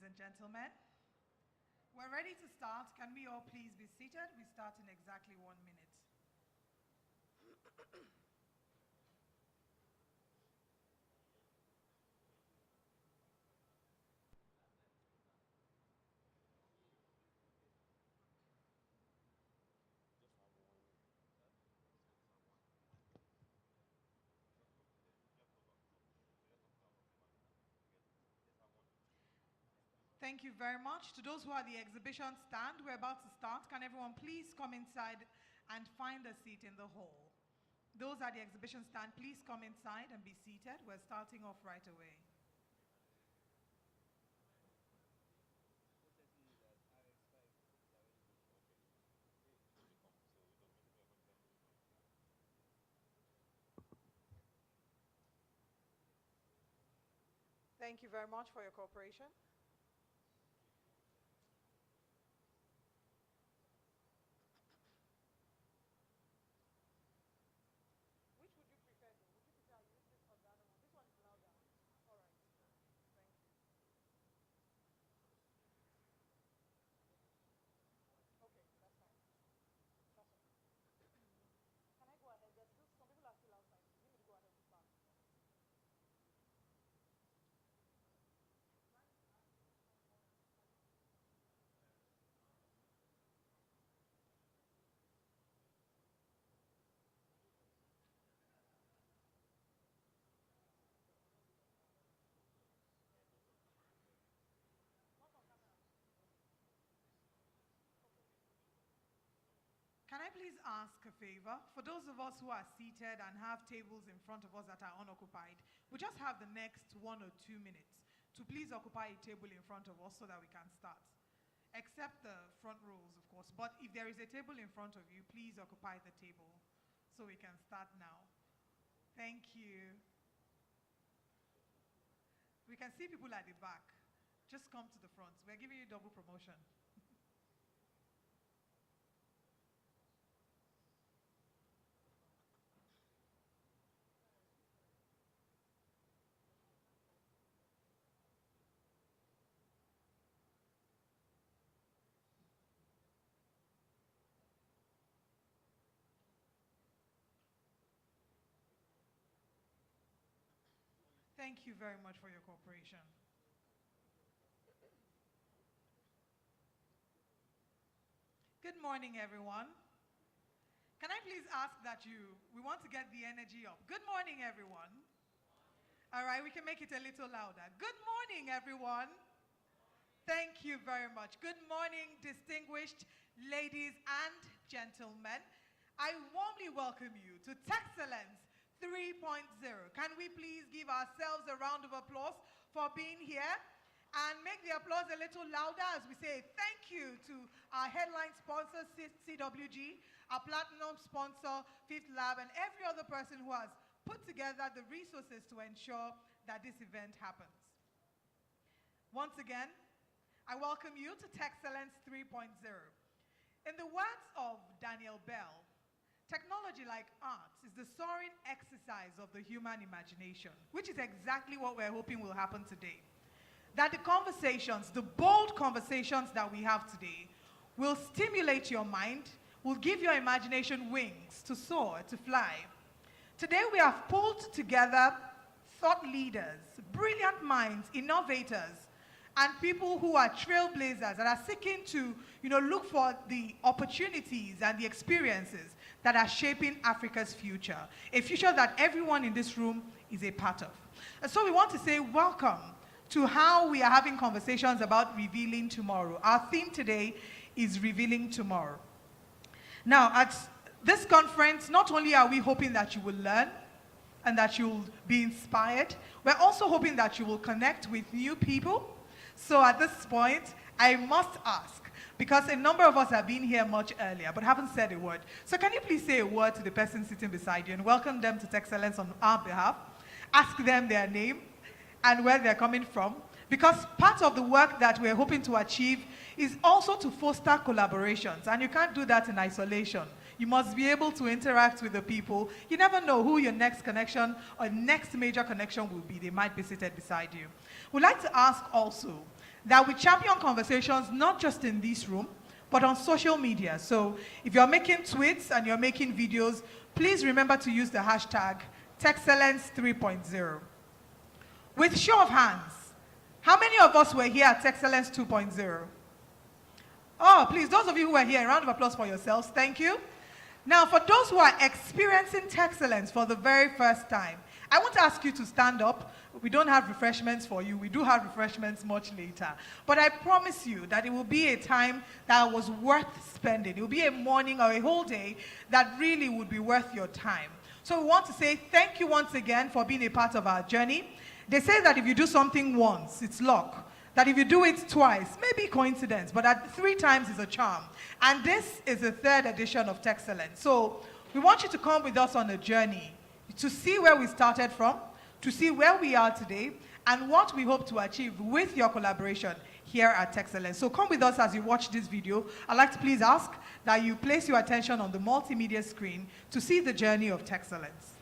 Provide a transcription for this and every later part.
and gentlemen. We're ready to start. Can we all please be seated? We start in exactly 1 minute. Thank you very much. To those who are at the exhibition stand, we're about to start. Can everyone please come inside and find a seat in the hall? Those at the exhibition stand, please come inside and be seated. We're starting off right away. Thank you very much for your cooperation. Which would you prefer? Would you prefer this or the other one? This one is louder. All right. Thank you. Okay, that's fine. That's okay. Can I go ahead? Some people are still outside. You need me to go ahead with that. Can I please ask a favor? For those of us who are seated and have tables in front of us that are unoccupied, we just have the next 1 or 2 minutes to please occupy a table in front of us so that we can start. Except the front rows, of course. But if there is a table in front of you, please occupy the table so we can start now. Thank you. We can see people at the back. Just come to the front. We're giving you double promotion. Thank you very much for your cooperation. Good morning, everyone. Can I please ask that we want to get the energy up. Good morning, everyone. All right, we can make it a little louder. Good morning, everyone. Thank you very much. Good morning, distinguished ladies and gentlemen. I warmly welcome you to Texcellence 3.0. Can we please give ourselves a round of applause for being here? And make the applause a little louder as we say thank you to our headline sponsor, CWG, our platinum sponsor, Fifth Lab, and every other person who has put together the resources to ensure that this event happens. Once again, I welcome you to Texcellence 3.0. In the words of Daniel Bell, technology, like art, is the soaring exercise of the human imagination, which is exactly what we're hoping will happen today. That the conversations, the bold conversations that we have today, will stimulate your mind, will give your imagination wings to soar, to fly. Today we have pulled together thought leaders, brilliant minds, innovators, and people who are trailblazers that are seeking to look for the opportunities and the experiences that are shaping Africa's future, a future that everyone in this room is a part of. And so we want to say welcome to how we are having conversations about revealing tomorrow. Our theme today is revealing tomorrow. Now, at this conference, not only are we hoping that you will learn and that you will be inspired, we're also hoping that you will connect with new people. So at this point, I must ask, because a number of us have been here much earlier but haven't said a word. So can you please say a word to the person sitting beside you and welcome them to Texcellence on our behalf? Ask them their name and where they're coming from, because part of the work that we're hoping to achieve is also to foster collaborations, and you can't do that in isolation. You must be able to interact with the people. You never know who your next connection or next major connection will be. They might be seated beside you. We'd like to ask also that we champion conversations not just in this room, but on social media. So if you're making tweets and you're making videos, please remember to use the hashtag Texcellence 3.0. With show of hands, how many of us were here at Texcellence 2.0? Oh, please, those of you who were here, a round of applause for yourselves. Thank you. Now, for those who are experiencing Texcellence for the very first time, I want to ask you to stand up. We don't have refreshments for you. We do have refreshments much later. But I promise you that it will be a time that was worth spending. It will be a morning or a whole day that really would be worth your time. So we want to say thank you once again for being a part of our journey. They say that if you do something once, it's luck. That if you do it twice, maybe coincidence, but that 3 times is a charm. And this is the 3rd edition of Texcellence. So we want you to come with us on a journey to see where we started from, to see where we are today, and what we hope to achieve with your collaboration here at Texcellence. So come with us as you watch this video. I'd like to please ask that you place your attention on the multimedia screen to see the journey of Texcellence.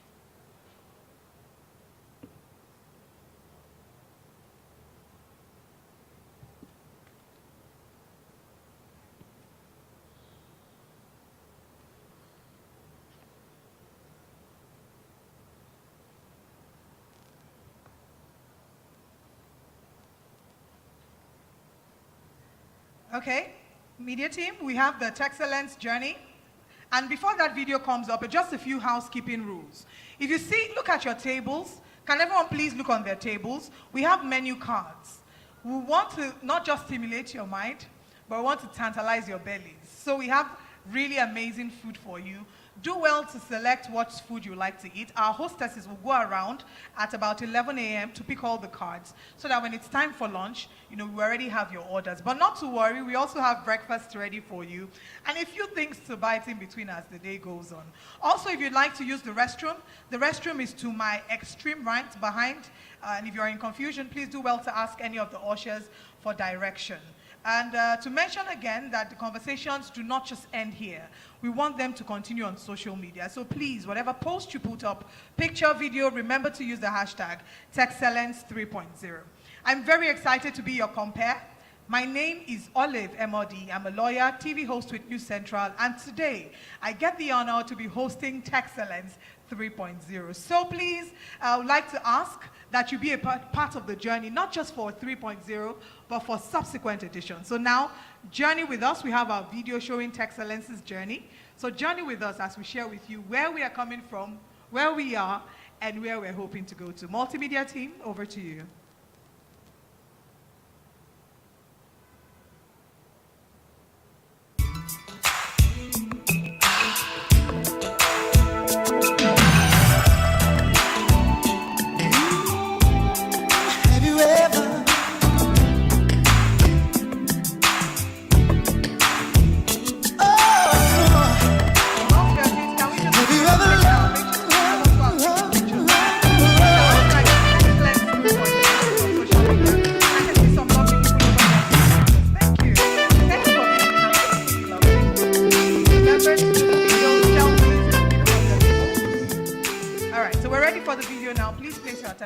Okay, media team, we have the Texcellence journey. And before that video comes up, just a few housekeeping rules. If you see, look at your tables. Can everyone please look on their tables? We have menu cards. We want to not just stimulate your mind, but we want to tantalize your bellies. So we have really amazing food for you. Do well to select what food you like to eat. Our hostesses will go around at about 11 a.m. to pick all the cards so that when it's time for lunch, we already have your orders. But not to worry, we also have breakfast ready for you and a few things to bite in between as the day goes on. Also, if you'd like to use the restroom is to my extreme right behind. And if you're in confusion, please do well to ask any of the ushers for direction. And to mention again that the conversations do not just end here. We want them to continue on social media. So please, whatever post you put up, picture, video, remember to use the hashtag Texcellence 3.0. I'm very excited to be your compare. My name is Olive Emodi. I'm a lawyer, TV host with News Central, and today I get the honor to be hosting Texcellence 3.0. So please, I would like to ask that you be a part of the journey, not just for 3.0, but for subsequent editions. So now, journey with us. We have our video showing Texcellence's journey. So journey with us as we share with you where we are coming from, where we are, and where we're hoping to go to. Multimedia team, over to you.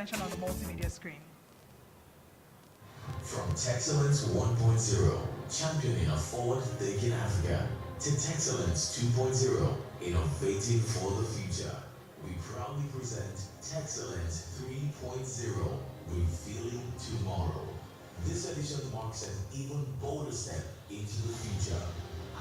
On the multimedia screen. From Texcellence 1.0, championing a forward-thinking Africa, to Texcellence 2.0, innovating for the future, we proudly present Texcellence 3.0, revealing tomorrow. This edition marks an even bolder step into the future.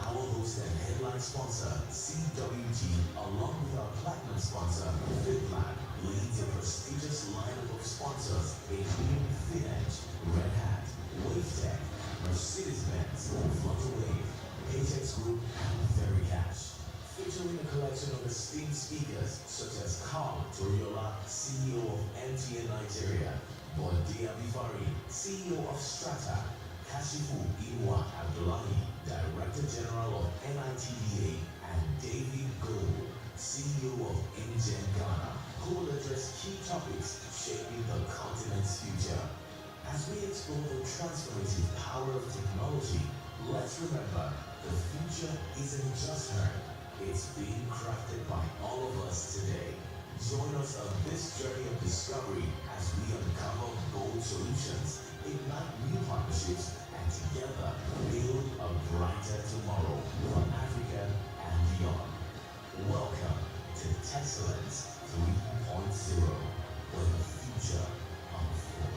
Our host and headline sponsor, CWG, along with our platinum sponsor, Fintech, leads a prestigious lineup of sponsors including Fintech, Red Hat, WaveTech, Mercedes-Benz, Flutterwave, Paychex Group, and Vericash. Featuring a collection of esteemed speakers such as Carl Toriola, CEO of MTN Nigeria, Bondia Bivari, CEO of Strata, Kashifu Iwa Abdullahi, Director General of NITDA, and David Gold, CEO of Ingen Ghana, who will address key topics shaping the continent's future. As we explore the transformative power of technology, let's remember the future isn't just heard, it's being crafted by all of us today. Join us on this journey of discovery as we uncover bold solutions, ignite new partnerships, and together build a brighter tomorrow for Africa and beyond. Welcome to Texcellence 3.0, where the future unfolds.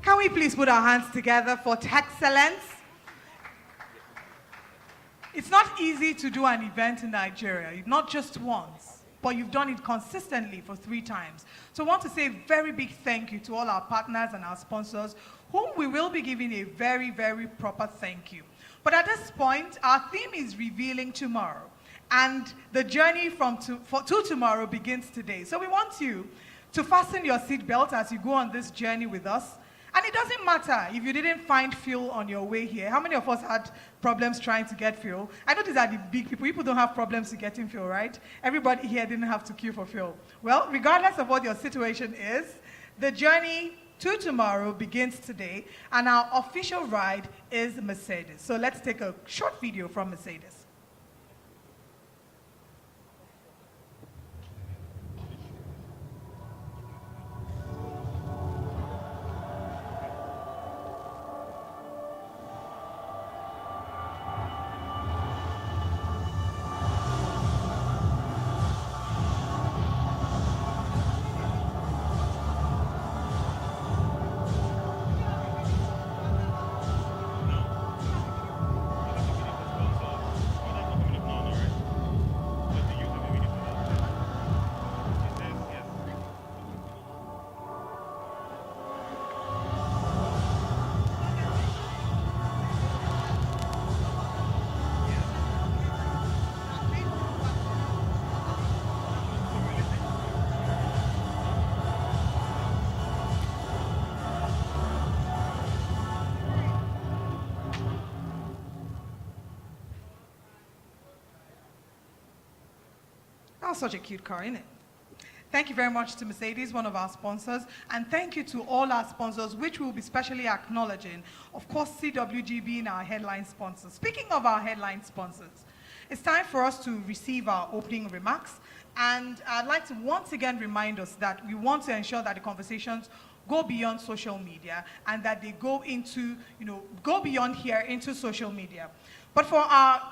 Can we please put our hands together for Texcellence? It's not easy to do an event in Nigeria, not just once, but you've done it consistently for 3 times. So I want to say a very big thank you to all our partners and our sponsors, whom we will be giving a very, very proper thank you. But at this point, our theme is revealing tomorrow. And the journey to tomorrow begins today. So we want you to fasten your seatbelt as you go on this journey with us. And it doesn't matter if you didn't find fuel on your way here. How many of us had problems trying to get fuel? I know these are the big people. People don't have problems to getting fuel, right? Everybody here didn't have to queue for fuel. Well, regardless of what your situation is, the journey to tomorrow begins today, and our official ride is Mercedes. So let's take a short video from Mercedes. That was such a cute car, isn't it? Thank you very much to Mercedes, one of our sponsors, and thank you to all our sponsors, which we'll be specially acknowledging. Of course, CWG being our headline sponsor. Speaking of our headline sponsors, it's time for us to receive our opening remarks, and I'd like to once again remind us that we want to ensure that the conversations go beyond social media and that they go into, go beyond here into social media. But for our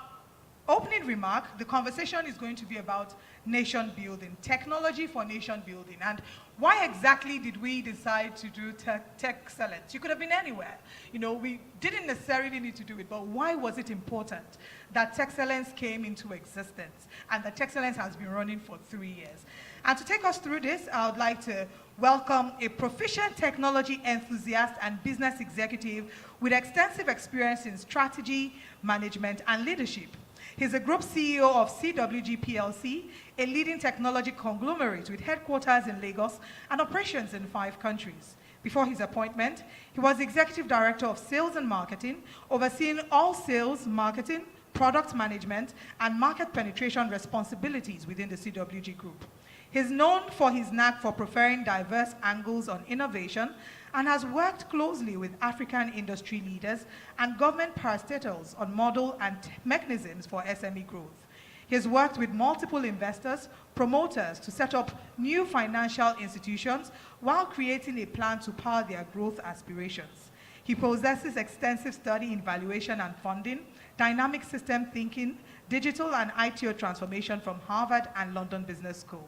opening remark, the conversation is going to be about nation building, technology for nation building. And why exactly did we decide to do Texcellence? You could have been anywhere. We didn't necessarily need to do it, but why was it important that Texcellence came into existence and that Texcellence has been running for 3 years? And to take us through this, I would like to welcome a proficient technology enthusiast and business executive with extensive experience in strategy, management, and leadership. He's a group CEO of CWG PLC, a leading technology conglomerate with headquarters in Lagos and operations in 5 countries. Before his appointment, he was Executive Director of Sales and Marketing, overseeing all sales, marketing, product management, and market penetration responsibilities within the CWG group. He's known for his knack for preferring diverse angles on innovation and has worked closely with African industry leaders and government parastatals on model and mechanisms for SME growth. He has worked with multiple investors, promoters to set up new financial institutions while creating a plan to power their growth aspirations. He possesses extensive study in valuation and funding, dynamic system thinking, digital and ITO transformation from Harvard and London Business School.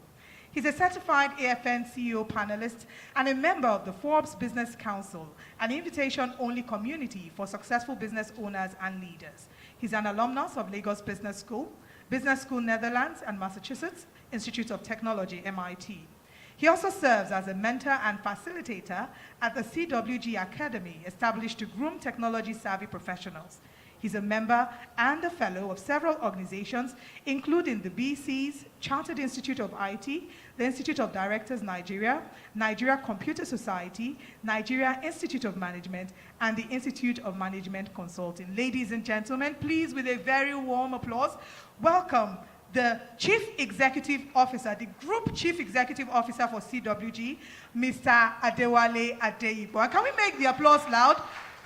He's a certified AFN CEO panelist and a member of the Forbes Business Council, an invitation-only community for successful business owners and leaders. He's an alumnus of Lagos Business School Netherlands, and Massachusetts Institute of Technology, MIT. He also serves as a mentor and facilitator at the CWG Academy, established to groom technology-savvy professionals. He's a member and a fellow of several organizations, including the BC's Chartered Institute of IT, the Institute of Directors Nigeria, Nigeria Computer Society, Nigeria Institute of Management, and the Institute of Management Consulting. Ladies and gentlemen, please, with a very warm applause, welcome the Chief Executive Officer, the Group Chief Executive Officer for CWG, Mr. Adewale Adeyibo. And can we make the applause loud?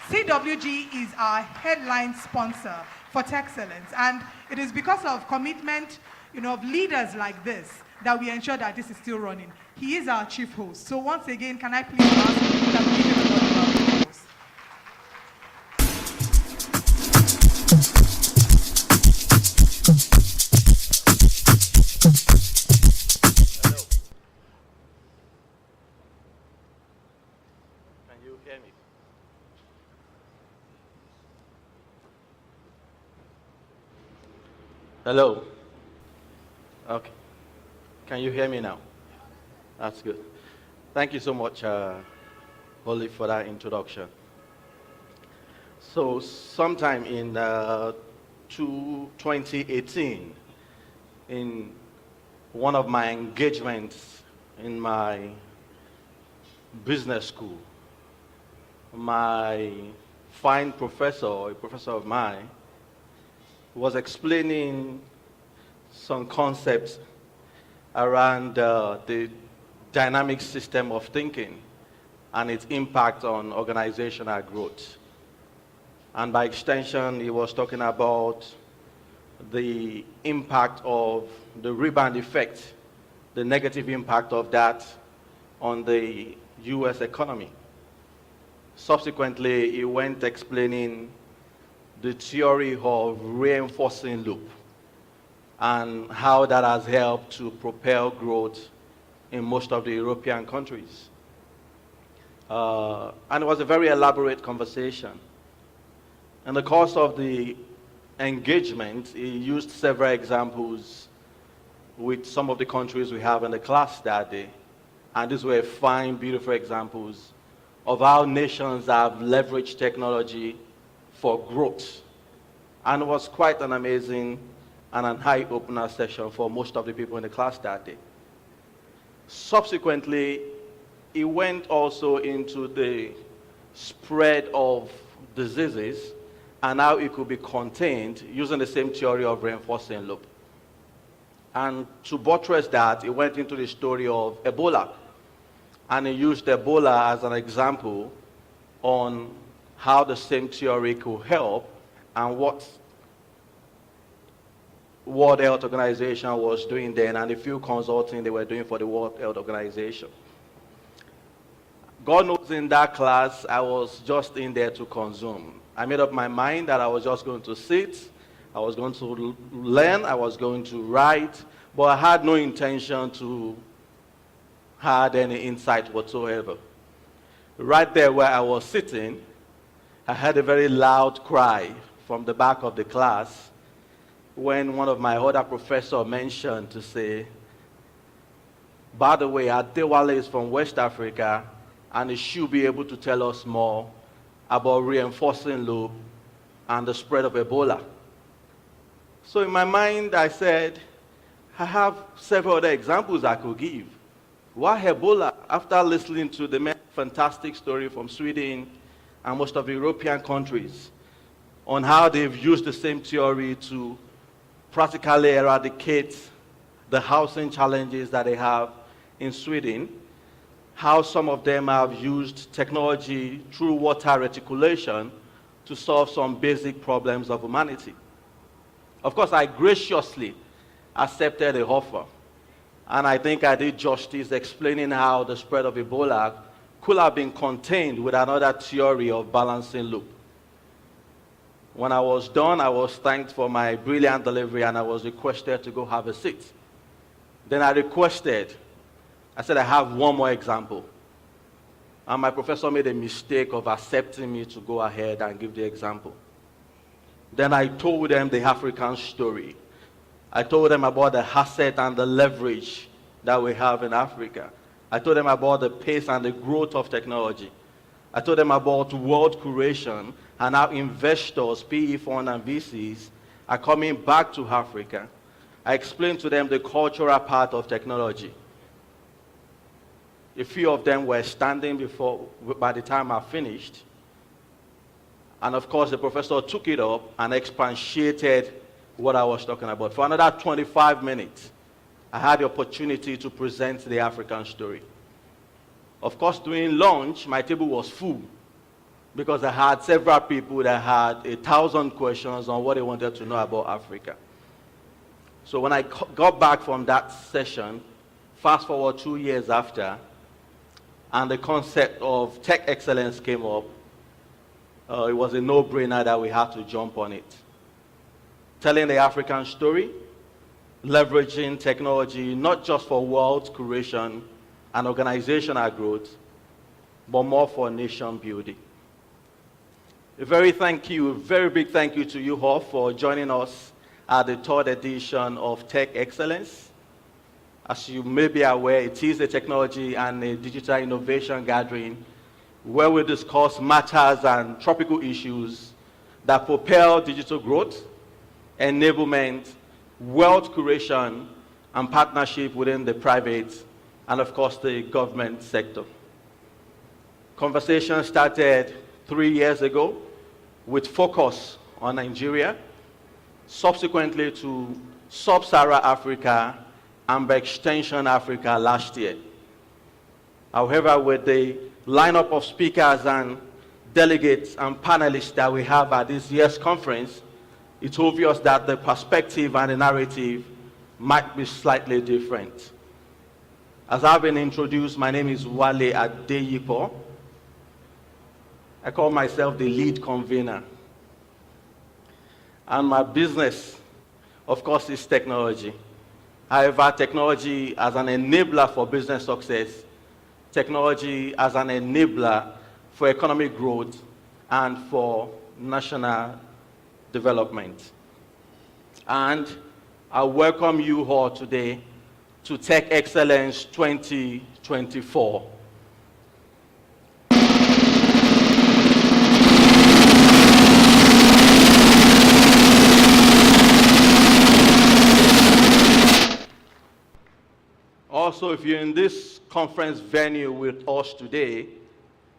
CWG is our headline sponsor for Texcellence, and it is because of commitment, of leaders like this that we ensure that this is still running. He is our chief host. So once again, can I please ask him that we give him a round of applause? Hello. Can you hear me? Hello. Okay. Can you hear me now? That's good. Thank you so much, Holly, for that introduction. So, sometime in 2018, in one of my engagements in my business school, my fine professor, a professor of mine, was explaining some concepts around the dynamic system of thinking and its impact on organizational growth. And by extension, he was talking about the impact of the rebound effect, the negative impact of that on the US economy. Subsequently, he went explaining the theory of reinforcing loop and how that has helped to propel growth in most of the European countries. And it was a very elaborate conversation. In the course of the engagement, he used several examples with some of the countries we have in the class that day. And these were fine, beautiful examples of how nations have leveraged technology for growth. And it was quite an amazing and an eye-opener session for most of the people in the class that day. Subsequently, he went also into the spread of diseases and how it could be contained using the same theory of reinforcing loop. And to buttress that, he went into the story of Ebola. And he used Ebola as an example on how the same theory could help and what World Health Organization was doing then and the few consulting they were doing for the World Health Organization. God knows in that class, I was just in there to consume. I made up my mind that I was just going to sit, I was going to learn, I was going to write, but I had no intention to have any insight whatsoever. Right there where I was sitting, I heard a very loud cry from the back of the class when one of my other professors mentioned to say, by the way, Adewale is from West Africa, and he should be able to tell us more about reinforcing loop and the spread of Ebola. So in my mind, I said, I have several other examples I could give. Why Ebola? After listening to the fantastic story from Sweden and most of the European countries on how they've used the same theory to practically eradicate the housing challenges that they have in Sweden, how some of them have used technology through water reticulation to solve some basic problems of humanity. Of course, I graciously accepted the offer, and I think I did justice explaining how the spread of Ebola could have been contained with another theory of balancing loop. When I was done, I was thanked for my brilliant delivery and I was requested to go have a seat. Then I said, I have one more example. And my professor made a mistake of accepting me to go ahead and give the example. Then I told them the African story. I told them about the asset and the leverage that we have in Africa. I told them about the pace and the growth of technology. I told them about world creation and how investors, PE funds and VCs are coming back to Africa. I explained to them the cultural part of technology. A few of them were standing by the time I finished. And of course, the professor took it up and expatiated what I was talking about. For another 25 minutes, I had the opportunity to present the African story. Of course, during lunch, my table was full because I had several people that had 1,000 questions on what they wanted to know about Africa. So when I got back from that session, Fast forward 2 years after, and the concept of tech excellence came up. It was a no-brainer that we had to jump on it. Telling the African story, leveraging technology not just for wealth creation and organizational growth, but more for nation building. A very big thank you to you all for joining us at the 3rd edition of Tech Excellence. As you may be aware, it is a technology and a digital innovation gathering where we discuss matters and topical issues that propel digital growth, enablement, wealth creation, and partnership within the private and, of course, the government sector. Conversation started 3 years ago with focus on Nigeria, subsequently to Sub-Saharan Africa, and by extension Africa last year. However, with the lineup of speakers and delegates and panelists that we have at this year's conference, it's obvious that the perspective and the narrative might be slightly different. As I've been introduced, my name is Wale Adeyipo. I call myself the lead convener. And my business, of course, is technology. However, technology as an enabler for business success, technology as an enabler for economic growth and for national development. And I welcome you all today to Tech Excellence 2024. Also, if you're in this conference venue with us today,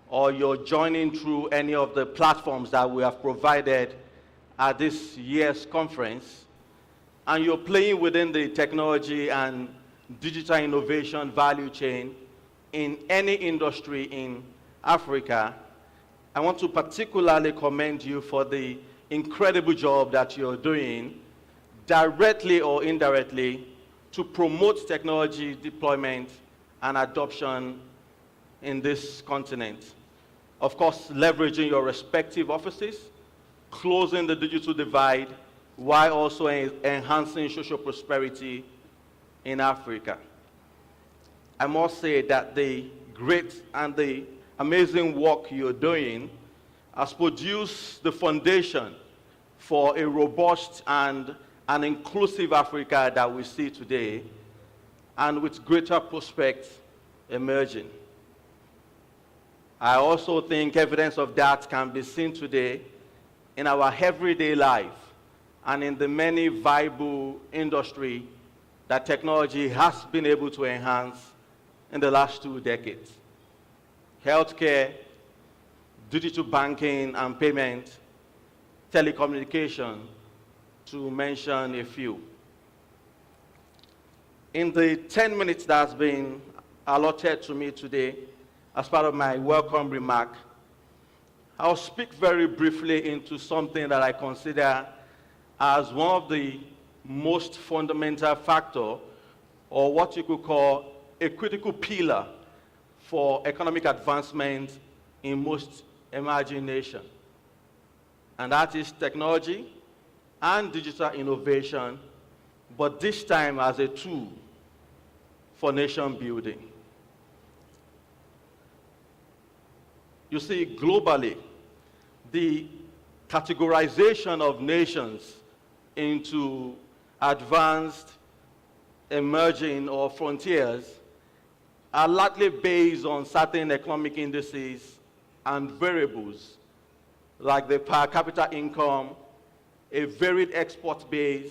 or you're joining through any of the platforms that we have provided at this year's conference, and you're playing within the technology and digital innovation value chain in any industry in Africa, I want to particularly commend you for the incredible job that you're doing, directly or indirectly, to promote technology deployment and adoption in this continent. Of course, leveraging your respective offices, closing the digital divide, while also enhancing social prosperity in Africa. I must say that the great and the amazing work you're doing has produced the foundation for a robust and an inclusive Africa that we see today, and with greater prospects emerging. I also think evidence of that can be seen today in our everyday life and in the many viable industries that technology has been able to enhance in the last 2 decades. Healthcare, digital banking and payment, telecommunication, to mention a few. In the 10 minutes that's been allotted to me today, as part of my welcome remark, I'll speak very briefly into something that I consider as one of the most fundamental factor, or what you could call a critical pillar for economic advancement in most emerging nations. And that is technology and digital innovation, but this time as a tool for nation building. You see, globally, the categorization of nations into advanced, emerging, or frontiers are largely based on certain economic indices and variables, like the per capita income, a varied export base,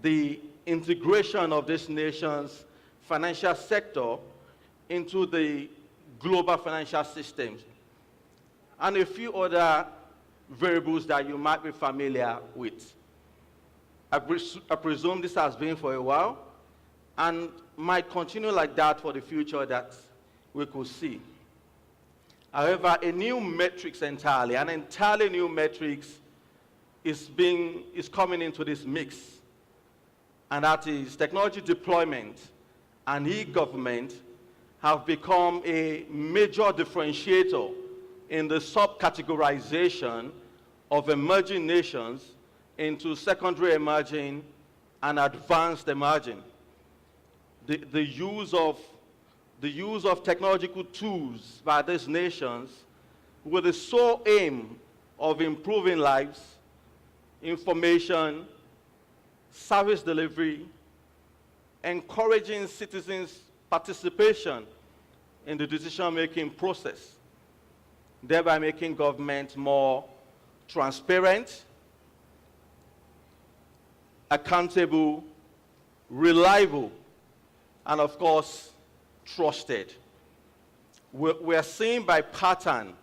the integration of this nation's financial sector into the global financial systems, and a few other variables that you might be familiar with. I presume this has been for a while and might continue like that for the future that we could see. However, a new matrix entirely, an entirely new matrix is coming into this mix, and that is technology deployment and e-government have become a major differentiator in the subcategorization of emerging nations into secondary emerging and advanced emerging. The use of technological tools by these nations with the sole aim of improving lives, information, service delivery, encouraging citizens' participation in the decision-making process, thereby making government more transparent, accountable, reliable, and of course, trusted. We're seeing by pattern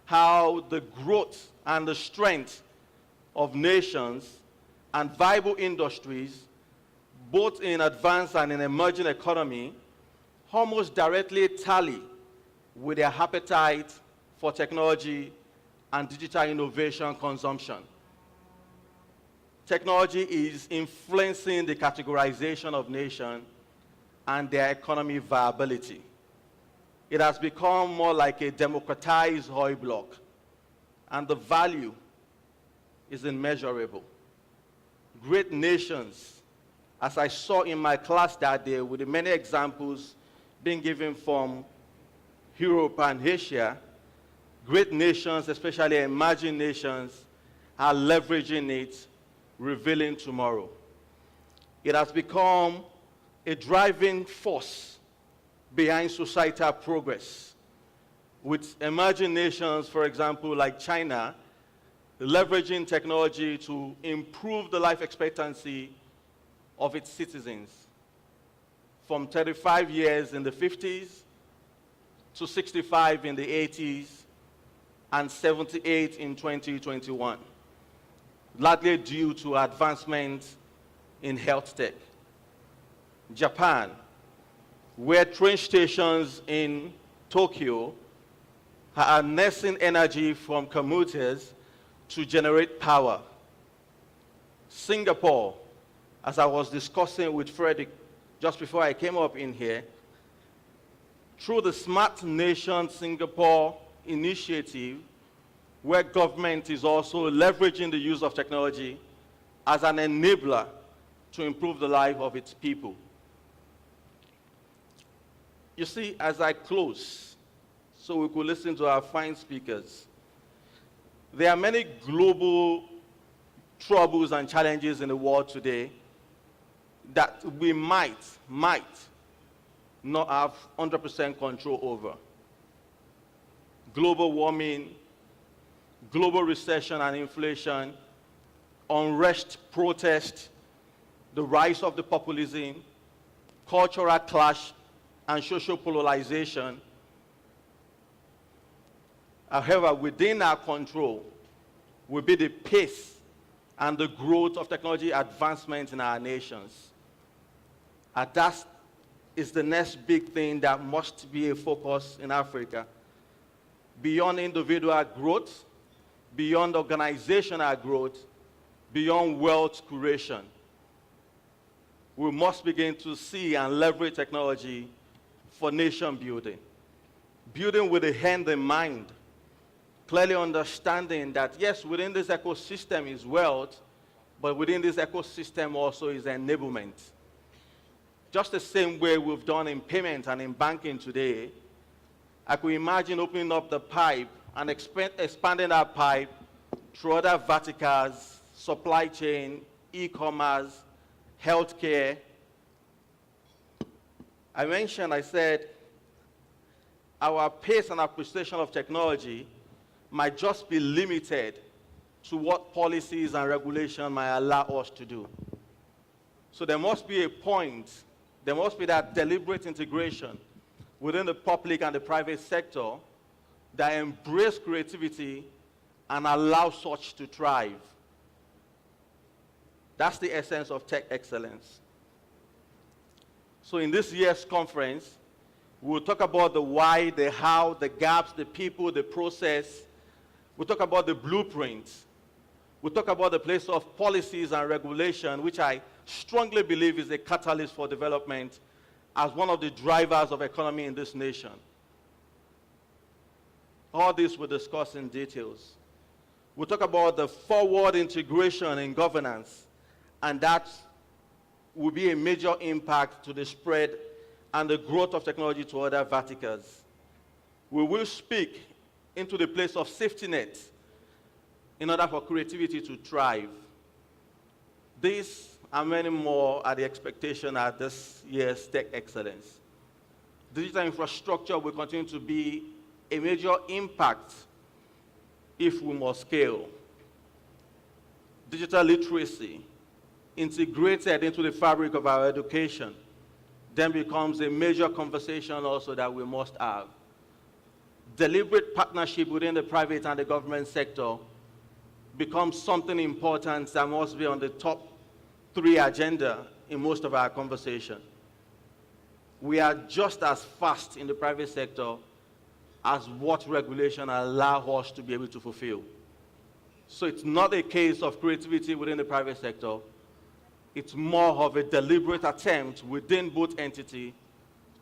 how the growth and the strength of nations and viable industries, both in advanced and in emerging economy, almost directly tally with their appetite for technology and digital innovation consumption. Technology is influencing the categorization of nations and their economy viability. It has become more like a democratized oil block, and the value is immeasurable. Great nations, as I saw in my class that day with the many examples being given from Europe and Asia, great nations, especially emerging nations, are leveraging it, revealing tomorrow. It has become a driving force behind societal progress, with emerging nations, for example, like China, leveraging technology to improve the life expectancy of its citizens from 35 years in the 50s to 65 in the 80s and 78 in 2021, largely due to advancements in health tech. Japan, where train stations in Tokyo are harnessing energy from commuters to generate power. Singapore, as I was discussing with Frederick just before I came up in here, through the Smart Nation Singapore initiative, where government is also leveraging the use of technology as an enabler to improve the life of its people. You see, as I close, so we could listen to our fine speakers, there are many global troubles and challenges in the world today that we might not have 100% control over. Global warming, global recession and inflation, unrest, protest, the rise of the populism, cultural clash, and social polarization. However, within our control will be the pace and the growth of technology advancement in our nations. And that is the next big thing that must be a focus in Africa. Beyond individual growth, beyond organizational growth, beyond wealth creation, we must begin to see and leverage technology for nation building. Building with the end in mind, clearly understanding that, yes, within this ecosystem is wealth, but within this ecosystem also is enablement. Just the same way we've done in payments and in banking today, I could imagine opening up the pipe and expanding that pipe through other verticals, supply chain, e-commerce, healthcare. I said, our pace and appreciation of technology might just be limited to what policies and regulation might allow us to do. So there must be a point, there must be that deliberate integration within the public and the private sector that embrace creativity and allow such to thrive. That's the essence of tech excellence. So in this year's conference, we'll talk about the why, the how, the gaps, the people, the process. We'll talk about the blueprints. We'll talk about the place of policies and regulation, which I strongly believe is a catalyst for development as one of the drivers of economy in this nation. All this we'll discuss in details. We'll talk about the forward integration in governance, and that will be a major impact to the spread and the growth of technology to other verticals. We will speak into the place of safety net in order for creativity to thrive. This and many more are the expectation at this year's Tech Excellence. Digital infrastructure will continue to be a major impact if we must scale. Digital literacy integrated into the fabric of our education then becomes a major conversation also that we must have. Deliberate partnership within the private and the government sector becomes something important that must be on the top 3 agenda in most of our conversation. We are just as fast in the private sector as what regulation allow us to be able to fulfill. So it's not a case of creativity within the private sector. It's more of a deliberate attempt within both entities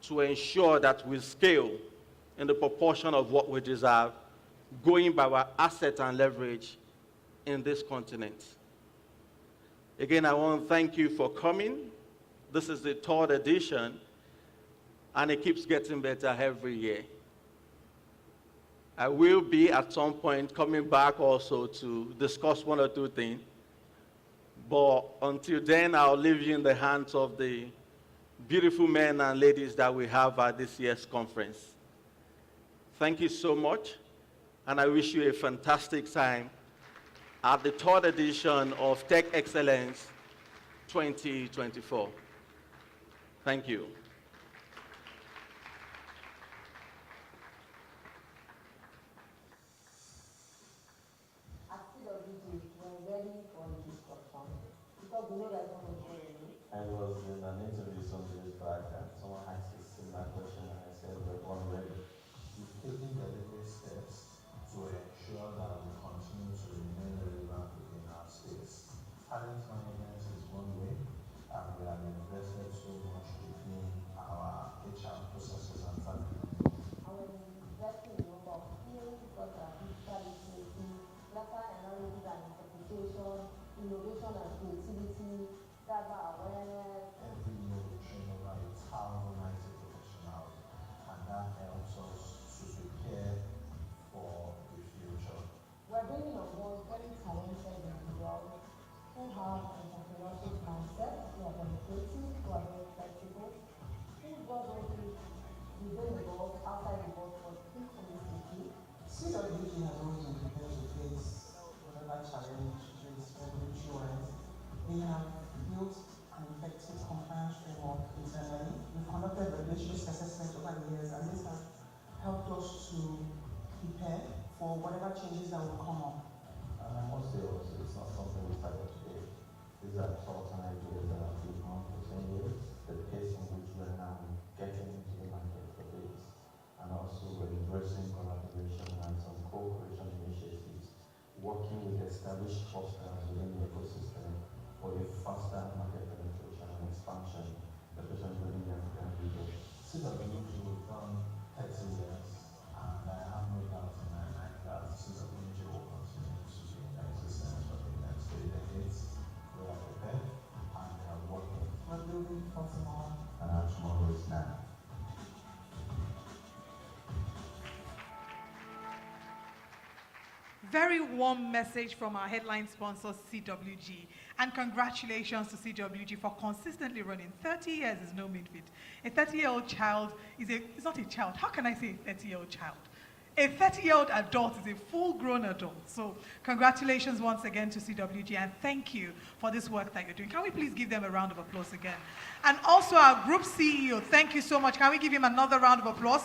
to ensure that we scale in the proportion of what we deserve, going by our asset and leverage in this continent. Again, I want to thank you for coming. This is the 3rd edition, and it keeps getting better every year. I will be at some point coming back also to discuss 1 or 2 things. But until then, I'll leave you in the hands of the beautiful men and ladies that we have at this year's conference. Thank you so much, and I wish you a fantastic time at the 3rd edition of Tech Excellence 2024. Thank you. I was in an interview some days back and someone asked a similar question and I said, we're already. We've taken deliberate steps to ensure that we continue to remain relevant within our space. Talent management is one way, and we have invested so much within our HR processes and talent. Our investing in number of skills such as digital literacy, data analysis and interpretation, innovation and creativity, cyber awareness. Every year we train over 1,000 IT professionals, and that helps us to prepare for the future. We're bringing on board very talented individuals who have entrepreneurship mindset, who are very creative, who are very flexible, who don't only within the box, outside the box, but think holistically. CWG has always been prepared to face whatever challenge, face regulatory wise. We have built an effective compliance framework internally. We've conducted regulatory assessments over the years, and this has helped us to prepare for whatever changes that will come up. And I must say also, it's not something we started today. These are thoughts and ideas that have been on for 10 years. The pace in which we're now getting into the market for this, and also we're embracing collaboration and some cooperation initiatives, working with established clusters within the ecosystem for a faster market penetration and expansion, especially within the African region. CWG we've done 30 years, and I have no doubt in my mind that CWG will continue to be in existence for the next 3 decades. We are prepared, and we are working. We're building for tomorrow. And our tomorrow is now. Very warm message from our headline sponsor, CWG. And congratulations to CWG for consistently running. 30 years is no mean feat. A 30-year-old child is not a child. How can I say a 30-year-old child? A 30-year-old adult is a full-grown adult. So congratulations once again to CWG, and thank you for this work that you're doing. Can we please give them a round of applause again? And also our group CEO, thank you so much. Can we give him another round of applause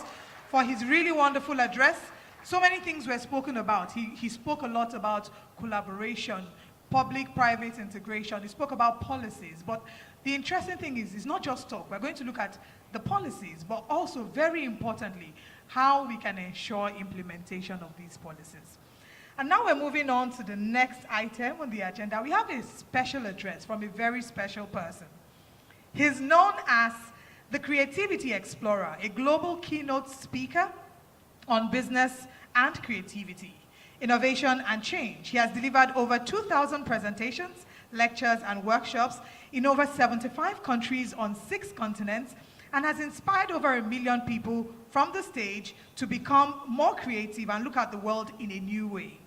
for his really wonderful address? So many things were spoken about. He spoke a lot about collaboration, public-private integration. He spoke about policies. But the interesting thing is, it's not just talk. We're going to look at the policies, but also, very importantly, how we can ensure implementation of these policies. And now we're moving on to the next item on the agenda. We have a special address from a very special person. He's known as the Creativity Explorer, a global keynote speaker on business and creativity, innovation and change. He has delivered over 2,000 presentations, lectures, and workshops in over 75 countries on 6 continents, and has inspired over 1 million people from the stage to become more creative and look at the world in a new way.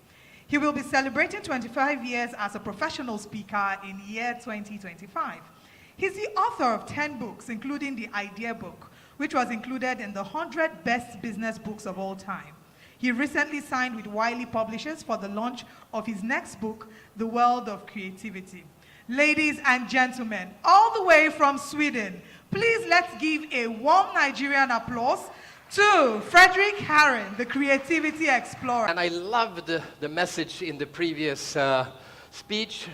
He will be celebrating 25 years as a professional speaker in year 2025. He's the author of 10 books, including the Idea Book, which was included in the 100 best business books of all time. He recently signed with Wiley Publishers for the launch of his next book, The World of Creativity. Ladies and gentlemen, all the way from Sweden, please let's give a warm Nigerian applause to Frederick Harron, the Creativity Explorer. And I loved the message in the previous speech,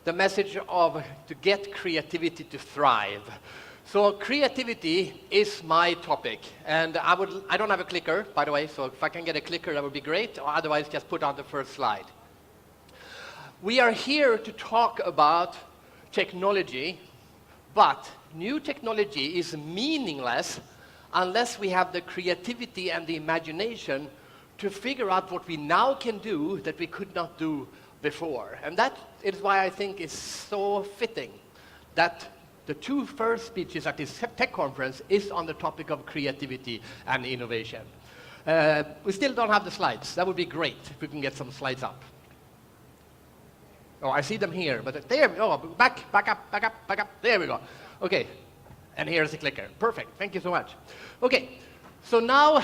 the message of to get creativity to thrive. So creativity is my topic, and I don't have a clicker, by the way, so if I can get a clicker, that would be great, or otherwise just put on the first slide. We are here to talk about technology, but new technology is meaningless unless we have the creativity and the imagination to figure out what we now can do that we could not do before. And that is why I think it's so fitting that the 2 first speeches at this tech conference is on the topic of creativity and innovation. We still don't have the slides. That would be great if we can get some slides up. Oh, I see them here, but there, oh, back up. There we go. Okay, and here's the clicker. Perfect, thank you so much. Okay, so now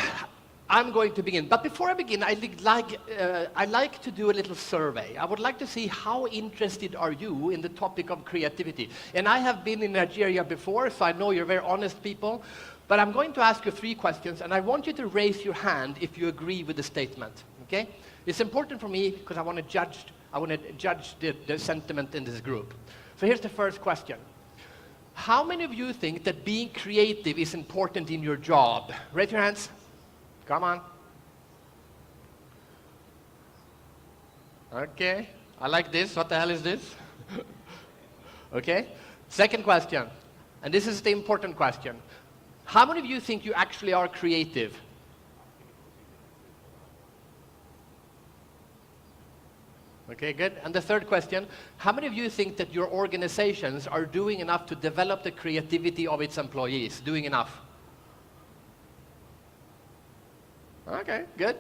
I'm going to begin. But before I begin, I'd like to do a little survey. I would like to see how interested are you in the topic of creativity. And I have been in Nigeria before, so I know you're very honest people. But I'm going to ask you 3 questions, and I want you to raise your hand if you agree with the statement, okay? It's important for me because I want to judge the sentiment in this group. So here's the first question. How many of you think that being creative is important in your job? Raise your hands. Come on. Okay, I like this. What the hell is this? Okay, second question, and this is the important question. How many of you think you actually are creative? Okay, good. And the third question, how many of you think that your organizations are doing enough to develop the creativity of its employees? Doing enough? Okay, good.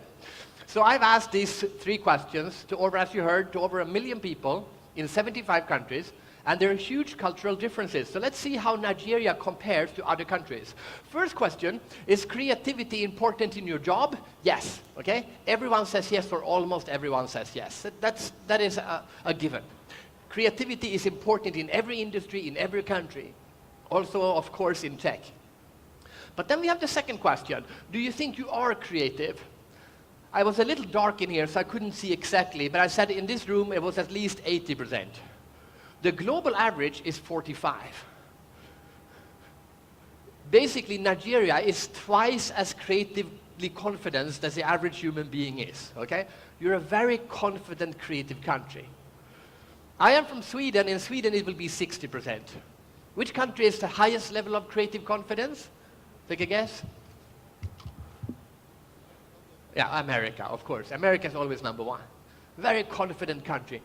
So I've asked these 3 questions to over, as you heard, to over 1 million people in 75 countries, and there are huge cultural differences. So let's see how Nigeria compares to other countries. First question, is creativity important in your job? Yes, okay? Everyone says yes, or almost everyone says yes. That is a given. Creativity is important in every industry, in every country. Also, of course, in tech. But then we have the second question. Do you think you are creative? I was a little dark in here, so I couldn't see exactly, but I said in this room it was at least 80%. The global average is 45. Basically, Nigeria is twice as creatively confident as the average human being is, okay? You're a very confident, creative country. I am from Sweden. In Sweden, it will be 60%. Which country is the highest level of creative confidence? Take a guess. Yeah, America, of course. America is always number 1. Very confident country.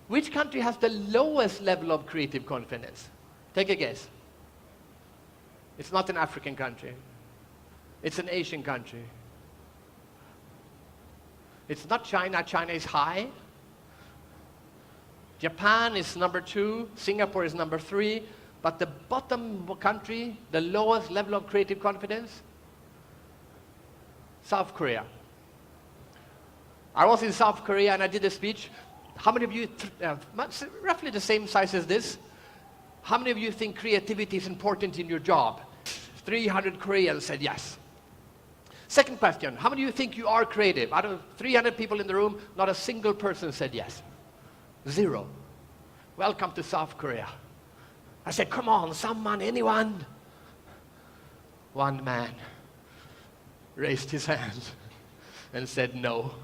Which country has the lowest level of creative confidence? Take a guess. It's not an African country. It's an Asian country. It's not China. China is high. Japan is number 2. Singapore is number 3. But the bottom country, the lowest level of creative confidence? South Korea. I was in South Korea and I did a speech. How many of you, roughly the same size as this, how many of you think creativity is important in your job? 300 Koreans said yes. Second question, how many of you think you are creative? Out of 300 people in the room, not a single person said yes. 0. Welcome to South Korea. I said, come on, someone, anyone? One man raised his hand and said no.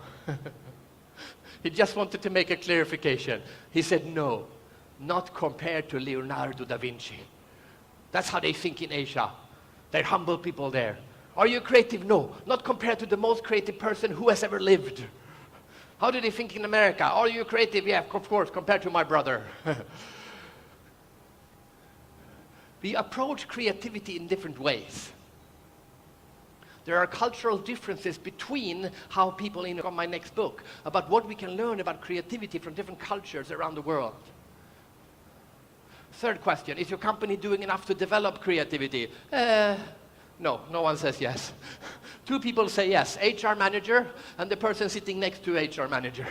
He just wanted to make a clarification. He said no, not compared to Leonardo da Vinci. That's how they think in Asia. They're humble people there. Are you creative? No, not compared to the most creative person who has ever lived. How do they think in America? Are you creative? Yeah, of course, compared to my brother. We approach creativity in different ways. There are cultural differences between how people in my next book about what we can learn about creativity from different cultures around the world. Third question, is your company doing enough to develop creativity? No, no one says yes. 2 people say yes, HR manager and the person sitting next to HR manager.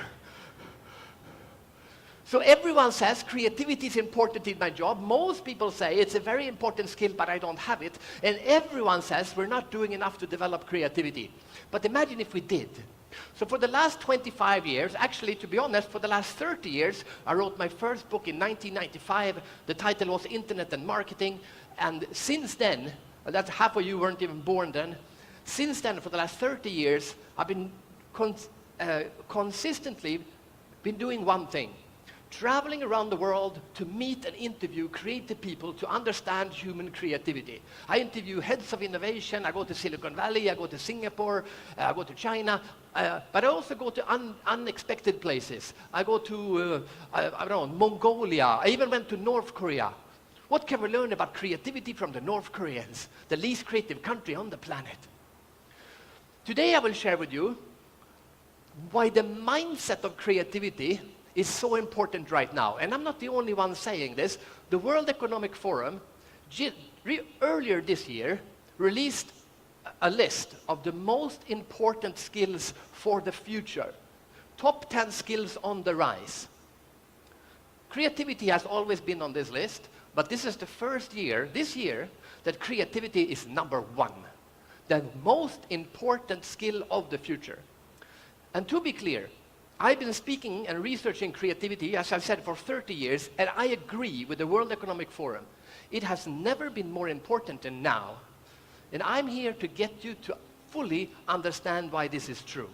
So everyone says creativity is important in my job. Most people say it's a very important skill, but I don't have it. And everyone says we're not doing enough to develop creativity. But imagine if we did. So for the last 25 years, actually, to be honest, for the last 30 years, I wrote my first book in 1995. The title was Internet and Marketing. And since then, that's half of you weren't even born then. Since then, for the last 30 years, I've been consistently been doing one thing. Traveling around the world to meet and interview creative people to understand human creativity. I interview heads of innovation. I go to Silicon Valley, I go to Singapore, I go to China, but I also go to unexpected places. I go to, I don't know, Mongolia. I even went to North Korea. What can we learn about creativity from the North Koreans, the least creative country on the planet? Today I will share with you why the mindset of creativity is so important right now. And I'm not the only one saying this. The World Economic Forum, earlier this year, released a list of the most important skills for the future. Top 10 skills on the rise. Creativity has always been on this list, but this is the first year, this year, that creativity is number 1. The most important skill of the future. And to be clear, I've been speaking and researching creativity, as I've said, for 30 years, and I agree with the World Economic Forum. It has never been more important than now. And I'm here to get you to fully understand why this is true.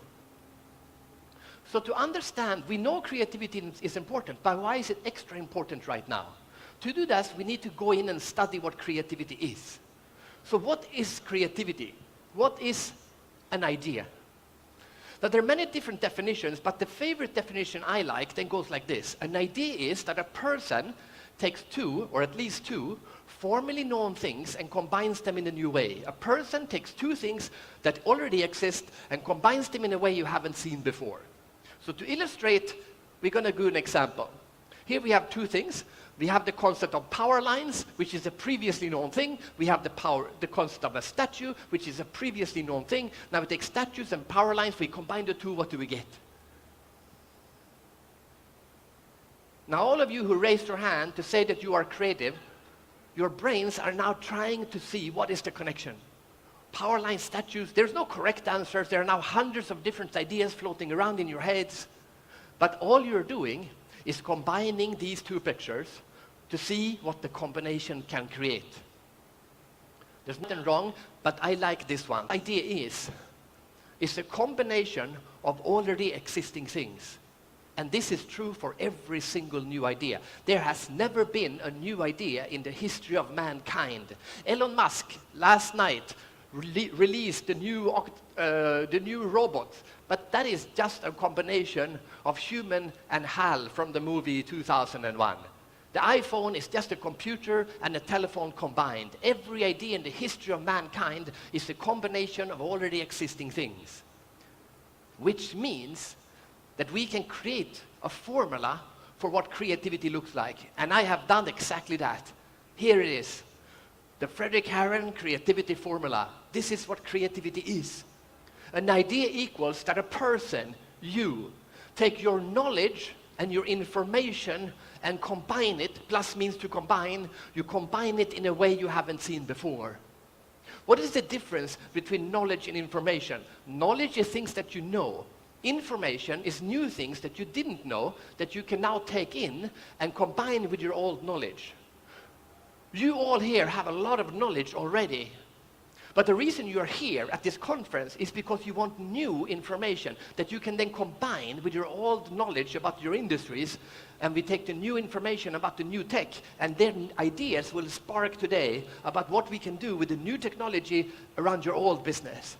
So to understand, we know creativity is important, but why is it extra important right now? To do that, we need to go in and study what creativity is. So what is creativity? What is an idea? Now, there are many different definitions, but the favorite definition I like then goes like this. An idea is that a person takes 2, or at least 2, formerly known things and combines them in a new way. A person takes 2 things that already exist and combines them in a way you haven't seen before. So to illustrate, we're going to do an example. Here we have 2 things. We have the concept of power lines, which is a previously known thing. We have the concept of a statue, which is a previously known thing. Now we take statues and power lines, we combine the 2, what do we get? Now all of you who raised your hand to say that you are creative, your brains are now trying to see what is the connection. Power line, statues, there's no correct answers. There are now hundreds of different ideas floating around in your heads. But all you're doing is combining these 2 pictures to see what the combination can create. There's nothing wrong, but I like this one. The idea is a combination of already existing things. And this is true for every single new idea. There has never been a new idea in the history of mankind. Elon Musk, last night, released the new robot. But that is just a combination of human and HAL from the movie 2001. The iPhone is just a computer and a telephone combined. Every idea in the history of mankind is a combination of already existing things. Which means that we can create a formula for what creativity looks like. And I have done exactly that. Here it is. The Frederick Harron creativity formula. This is what creativity is. An idea equals that a person, you, take your knowledge and your information and combine it. Plus means to combine. You combine it in a way you haven't seen before. What is the difference between knowledge and information? Knowledge is things that you know. Information is new things that you didn't know that you can now take in and combine with your old knowledge. You all here have a lot of knowledge already. But the reason you're here at this conference is because you want new information that you can then combine with your old knowledge about your industries, and we take the new information about the new tech, and then ideas will spark today about what we can do with the new technology around your old business.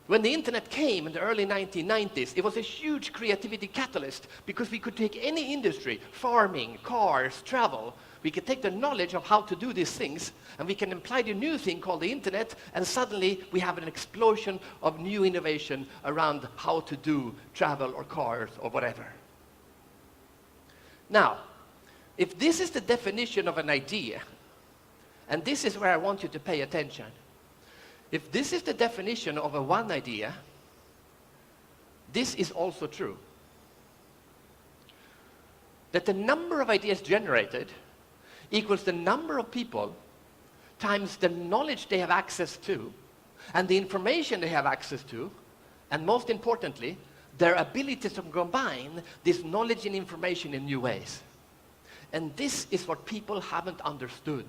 When the internet came in the early 1990s, it was a huge creativity catalyst because we could take any industry, farming, cars, travel, we could take the knowledge of how to do these things and we can apply the new thing called the internet, and suddenly we have an explosion of new innovation around how to do travel or cars or whatever. Now, if this is the definition of an idea, and this is where I want you to pay attention, if this is the definition of a one idea, this is also true. That the number of ideas generated equals the number of people times the knowledge they have access to and the information they have access to, and most importantly, their ability to combine this knowledge and information in new ways. And this is what people haven't understood.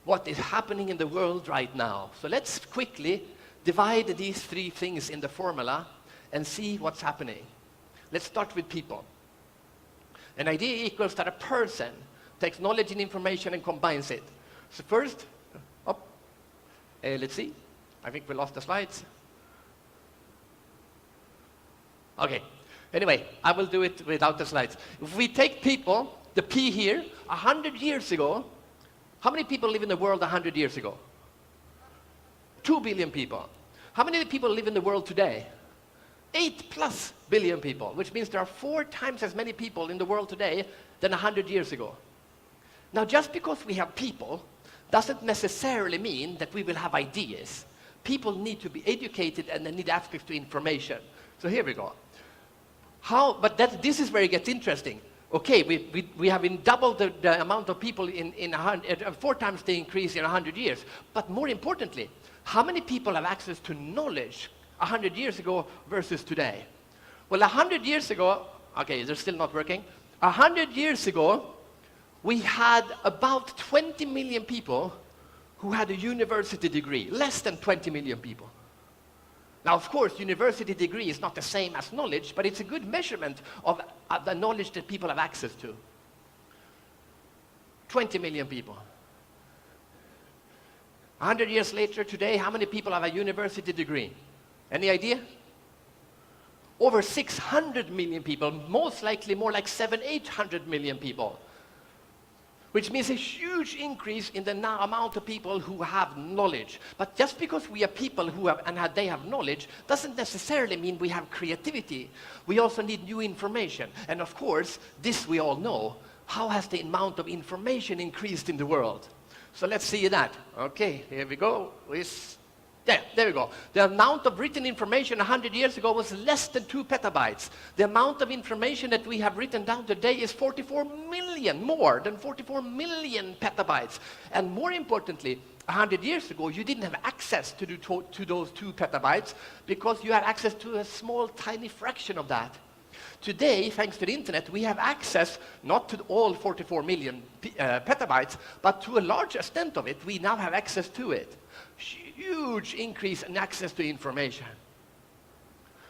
What is happening in the world right now. So let's quickly divide these three things in the formula and see what's happening. Let's start with people. An idea equals that a person takes knowledge and information and combines it. So first, let's see. I think we lost the slides. Okay. Anyway, I will do it without the slides. If we take people, the P here, 100 years ago, how many people live in the world 100 years ago? 2 billion people. How many people live in the world today? 8+ billion people, which means there are 4 times as many people in the world today than 100 years ago. Now, just because we have people doesn't necessarily mean that we will have ideas. People need to be educated and they need access to information. So here we go. This is where it gets interesting. Okay, we have doubled the amount of people in 4 times the increase in 100 years. But more importantly, how many people have access to knowledge 100 years ago versus today? Well, 100 years ago, okay, they're still not working. 100 years ago, we had about 20 million people who had a university degree, less than 20 million people. Now, of course, university degree is not the same as knowledge, but it's a good measurement of the knowledge that people have access to. 20 million people. 100 years later, today, how many people have a university degree? Any idea? Over 600 million people, most likely more like 700-800 million people. Which means a huge increase in the amount of people who have knowledge. But just because we are people who have, and they have knowledge, doesn't necessarily mean we have creativity. We also need new information. And of course, this we all know. How has the amount of information increased in the world? So let's see that. Okay, here we go. There we go. The amount of written information 100 years ago was less than 2 petabytes. The amount of information that we have written down today is 44 million, more than 44 million petabytes. And more importantly, 100 years ago, you didn't have access to those 2 petabytes because you had access to a small, tiny fraction of that. Today, thanks to the internet, we have access not to all 44 million petabytes, but to a large extent of it, we now have access to it. Huge increase in access to information.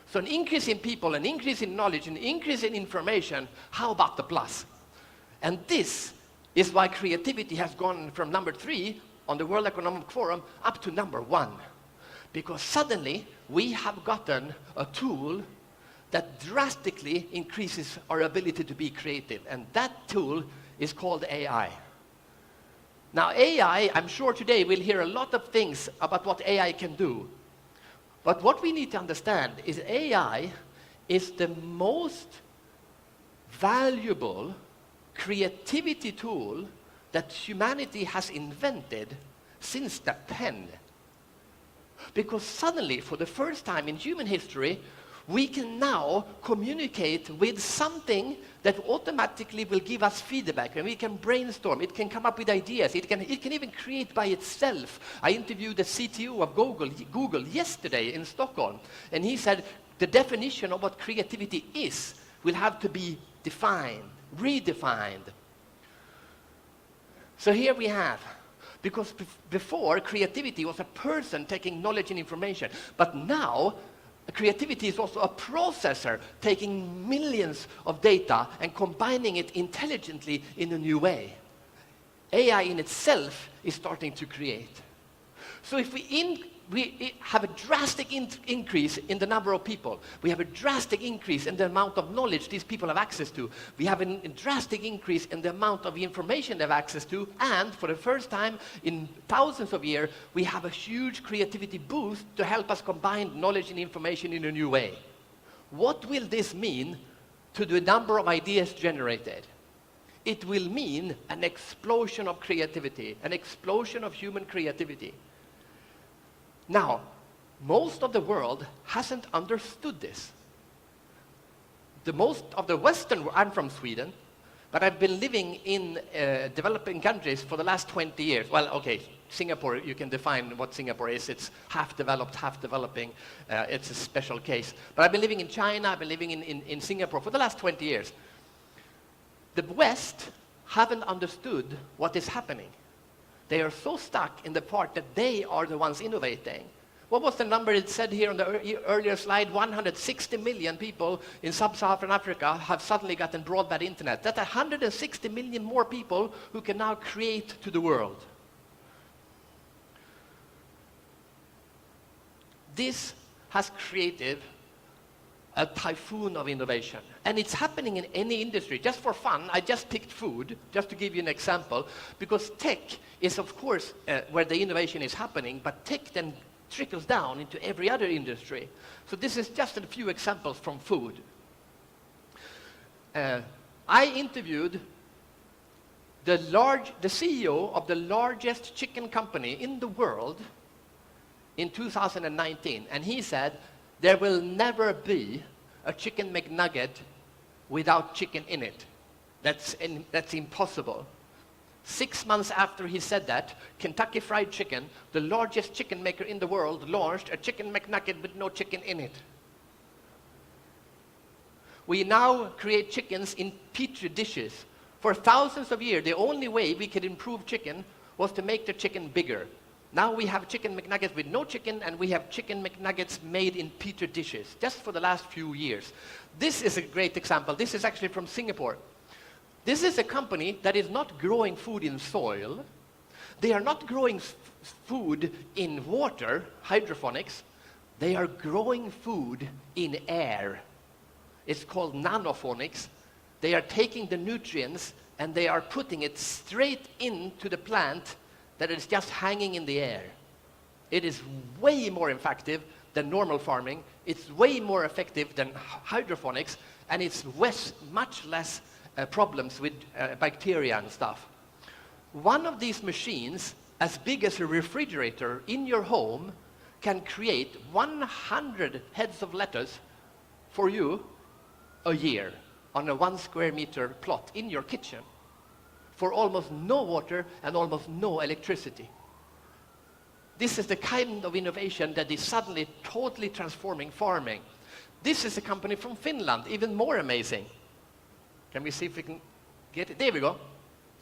So an increase in people, an increase in knowledge, an increase in information, how about the plus? And this is why creativity has gone from number 3 on the World Economic Forum up to number 1. Because suddenly we have gotten a tool that drastically increases our ability to be creative. And that tool is called AI. Now AI, I'm sure today we'll hear a lot of things about what AI can do. But what we need to understand is AI is the most valuable creativity tool that humanity has invented since the pen. Because suddenly, for the first time in human history, we can now communicate with something that automatically will give us feedback, and we can brainstorm. It can come up with ideas. It can even create by itself. I interviewed the CTO of Google yesterday in Stockholm, and he said the definition of what creativity is will have to be defined, redefined. So here we have Because before, creativity was a person taking knowledge and information. But now, creativity is also a processor taking millions of data and combining it intelligently in a new way. AI in itself is starting to create. So if we have a drastic increase in the number of people, we have a drastic increase in the amount of knowledge these people have access to, we have a drastic increase in the amount of information they have access to, and for the first time in thousands of years, we have a huge creativity boost to help us combine knowledge and information in a new way. What will this mean to the number of ideas generated? It will mean an explosion of creativity, an explosion of human creativity. Now, most of the world hasn't understood this. Most of the Western, I'm from Sweden, but I've been living in developing countries for the last 20 years. Well, okay, Singapore, you can define what Singapore is. It's half developed, half developing. It's a special case. But I've been living in China, I've been living in Singapore for the last 20 years. The West haven't understood what is happening. They are so stuck in the part that they are the ones innovating. What was the number it said here on the earlier slide? 160 million people in sub-Saharan Africa have suddenly gotten broadband internet. That's 160 million more people who can now create to the world. This has created a typhoon of innovation. And it's happening in any industry. Just for fun, I just picked food, just to give you an example, because tech is, of course, where the innovation is happening, but tech then trickles down into every other industry. So this is just a few examples from food. I interviewed the CEO of the largest chicken company in the world in 2019, and he said, there will never be a chicken McNugget without chicken in it. That's impossible. 6 months after he said that, Kentucky Fried Chicken, the largest chicken maker in the world, launched a chicken McNugget with no chicken in it. We now create chickens in petri dishes. For thousands of years, the only way we could improve chicken was to make the chicken bigger. Now we have chicken McNuggets with no chicken, and we have chicken McNuggets made in petri dishes, just for the last few years. This is a great example. This is actually from Singapore. This is a company that is not growing food in soil. They are not growing food in water, hydroponics. They are growing food in air. It's called nanophonics. They are taking the nutrients and they are putting it straight into the plant that is just hanging in the air. It is way more effective than normal farming. It's way more effective than hydroponics, and it's much less problems with bacteria and stuff. One of these machines, as big as a refrigerator in your home, can create 100 heads of lettuce for you a year on a 1 square meter plot in your kitchen, for almost no water and almost no electricity. This is the kind of innovation that is suddenly totally transforming farming. This is a company from Finland, even more amazing. Can we see if we can get it? There we go.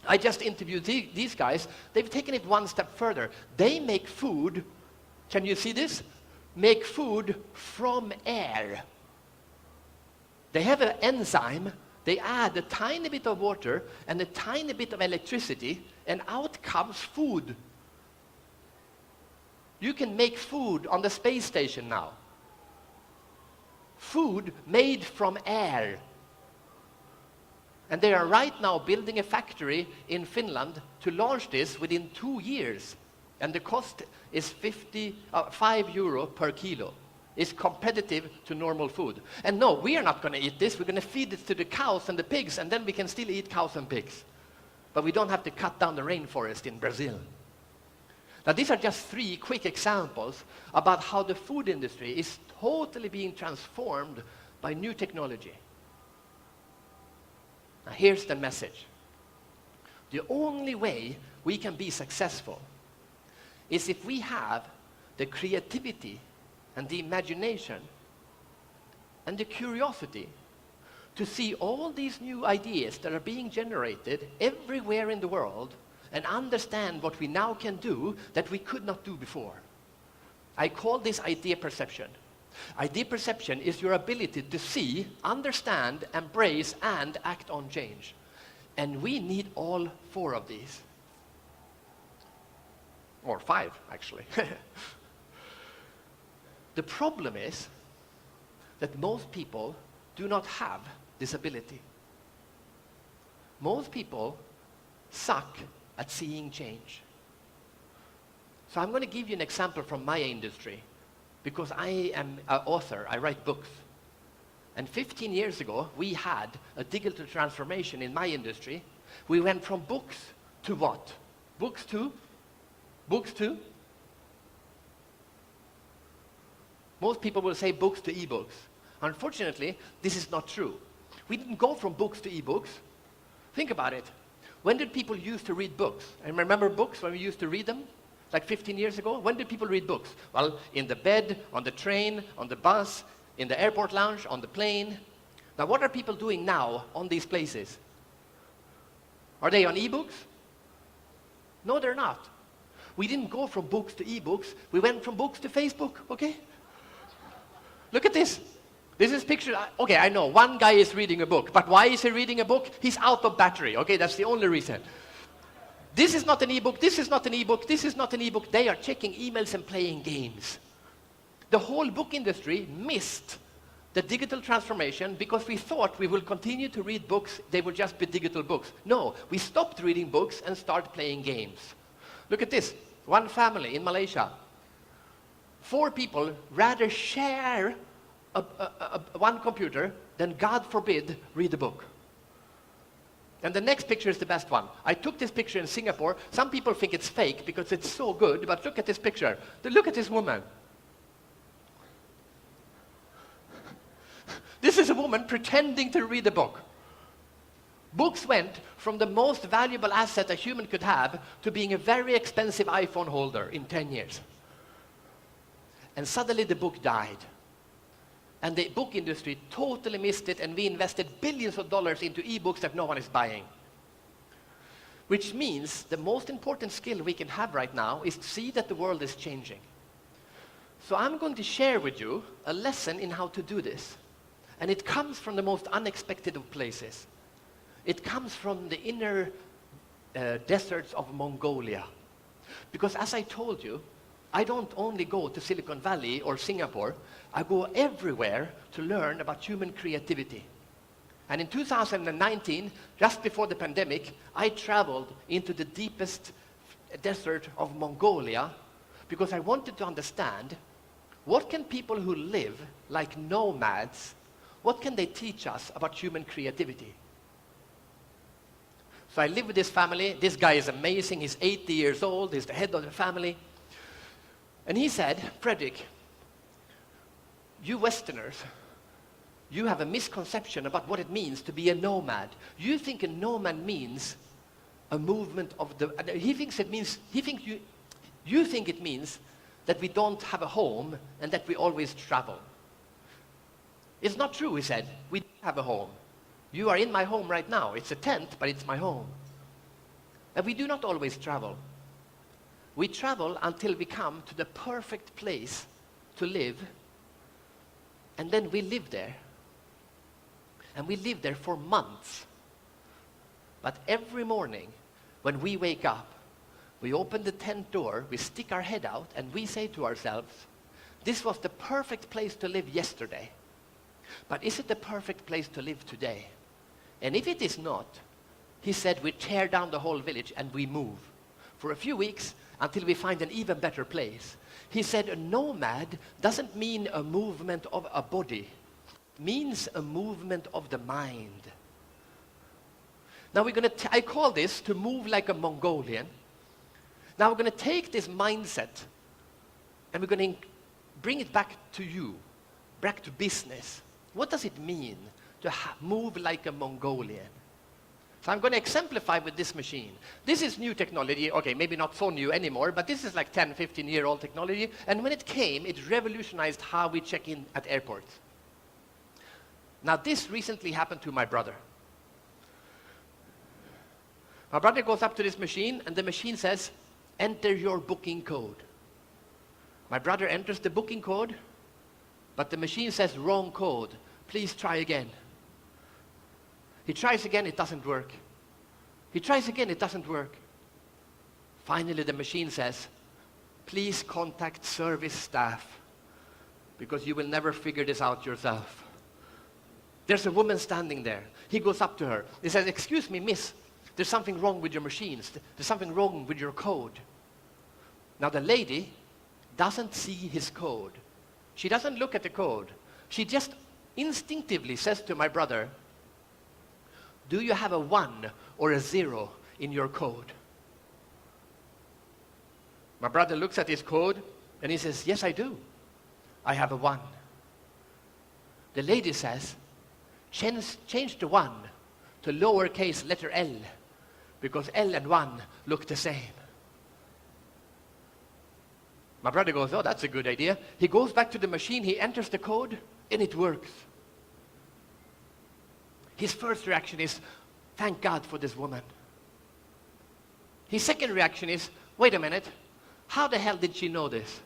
I just interviewed these guys. They've taken it one step further. They make food, can you see this? Make food from air. They have an enzyme. They add a tiny bit of water and a tiny bit of electricity, and out comes food. You can make food on the space station now. Food made from air. And they are right now building a factory in Finland to launch this within 2 years. And the cost is €5 per kilo. It's competitive to normal food. And no, we are not going to eat this. We're going to feed it to the cows and the pigs, and then we can still eat cows and pigs. But we don't have to cut down the rainforest in Brazil. Now, these are just 3 quick examples about how the food industry is totally being transformed by new technology. Now, here's the message. The only way we can be successful is if we have the creativity and the imagination and the curiosity to see all these new ideas that are being generated everywhere in the world and understand what we now can do that we could not do before. I call this idea perception. Idea perception is your ability to see, understand, embrace, and act on change. And we need all 4 of these. Or 5, actually. The problem is that most people do not have this ability. Most people suck at seeing change. So I'm going to give you an example from my industry, because I am an author, I write books. And 15 years ago, we had a digital transformation in my industry. We went from books to what? Books to? Most people will say books to e-books. Unfortunately, this is not true. We didn't go from books to e-books. Think about it. When did people used to read books? And remember books when we used to read them? Like 15 years ago? When did people read books? Well, in the bed, on the train, on the bus, in the airport lounge, on the plane. Now, what are people doing now on these places? Are they on e-books? No, they're not. We didn't go from books to e-books. We went from books to Facebook, okay? Look at this. This is picture. Okay, I know, one guy is reading a book. But why is he reading a book? He's out of battery, okay? That's the only reason. This is not an e-book, this is not an e-book, this is not an e-book. They are checking emails and playing games. The whole book industry missed the digital transformation because we thought we will continue to read books, they will just be digital books. No, we stopped reading books and started playing games. Look at this, one family in Malaysia. 4 people rather share one computer than, God forbid, read a book. And the next picture is the best one. I took this picture in Singapore. Some people think it's fake because it's so good, but look at this picture. Look at this woman. This is a woman pretending to read a book. Books went from the most valuable asset a human could have to being a very expensive iPhone holder in 10 years. And suddenly the book died. And the book industry totally missed it, and we invested billions of dollars into e-books that no one is buying. Which means the most important skill we can have right now is to see that the world is changing. So I'm going to share with you a lesson in how to do this. And it comes from the most unexpected of places. It comes from the inner deserts of Mongolia. Because as I told you, I don't only go to Silicon Valley or Singapore, I go everywhere to learn about human creativity. And in 2019, just before the pandemic, I traveled into the deepest desert of Mongolia because I wanted to understand what can people who live like nomads, what can they teach us about human creativity? So I live with this family. This guy is amazing. He's 80 years old. He's the head of the family. And he said, Fredrik, you Westerners, you have a misconception about what it means to be a nomad. You think a nomad means a movement of the... He thinks it means... You think it means that we don't have a home and that we always travel. It's not true, he said. We have a home. You are in my home right now. It's a tent, but it's my home. And we do not always travel. We travel until we come to the perfect place to live, and then we live there. And we live there for months. But every morning, when we wake up, we open the tent door, we stick our head out, and we say to ourselves, this was the perfect place to live yesterday. But is it the perfect place to live today? And if it is not, he said, we tear down the whole village and we move for a few weeks until we find an even better place. He said a nomad doesn't mean a movement of a body. It means a movement of the mind. Now we're going to, I call this to move like a Mongolian. Now we're going to take this mindset and we're going to bring it back to you, back to business. What does it mean to move like a Mongolian? So I'm going to exemplify with this machine. This is new technology. Okay, maybe not so new anymore, but this is like 10, 15-year-old technology. And when it came, it revolutionized how we check in at airports. Now, this recently happened to my brother. My brother goes up to this machine, and the machine says, enter your booking code. My brother enters the booking code, but the machine says, wrong code. Please try again. He tries again, it doesn't work. He tries again, it doesn't work. Finally, the machine says, please contact service staff, because you will never figure this out yourself. There's a woman standing there. He goes up to her. He says, excuse me, miss, there's something wrong with your machines. There's something wrong with your code. Now the lady doesn't see his code. She doesn't look at the code. She just instinctively says to my brother, do you have a 1 or a 0 in your code? My brother looks at his code and he says, yes, I do. I have a 1. The lady says, change the 1 to lowercase letter L, because L and 1 look the same. My brother goes, oh, that's a good idea. He goes back to the machine, he enters the code, and it works. His first reaction is, thank God for this woman. His second reaction is, wait a minute, how the hell did she know this?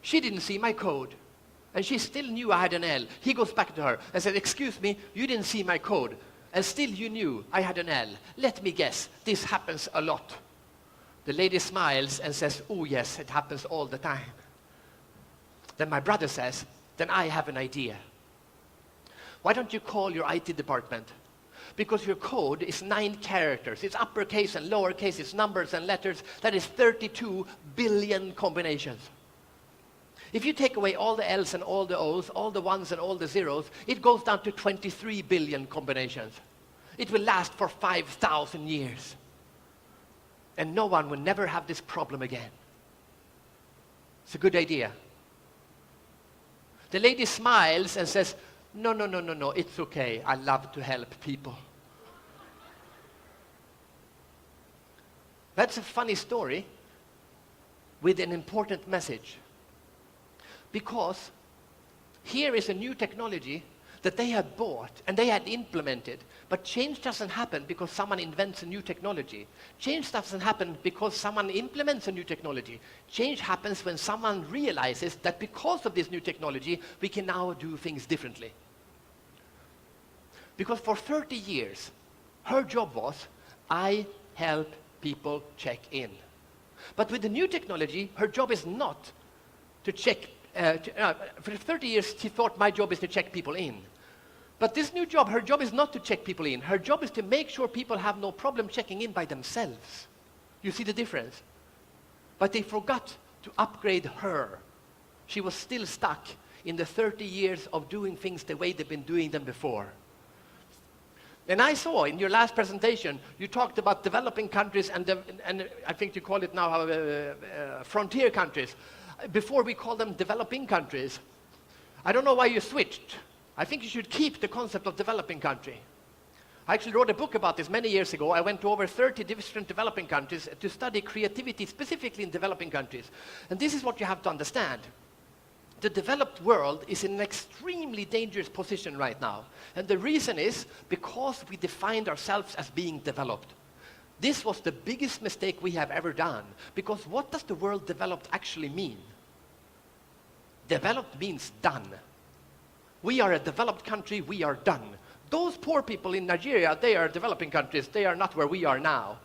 She didn't see my code, and she still knew I had an L. He goes back to her and said, excuse me, you didn't see my code, and still you knew I had an L. Let me guess, this happens a lot. The lady smiles and says, oh yes, it happens all the time. Then my brother says, then I have an idea. Why don't you call your IT department? Because your code is 9 characters. It's uppercase and lowercase, it's numbers and letters. That is 32 billion combinations. If you take away all the L's and all the O's, all the 1s and all the 0s, it goes down to 23 billion combinations. It will last for 5,000 years. And no one will never have this problem again. It's a good idea. The lady smiles and says, no, it's okay. I love to help people. That's a funny story with an important message. Because here is a new technology that they had bought and they had implemented. But change doesn't happen because someone invents a new technology. Change doesn't happen because someone implements a new technology. Change happens when someone realizes that because of this new technology, we can now do things differently. Because for 30 years, her job was, I help people check in. But with the new technology, her job is not to check. For 30 years, she thought my job is to check people in. But this new job, her job is not to check people in. Her job is to make sure people have no problem checking in by themselves. You see the difference? But they forgot to upgrade her. She was still stuck in the 30 years of doing things the way they've been doing them before. And I saw in your last presentation, you talked about developing countries and I think you call it now frontier countries. Before we call them developing countries. I don't know why you switched. I think you should keep the concept of developing country. I actually wrote a book about this many years ago. I went to over 30 different developing countries to study creativity specifically in developing countries. And this is what you have to understand. The developed world is in an extremely dangerous position right now. And the reason is because we defined ourselves as being developed. This was the biggest mistake we have ever done. Because what does the word developed actually mean? Developed means done. We are a developed country, we are done. Those poor people in Nigeria, they are developing countries, they are not where we are now.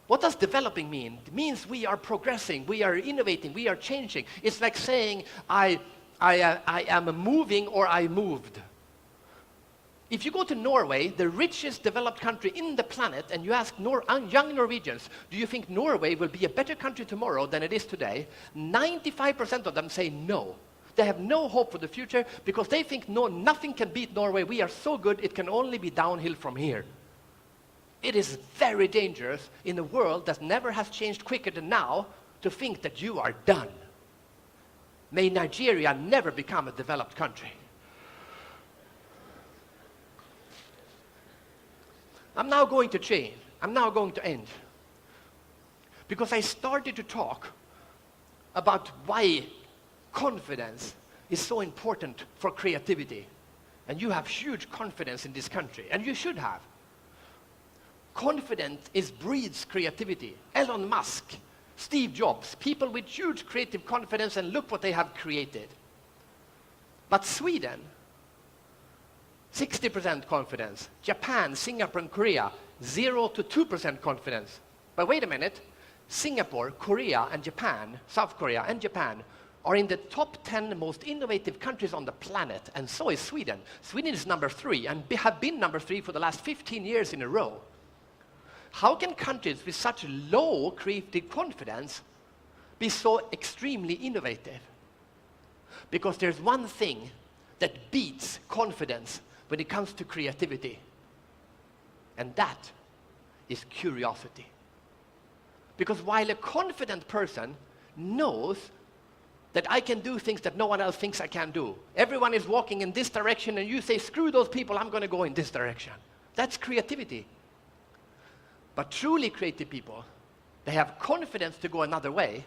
What does developing mean? It means we are progressing, we are innovating, we are changing. It's like saying, I am moving or I moved. If you go to Norway, the richest developed country in the planet, and you ask young Norwegians, do you think Norway will be a better country tomorrow than it is today? 95% of them say no. They have no hope for the future because they think nothing can beat Norway. We are so good, it can only be downhill from here. It is very dangerous in a world that never has changed quicker than now to think that you are done. May Nigeria never become a developed country. I'm now going to change. I'm now going to end. Because I started to talk about why confidence is so important for creativity. And you have huge confidence in this country, and you should have. Confidence breeds creativity. Elon Musk, Steve Jobs, people with huge creative confidence, and look what they have created. But Sweden, 60% confidence. Japan, Singapore, and Korea, 0 to 2% confidence. But wait a minute, Singapore, Korea, and Japan, South Korea and Japan, are in the top 10 most innovative countries on the planet, and so is Sweden. Sweden is number 3, and have been number 3 for the last 15 years in a row. How can countries with such low creative confidence be so extremely innovative? Because there's one thing that beats confidence when it comes to creativity, and that is curiosity. Because while a confident person knows that I can do things that no one else thinks I can do. Everyone is walking in this direction and you say, screw those people, I'm going to go in this direction. That's creativity. But truly creative people, they have confidence to go another way,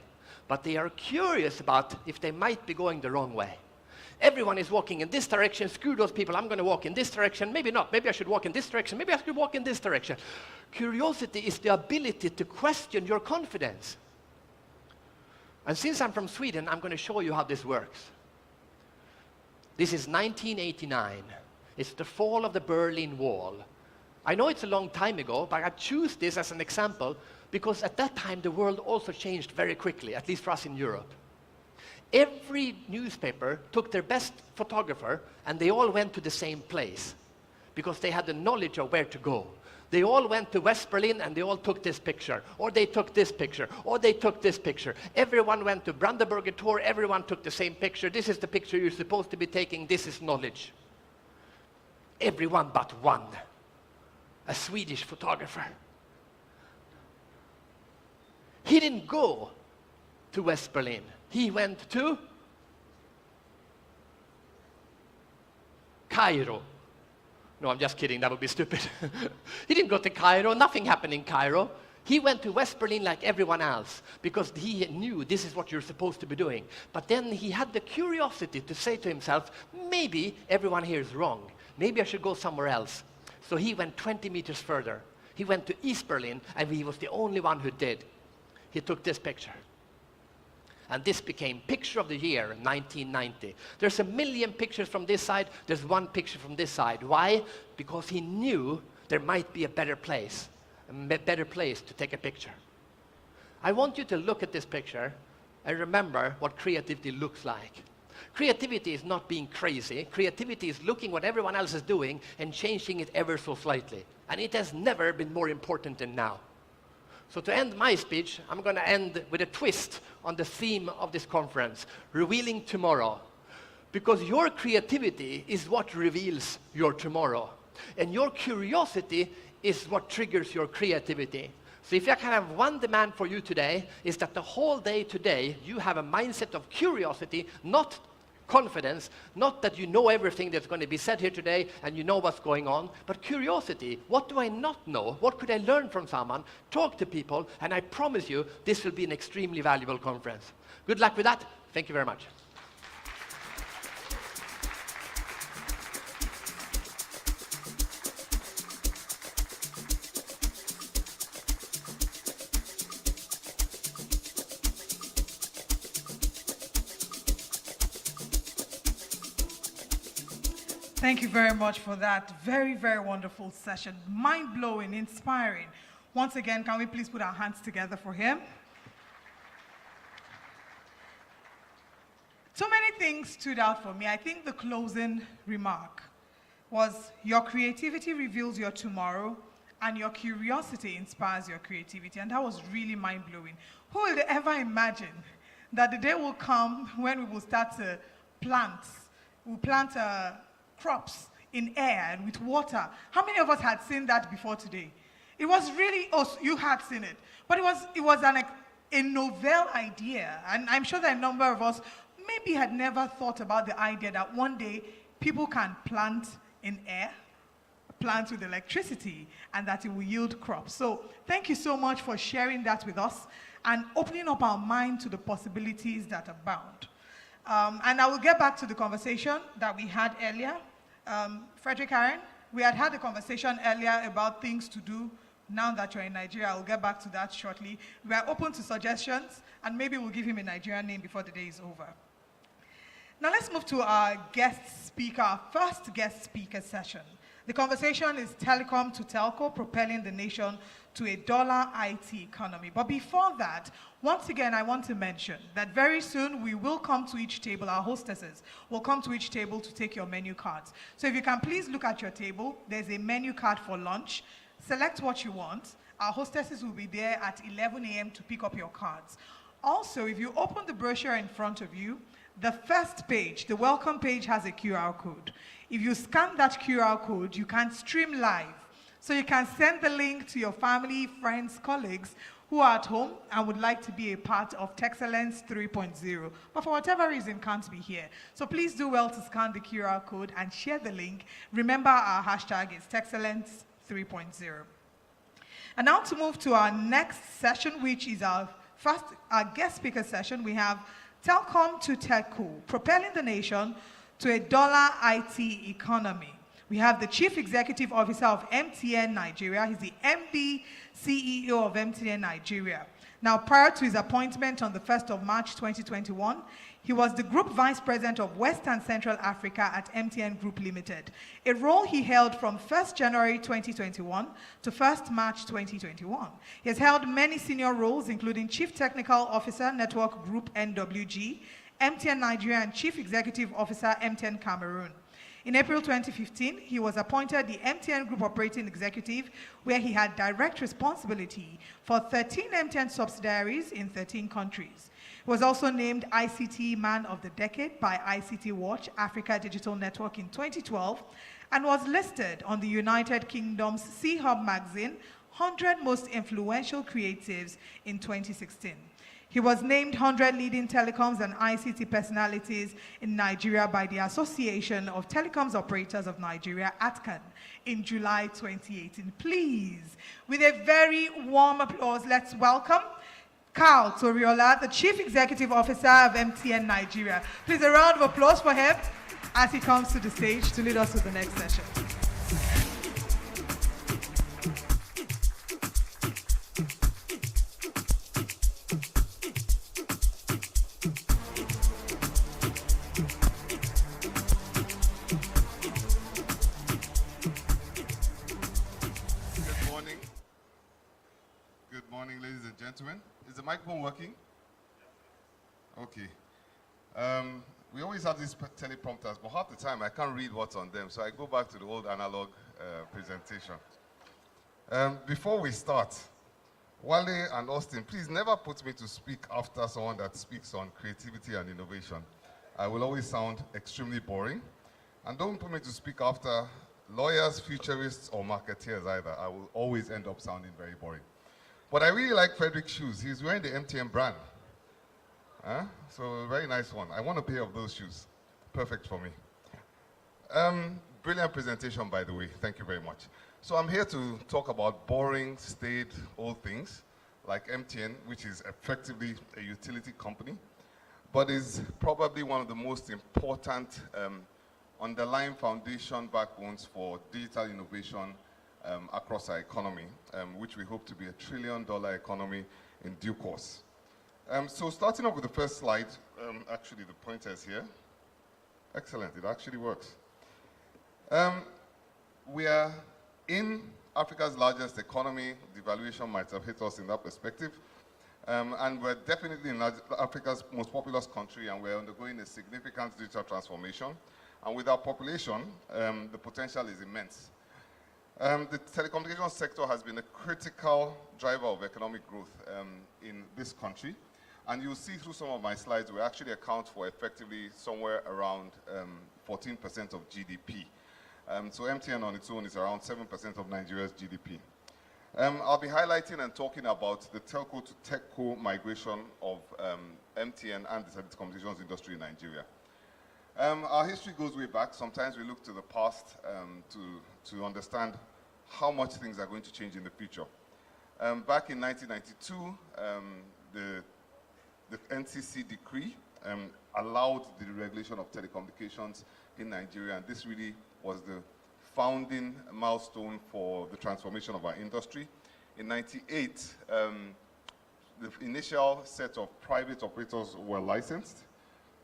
but they are curious about if they might be going the wrong way. Everyone is walking in this direction, screw those people, I'm going to walk in this direction, maybe not, maybe I should walk in this direction, maybe I should walk in this direction. Curiosity is the ability to question your confidence. And since I'm from Sweden, I'm going to show you how this works. This is 1989. It's the fall of the Berlin Wall. I know it's a long time ago, but I choose this as an example because at that time the world also changed very quickly, at least for us in Europe. Every newspaper took their best photographer and they all went to the same place because they had the knowledge of where to go. They all went to West Berlin and they all took this picture, or they took this picture, or they took this picture. Everyone went to Brandenburger Tor, everyone took the same picture. This is the picture you're supposed to be taking, this is knowledge. Everyone but one, a Swedish photographer. He didn't go to West Berlin. He went to Cairo. No, I'm just kidding, that would be stupid. He didn't go to Cairo, nothing happened in Cairo. He went to West Berlin like everyone else because he knew this is what you're supposed to be doing. But then he had the curiosity to say to himself, maybe everyone here is wrong. Maybe I should go somewhere else. So he went 20 meters further. He went to East Berlin and he was the only one who did. He took this picture. And this became Picture of the Year in 1990. There's 1 million pictures from this side, there's one picture from this side. Why? Because he knew there might be a better place to take a picture. I want you to look at this picture and remember what creativity looks like. Creativity is not being crazy. Creativity is looking what everyone else is doing and changing it ever so slightly. And it has never been more important than now. So to end my speech, I'm going to end with a twist on the theme of this conference, revealing tomorrow. Because your creativity is what reveals your tomorrow. And your curiosity is what triggers your creativity. So if I can have one demand for you today, is that the whole day today, you have a mindset of curiosity, not confidence, not that you know everything that's going to be said here today and you know what's going on, but curiosity. What do I not know? What could I learn from someone? Talk to people, and I promise you, this will be an extremely valuable conference. Good luck with that. Thank you very much. Thank you very much for that very, very wonderful session. Mind-blowing, inspiring. Once again, can we please put our hands together for him? So many things stood out for me. I think the closing remark was, your creativity reveals your tomorrow, and your curiosity inspires your creativity. And that was really mind-blowing. Who would ever imagine that the day will come when we will start to plant? We'll plant crops in air and with water. How many of us had seen that before today? It was really, oh, you had seen it. But it was a novel idea. And I'm sure that a number of us maybe had never thought about the idea that one day people can plant in air, plant with electricity, and that it will yield crops. So thank you so much for sharing that with us and opening up our mind to the possibilities that abound. And I will get back to the conversation that we had earlier. Frederick Aaron, we had a conversation earlier about things to do now that you're in Nigeria, I'll get back to that shortly. We are open to suggestions, and maybe we'll give him a Nigerian name before the day is over. Now let's move to our guest speaker, our first guest speaker session. The conversation is Telecom to Telco, propelling the nation to a dollar IT economy. But before that, once again, I want to mention that very soon we will come to each table, our hostesses will come to each table to take your menu cards. So if you can please look at your table, there's a menu card for lunch. Select what you want. Our hostesses will be there at 11 a.m. to pick up your cards. Also, if you open the brochure in front of you, the first page, the welcome page, has a QR code. If you scan that QR code, you can stream live. So you can send the link to your family, friends, colleagues who are at home and would like to be a part of Texcellence 3.0, but for whatever reason can't be here. So please do well to scan the QR code and share the link. Remember, our hashtag is Texcellence 3.0. And now to move to our next session, which is our guest speaker session, we have Telecom to techco, propelling the nation to a dollar IT economy. We have the Chief Executive Officer of MTN Nigeria. He's the MD CEO of MTN Nigeria. Now, prior to his appointment on the 1st of March 2021, he was the Group Vice President of West and Central Africa at MTN Group Limited, a role he held from 1st January 2021 to 1st March 2021. He has held many senior roles, including Chief Technical Officer, Network Group NWG, MTN Nigeria, and Chief Executive Officer, MTN Cameroon. In April 2015, he was appointed the MTN Group Operating Executive, where he had direct responsibility for 13 MTN subsidiaries in 13 countries. He was also named ICT Man of the Decade by ICT Watch Africa Digital Network in 2012, and was listed on the United Kingdom's C-Hub magazine 100 Most Influential Creatives in 2016. He was named 100 Leading Telecoms and ICT Personalities in Nigeria by the Association of Telecoms Operators of Nigeria, ATCAN, in July 2018. Please, with a very warm applause, let's welcome Carl Toriola, the Chief Executive Officer of MTN Nigeria. Please, a round of applause for him as he comes to the stage to lead us to the next session. Is the microphone working? Okay. We always have these teleprompters, but half the time I can't read what's on them, so I go back to the old analog presentation. Before we start, Wale and Austin, please never put me to speak after someone that speaks on creativity and innovation. I will always sound extremely boring. And don't put me to speak after lawyers, futurists, or marketeers either. I will always end up sounding very boring. But I really like Frederick's shoes. He's wearing the MTN brand. So a very nice one. I want a pair of those shoes. Perfect for me. Brilliant presentation, by the way. Thank you very much. So I'm here to talk about boring, staid, old things, like MTN, which is effectively a utility company, but is probably one of the most important underlying foundation backbones for digital innovation across our economy, which we hope to be a $1 trillion economy in due course. So starting off with the first slide, actually the pointer is here. Excellent, it actually works. We are in Africa's largest economy. Devaluation might have hit us in that perspective. And we're definitely in Africa's most populous country, and we're undergoing a significant digital transformation. And with our population, the potential is immense. The telecommunications sector has been a critical driver of economic growth in this country. And you'll see through some of my slides, we actually account for effectively somewhere around 14% of GDP. So MTN on its own is around 7% of Nigeria's GDP. I'll be highlighting and talking about the telco to techco migration of MTN and the telecommunications industry in Nigeria. Our history goes way back. Sometimes we look to the past to understand how much things are going to change in the future. Back in 1992, the NCC decree allowed the regulation of telecommunications in Nigeria, and this really was the founding milestone for the transformation of our industry. In 98, the initial set of private operators were licensed.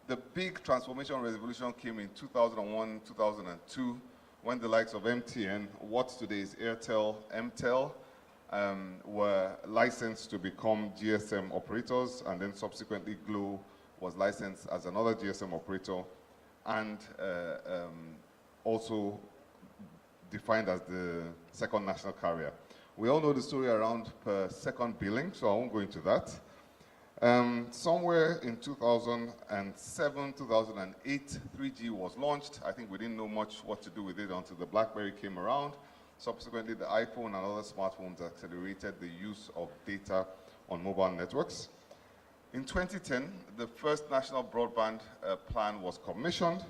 The big transformation revolution came in 2001, 2002, when the likes of MTN, what today is Airtel, MTEL, were licensed to become GSM operators, and then subsequently Glo was licensed as another GSM operator, and also defined as the second national carrier. We all know the story around per second billing, so I won't go into that. Somewhere in 2007, 2008, 3G was launched. I think we didn't know much what to do with it until the BlackBerry came around. Subsequently, the iPhone and other smartphones accelerated the use of data on mobile networks. In 2010, the first national broadband plan was commissioned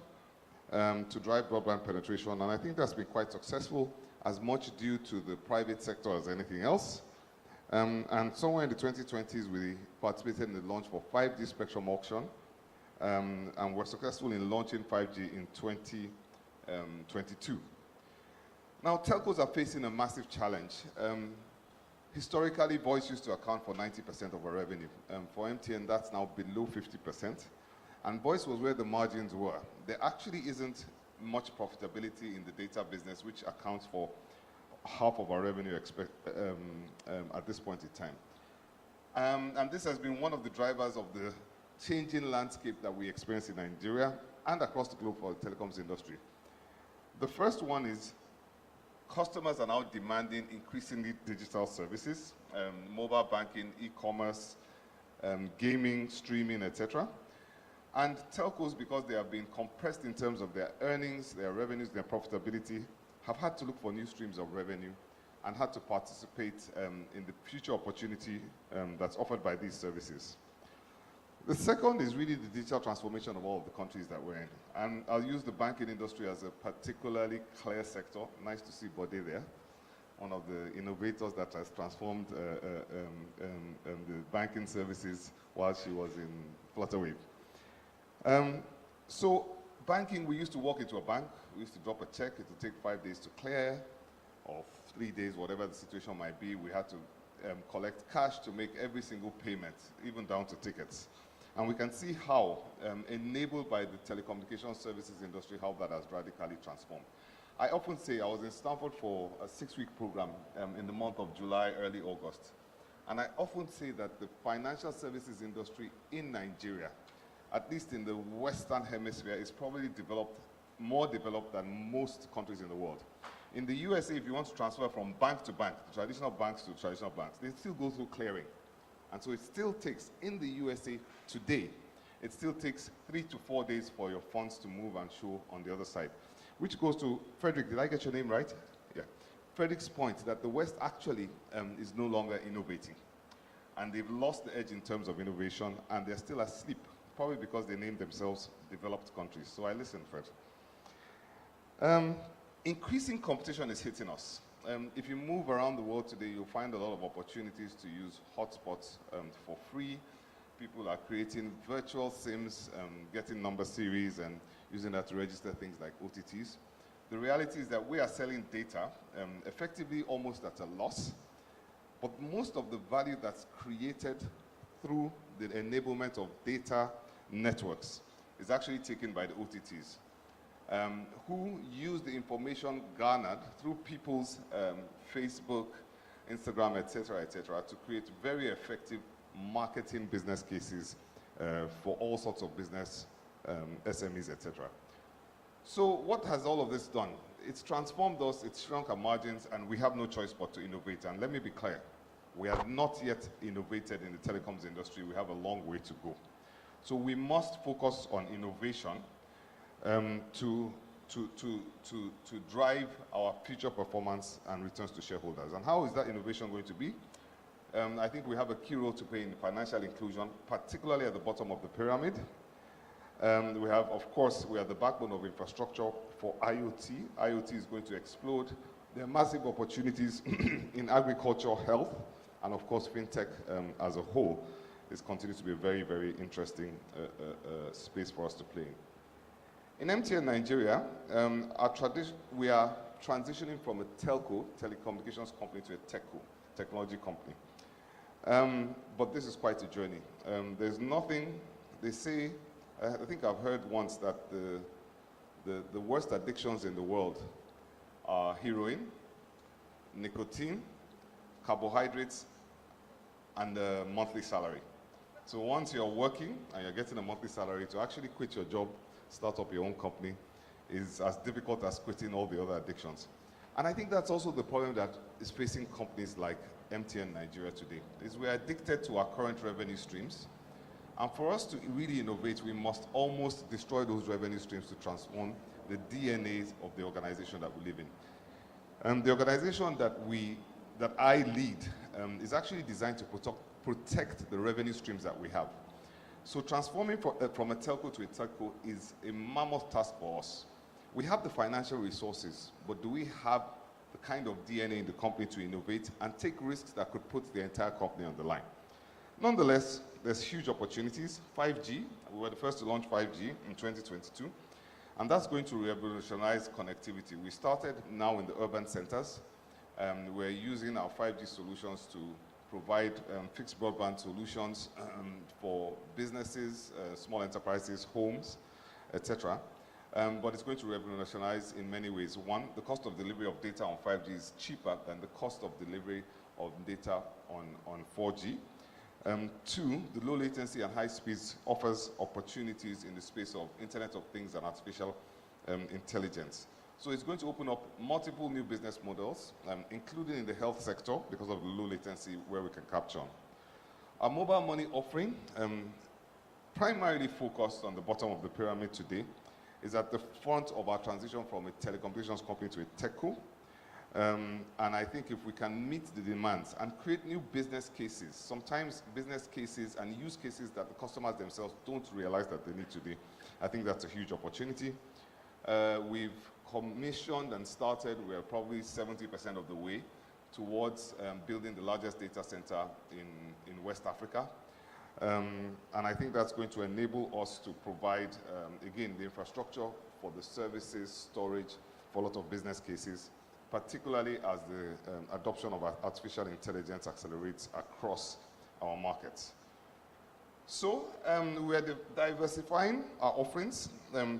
to drive broadband penetration, and I think that's been quite successful, as much due to the private sector as anything else. And somewhere in the 2020s, we participated in the launch for 5G spectrum auction, and were successful in launching 5G in 2022. Now, telcos are facing a massive challenge. Historically, voice used to account for 90% of our revenue. For MTN, that's now below 50%. And voice was where the margins were. There actually isn't much profitability in the data business, which accounts for half of our revenue at this point in time. And this has been one of the drivers of the changing landscape that we experience in Nigeria and across the globe for the telecoms industry. The first one is customers are now demanding increasingly digital services, mobile banking, e-commerce, gaming, streaming, etc. And telcos, because they have been compressed in terms of their earnings, their revenues, their profitability, have had to look for new streams of revenue and had to participate in the future opportunity that's offered by these services. The second is really the digital transformation of all of the countries that we're in. And I'll use the banking industry as a particularly clear sector. Nice to see Bode there, one of the innovators that has transformed the banking services while she was in Flutterwave. So banking, we used to walk into a bank, we used to drop a check, it would take 5 days to clear, or 3 days, whatever the situation might be. We had to collect cash to make every single payment, even down to tickets. And we can see how, enabled by the telecommunications services industry, how that has radically transformed. I often say, I was in Stanford for a 6-week program in the month of July, early August. And I often say that the financial services industry in Nigeria, at least in the Western Hemisphere, is probably more developed than most countries in the world. In the USA, if you want to transfer from bank to bank, traditional banks to traditional banks, they still go through clearing. And so it still takes, in the USA today, it still takes 3 to 4 days for your funds to move and show on the other side. Which goes to, Frederick, did I get your name right? Yeah. Frederick's point that the West actually is no longer innovating. And they've lost the edge in terms of innovation, and they're still asleep, probably because they named themselves developed countries. So I listen, Fred. Increasing competition is hitting us. If you move around the world today, you'll find a lot of opportunities to use hotspots for free. People are creating virtual SIMs, getting number series, and using that to register things like OTTs. The reality is that we are selling data effectively almost at a loss, but most of the value that's created through the enablement of data networks is actually taken by the OTTs. Who use the information garnered through people's Facebook, Instagram, etc., to create very effective marketing business cases for all sorts of business, SMEs, etc. So what has all of this done? It's transformed us, it's shrunk our margins, and we have no choice but to innovate. And let me be clear, we have not yet innovated in the telecoms industry. We have a long way to go. So we must focus on innovation to drive our future performance and returns to shareholders. And how is that innovation going to be? I think we have a key role to play in financial inclusion, particularly at the bottom of the pyramid. We have, of course, we are the backbone of infrastructure for IoT. IoT is going to explode. There are massive opportunities in agriculture, health, and of course, Fintech as a whole is continuing to be a very, very interesting space for us to play in. In MTN Nigeria, we are transitioning from a telco, telecommunications company, to a techco. technology company. But this is quite a journey. There's nothing, they say, I think I've heard once that the worst addictions in the world are heroin, nicotine, carbohydrates, and a monthly salary. So once you're working and you're getting a monthly salary, to actually quit your job, start up your own company, is as difficult as quitting all the other addictions. And I think that's also the problem that is facing companies like MTN Nigeria today, is we're addicted to our current revenue streams. And for us to really innovate, we must almost destroy those revenue streams to transform the DNA of the organization that we live in. The organization that I lead is actually designed to protect the revenue streams that we have. So transforming from a telco to a techco is a mammoth task for us. We have the financial resources, but do we have the kind of DNA in the company to innovate and take risks that could put the entire company on the line? Nonetheless, there's huge opportunities. 5G, we were the first to launch 5G in 2022, and that's going to revolutionize connectivity. We started now in the urban centers. We're using our 5G solutions to provide fixed broadband solutions for businesses, small enterprises, homes, etc. But it's going to revolutionize in many ways. One, the cost of delivery of data on 5G is cheaper than the cost of delivery of data on 4G. Two, the low latency and high speeds offers opportunities in the space of Internet of Things and artificial intelligence. So it's going to open up multiple new business models, including in the health sector because of the low latency where we can capture. Our mobile money offering, primarily focused on the bottom of the pyramid today, is at the front of our transition from a telecommunications company to a techco. And I think if we can meet the demands and create new business cases, sometimes business cases and use cases that the customers themselves don't realize that they need today, I think that's a huge opportunity. We've commissioned and started, we're probably 70% of the way towards building the largest data center in West Africa. And I think that's going to enable us to provide, again, the infrastructure for the services, storage, for a lot of business cases, particularly as the adoption of artificial intelligence accelerates across our markets. So we are diversifying our offerings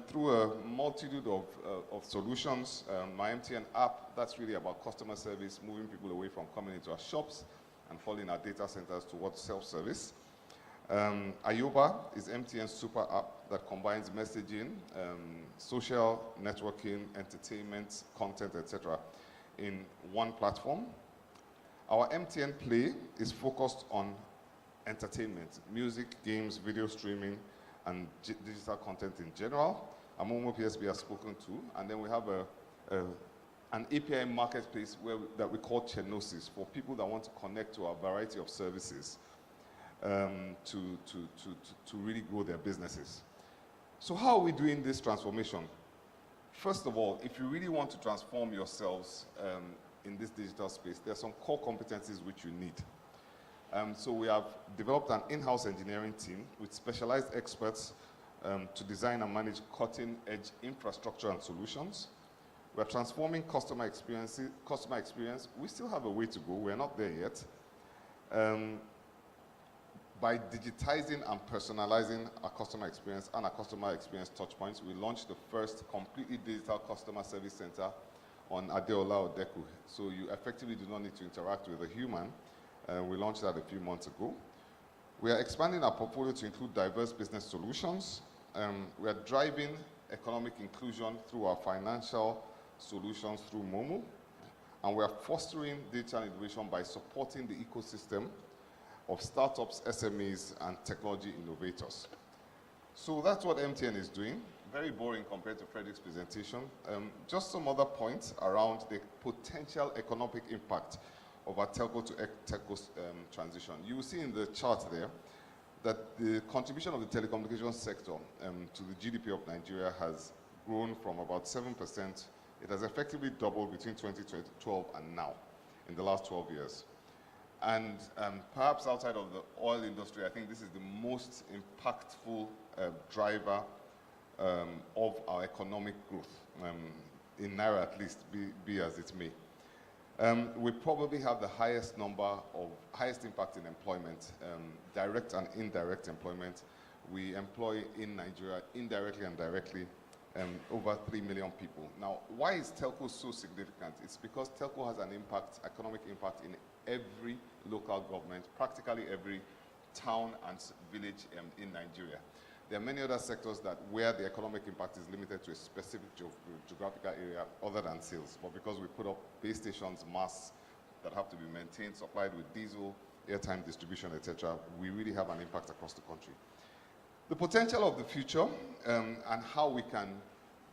through a multitude of solutions. My MTN app, that's really about customer service, moving people away from coming into our shops and calling our data centers towards self-service. Ayoba is MTN's super app that combines messaging, social networking, entertainment, content, etc. in one platform. Our MTN Play is focused on entertainment, music, games, video streaming, and digital content in general. Amomo PSB has spoken to, and then we have an API marketplace that we call Chenosis for people that want to connect to a variety of services to really grow their businesses. So how are we doing this transformation? First of all, if you really want to transform yourselves in this digital space, there are some core competencies which you need. So we have developed an in-house engineering team with specialized experts to design and manage cutting-edge infrastructure and solutions. We're transforming customer experience. We still have a way to go. We're not there yet. By digitizing and personalizing our customer experience and our customer experience touchpoints, we launched the first completely digital customer service center on Adeola Odeku. So you effectively do not need to interact with a human. We launched that a few months ago. We are expanding our portfolio to include diverse business solutions. We are driving economic inclusion through our financial solutions through Momo. And we are fostering digital innovation by supporting the ecosystem of startups, SMEs, and technology innovators. So that's what MTN is doing. Very boring compared to Frederick's presentation. Just some other points around the potential economic impact of our telco to techco transition. You will see in the chart there that the contribution of the telecommunications sector to the GDP of Nigeria has grown from about 7%. It has effectively doubled between 2012 and now in the last 12 years. And perhaps outside of the oil industry, I think this is the most impactful driver of our economic growth, in Naira at least, be as it may. We probably have the highest impact in employment, direct and indirect employment. We employ in Nigeria, indirectly and directly, over 3 million people. Now, why is telco so significant? It's because telco has an impact, economic impact in every local government, practically every town and village in Nigeria. There are many other sectors where the economic impact is limited to a specific geographical area other than sales. But because we put up base stations, masts that have to be maintained, supplied with diesel, airtime distribution, etc., we really have an impact across the country. The potential of the future and how we can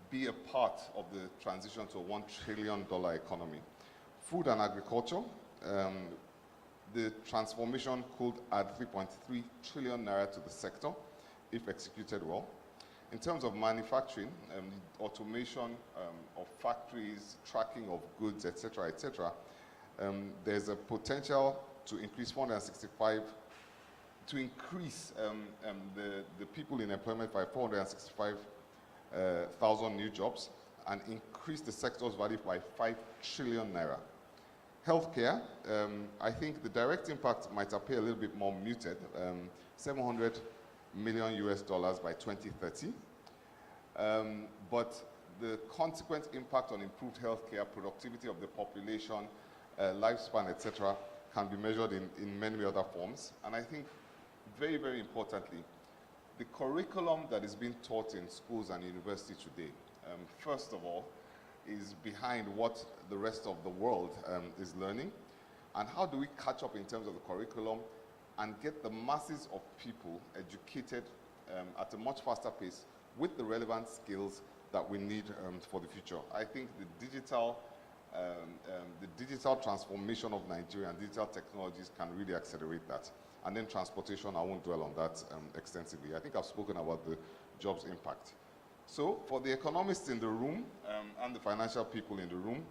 be a part of the transition to a $1 trillion economy. Food and agriculture, the transformation could add 3.3 trillion naira to the sector if executed well. In terms of manufacturing, automation of factories, tracking of goods, etc., there's a potential to increase the people in employment by 465,000 new jobs and increase the sector's value by 5 trillion naira. Healthcare, I think the direct impact might appear a little bit more muted, $700 million by 2030. But the consequent impact on improved healthcare, productivity of the population, lifespan, etc., can be measured in many other forms. And I think, very, very importantly, the curriculum that is being taught in schools and universities today, first of all, is behind what the rest of the world is learning. And how do we catch up in terms of the curriculum and get the masses of people educated at a much faster pace with the relevant skills that we need for the future? I think the digital transformation of Nigeria and digital technologies can really accelerate that. And then transportation, I won't dwell on that extensively. I think I've spoken about the jobs impact. So for the economists in the room and the financial people in the room,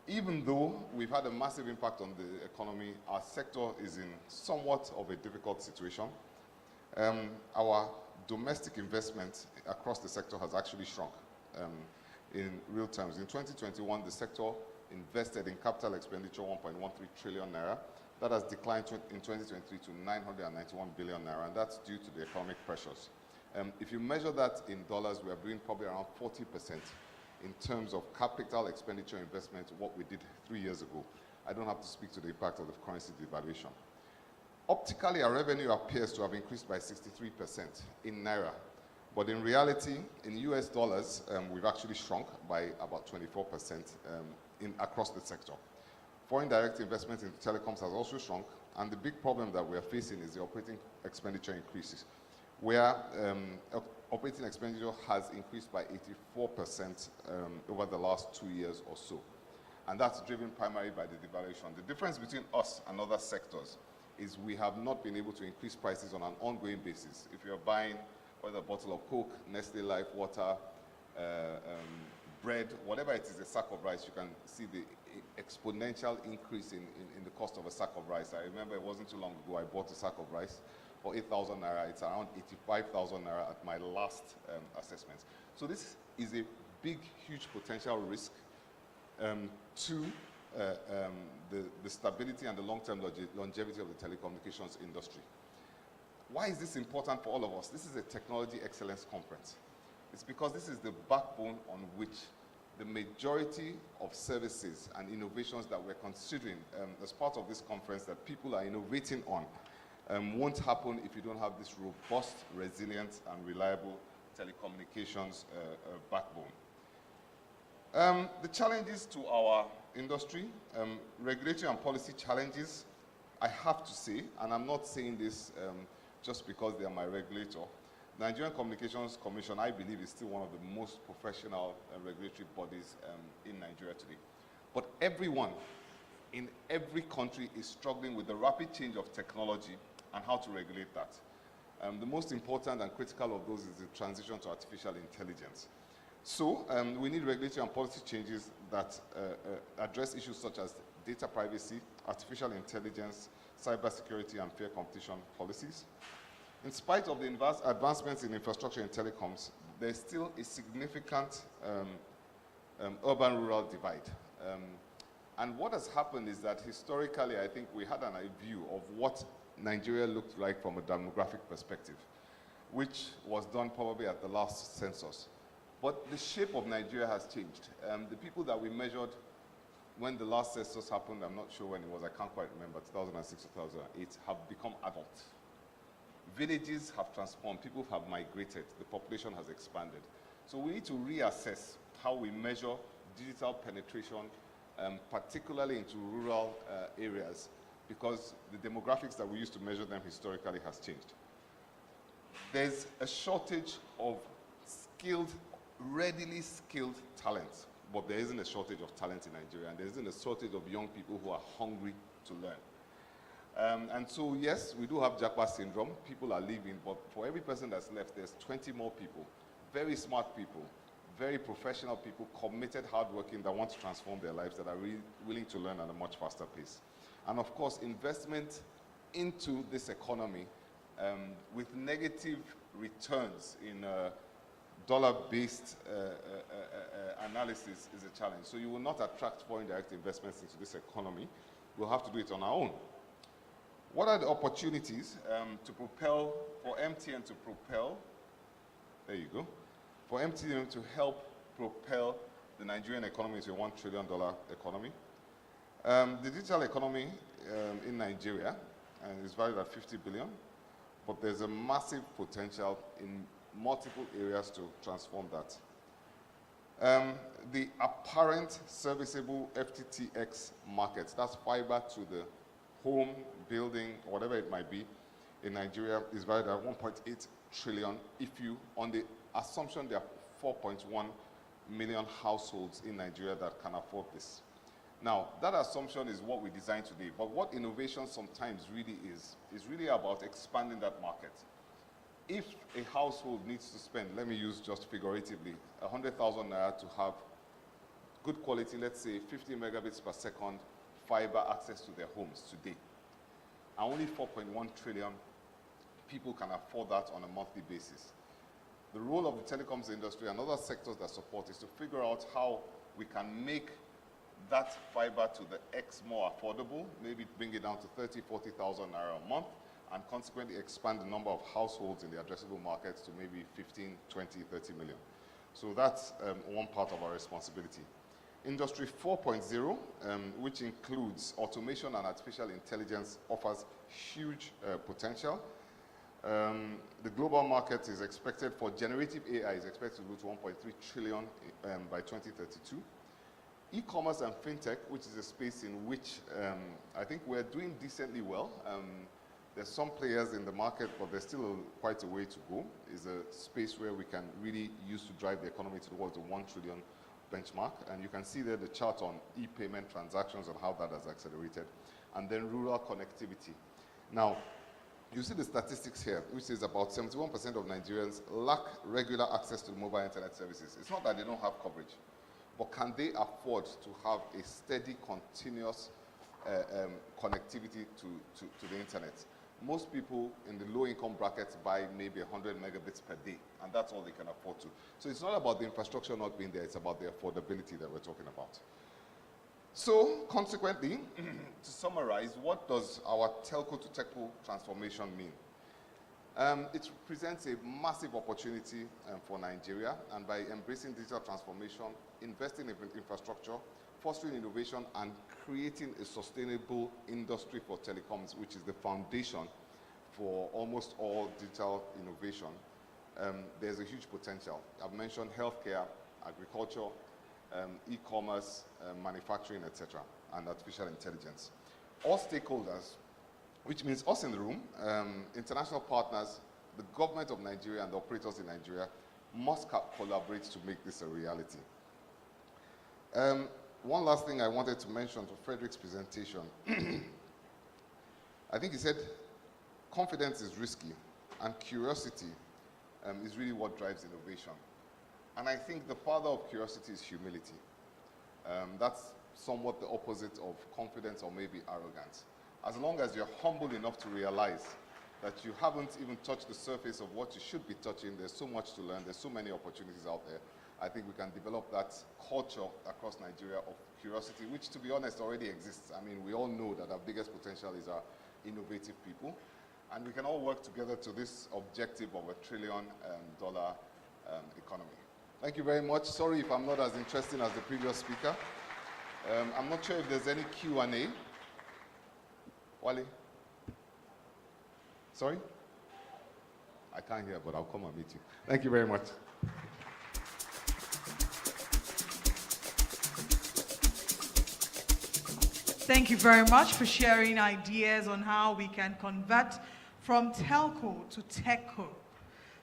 even though we've had a massive impact on the economy, our sector is in somewhat of a difficult situation. Our domestic investment across the sector has actually shrunk in real terms. In 2021, the sector invested in capital expenditure 1.13 trillion naira. That has declined in 2023 to 991 billion naira, and that's due to the economic pressures. If you measure that in dollars, we are doing probably around 40% in terms of capital expenditure investment, what we did 3 years ago. I don't have to speak to the impact of the currency devaluation. Optically, our revenue appears to have increased by 63% in naira, but in reality, in US dollars, we've actually shrunk by about 24% across the sector. Foreign direct investment into telecoms has also shrunk, and the big problem that we are facing is the operating expenditure increases, where operating expenditure has increased by 84% over the last 2 years or so. And that's driven primarily by the devaluation. The difference between us and other sectors is we have not been able to increase prices on an ongoing basis. If you're buying whether a bottle of Coke, Nestle Life Water, bread, whatever it is, a sack of rice, you can see the exponential increase in the cost of a sack of rice. I remember it wasn't too long ago I bought a sack of rice for 8,000 naira. It's around 85,000 naira at my last assessment. So this is a big, huge potential risk to the stability and the long-term longevity of the telecommunications industry. Why is this important for all of us? This is a technology excellence conference. It's because this is the backbone on which the majority of services and innovations that we're considering as part of this conference that people are innovating on won't happen if you don't have this robust, resilient, and reliable telecommunications backbone. The challenges to our industry, regulatory and policy challenges, I have to say, and I'm not saying this just because they are my regulator, the Nigerian Communications Commission, I believe, is still one of the most professional regulatory bodies in Nigeria today. But everyone in every country is struggling with the rapid change of technology and how to regulate that. The most important and critical of those is the transition to artificial intelligence. So we need regulatory and policy changes that address issues such as data privacy, artificial intelligence, cybersecurity, and fair competition policies. In spite of the advancements in infrastructure and telecoms, there's still a significant urban-rural divide. And what has happened is that historically, I think we had a view of what Nigeria looked like from a demographic perspective, which was done probably at the last census. But the shape of Nigeria has changed. The people that we measured when the last census happened, I'm not sure when it was, I can't quite remember, 2006, 2008, have become adult. Villages have transformed, people have migrated, the population has expanded. So we need to reassess how we measure digital penetration, particularly into rural areas, because the demographics that we used to measure them historically has changed. There's a shortage of skilled, readily skilled talent, but there isn't a shortage of talent in Nigeria, and there isn't a shortage of young people who are hungry to learn. And so, yes, we do have Japa syndrome. People are leaving, but for every person that's left, there's 20 more people, very smart people, very professional people, committed, hardworking, that want to transform their lives, that are really willing to learn at a much faster pace. And of course, investment into this economy with negative returns in dollar-based analysis is a challenge. So you will not attract foreign direct investments into this economy. We'll have to do it on our own. What are the opportunities to propel, for MTN to propel, there you go, for MTN to help propel the Nigerian economy into a $1 trillion economy? The digital economy in Nigeria is valued at 50 billion, but there's a massive potential in multiple areas to transform that. The apparent serviceable FTTX market, that's fiber to the home, building, whatever it might be, in Nigeria is valued at 1.8 trillion if you, on the assumption there are 4.1 million households in Nigeria that can afford this. Now, that assumption is what we design today, but what innovation sometimes really is really about expanding that market. If a household needs to spend, let me use just figuratively, 100,000 naira to have good quality, let's say 50 megabits per second fiber access to their homes today, and only 4.1 trillion people can afford that on a monthly basis. The role of the telecoms industry and other sectors that support is to figure out how we can make that fiber to the X more affordable, maybe bring it down to 30, 40,000 naira a month, and consequently expand the number of households in the addressable markets to maybe 15, 20, 30 million. So that's one part of our responsibility. Industry 4.0, which includes automation and artificial intelligence, offers huge potential. The global market is expected for generative AI is expected to go to 1.3 trillion by 2032. E-commerce and fintech, which is a space in which I think we're doing decently well. There's some players in the market, but there's still quite a way to go. Is a space where we can really use to drive the economy towards the 1 trillion benchmark. And you can see there the chart on e-payment transactions and how that has accelerated. And then rural connectivity. Now, you see the statistics here, which is about 71% of Nigerians lack regular access to mobile internet services. It's not that they don't have coverage, but can they afford to have a steady, continuous connectivity to the internet? Most people in the low-income brackets buy maybe 100 megabits per day, and that's all they can afford to. So it's not about the infrastructure not being there, it's about the affordability that we're talking about. So, consequently, to summarize, what does our telco to techco transformation mean? It presents a massive opportunity for Nigeria, and by embracing digital transformation, investing in infrastructure, fostering innovation, and creating a sustainable industry for telecoms, which is the foundation for almost all digital innovation, there's a huge potential. I've mentioned healthcare, agriculture, e-commerce, manufacturing, etc., and artificial intelligence. All stakeholders, which means us in the room, international partners, the government of Nigeria, and the operators in Nigeria must collaborate to make this a reality. One last thing I wanted to mention to Frederick's presentation. I think he said confidence is risky, and curiosity is really what drives innovation. And I think the father of curiosity is humility. That's somewhat the opposite of confidence or maybe arrogance. As long as you're humble enough to realize that you haven't even touched the surface of what you should be touching, there's so much to learn, there's so many opportunities out there, I think we can develop that culture across Nigeria of curiosity, which, to be honest, already exists. I mean, we all know that our biggest potential is our innovative people, and we can all work together to this objective of $1 trillion economy. Thank you very much. Sorry if I'm not as interesting as the previous speaker. I'm not sure if there's any Q&A. Wale? Sorry? I can't hear, but I'll come and meet you. Thank you very much. Thank you very much for sharing ideas on how we can convert from telco to techco.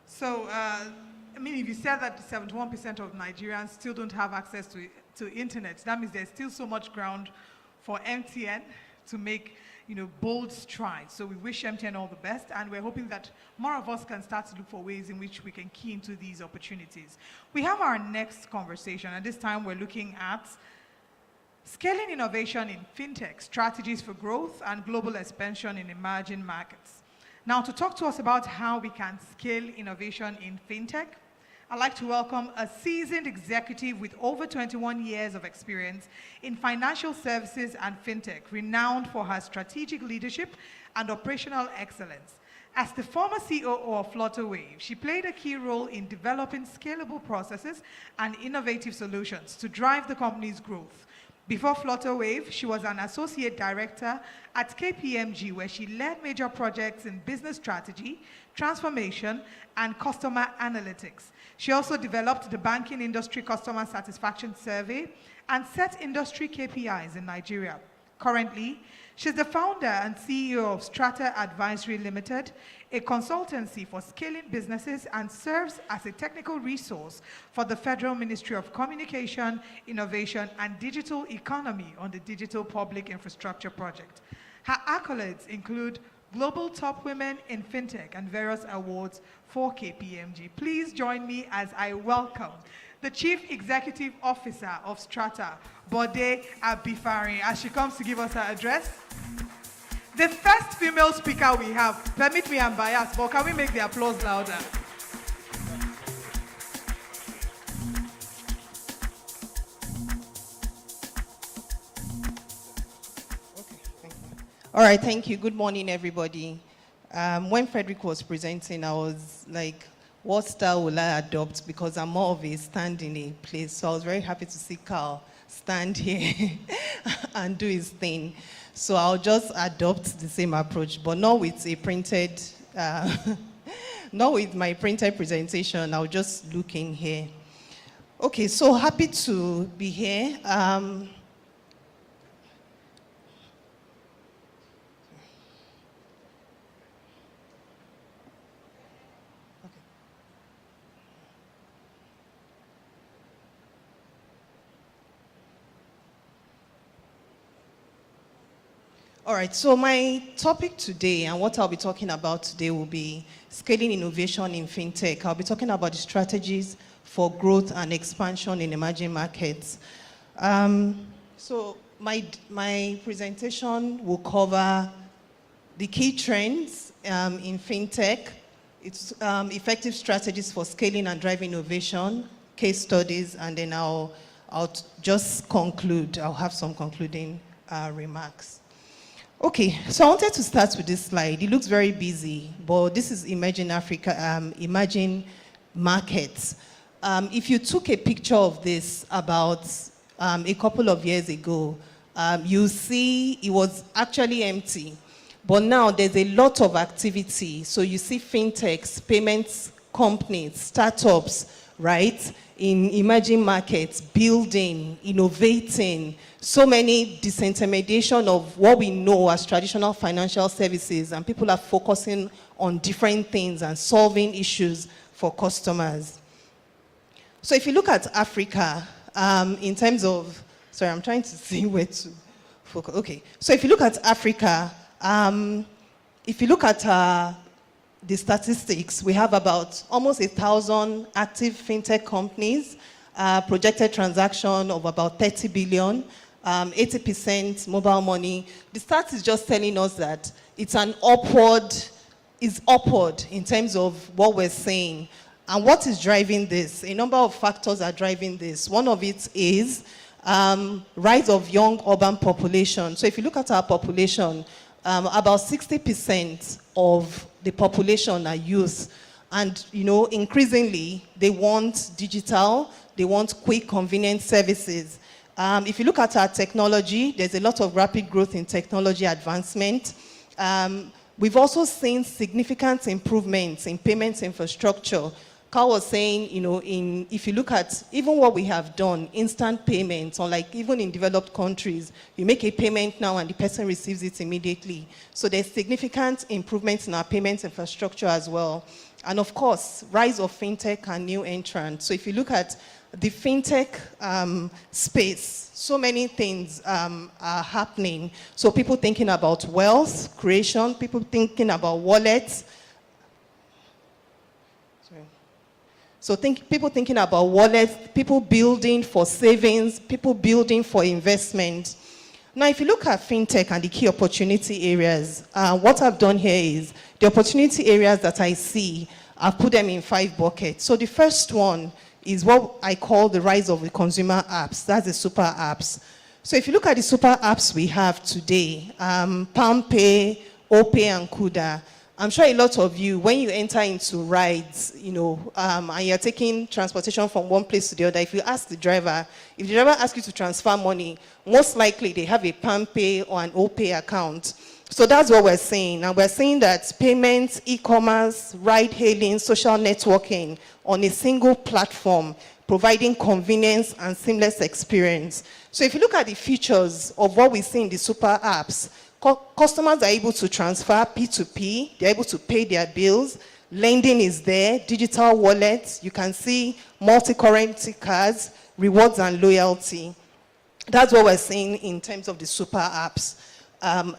So, I mean, if you said that 71% of Nigerians still don't have access to internet, that means there's still so much ground for MTN to make, bold strides. So we wish MTN all the best, and we're hoping that more of us can start to look for ways in which we can key into these opportunities. We have our next conversation, and this time we're looking at scaling innovation in fintech, strategies for growth and global expansion in emerging markets. Now, to talk to us about how we can scale innovation in fintech, I'd like to welcome a seasoned executive with over 21 years of experience in financial services and fintech, renowned for her strategic leadership and operational excellence. As the former COO of Flutterwave, she played a key role in developing scalable processes and innovative solutions to drive the company's growth. Before Flutterwave, she was an associate director at KPMG, where she led major projects in business strategy, transformation, and customer analytics. She also developed the banking industry customer satisfaction survey and set industry KPIs in Nigeria. Currently, she's the founder and CEO of Strata Advisory Limited, a consultancy for scaling businesses, and serves as a technical resource for the Federal Ministry of Communication, Innovation, and Digital Economy on the Digital Public Infrastructure Project. Her accolades include Global Top Women in Fintech and various awards for KPMG. Please join me as I welcome the Chief Executive Officer of Strata, Bode Abifari, as she comes to give us her address. The first female speaker we have. Permit me, I'm biased, but can we make the applause louder? All right, thank you. Good morning, everybody. When Frederick was presenting, I was like, what style will I adopt? Because I'm more of a stand in a place. So I was very happy to see Carl stand here and do his thing. So I'll just adopt the same approach, but not with a printed, not with my printed presentation. I'll just look in here. Okay, so happy to be here. All right, so my topic today and what I'll be talking about today will be scaling innovation in fintech. I'll be talking about the strategies for growth and expansion in emerging markets. So my presentation will cover the key trends in fintech, its effective strategies for scaling and driving innovation, case studies, and then I'll just conclude. I'll have some concluding remarks. Okay, so I wanted to start with this slide. It looks very busy, but this is emerging Africa, emerging markets. If you took a picture of this about a couple of years ago, you see it was actually empty. But now there's a lot of activity. So you see fintechs, payments companies, startups, right, in emerging markets, building, innovating, so many disintermediation of what we know as traditional financial services, and people are focusing on different things and solving issues for customers. So if you look at Africa, in terms of, sorry, I'm trying to see where to focus. Okay, so if you look at Africa, if you look at the statistics, we have about almost 1,000 active fintech companies, projected transaction of about 30 billion, 80% mobile money. The stats is just telling us that it's upward in terms of what we're saying. And what is driving this? A number of factors are driving this. One of it is rise of young urban population. So if you look at our population, about 60% of the population are youth. And, increasingly, they want digital, they want quick, convenient services. If you look at our technology, there's a lot of rapid growth in technology advancement. We've also seen significant improvements in payments infrastructure. Carl was saying, if you look at even what we have done, instant payments, or like even in developed countries, you make a payment now and the person receives it immediately. So there's significant improvements in our payments infrastructure as well. And of course, rise of fintech and new entrants. So if you look at the fintech space, so many things are happening. So people thinking about wealth creation, people thinking about wallets. So people thinking about wallets, people building for savings, people building for investment. Now, if you look at fintech and the key opportunity areas, what I've done here is the opportunity areas that I see, I've put them in 5 buckets. So the first one is what I call the rise of the consumer apps. That's the super apps. So if you look at the super apps we have today, PalmPay, OPay, and Kuda, I'm sure a lot of you, when you enter into rides, and you're taking transportation from one place to the other, if you ask the driver, if the driver asks you to transfer money, most likely they have a PalmPay or an OPay account. So that's what we're saying. And we're saying that payments, e-commerce, ride-hailing, social networking on a single platform, providing convenience and seamless experience. So if you look at the features of what we see in the super apps, customers are able to transfer P2P, they're able to pay their bills, lending is there, digital wallets, you can see multi-currency cards, rewards and loyalty. That's what we're seeing in terms of the super apps,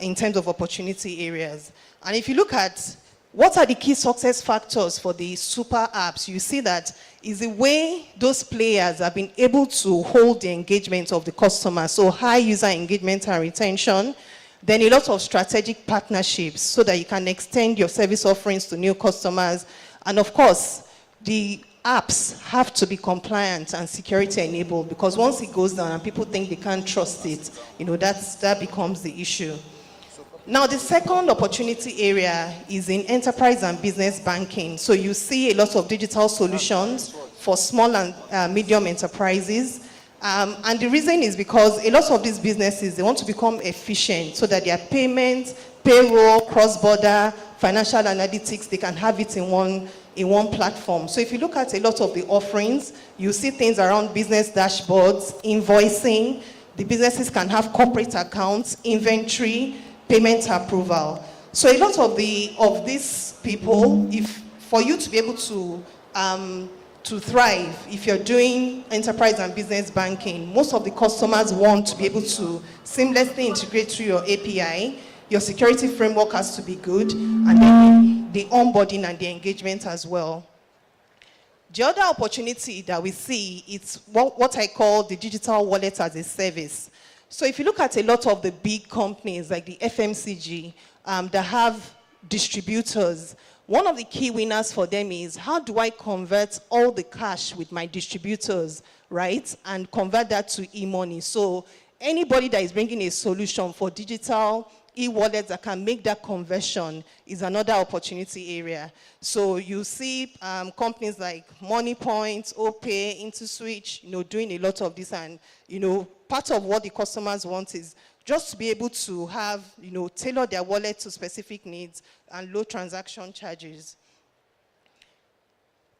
in terms of opportunity areas. And if you look at what are the key success factors for the super apps, you see that is the way those players have been able to hold the engagement of the customer, so high user engagement and retention. Then a lot of strategic partnerships so that you can extend your service offerings to new customers. And of course, the apps have to be compliant and security enabled, because once it goes down and people think they can't trust it, that becomes the issue. Now, the second opportunity area is in enterprise and business banking. So you see a lot of digital solutions for small and medium enterprises. And the reason is because a lot of these businesses, they want to become efficient so that their payments, payroll, cross-border, financial analytics, they can have it in one platform. So if you look at a lot of the offerings, you see things around business dashboards, invoicing. The businesses can have corporate accounts, inventory, payment approval. So a lot of these people, for you to be able to thrive, if you're doing enterprise and business banking, most of the customers want to be able to seamlessly integrate through your API. Your security framework has to be good, and then the onboarding and the engagement as well. The other opportunity that we see is what I call the digital wallet as a service. So if you look at a lot of the big companies like the FMCG that have distributors, one of the key winners for them is, how do I convert all the cash with my distributors, right? And convert that to e-money. So anybody that is bringing a solution for digital e-wallets that can make that conversion is another opportunity area. So you see companies like MoneyPoint, OPay, IntoSwitch, doing a lot of this. And, part of what the customers want is just to be able to have, tailor their wallet to specific needs and low transaction charges.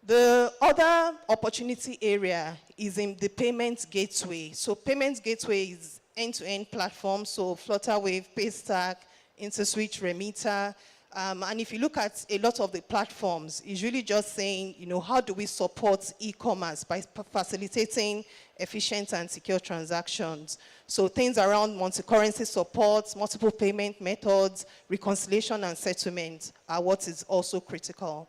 The other opportunity area is in the payments gateway. So payments gateway is end-to-end platform, so Flutterwave, Paystack, IntoSwitch, Remitter. And if you look at a lot of the platforms, it's really just saying, how do we support e-commerce by facilitating efficient and secure transactions? So things around multi-currency support, multiple payment methods, reconciliation and settlement are what is also critical.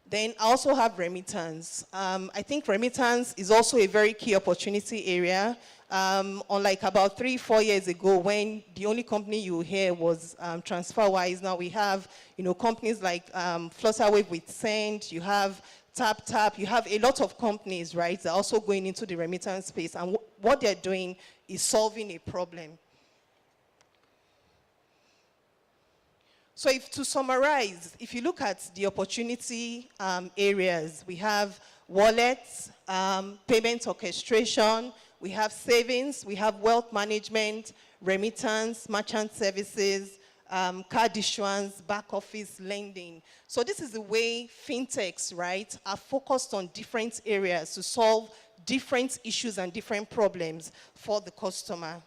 Then I also have remittance. I think remittance is also a very key opportunity area. Unlike about 3-4 years ago, when the only company you hear was TransferWise, now we have, companies like Flutterwave with Send, you have TapTap, you have a lot of companies, right, that are also going into the remittance space, and what they're doing is solving a problem. So to summarize, if you look at the opportunity areas, we have wallets, payment orchestration, we have savings, we have wealth management, remittance, merchant services, card issuance, back office lending. So this is the way fintechs, right, are focused on different areas to solve different issues and different problems for the customer.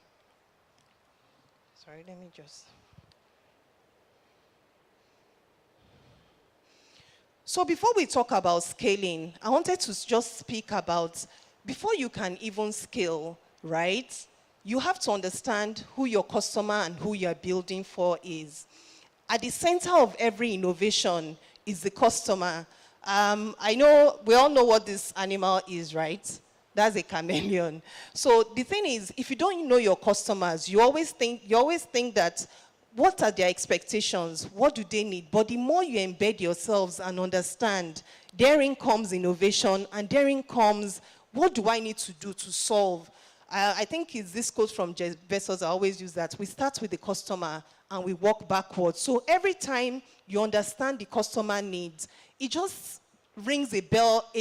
Sorry, let me just... So before we talk about scaling, I wanted to just speak about, before you can even scale, right, you have to understand who your customer and who you're building for is. At the center of every innovation is the customer. I know, we all know what this animal is, right? That's a chameleon. So the thing is, if you don't know your customers, you always think that, what are their expectations? What do they need? But the more you embed yourselves and understand, therein comes innovation, and therein comes, what do I need to do to solve? I think it's this quote from Jeff Bezos, I always use that. We start with the customer and we walk backwards. So every time you understand the customer needs, it just rings a bell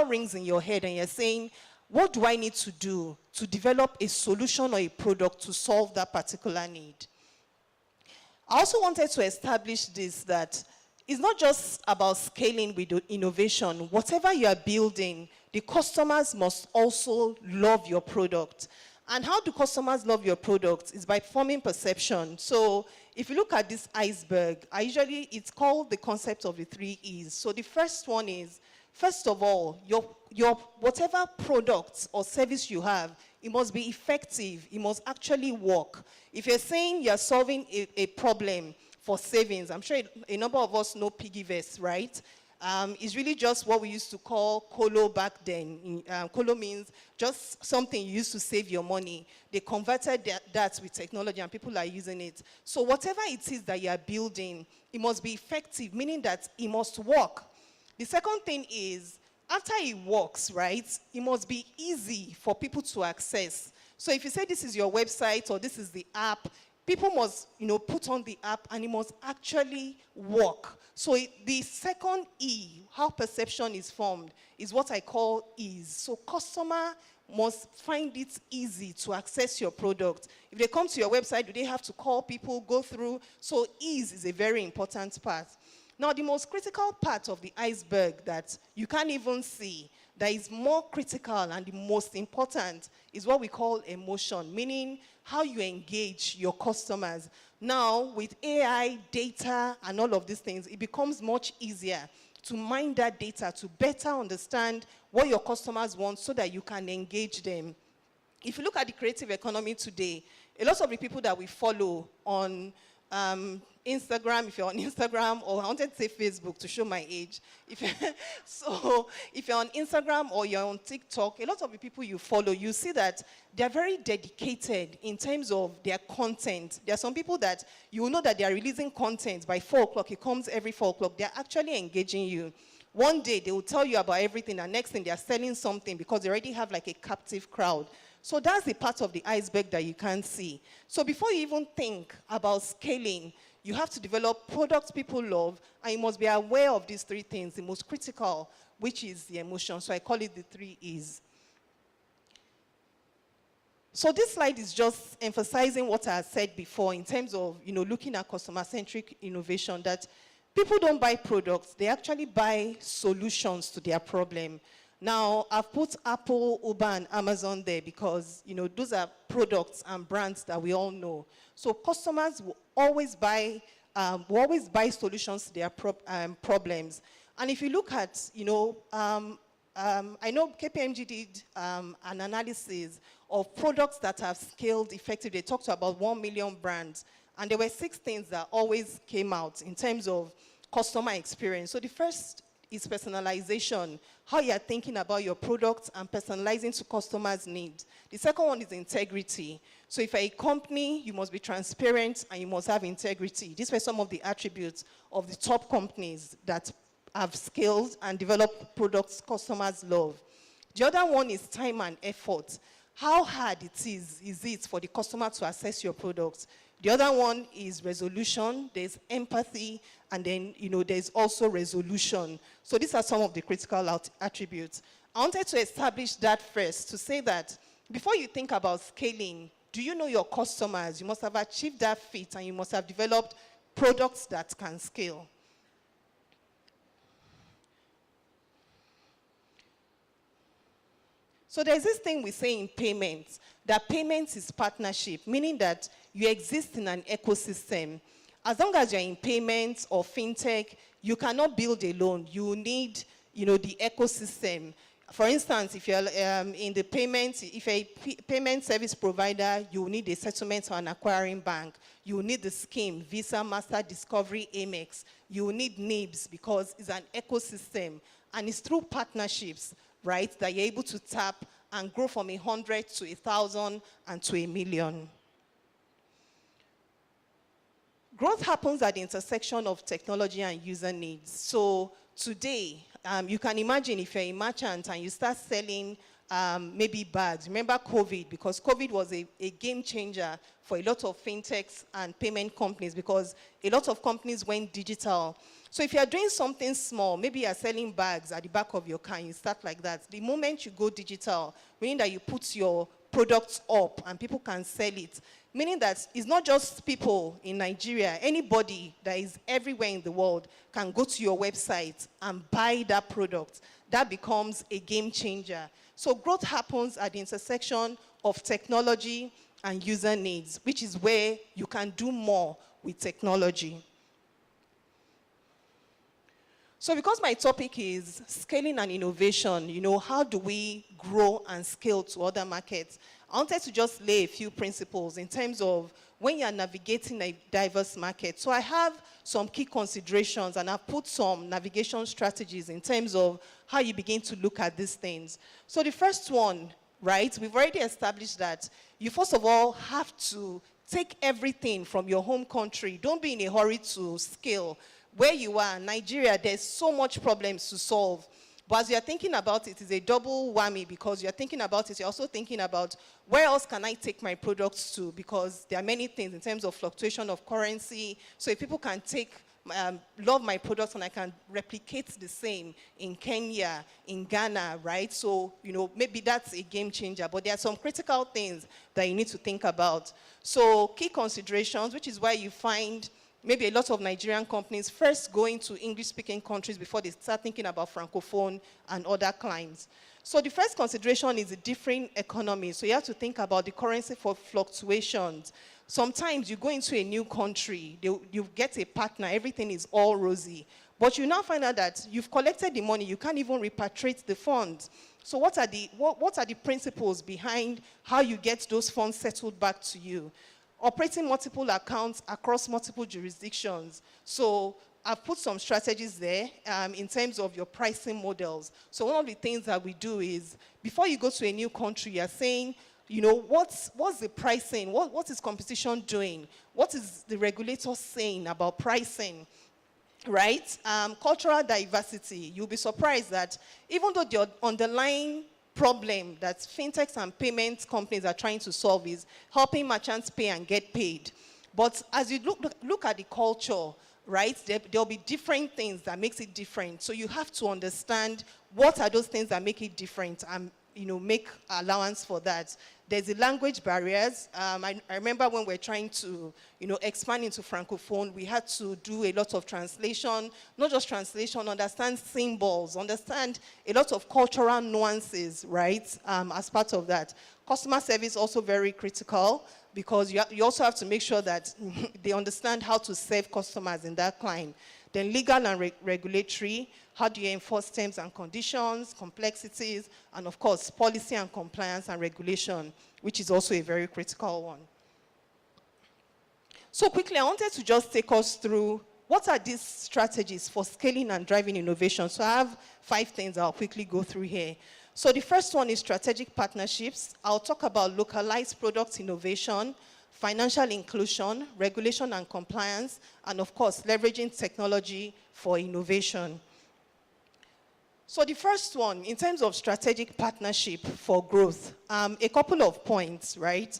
rings in your head, and you're saying, what do I need to do to develop a solution or a product to solve that particular need? I also wanted to establish this, that it's not just about scaling with innovation. Whatever you are building, the customers must also love your product. And how do customers love your product? Is by forming perception. So if you look at this iceberg, it's called the concept of the 3 E's. So the first one is, first of all, your whatever product or service you have, it must be effective. It must actually work. If you're saying you're solving a problem for savings, I'm sure a number of us know piggyvest, right? It's really just what we used to call colo back then. Colo means just something you used to save your money. They converted that with technology, and people are using it. So whatever it is that you are building, it must be effective, meaning that it must work. The second thing is, after it works, right, it must be easy for people to access. So if you say this is your website or this is the app, people must, put on the app, and it must actually work. So the second E, how perception is formed, is what I call ease. So customer must find it easy to access your product. If they come to your website, do they have to call people, go through? So ease is a very important part. Now, the most critical part of the iceberg that you can't even see, that is more critical and the most important, is what we call emotion, meaning how you engage your customers. Now, with AI, data, and all of these things, it becomes much easier to mine that data to better understand what your customers want so that you can engage them. If you look at the creative economy today, a lot of the people that we follow on Instagram, if you're on Instagram, or I wanted to say Facebook to show my age. If you're on Instagram or you're on TikTok, a lot of the people you follow, you see that they're very dedicated in terms of their content. There are some people that you will know that they are releasing content by 4 o'clock. It comes every 4 o'clock. They're actually engaging you. One day they will tell you about everything, and next thing they are selling something because they already have like a captive crowd. So that's the part of the iceberg that you can't see. So before you even think about scaling, you have to develop products people love, and you must be aware of these 3 things, the most critical, which is the emotion. So I call it the 3 E's. So this slide is just emphasizing what I said before in terms of, looking at customer-centric innovation, that people don't buy products, they actually buy solutions to their problem. Now, I've put Apple, Uber, and Amazon there because, those are products and brands that we all know. So customers will always buy solutions to their problems. And if you look at, I know KPMG did an analysis of products that have scaled effectively. They talked about 1 million brands. And there were 6 things that always came out in terms of customer experience. So the first is personalization, how you are thinking about your products and personalizing to customers' needs. The second one is integrity. So if you're a company, you must be transparent and you must have integrity. These were some of the attributes of the top companies that have scaled and developed products customers love. The other one is time and effort. How hard is it for the customer to access your products? The other one is resolution, there's empathy, and then, there's also resolution. So these are some of the critical attributes. I wanted to establish that first, to say that before you think about scaling, do you know your customers? You must have achieved that feat, and you must have developed products that can scale. So there's this thing we say in payments, that payments is partnership, meaning that you exist in an ecosystem. As long as you're in payments or fintech, you cannot build alone. You need, the ecosystem. For instance, if you're in the payments, if you're a payment service provider, you need a settlement or an acquiring bank. You need the scheme, Visa, Master, Discovery, Amex. You need NIBS because it's an ecosystem. And it's through partnerships, right, that you're able to tap and grow from 100 to 1,000 and to 1 million. Growth happens at the intersection of technology and user needs. So today, you can imagine if you're a merchant and you start selling maybe bags. Remember COVID, because COVID was a game changer for a lot of fintechs and payment companies because a lot of companies went digital. So if you're doing something small, maybe you're selling bags at the back of your car, and you start like that. The moment you go digital, meaning that you put your products up and people can sell it, meaning that it's not just people in Nigeria, anybody that is everywhere in the world can go to your website and buy that product. That becomes a game changer. So growth happens at the intersection of technology and user needs, which is where you can do more with technology. So because my topic is scaling and innovation, how do we grow and scale to other markets? I wanted to just lay a few principles in terms of when you're navigating a diverse market. So I have some key considerations, and I've put some navigation strategies in terms of how you begin to look at these things. So the first one, right, we've already established that you first of all have to take everything from your home country. Don't be in a hurry to scale. Where you are, Nigeria, there's so much problems to solve. But as you're thinking about it, it's a double whammy because you're thinking about it, you're also thinking about where else can I take my products to, because there are many things in terms of fluctuation of currency. So if people can love my products and I can replicate the same in Kenya, in Ghana, right? So, maybe that's a game changer, but there are some critical things that you need to think about. So key considerations, which is why you find maybe a lot of Nigerian companies first going to English-speaking countries before they start thinking about Francophone and other clients. So the first consideration is a different economy. So you have to think about the currency for fluctuations. Sometimes you go into a new country, you get a partner, everything is all rosy. But you now find out that you've collected the money, you can't even repatriate the funds. So what are the principles behind how you get those funds settled back to you? Operating multiple accounts across multiple jurisdictions. So I've put some strategies there in terms of your pricing models. So one of the things that we do is, before you go to a new country, you're saying, what's the pricing? What is competition doing? What is the regulator saying about pricing? Right? Cultural diversity. You'll be surprised that even though the underlying problem that fintechs and payment companies are trying to solve is helping merchants pay and get paid. But as you look at the culture, right, there'll be different things that makes it different. So you have to understand what are those things that make it different and make allowance for that. There's the language barriers. I remember when we're trying to, expand into Francophone, we had to do a lot of translation, not just translation, understand symbols, understand a lot of cultural nuances, right, as part of that. Customer service also very critical because you also have to make sure that they understand how to serve customers in that client. Then legal and regulatory, how do you enforce terms and conditions, complexities, and of course, policy and compliance and regulation, which is also a very critical one. So quickly, I wanted to just take us through what are these strategies for scaling and driving innovation? So I have 5 things I'll quickly go through here. So the first one is strategic partnerships. I'll talk about localized product innovation, financial inclusion, regulation and compliance, and of course, leveraging technology for innovation. So the first one, in terms of strategic partnership for growth, a couple of points, right?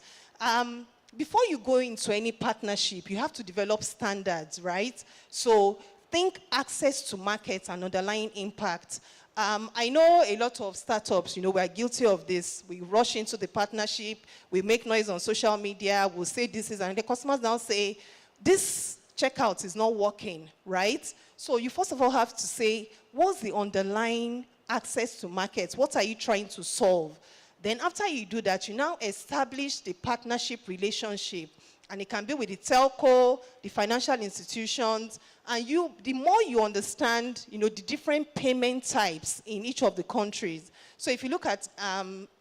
Before you go into any partnership, you have to develop standards, right? So think access to markets and underlying impact. I know a lot of startups, we're guilty of this. We rush into the partnership, we make noise on social media, we'll say this is, and the customers now say, this checkout is not working, right? So you first of all have to say, what's the underlying access to markets? What are you trying to solve? Then after you do that, you now establish the partnership relationship. And it can be with the telco, the financial institutions, and the more you understand, the different payment types in each of the countries. So if you look at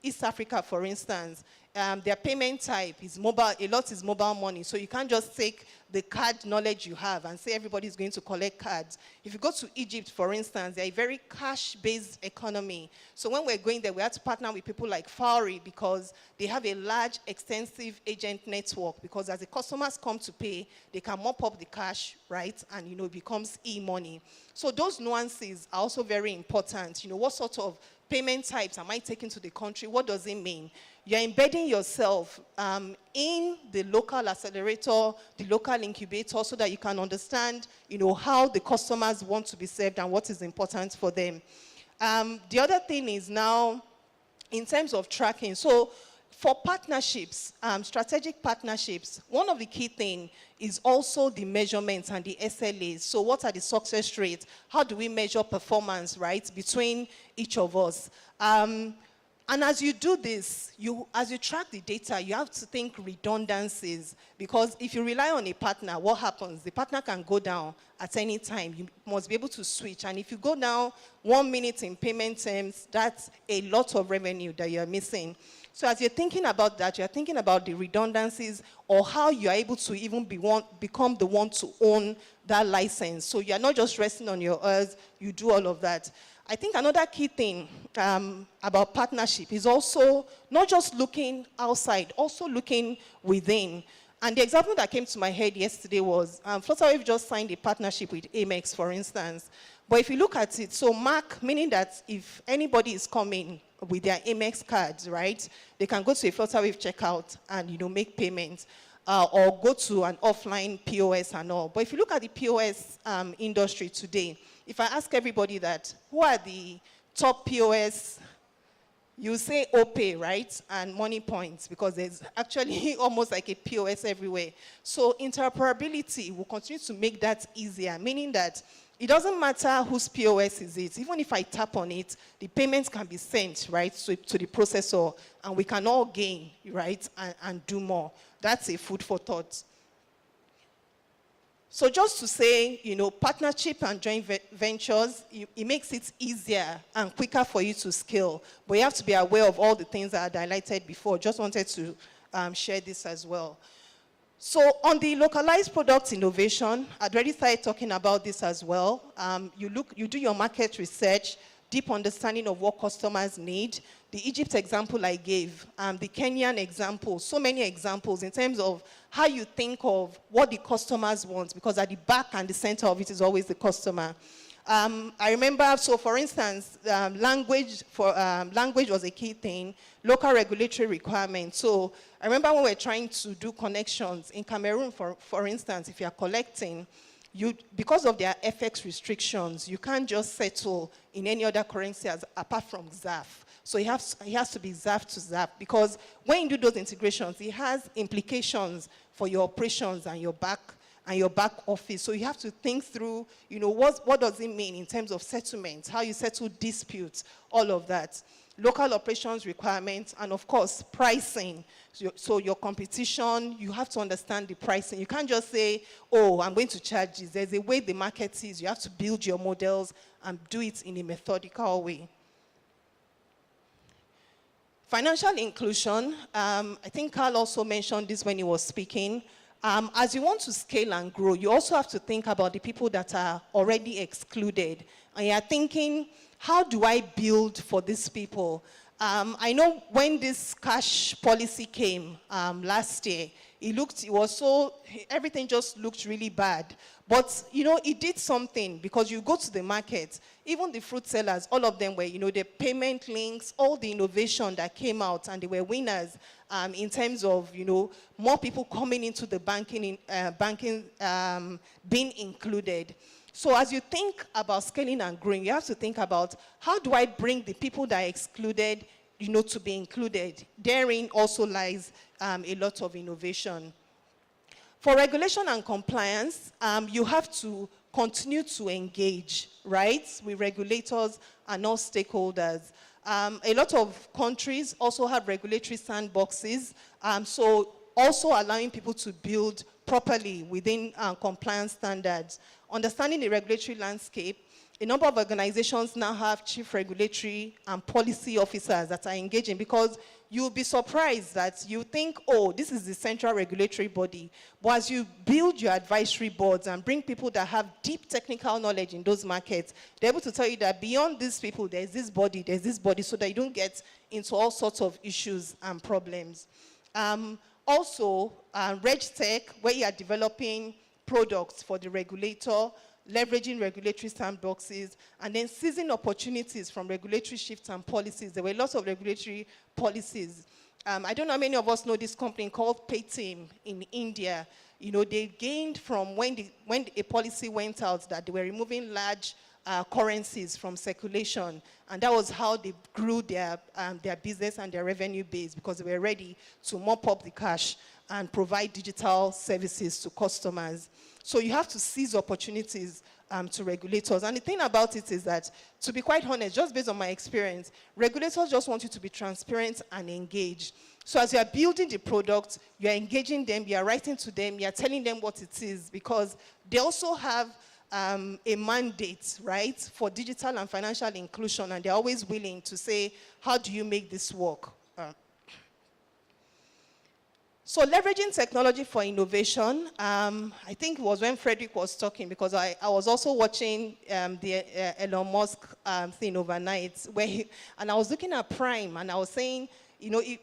East Africa, for instance, their payment type is mobile, a lot is mobile money. So you can't just take the card knowledge you have and say everybody's going to collect cards. If you go to Egypt, for instance, they're a very cash-based economy. So when we're going there, we have to partner with people like Fowry because they have a large, extensive agent network, because as the customers come to pay, they can mop up the cash, right? And, it becomes e-money. So those nuances are also very important. What sort of payment types am I taking to the country? What does it mean? You're embedding yourself in the local accelerator, the local incubator, so that you can understand, how the customers want to be served and what is important for them. The other thing is now, in terms of tracking. So for partnerships, strategic partnerships, one of the key things is also the measurements and the SLAs. So what are the success rates? How do we measure performance, right, between each of us? And as you do this, as you track the data, you have to think redundancies, because if you rely on a partner, what happens? The partner can go down at any time. You must be able to switch. And if you go down 1 minute in payment terms, that's a lot of revenue that you're missing. So as you're thinking about that, you're thinking about the redundancies or how you're able to even become the one to own that license. So you're not just resting on your earth, you do all of that. I think another key thing about partnership is also not just looking outside, also looking within. And the example that came to my head yesterday was, Flutterwave just signed a partnership with Amex, for instance. But if you look at it, so mark, meaning that if anybody is coming with their Amex cards, right, they can go to a Flutterwave checkout and, make payments. Or go to an offline POS and all. But if you look at the POS industry today, if I ask everybody that, who are the top POS, you say OPay, right? And Money Points, because there's actually almost like a POS everywhere. So interoperability will continue to make that easier, meaning that it doesn't matter whose POS is it. Even if I tap on it, the payments can be sent, right, to the processor, and we can all gain, right, and do more. That's a food for thought. So just to say, partnership and joint ventures, it makes it easier and quicker for you to scale. But you have to be aware of all the things that I highlighted before. Just wanted to share this as well. So on the localized product innovation, I'd already started talking about this as well. You do your market research, deep understanding of what customers need. The Egypt example I gave, the Kenyan example, so many examples in terms of how you think of what the customers want, because at the back and the center of it is always the customer. I remember, so for instance, language was a key thing, local regulatory requirements. So I remember when we were trying to do connections in Cameroon, for instance, if you're collecting, because of their FX restrictions, you can't just settle in any other currency apart from ZAF. So it has to be ZAF to ZAF, because when you do those integrations, it has implications for your operations and your back office. So you have to think through, what does it mean in terms of settlements, how you settle disputes, all of that. Local operations requirements, and of course, pricing. So your competition, you have to understand the pricing. You can't just say, oh, I'm going to charge this. There's a way the market is. You have to build your models and do it in a methodical way. Financial inclusion, I think Carl also mentioned this when he was speaking. As you want to scale and grow, you also have to think about the people that are already excluded. And you're thinking, how do I build for these people? I know when this cash policy came last year, everything just looked really bad. But, it did something, because you go to the market, even the fruit sellers, all of them were, the payment links, all the innovation that came out, and they were winners in terms of, more people coming into the banking being included. So as you think about scaling and growing, you have to think about, how do I bring the people that are excluded, to be included? Therein also lies a lot of innovation. For regulation and compliance, you have to continue to engage, right, with regulators and all stakeholders. A lot of countries also have regulatory sandboxes, so also allowing people to build properly within compliance standards. Understanding the regulatory landscape, a number of organizations now have chief regulatory and policy officers that are engaging, because you'll be surprised that you think, oh, this is the central regulatory body. But as you build your advisory boards and bring people that have deep technical knowledge in those markets, they're able to tell you that beyond these people, there's this body, so that you don't get into all sorts of issues and problems. Also, RegTech, where you are developing products for the regulator, leveraging regulatory sandboxes, and then seizing opportunities from regulatory shifts and policies. There were lots of regulatory policies. I don't know how many of us know this company called Paytm in India. They gained from when a policy went out that they were removing large currencies from circulation, and that was how they grew their business and their revenue base, because they were ready to mop up the cash and provide digital services to customers. So you have to seize opportunities to regulators. And the thing about it is that, to be quite honest, just based on my experience, regulators just want you to be transparent and engaged. So as you are building the product, you are engaging them, you are writing to them, you are telling them what it is, because they also have a mandate, right, for digital and financial inclusion, and they're always willing to say, how do you make this work? So leveraging technology for innovation, I think it was when Frederick was talking, because I was also watching the Elon Musk thing overnight, and I was looking at Prime, and I was saying,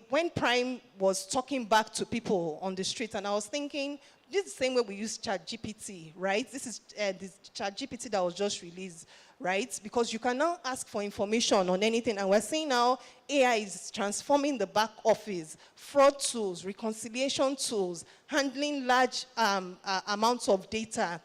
when Prime was talking back to people on the street, and I was thinking, this is the same way we use ChatGPT, right? This is this ChatGPT that was just released, right? Because you can now ask for information on anything, and we're seeing now AI is transforming the back office, fraud tools, reconciliation tools, handling large amounts of data.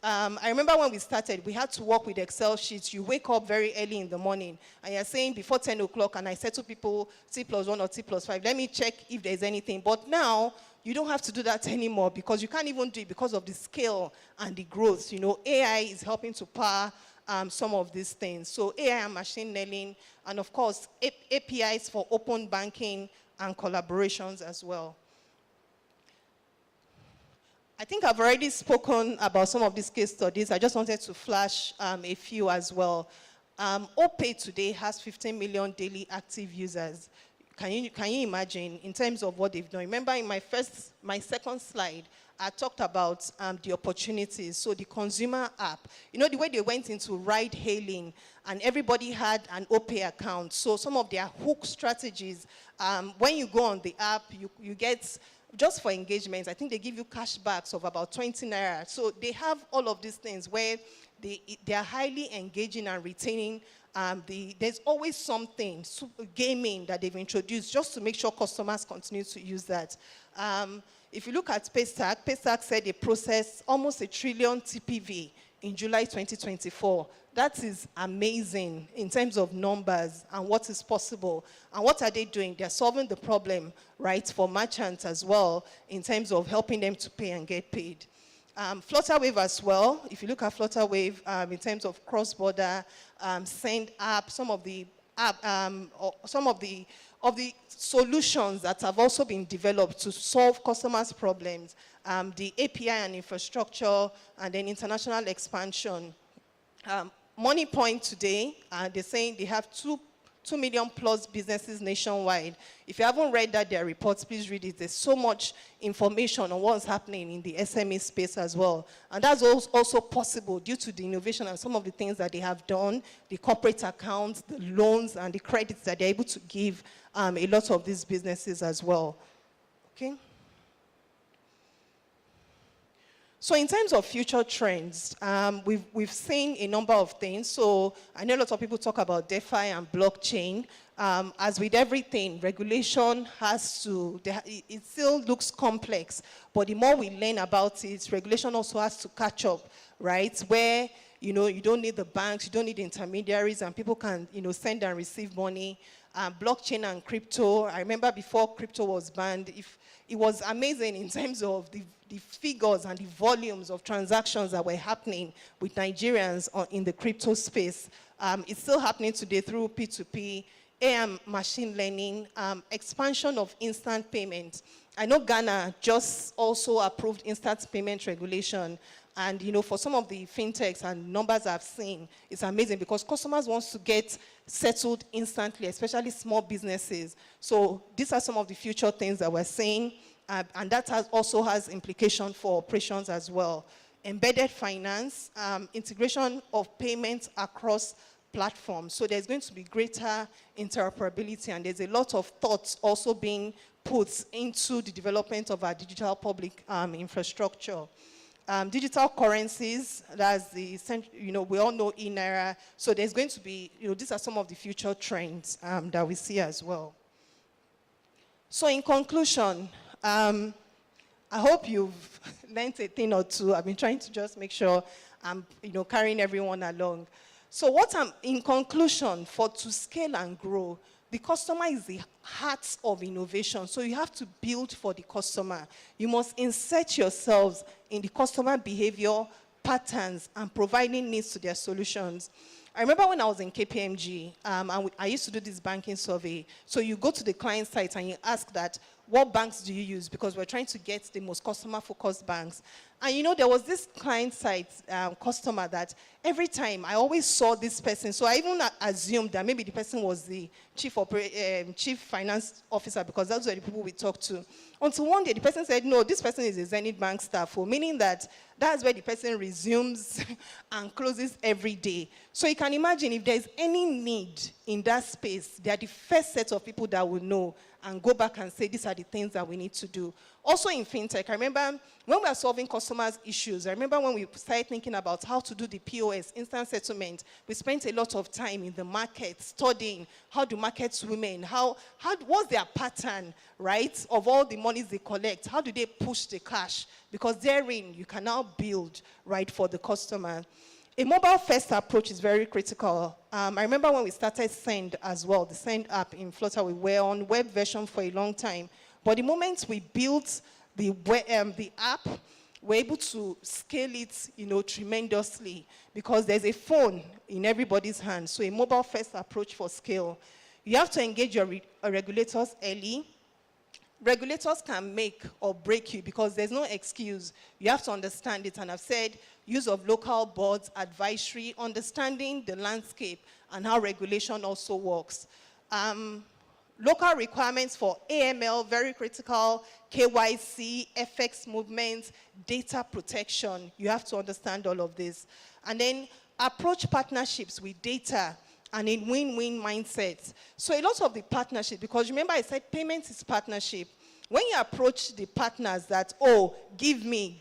I remember when we started, we had to work with Excel sheets. You wake up very early in the morning, and you're saying before 10 o'clock, and I said to people, T+1 or T+5, let me check if there's anything. But now, you don't have to do that anymore, because you can't even do it because of the scale and the growth. AI is helping to power some of these things. So AI and machine learning, and of course, APIs for open banking and collaborations as well. I think I've already spoken about some of these case studies. I just wanted to flash a few as well. OPay today has 15 million daily active users. Can you imagine in terms of what they've done? Remember in my second slide, I talked about the opportunities. So the consumer app, the way they went into ride hailing, and everybody had an OPay account. So some of their hook strategies, when you go on the app, you get, just for engagement, I think they give you cashbacks of about 20 naira. So they have all of these things where they are highly engaging and retaining. There's always something, gaming, that they've introduced just to make sure customers continue to use that. If you look at Paystack said they processed almost 1 trillion TPV in July 2024. That is amazing in terms of numbers and what is possible. And what are they doing? They're solving the problem, right, for merchants as well, in terms of helping them to pay and get paid. Flutterwave as well. If you look at Flutterwave in terms of cross-border send app, some of the solutions that have also been developed to solve customers' problems, the API and infrastructure, and then international expansion. MoneyPoint today, they're saying they have 2 million plus businesses nationwide. If you haven't read their reports, please read it. There's so much information on what's happening in the SME space as well. And that's also possible due to the innovation and some of the things that they have done, the corporate accounts, the loans, and the credits that they're able to give a lot of these businesses as well. Okay? So in terms of future trends, we've seen a number of things. So I know a lot of people talk about DeFi and blockchain. As with everything, regulation has to, it still looks complex, but the more we learn about it, regulation also has to catch up, right? Where, you don't need the banks, you don't need intermediaries, and people can, send and receive money. Blockchain and crypto, I remember before crypto was banned, it was amazing in terms of the figures and the volumes of transactions that were happening with Nigerians in the crypto space. It's still happening today through P2P, AI, machine learning, expansion of instant payment. I know Ghana just also approved instant payment regulation. And, for some of the fintechs and numbers I've seen, it's amazing because customers want to get settled instantly, especially small businesses. So these are some of the future things that we're seeing. And that also has implications for operations as well. Embedded finance, integration of payments across platforms. So there's going to be greater interoperability, and there's a lot of thoughts also being put into the development of our digital public infrastructure. Digital currencies, that's the, we all know e-naira. So there's going to be, these are some of the future trends that we see as well. So in conclusion, I hope you've learned a thing or two. I've been trying to just make sure I'm, carrying everyone along. So in conclusion, to scale and grow, the customer is the heart of innovation. So you have to build for the customer. You must insert yourselves in the customer behavior patterns and providing needs to their solutions. I remember when I was in KPMG, and I used to do this banking survey. So you go to the client site and you ask that, what banks do you use? Because we're trying to get the most customer-focused banks. And there was this client site customer that every time I always saw this person. So I even assumed that maybe the person was the chief finance officer because those were the people we talked to. Until one day the person said, no, this person is a Zenith Bank staff, meaning that that's where the person resumes and closes every day. So you can imagine if there's any need in that space, they are the first set of people that will know and go back and say, these are the things that we need to do. Also in fintech, I remember when we were solving customers' issues, I remember when we started thinking about how to do the POS, instant settlement, we spent a lot of time in the market studying how do markets women, what's their pattern, right, of all the monies they collect, how do they push the cash? Because therein, you can now build, right, for the customer. A mobile-first approach is very critical. I remember when we started Send as well, the Send app in Flutter, we were on web version for a long time. But the moment we built the app, we're able to scale it, tremendously because there's a phone in everybody's hand. So a mobile-first approach for scale. You have to engage your regulators early. Regulators can make or break you because there's no excuse. You have to understand it. And I've said use of local boards, advisory, understanding the landscape and how regulation also works. Local requirements for AML, very critical, KYC, FX movements, data protection. You have to understand all of this. And then approach partnerships with data and in win-win mindsets. So a lot of the partnership, because remember I said payment is partnership. When you approach the partners that, oh, give me,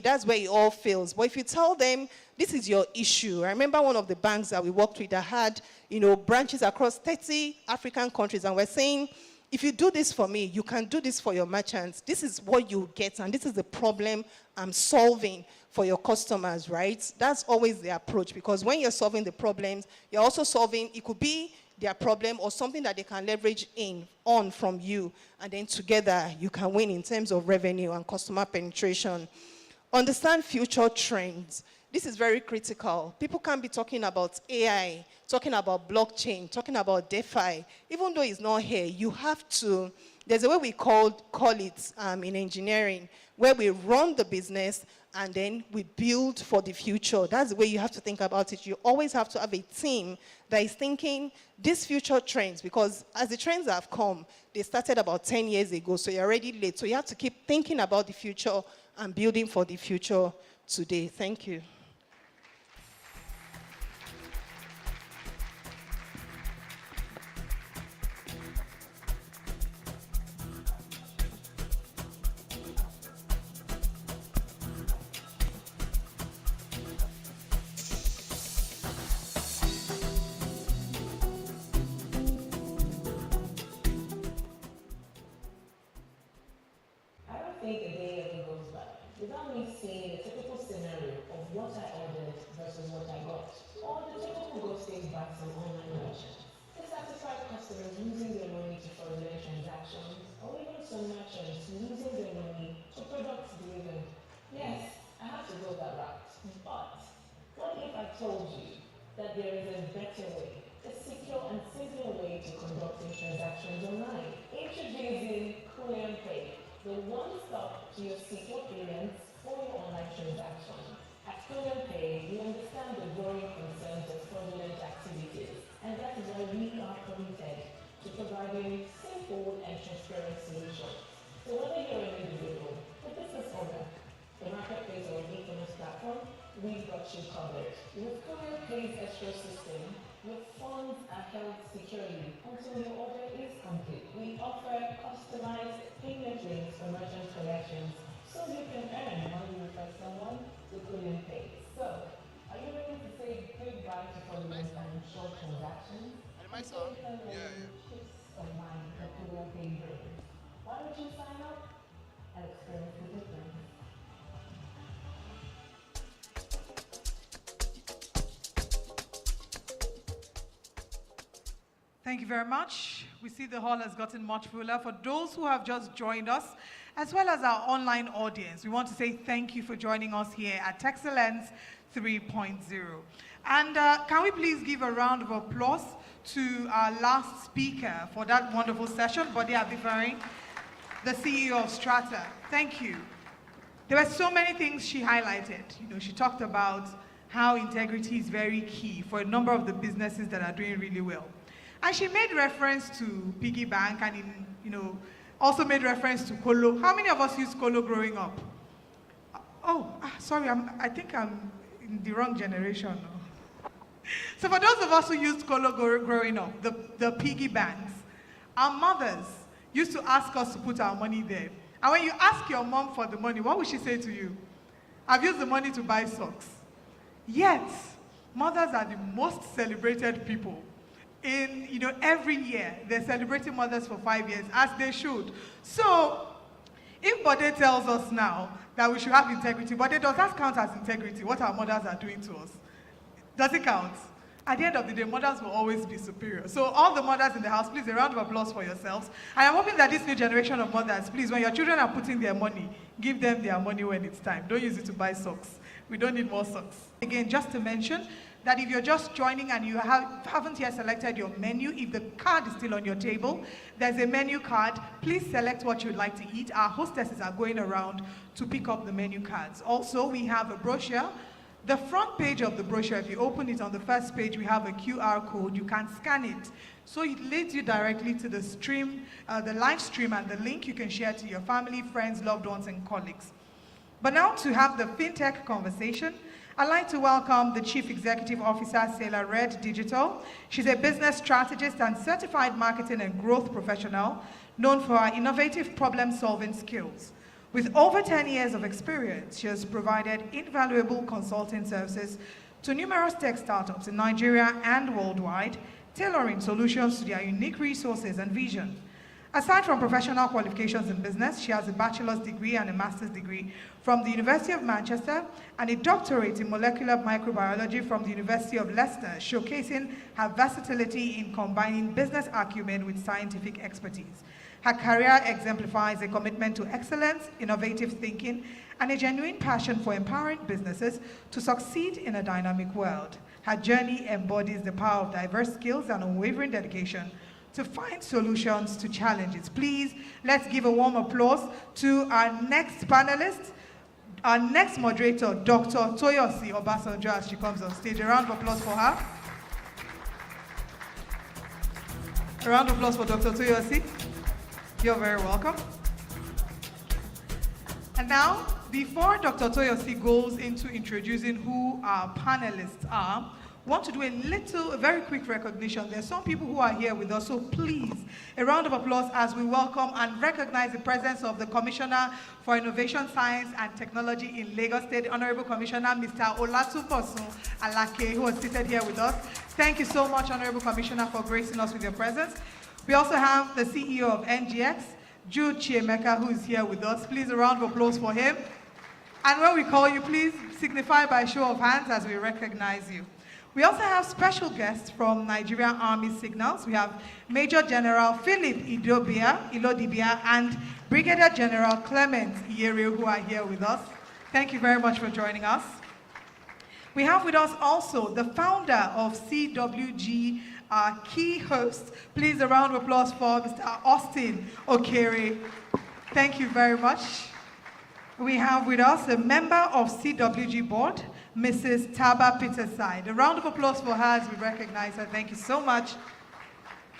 that's where it all fails. But if you tell them, this is your issue. I remember one of the banks that we worked with that had, branches across 30 African countries, and we're saying, if you do this for me, you can do this for your merchants. This is what you get, and this is the problem I'm solving for your customers, right? That's always the approach, because when you're solving the problems, you're also solving, it could be their problem or something that they can leverage on from you, and then together you can win in terms of revenue and customer penetration. Understand future trends. This is very critical. People can't be talking about AI, talking about blockchain, talking about DeFi. Even though it's not here, you have to, there's a way we call it in engineering, where we run the business and then we build for the future. That's the way you have to think about it. You always have to have a team that is thinking these future trends, because as the trends have come, they started about 10 years ago, so you're already late. So you have to keep thinking about the future and building for the future today. Thank you. I don't think a day ever goes by without me seeing a typical scenario of what I ordered versus what I got, or the typical ghosting by some online merchants. Dissatisfied customers losing their money to fraudulent transactions, or even some merchants losing their money to products delivered. Yes, I have to go that route. But what if I told you that there is a better way, a secure and simpler way to conducting transactions online? Introducing Pay, the one-stop to your secure payments for your online transactions. At Pay, we understand the growing concerns of fraudulent activities, and that is why we are committed to providing simple and transparent solutions. So whether you're an individual, a business owner, a marketplace or an e-commerce platform, we've got you covered. With Pay's escrow system, your funds are held securely until your order is complete. We offer customized payment links for merchant collections, so you can earn when you refer someone to Pay. So, are you ready to say goodbye to fraudulent and short transactions? Peace of mind that Pay brings. Why don't you sign up and experience the difference? Thank you very much. We see the hall has gotten much fuller. For those who have just joined us, as well as our online audience, we want to say thank you for joining us here at Texcellence 3.0. And can we please give a round of applause to our last speaker for that wonderful session, Bode Abifari, the CEO of Strata. Thank you. There were so many things she highlighted. You know, she talked about how integrity is very key for a number of the businesses that are doing really well. And she made reference to piggy bank and, also made reference to Colo. How many of us used Colo growing up? Sorry, I think I'm in the wrong generation. So for those of us who used Colo growing up, the piggy banks, our mothers used to ask us to put our money there. And when you ask your mom for the money, what would she say to you? I've used the money to buy socks. Yet, mothers are the most celebrated people. Every year, they're celebrating mothers for 5 years, as they should. So, if Bode tells us now that we should have integrity, Bode, does that count as integrity, what our mothers are doing to us? Does it count? At the end of the day, mothers will always be superior. So all the mothers in the house, please, a round of applause for yourselves. And I'm hoping that this new generation of mothers, please, when your children are putting their money, give them their money when it's time. Don't use it to buy socks. We don't need more socks. Again, just to mention that if you're just joining and you haven't yet selected your menu, if the card is still on your table, there's a menu card. Please select what you'd like to eat. Our hostesses are going around to pick up the menu cards. Also, we have a brochure. The front page of the brochure, if you open it on the first page, we have a QR code. You can scan it. So it leads you directly to the stream, the live stream, and the link you can share to your family, friends, loved ones, and colleagues. But now to have the Fintech conversation, I'd like to welcome the Chief Executive Officer, Sailor Red Digital. She's a business strategist and certified marketing and growth professional known for her innovative problem-solving skills. With over 10 years of experience, she has provided invaluable consulting services to numerous tech startups in Nigeria and worldwide, tailoring solutions to their unique resources and vision. Aside from professional qualifications in business, she has a bachelor's degree and a master's degree from the University of Manchester and a doctorate in molecular microbiology from the University of Leicester, showcasing her versatility in combining business acumen with scientific expertise. Her career exemplifies a commitment to excellence, innovative thinking, and a genuine passion for empowering businesses to succeed in a dynamic world. Her journey embodies the power of diverse skills and unwavering dedication to find solutions to challenges. Please, let's give a warm applause to our next panelist, our next moderator, Dr. Toyosi Obasanjo, as she comes on stage. A round of applause for her. A round of applause for Dr. Toyosi. You're very welcome. And now, before Dr. Toyosi goes into introducing who our panelists are, I want to do a very quick recognition. There's some people who are here with us, so please, a round of applause as we welcome and recognize the presence of the Commissioner for Innovation, Science and Technology in Lagos State, Honorable Commissioner Mr. Olatubosun Alake, who is seated here with us. Thank you so much, Honorable Commissioner, for gracing us with your presence. We also have the CEO of NGX, Jude Chiemeka, who is here with us. Please, a round of applause for him. And when we call you, please signify by show of hands as we recognize you. We also have special guests from Nigerian Army Signals. We have Major General Philip Ilodibia and Brigadier General Clement Iyere, who are here with us. Thank you very much for joining us. We have with us also the founder of CWG, our key host. Please, a round of applause for Mr. Austin Okere. Thank you very much. We have with us a member of CWG board, Mrs. Taba Peterside. A round of applause for her as we recognize her. Thank you so much.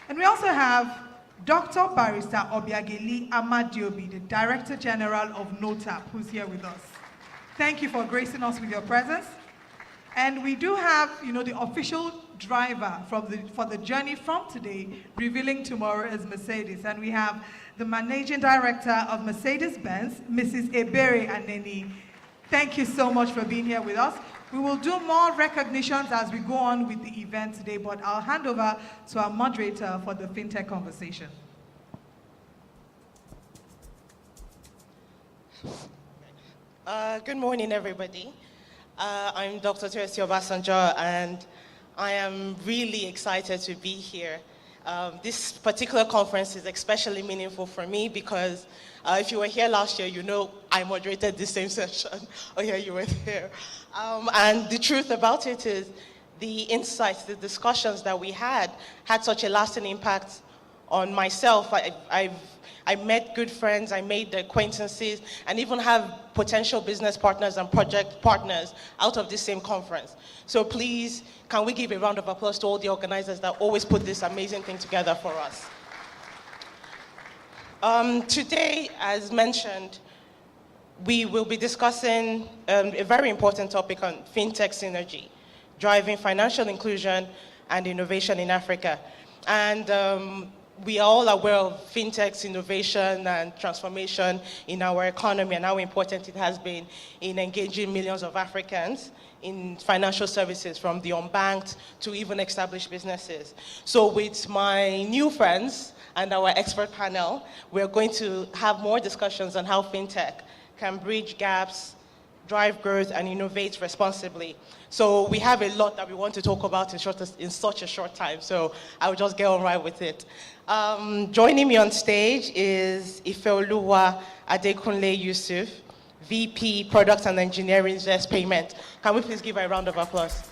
And we also have Dr. Barrister Obiageli Amadiobi, the Director General of NOTAP, who's here with us. Thank you for gracing us with your presence. And we do have, the official driver for the journey from today, revealing tomorrow is Mercedes. And we have the Managing Director of Mercedes-Benz, Mrs. Ebere Aneni. Thank you so much for being here with us. We will do more recognitions as we go on with the event today, but I'll hand over to our moderator for the FinTech conversation. Good morning, everybody. I'm Dr. Toyosi Obasanjo, and I am really excited to be here. This particular conference is especially meaningful for me because if you were here last year, I moderated the same session. Oh yeah, you were there. And the truth about it is the insights, the discussions that we had such a lasting impact on myself. I met good friends, I made acquaintances, and even have potential business partners and project partners out of this same conference. So please, can we give a round of applause to all the organizers that always put this amazing thing together for us? Today, as mentioned, we will be discussing a very important topic on FinTech synergy, driving financial inclusion and innovation in Africa. And we are all aware of FinTech's innovation and transformation in our economy and how important it has been in engaging millions of Africans in financial services, from the unbanked to even established businesses. So with my new friends and our expert panel, we're going to have more discussions on how FinTech can bridge gaps, drive growth, and innovate responsibly. So we have a lot that we want to talk about in such a short time, so I'll just get on right with it. Joining me on stage is Ifeoluwa Adekunle Yusuf, VP Product and Engineering Zest Payment. Can we please give her a round of applause?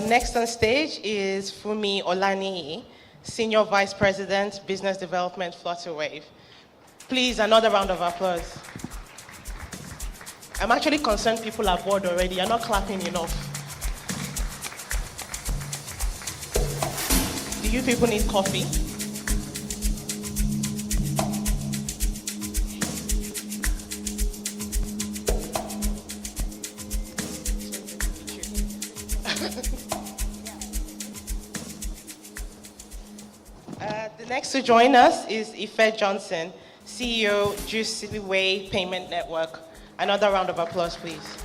Next on stage is Fumi Olaniyi, Senior Vice President, Business Development, Flutterwave. Please, another round of applause. I'm actually concerned people are bored already. You're not clapping enough. Do you people need coffee? Next to join us is Ife Johnson, CEO, Juicy Way Payment Network. Another round of applause, please.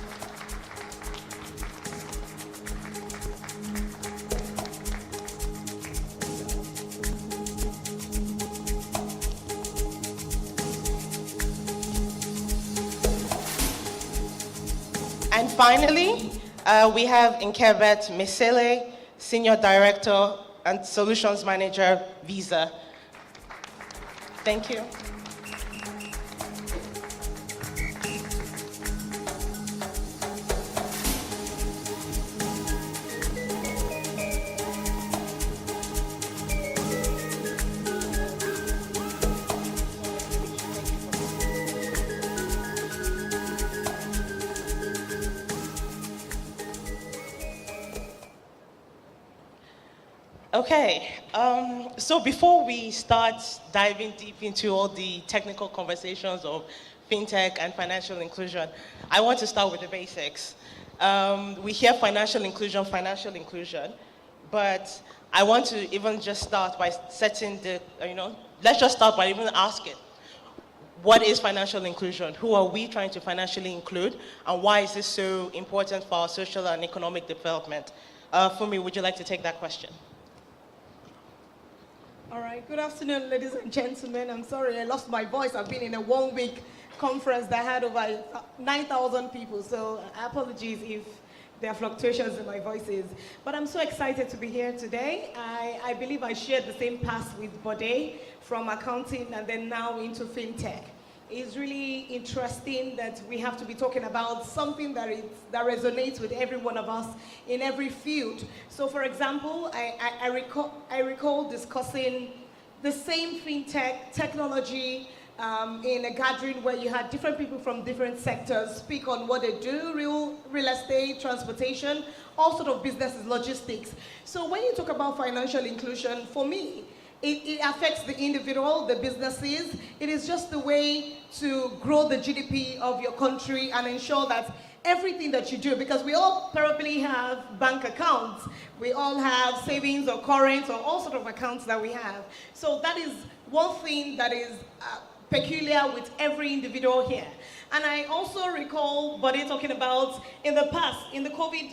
finally, we have Nkebet Mesele, Senior Director and Solutions Manager, Visa. Thank you. Okay, so before we start diving deep into all the technical conversations of fintech and financial inclusion, I want to start with the basics. We hear financial inclusion, but I want to even just start by setting the, let's just start by even asking, what is financial inclusion? Who are we trying to financially include? And why is this so important for our social and economic development? Fumi, would you like to take that question? All right, good afternoon, ladies and gentlemen. I'm sorry, I lost my voice. I've been in a one-week conference that had over 9,000 people, so apologies if there are fluctuations in my voices. But I'm so excited to be here today. I believe I shared the same path with Bode from accounting and then now into fintech. It's really interesting that we have to be talking about something that resonates with every one of us in every field. So for example, I recall discussing the same fintech technology in a gathering where you had different people from different sectors speak on what they do, real estate, transportation, all sort of businesses, logistics. So when you talk about financial inclusion, for me, it affects the individual, the businesses. It is just the way to grow the GDP of your country and ensure that everything that you do, because we all probably have bank accounts, we all have savings or current or all sort of accounts that we have. So that is one thing that is peculiar with every individual here. And I also recall Bode talking about in the past, in the COVID,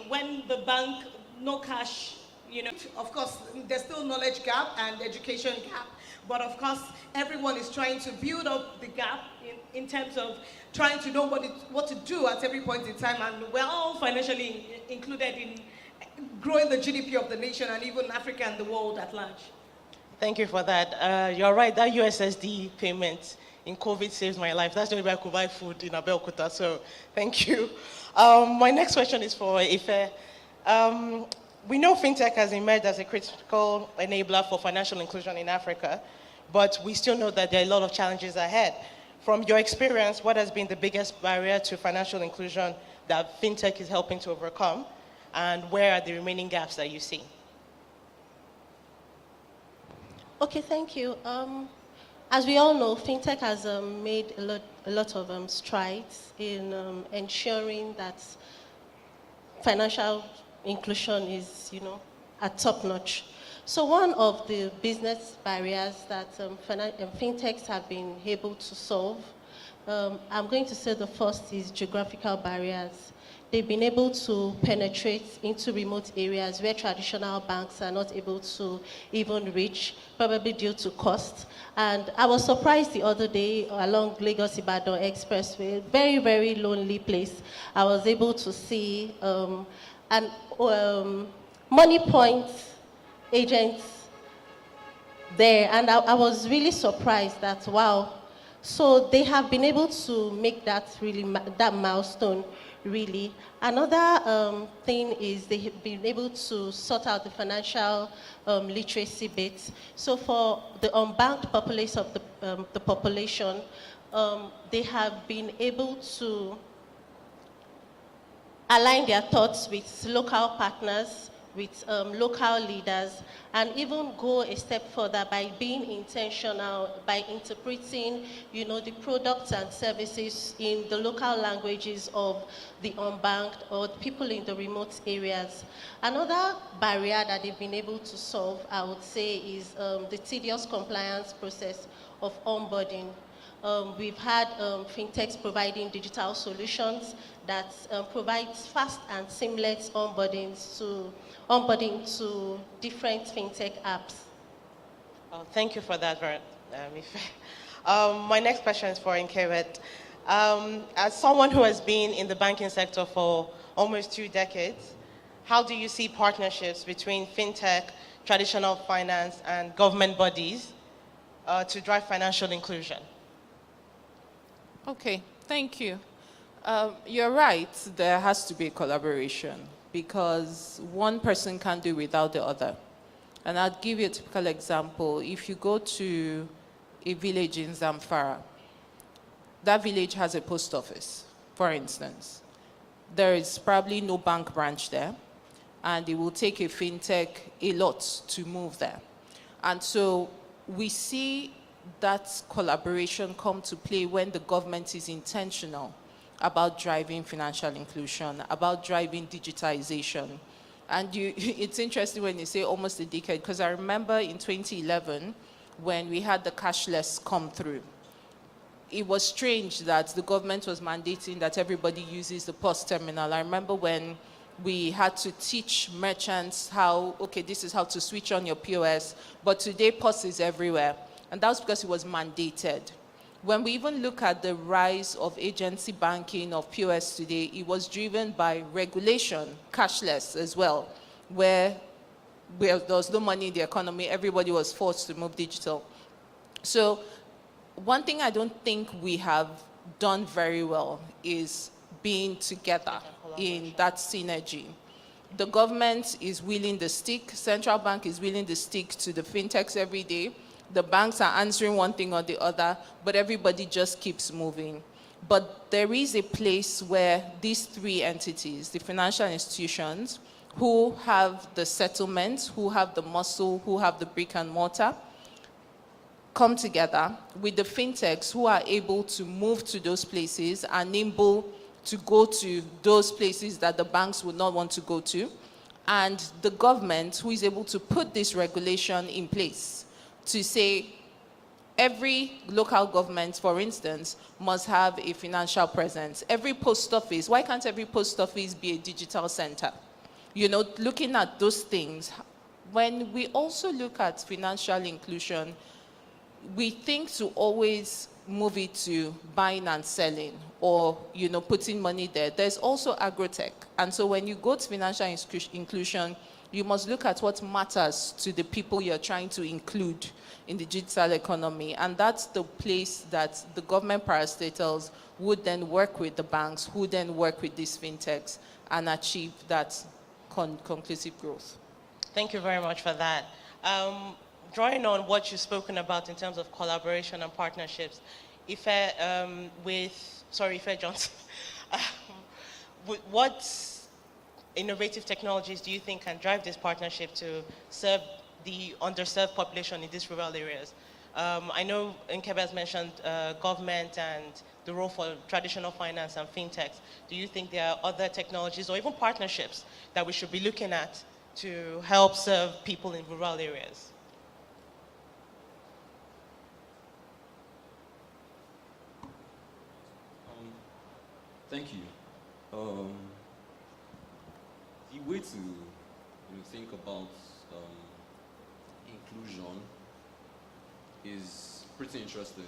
when the bank, no cash, of course, there's still knowledge gap and education gap, but of course, everyone is trying to build up the gap in terms of trying to know what to do at every point in time, and we're all financially included in growing the GDP of the nation and even Africa and the world at large. Thank you for that. You're right, that USSD payment in COVID saves my life. That's the only way I could buy food in Abeokuta, so thank you. My next question is for Ife. We know fintech has emerged as a critical enabler for financial inclusion in Africa, but we still know that there are a lot of challenges ahead. From your experience, what has been the biggest barrier to financial inclusion that fintech is helping to overcome, and where are the remaining gaps that you see? Okay, thank you. As we all know, fintech has made a lot of strides in ensuring that financial inclusion is, at top notch. So one of the business barriers that fintechs have been able to solve, I'm going to say the first is geographical barriers. They've been able to penetrate into remote areas where traditional banks are not able to even reach, probably due to cost. And I was surprised the other day along Lagos-Ibadan Expressway, very, very lonely place. I was able to see money point agents there, and I was really surprised that, wow. So they have been able to make that that milestone, really. Another thing is they have been able to sort out the financial literacy bit. So for the unbanked population of the population, they have been able to align their thoughts with local partners, with local leaders, and even go a step further by being intentional, by interpreting, the products and services in the local languages of the unbanked or the people in the remote areas. Another barrier that they've been able to solve, I would say, is the tedious compliance process of onboarding. We've had fintechs providing digital solutions that provides fast and seamless onboarding to different fintech apps. Oh, thank you for that, Ife. My next question is for Nkebet. As someone who has been in the banking sector for almost 2 decades, how do you see partnerships between fintech, traditional finance, and government bodies to drive financial inclusion? Okay, thank you. You're right, there has to be a collaboration because one person can't do without the other. And I'll give you a typical example. If you go to a village in Zamfara, that village has a post office, for instance. There is probably no bank branch there, and it will take a fintech a lot to move there. And so we see that collaboration come to play when the government is intentional about driving financial inclusion, about driving digitization. And it's interesting when you say almost a decade, because I remember in 2011, when we had the cashless come through, it was strange that the government was mandating that everybody uses the POS terminal. I remember when we had to teach merchants how, okay, this is how to switch on your POS, but today POS is everywhere. And that was because it was mandated. When we even look at the rise of agency banking, of POS today, it was driven by regulation, cashless as well, where there was no money in the economy, everybody was forced to move digital. So one thing I don't think we have done very well is being together in that synergy. The government is willing to stick, central bank is willing to stick to the fintechs every day. The banks are answering one thing or the other, but everybody just keeps moving. But there is a place where these 3 entities, the financial institutions, who have the settlements, who have the muscle, who have the brick and mortar, come together with the fintechs who are able to move to those places and able to go to those places that the banks would not want to go to, and the government who is able to put this regulation in place to say every local government, for instance, must have a financial presence. Every post office, why can't every post office be a digital center? You know, looking at those things. When we also look at financial inclusion, we think to always move it to buying and selling or, you know, putting money there. There's also agrotech. And so when you go to financial inclusion, you must look at what matters to the people you're trying to include in the digital economy. And that's the place that the government parastatals would then work with the banks, who then work with these fintechs and achieve that conclusive growth. Thank you very much for that. Drawing on what you've spoken about in terms of collaboration and partnerships, Ife Johnson, what innovative technologies do you think can drive this partnership to serve the underserved population in these rural areas? I know Nkebe has mentioned government and the role for traditional finance and fintechs. Do you think there are other technologies or even partnerships that we should be looking at to help serve people in rural areas? Thank you. The way to think about inclusion is pretty interesting.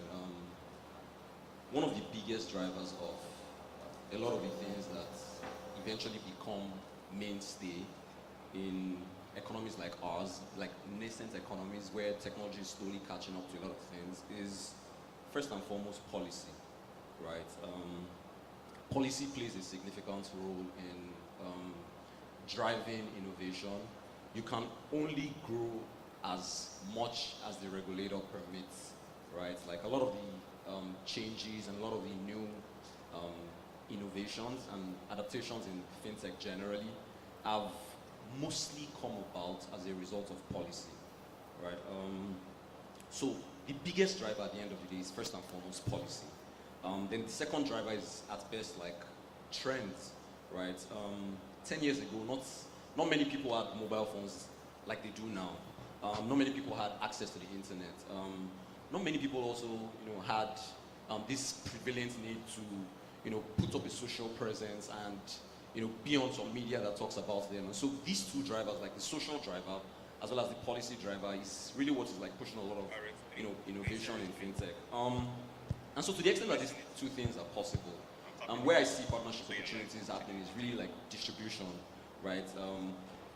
One of the biggest drivers of a lot of the things that eventually become mainstay in economies like ours, like nascent economies where technology is slowly catching up to a lot of things, is first and foremost policy, right? Policy plays a significant role in driving innovation. You can only grow as much as the regulator permits, right? Like a lot of the changes and a lot of the new innovations and adaptations in fintech generally have mostly come about as a result of policy, right? So the biggest driver at the end of the day is first and foremost policy. Then the second driver is at best like trends, right? 10 years ago, not many people had mobile phones like they do now. Not many people had access to the internet. Not many people also, had this prevalent need to, put up a social presence and, be on some media that talks about them. And so these two drivers, like the social driver as well as the policy driver, is really what is like pushing a lot of, innovation in fintech. And so to the extent that these two things are possible, where I see partnership opportunities happening is really like distribution, right?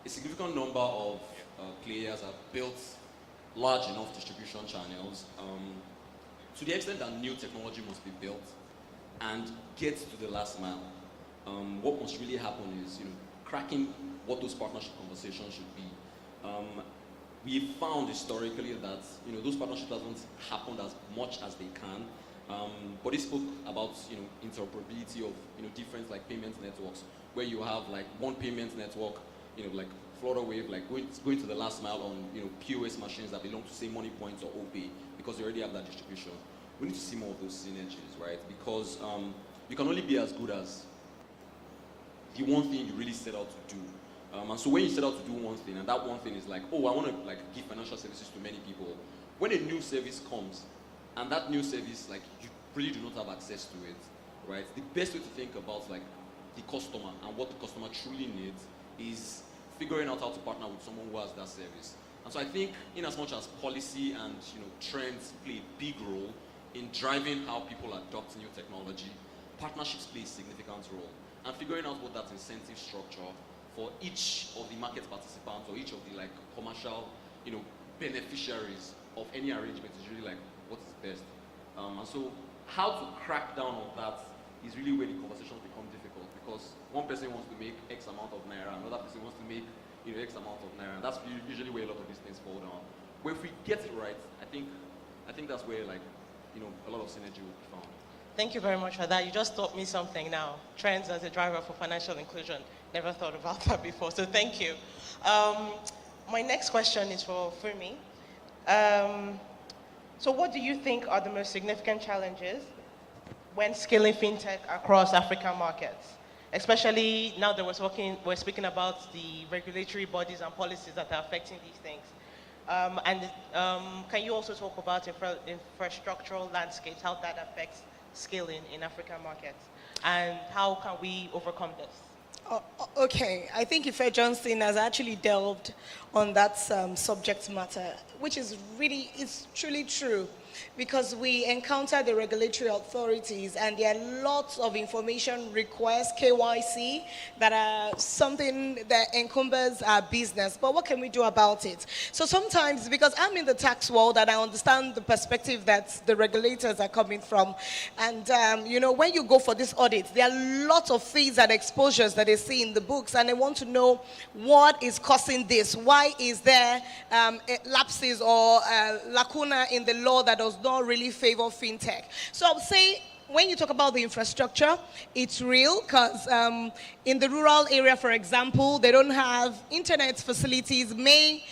A significant number of players have built large enough distribution channels to the extent that new technology must be built and get to the last mile. What must really happen is, cracking what those partnership conversations should be. We've found historically that, those partnerships haven't happened as much as they can. But he spoke about, interoperability of, different like payment networks, where you have like one payment network, like Flutterwave, like going to the last mile on, POS machines that belong to say Money Points or OPay, because they already have that distribution. We need to see more of those synergies, right? Because you can only be as good as the one thing you really set out to do. And so when you set out to do one thing, and that one thing is like, oh, I want to like give financial services to many people. When a new service comes, and that new service, like, you really do not have access to it, right? The best way to think about like the customer and what the customer truly needs is figuring out how to partner with someone who has that service. And so I think, in as much as policy and trends play a big role in driving how people adopt new technology, partnerships play a significant role. And figuring out what that incentive structure for each of the market participants or each of the like commercial, beneficiaries of any arrangement is really like what is best. And so how to crack down on that is really where the conversations become difficult, because one person wants to make X amount of naira, another person wants to make X amount of naira, and that's usually where a lot of these things fall down. But if we get it right, I think that's where like a lot of synergy will be found. Thank you very much for that. You just taught me something now. Trends as a driver for financial inclusion. Never thought about that before, so thank you. My next question is for Fumi. So what do you think are the most significant challenges when scaling fintech across African markets? Especially now that we're speaking about the regulatory bodies and policies that are affecting these things. Can you also talk about infrastructural landscapes, how that affects scaling in African markets? And how can we overcome this? Okay, I think Ife Johnson has actually delved on that subject matter, which is truly true, because we encounter the regulatory authorities and there are lots of information requests, KYC, that are something that encumbers our business. But what can we do about it? So sometimes, because I'm in the tax world and I understand the perspective that the regulators are coming from, and when you go for this audit, there are lots of fees and exposures that they see in the books, and they want to know what is causing this. Why is there lapses or lacuna in the law that does not really favor fintech? So I would say, when you talk about the infrastructure, it's real, because in the rural area, for example, they don't have internet facilities, may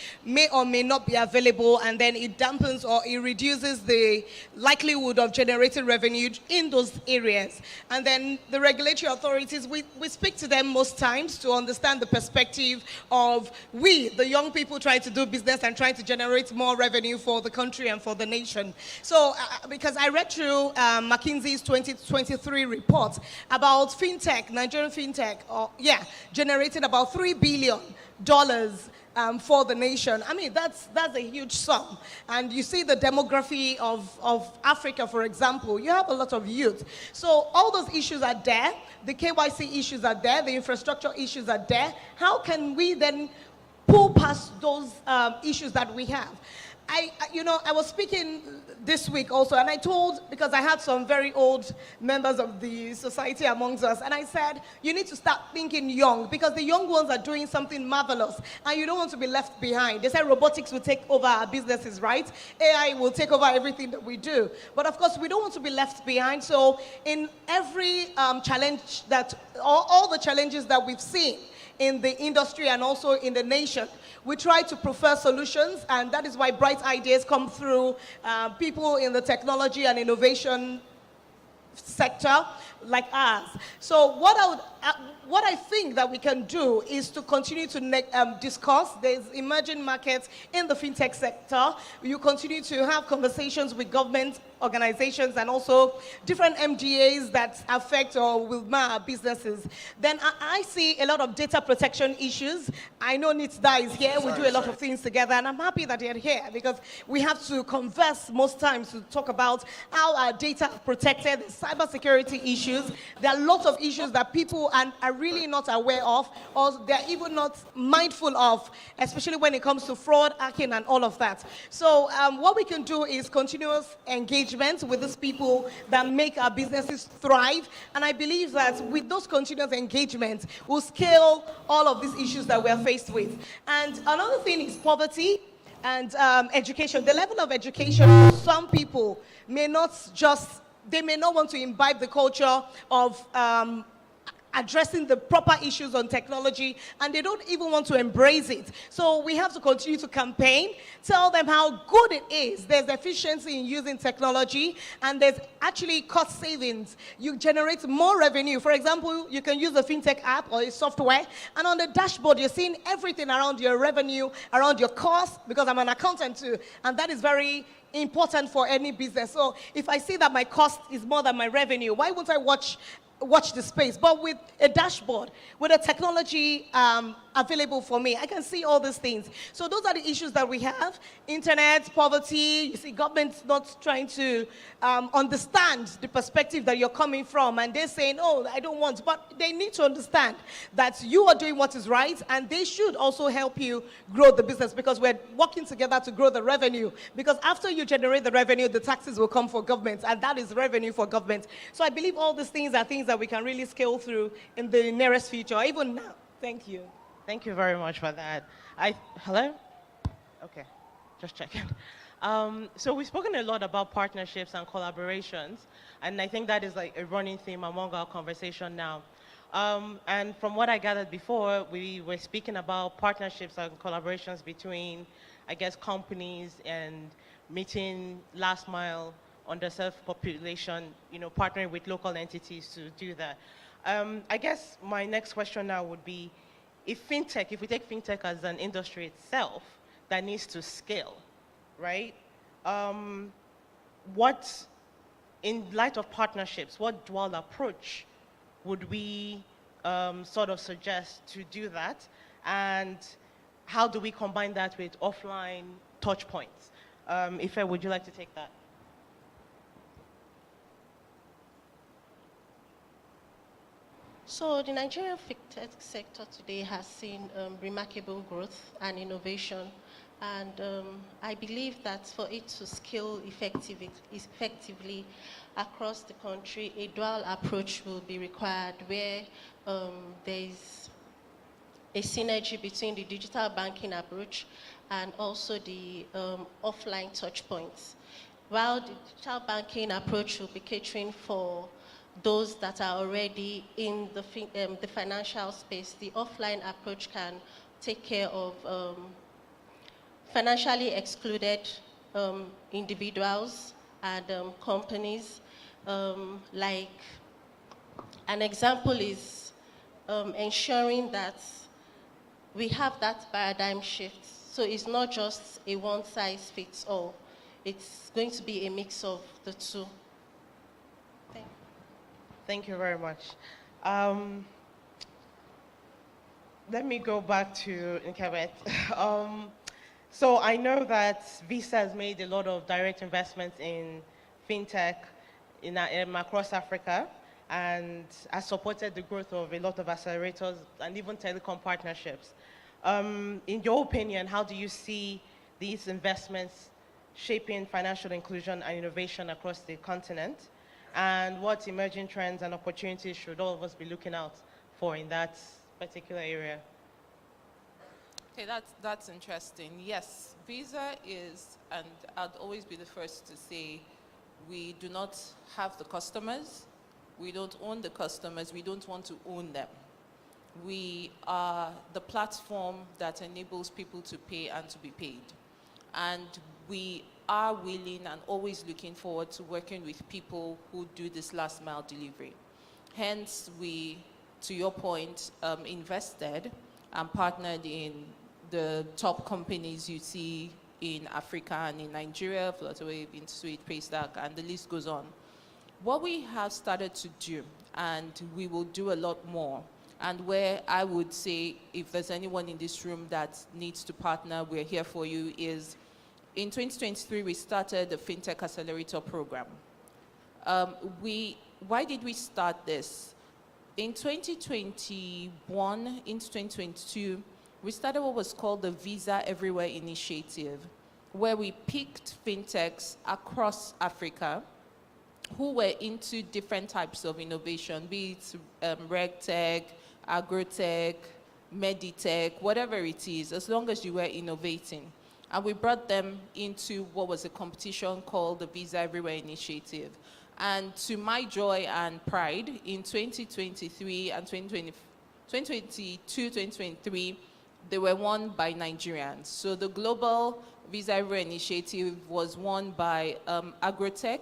or may not be available, and then it dampens or it reduces the likelihood of generating revenue in those areas. And then the regulatory authorities, we speak to them most times to understand the perspective of the young people trying to do business and trying to generate more revenue for the country and for the nation. So, because I read through McKinsey's 2023 report about fintech, Nigerian fintech, generating about $3 billion for the nation. I mean, that's a huge sum. And you see the demography of Africa, for example, you have a lot of youth. So all those issues are there. The KYC issues are there. The infrastructure issues are there. How can we then pull past those issues that we have? I was speaking this week also, and I told, because I had some very old members of the society amongst us, and I said, you need to start thinking young, because the young ones are doing something marvelous, and you don't want to be left behind. They said robotics will take over our businesses, right? AI will take over everything that we do. But of course, we don't want to be left behind. So in every challenge all the challenges that we've seen in the industry and also in the nation, we try to prefer solutions, and that is why bright ideas come through people in the technology and innovation sector like ours. So what I think that we can do is to continue to discuss. There's emerging markets in the fintech sector. You continue to have conversations with government organizations and also different MGAs that affect or will mar our businesses, then I see a lot of data protection issues. I know NITSDA is here. We do a lot of things together, and I'm happy that they're here because we have to converse most times to talk about how our data are protected, cybersecurity issues. There are lots of issues that people are really not aware of, or they're even not mindful of, especially when it comes to fraud, hacking, and all of that. So what we can do is continuous engagement with these people that make our businesses thrive. And I believe that with those continuous engagements, we'll scale all of these issues that we're faced with. And another thing is poverty and education. The level of education for some people may not want to imbibe the culture of addressing the proper issues on technology, and they don't even want to embrace it. So we have to continue to campaign, tell them how good it is. There's efficiency in using technology, and there's actually cost savings. You generate more revenue. For example, you can use a fintech app or a software, and on the dashboard, you're seeing everything around your revenue, around your cost, because I'm an accountant too, and that is very important for any business. So if I see that my cost is more than my revenue, why won't I watch the space? But with a dashboard, with a technology available for me, I can see all these things. So those are the issues that we have. Internet, poverty, you see governments not trying to understand the perspective that you're coming from, and they're saying, oh, I don't want, but they need to understand that you are doing what is right, and they should also help you grow the business, because we're working together to grow the revenue, because after you generate the revenue, the taxes will come for government, and that is revenue for government. So I believe all these things are things that we can really scale through in the nearest future, even now. Thank you. Thank you very much for that. Hello? Okay, just checking. So we've spoken a lot about partnerships and collaborations, and I think that is like a running theme among our conversation now. And from what I gathered before, we were speaking about partnerships and collaborations between, I guess, companies and meeting last mile underserved population, partnering with local entities to do that. I guess my next question now would be, if we take fintech as an industry itself that needs to scale, right? What, in light of partnerships, what dual approach would we sort of suggest to do that? And how do we combine that with offline touch points? Ife, would you like to take that? So the Nigerian fintech sector today has seen remarkable growth and innovation, and I believe that for it to scale effectively across the country, a dual approach will be required, where there is a synergy between the digital banking approach and also the offline touch points. While the digital banking approach will be catering for those that are already in the financial space, the offline approach can take care of financially excluded individuals and companies. Like an example is ensuring that we have that paradigm shift. So it's not just a one-size-fits-all. It's going to be a mix of the two. Thank you very much. Let me go back to Nkebet. So I know that Visa has made a lot of direct investments in fintech across Africa, and has supported the growth of a lot of accelerators and even telecom partnerships. In your opinion, how do you see these investments shaping financial inclusion and innovation across the continent? And what emerging trends and opportunities should all of us be looking out for in that particular area? Okay, that's interesting. Yes, Visa is, and I'd always be the first to say, we do not have the customers, we don't own the customers, we don't want to own them. We are the platform that enables people to pay and to be paid. And we are willing and always looking forward to working with people who do this last mile delivery. Hence, we, to your point, invested and partnered in the top companies you see in Africa and in Nigeria, Flutterwave, Intuit, Paystack, and the list goes on. What we have started to do, and we will do a lot more, and where I would say if there's anyone in this room that needs to partner, we're here for you, is in 2023, we started the Fintech Accelerator Program. Why did we start this? In 2021 into 2022, we started what was called the Visa Everywhere Initiative, where we picked fintechs across Africa who were into different types of innovation, be it regtech, agrotech, meditech, whatever it is, as long as you were innovating. And we brought them into what was a competition called the Visa Everywhere Initiative. And to my joy and pride, in 2023 and 2022, 2023, they were won by Nigerians. So the Global Visa Everywhere Initiative was won by Agrotech,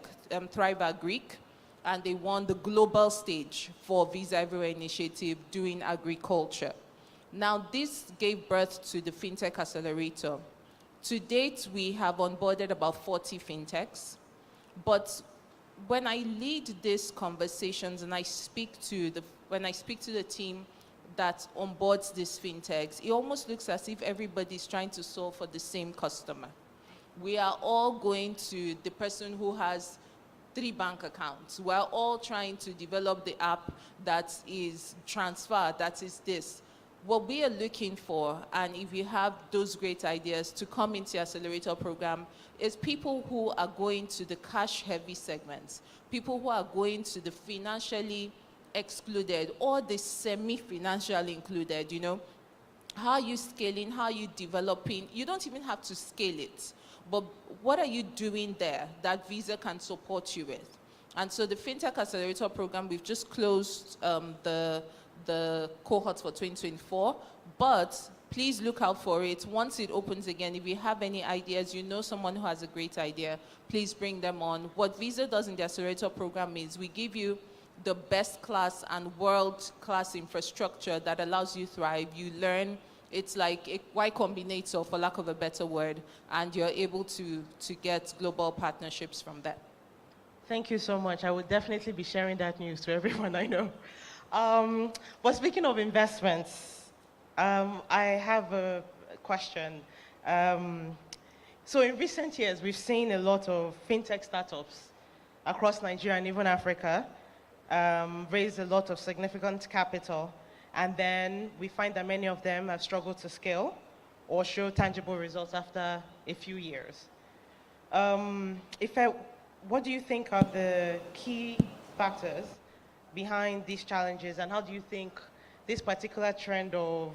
Thrive Agric, and they won the global stage for Visa Everywhere Initiative doing agriculture. Now, this gave birth to the Fintech Accelerator. To date, we have onboarded about 40 fintechs, but when I lead these conversations and when I speak to the team that onboards these fintechs, it almost looks as if everybody's trying to solve for the same customer. We are all going to the person who has 3 bank accounts. We're all trying to develop the app that is transfer, that is this. What we are looking for, and if you have those great ideas to come into the Accelerator Program, is people who are going to the cash-heavy segments, people who are going to the financially excluded or the semi-financially included, you know. How are you scaling? How are you developing? You don't even have to scale it, but what are you doing there that Visa can support you with? And so the Fintech Accelerator Program, we've just closed the cohorts for 2024, but please look out for it. Once it opens again, if you have any ideas, you know someone who has a great idea, please bring them on. What Visa does in the Accelerator Program is we give you the best class and world-class infrastructure that allows you thrive. You learn. It's like a Y Combinator, for lack of a better word, and you're able to get global partnerships from that. Thank you so much. I will definitely be sharing that news to everyone I know. But speaking of investments, I have a question. So in recent years, we've seen a lot of fintech startups across Nigeria and even Africa raise a lot of significant capital, and then we find that many of them have struggled to scale or show tangible results after a few years. What do you think are the key factors behind these challenges, and how do you think this particular trend of,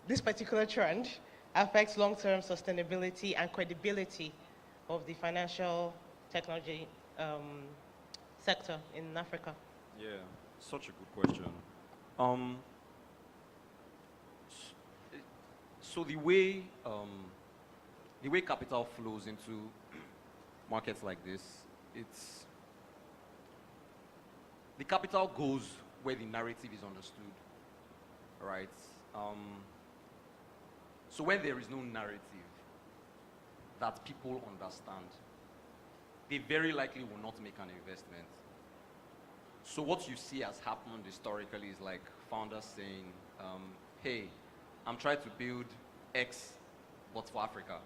this particular trend affects long-term sustainability and credibility of the financial technology sector in Africa? Yeah, such a good question. So the way capital flows into markets like this, the capital goes where the narrative is understood, right? So when there is no narrative that people understand, they very likely will not make an investment. So what you see has happened historically is like founders saying, hey, I'm trying to build X, but for Africa.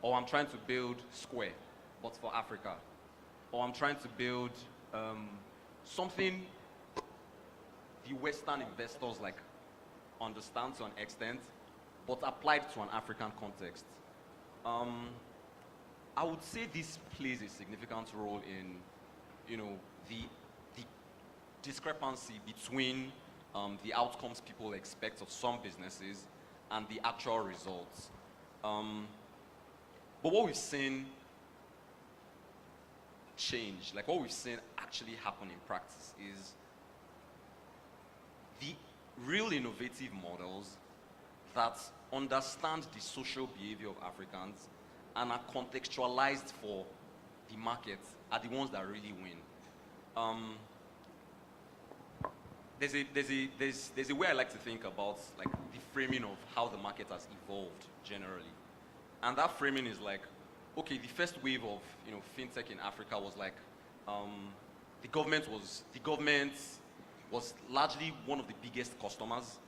Or I'm trying to build Square, but for Africa. Or I'm trying to build something the Western investors like understand to an extent, but applied to an African context. I would say this plays a significant role in, the discrepancy between the outcomes people expect of some businesses and the actual results. But what we've seen change, like what we've seen actually happen in practice, is the real innovative models that understand the social behavior of Africans and are contextualized for the market are the ones that really win. there's a way I like to think about like the framing of how the market has evolved generally, and that framing is like, okay, the first wave of fintech in Africa was like, the government was largely one of the biggest customers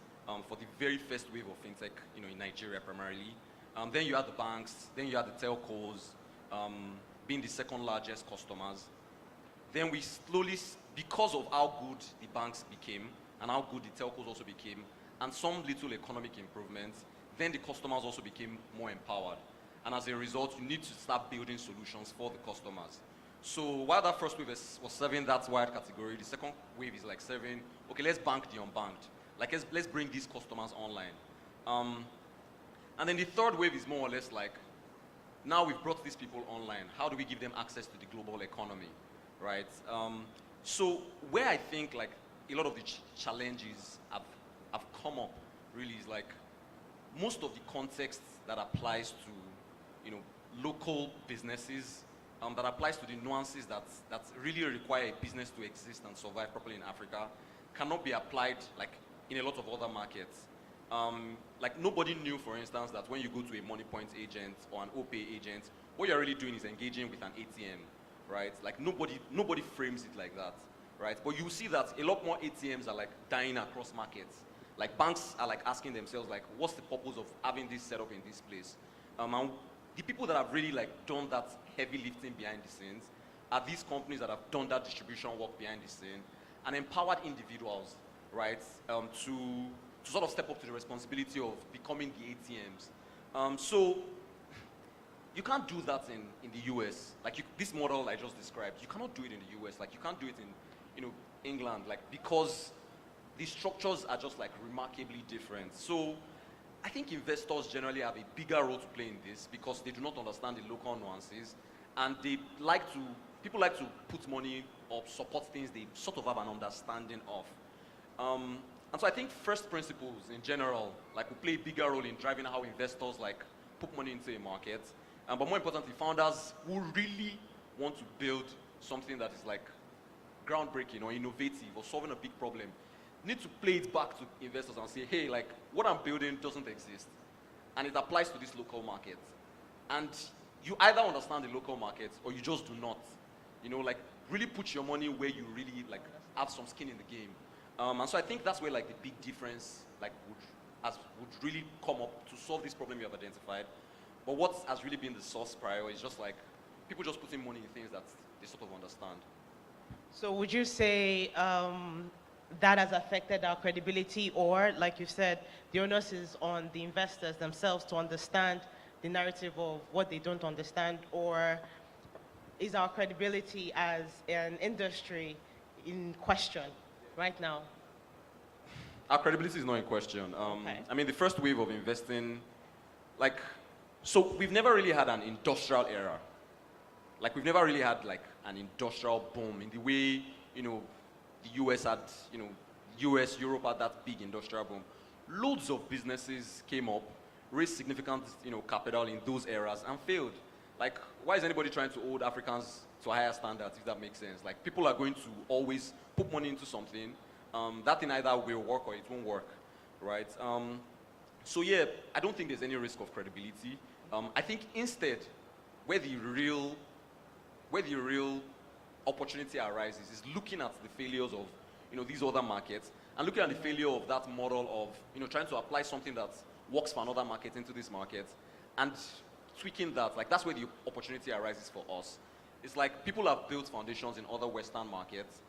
for the very first wave of fintech, in Nigeria primarily. Then you had the banks, then you had the telcos being the second largest customers. Then we slowly, because of how good the banks became and how good the telcos also became, and some little economic improvements, then the customers also became more empowered. And as a result, you need to start building solutions for the customers. So while that first wave was serving that wide category, the second wave is like serving, okay, let's bank the unbanked. Like, let's bring these customers online. And then the third wave is more or less like, now we've brought these people online. How do we give them access to the global economy, right? So where I think like a lot of the challenges have come up really is like, most of the context that applies to, local businesses, that applies to the nuances that really require a business to exist and survive properly in Africa, cannot be applied like in a lot of other markets. Like nobody knew, for instance, that when you go to a money point agent or an OPay agent, what you're really doing is engaging with an ATM, right? Like nobody frames it like that, right? But you see that a lot more ATMs are like dying across markets. Like banks are like asking themselves like, what's the purpose of having this set up in this place? And the people that have really like done that heavy lifting behind the scenes are these companies that have done that distribution work behind the scene and empowered individuals, right, to sort of step up to the responsibility of becoming the ATMs. So you can't do that in the US. Like this model I just described, you cannot do it in the US. Like you can't do it in England, like because the structures are just like remarkably different. So I think investors generally have a bigger role to play in this because they do not understand the local nuances, and people like to put money or support things they sort of have an understanding of. And so I think first principles in general like will play a bigger role in driving how investors like put money into a market. But more importantly, founders who really want to build something that is like groundbreaking or innovative or solving a big problem need to play it back to investors and say, hey, like what I'm building doesn't exist. And it applies to this local market. And you either understand the local market or you just do not. Like really put your money where you really like have some skin in the game. And so I think that's where like the big difference like would really come up to solve this problem you have identified. But what has really been the source prior is just like people just putting money in things that they sort of understand. So would you say that has affected our credibility, or like you said, the onus is on the investors themselves to understand the narrative of what they don't understand, or is our credibility as an industry in question right now? Our credibility is not in question. Okay. I mean, the first wave of investing, like, so we've never really had an industrial era. Like, we've never really had like an industrial boom in the way, the US had, US, Europe had that big industrial boom. Loads of businesses came up, raised significant, capital in those eras and failed. Like, why is anybody trying to hold Africans to higher standards, if that makes sense? Like, people are going to always put money into something. That thing either will work or it won't work, right? So yeah, I don't think there's any risk of credibility. I think instead, where the real opportunity arises is looking at the failures of these other markets and looking at the failure of that model of trying to apply something that works for another market into this market and tweaking that. Like that's where the opportunity arises for us. It's like people have built foundations in other Western markets,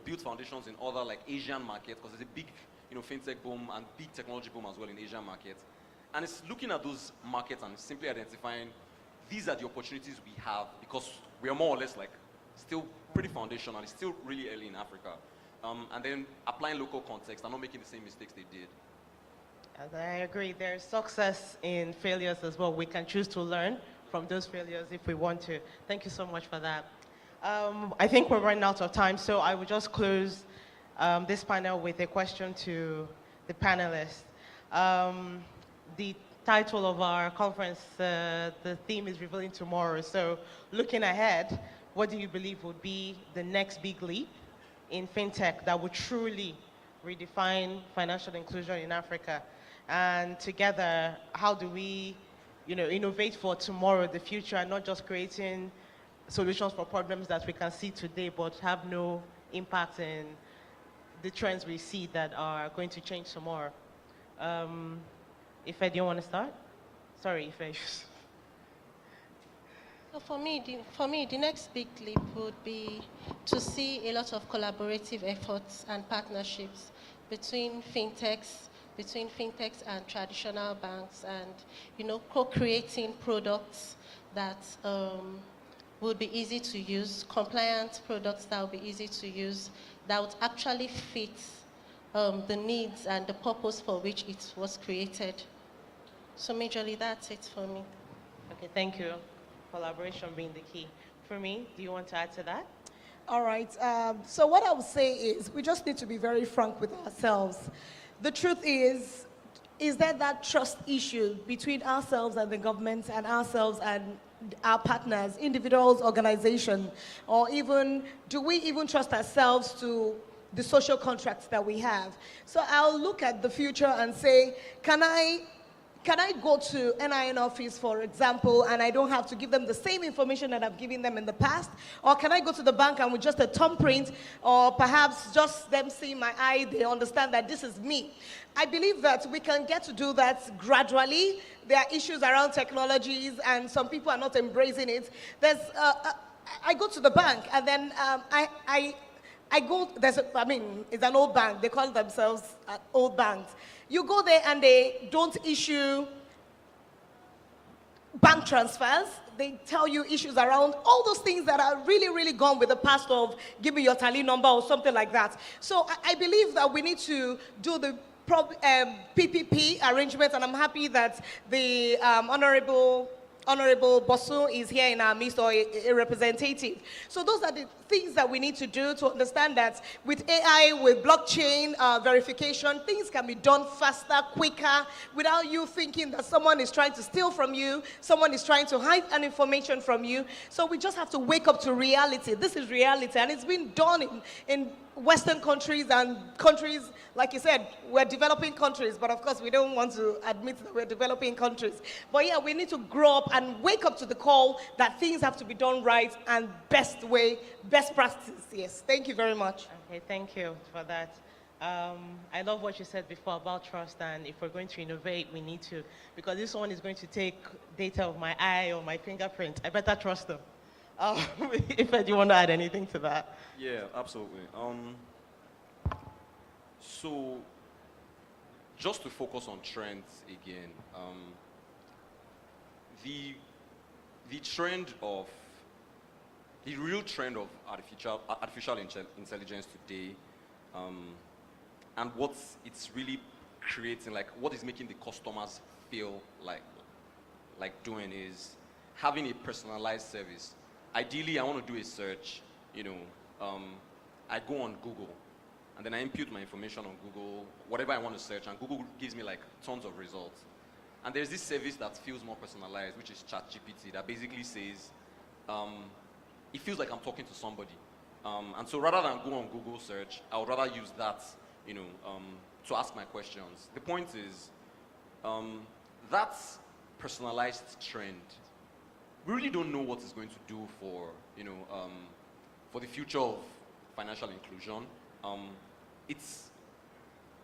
built foundations in other like Asian markets because there's a big fintech boom and big technology boom as well in Asian markets. And it's looking at those markets and simply identifying these are the opportunities we have because we are more or less like still pretty foundational. It's still really early in Africa. And then applying local context and not making the same mistakes they did. And I agree. There's success in failures as well. We can choose to learn from those failures if we want to. Thank you so much for that. I think we're running out of time, so I will just close this panel with a question to the panelists. The title of our conference, the theme is Revealing Tomorrow. So looking ahead, what do you believe would be the next big leap in fintech that would truly redefine financial inclusion in Africa? And together, how do we, innovate for tomorrow, the future, and not just creating solutions for problems that we can see today, but have no impact in the trends we see that are going to change tomorrow? Ife, do you want to start? Sorry, Ife. So for me, the next big leap would be to see a lot of collaborative efforts and partnerships between fintechs and traditional banks, and co-creating products that would be easy to use, compliant products that would be easy to use, that would actually fit the needs and the purpose for which it was created. So majorly, that's it for me. Okay, thank you. Collaboration being the key. For me, do you want to add to that? All right. So what I would say is we just need to be very frank with ourselves. The truth is that trust issue between ourselves and the government, and ourselves and our partners, individuals, organizations, or even, do we even trust ourselves to the social contracts that we have? So I'll look at the future and say, can I go to NIN office, for example, and I don't have to give them the same information that I've given them in the past? Or can I go to the bank and with just a thumbprint, or perhaps just them seeing my eye, they understand that this is me? I believe that we can get to do that gradually. There are issues around technologies, and some people are not embracing it. I go to the bank, and then I go, it's an old bank. They call themselves old banks. You go there and they don't issue bank transfers. They tell you issues around all those things that are really, really gone with the past of give me your tally number or something like that. So I believe that we need to do the PPP arrangement, and I'm happy that the Honorable Bosu is here in our midst, or a representative. So those are the things that we need to do to understand that with AI, with blockchain verification, things can be done faster, quicker, without you thinking that someone is trying to steal from you, someone is trying to hide an information from you. So we just have to wake up to reality. This is reality, and it's been done in Western countries and countries, like you said, we're developing countries, but of course we don't want to admit that we're developing countries. But yeah, we need to grow up and wake up to the call that things have to be done right and best practice. Yes, thank you very much. Okay, thank you for that. I love what you said before about trust, and if we're going to innovate, we need to, because this one is going to take data of my eye or my fingerprint. I better trust them. If you want to add anything to that. Yeah, absolutely. So, just to focus on trends again, the real trend of artificial intelligence today, and what it's really creating, like what is making the customers feel like doing, is having a personalized service. Ideally, I want to do a search, I go on Google, and then I input my information on Google, whatever I want to search, and Google gives me like tons of results. And there's this service that feels more personalized, which is ChatGPT, that basically says, it feels like I'm talking to somebody. And so rather than go on Google search, I would rather use that, to ask my questions. The point is, that personalized trend, we really don't know what it's going to do for the future of financial inclusion. It's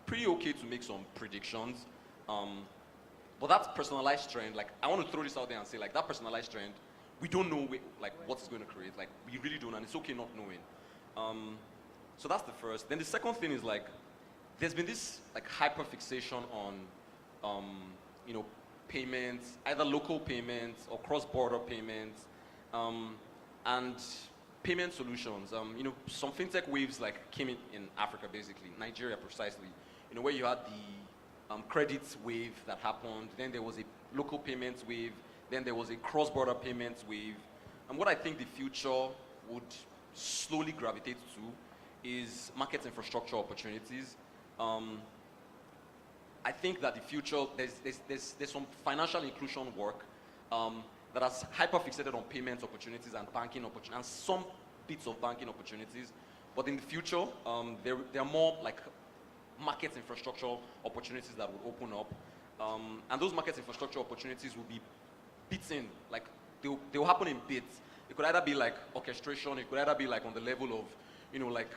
pretty okay to make some predictions, but that personalized trend, like I want to throw this out there and say, like that personalized trend, we don't know what it's going to create. Like we really don't, and it's okay not knowing. So that's the first. Then the second thing is like, there's been this like hyper fixation on payments, either local payments or cross-border payments, and payment solutions. Some fintech waves like came in Africa, basically, Nigeria precisely. Where you had the credits wave that happened, then there was a local payments wave, then there was a cross-border payments wave. And what I think the future would slowly gravitate to is market infrastructure opportunities. I think that the future, there's some financial inclusion work that has hyper-fixated on payments opportunities and banking opportunities, and some bits of banking opportunities. But in the future, there are more like market infrastructure opportunities that would open up. And those market infrastructure opportunities will be bits in, like they'll happen in bits. It could either be like orchestration, it could either be like on the level of, like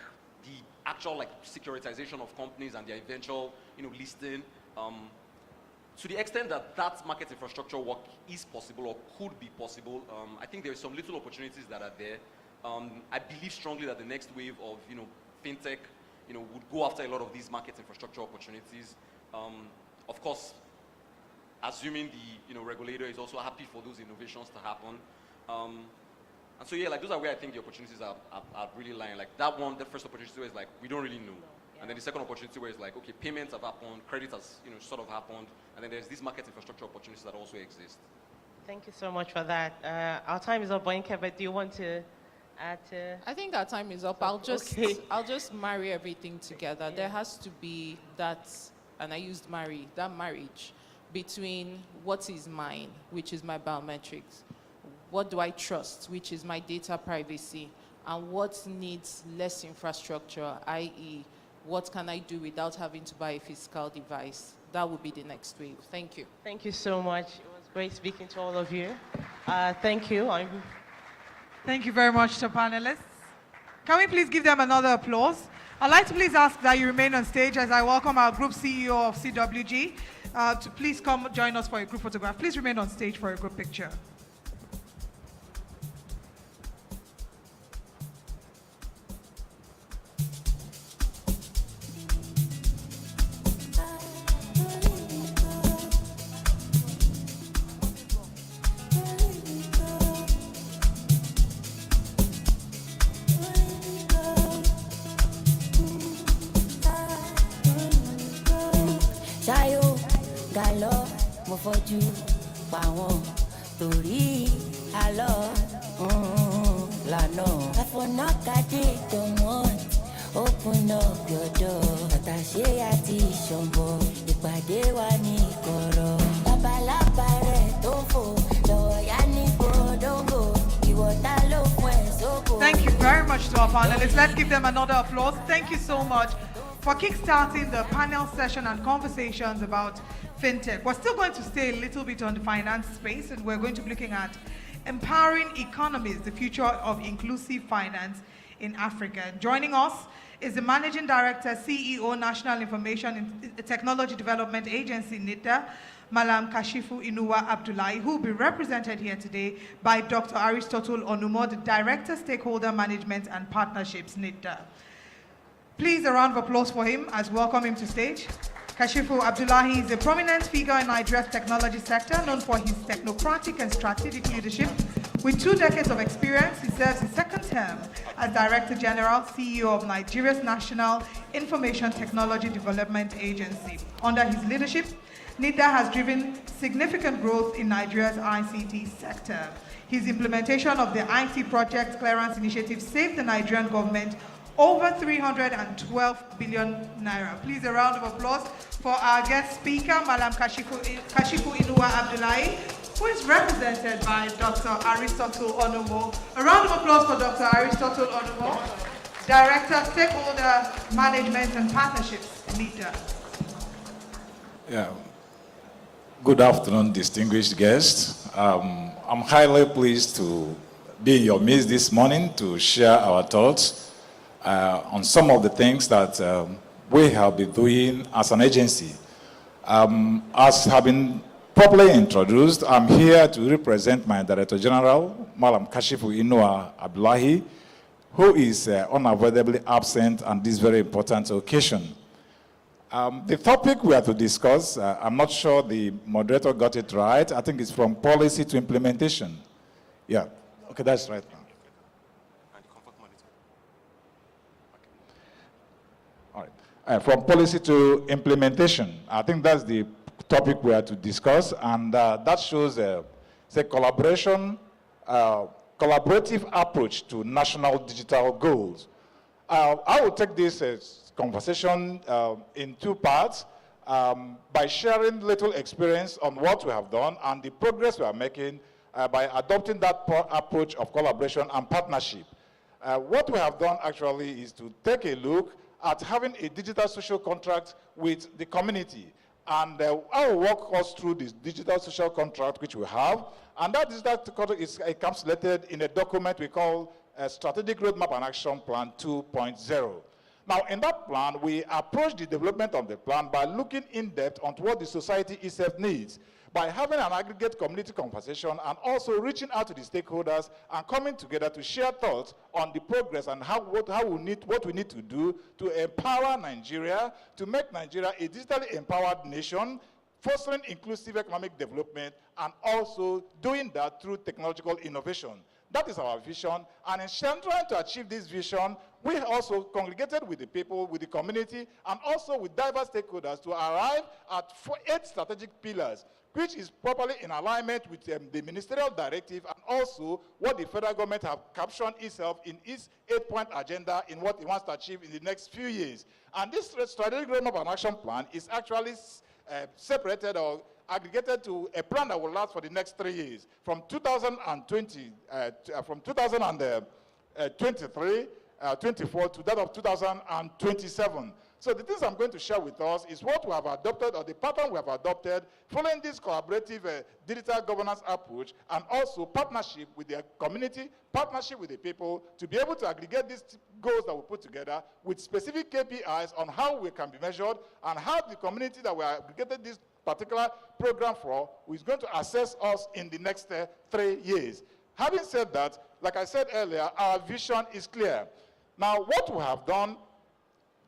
the actual like securitization of companies and their eventual, listing. To the extent that that market infrastructure work is possible or could be possible, I think there are some little opportunities that are there. I believe strongly that the next wave of, fintech, would go after a lot of these market infrastructure opportunities. Of course, assuming the, regulator is also happy for those innovations to happen. And so yeah, like those are where I think the opportunities are really lying. Like that one, the first opportunity where it's like, we don't really know. And then the second opportunity where it's like, okay, payments have happened, credit has, sort of happened, and then there's these market infrastructure opportunities that also exist. Thank you so much for that. Our time is up, Boyinka, but do you want to add to? I think our time is up. I'll just marry everything together. Yeah. There has to be that, and I used marry, that marriage between what is mine, which is my biometrics, what do I trust, which is my data privacy, and what needs less infrastructure, i.e., what can I do without having to buy a physical device? That would be the next wave. Thank you. Thank you so much. It was great speaking to all of you. Thank you. Thank you very much to panelists. Can we please give them another applause? I'd like to please ask that you remain on stage as I welcome our group CEO of CWG to please come join us for a group photograph. Please remain on stage for a group picture. Mofoju pawon tori alo lano afonakade don't want open up your door atashe ati shombo ipade wa ni koro babalapa re to fo lo ya ni godongo iwo ta lo fun e soko. Thank you very much to our panelists. Let's give them another applause. Thank you so much for kickstarting the panel session and conversations about Fintech. We're still going to stay a little bit on the finance space, and we're going to be looking at empowering economies, the future of inclusive finance in Africa. Joining us is the Managing Director, CEO, National Information and Technology Development Agency, NITA, Malam Kashifu Inuwa Abdullahi, who will be represented here today by Dr. Aristotle Onumo, the Director, Stakeholder Management and Partnerships, NITA. Please, a round of applause for him as we welcome him to stage. Kashifu Abdullahi is a prominent figure in Nigeria's technology sector, known for his technocratic and strategic leadership. With 2 decades of experience, he serves his second term as Director General, CEO of Nigeria's National Information Technology Development Agency. Under his leadership, NITA has driven significant growth in Nigeria's ICT sector. His implementation of the IT Project Clearance Initiative saved the Nigerian government over 312 billion naira. Please, a round of applause for our guest speaker, Malam Kashifu Inuwa Abdullahi, who is represented by Dr. Aristotle Onumo. A round of applause for Dr. Aristotle Onumo, Director, Stakeholder Management and Partnerships, NITA. Yeah. Good afternoon, distinguished guests. I'm highly pleased to be in your midst this morning to share our thoughts on some of the things that we have been doing as an agency. As have been properly introduced, I'm here to represent my Director General, Malam Kashifu Inuwa Abdullahi, who is unavoidably absent on this very important occasion. The topic we are to discuss, I'm not sure the moderator got it right. I think it's from policy to implementation. Yeah, okay, that's right now. From policy to implementation, I think that's the topic we are to discuss, and that shows a collaborative approach to national digital goals. I will take this conversation in 2 parts by sharing little experience on what we have done and the progress we are making by adopting that approach of collaboration and partnership. What we have done actually is to take a look at having a digital social contract with the community. And I will walk us through this digital social contract which we have. And that digital contract is encapsulated in a document we call Strategic Roadmap and Action Plan 2.0. Now, in that plan, we approach the development of the plan by looking in depth on what the society itself needs, by having an aggregate community conversation and also reaching out to the stakeholders and coming together to share thoughts on the progress and what we need to do to empower Nigeria, to make Nigeria a digitally empowered nation, fostering inclusive economic development, and also doing that through technological innovation. That is our vision, and in trying to achieve this vision, we also congregated with the people, with the community, and also with diverse stakeholders to arrive at 8 strategic pillars, which is properly in alignment with the ministerial directive and also what the federal government have captioned itself in its 8-point agenda in what it wants to achieve in the next few years. And this strategic roadmap and action plan is actually separated or aggregated to a plan that will last for the next 3 years, from 2023, 24 to that of 2027. So the things I'm going to share with us is what we have adopted, or the pattern we have adopted, following this collaborative digital governance approach, and also partnership with the community, partnership with the people, to be able to aggregate these goals that we put together with specific KPIs on how we can be measured, and how the community that we aggregated this particular program for is going to assess us in the next 3 years. Having said that, like I said earlier, our vision is clear. Now, what we have done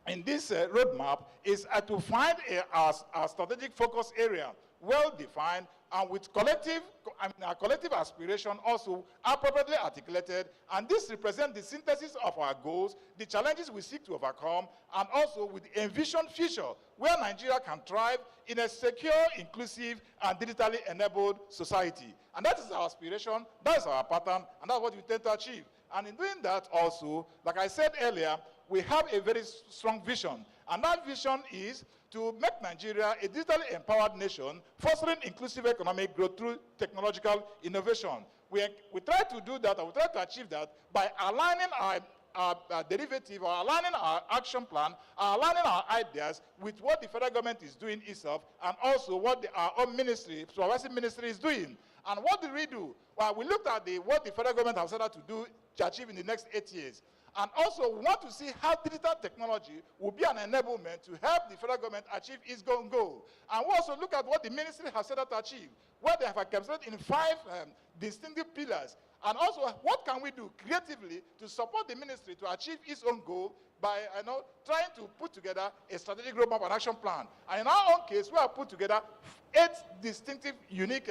in this roadmap is to find our strategic focus area, well-defined, and with our collective aspiration also appropriately articulated, and this represents the synthesis of our goals, the challenges we seek to overcome, and also with the envisioned future where Nigeria can thrive in a secure, inclusive, and digitally enabled society. And that is our aspiration, that is our pattern, and that's what we intend to achieve. And in doing that also, like I said earlier, we have a very strong vision, and that vision is to make Nigeria a digitally empowered nation, fostering inclusive economic growth through technological innovation. We try to do that, or we try to achieve that by aligning our derivative, or aligning our action plan, aligning our ideas with what the federal government is doing itself, and also what our own ministry, supervisory ministry, is doing. And what did we do? Well, we looked at what the federal government has set out to do to achieve in the next 8 years. And also, we want to see how digital technology will be an enablement to help the federal government achieve its goal. And we also look at what the ministry has set out to achieve, what they have encapsulated in 5 distinctive pillars. And also, what can we do creatively to support the ministry to achieve its own goal by trying to put together a strategic roadmap and action plan. And in our own case, we have put together 8 distinctive, unique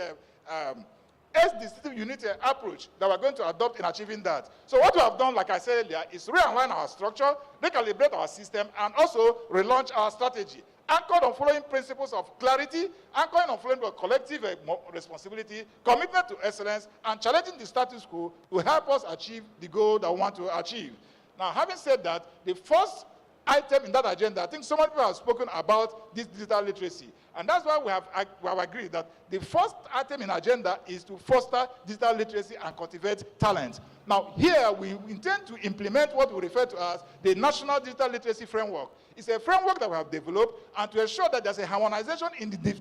approach that we're going to adopt in achieving that. So what we have done, like I said earlier, is realign our structure, recalibrate our system, and also relaunch our strategy, anchored on following principles of clarity, anchored on following collective responsibility, commitment to excellence, and challenging the status quo to help us achieve the goal that we want to achieve. Now, having said that, the first item in that agenda, I think so many people have spoken about this digital literacy. And that's why we have agreed that the first item in agenda is to foster digital literacy and cultivate talent. Now, here we intend to implement what we refer to as the National Digital Literacy Framework. It's a framework that we have developed, and to ensure that there's a harmonization in the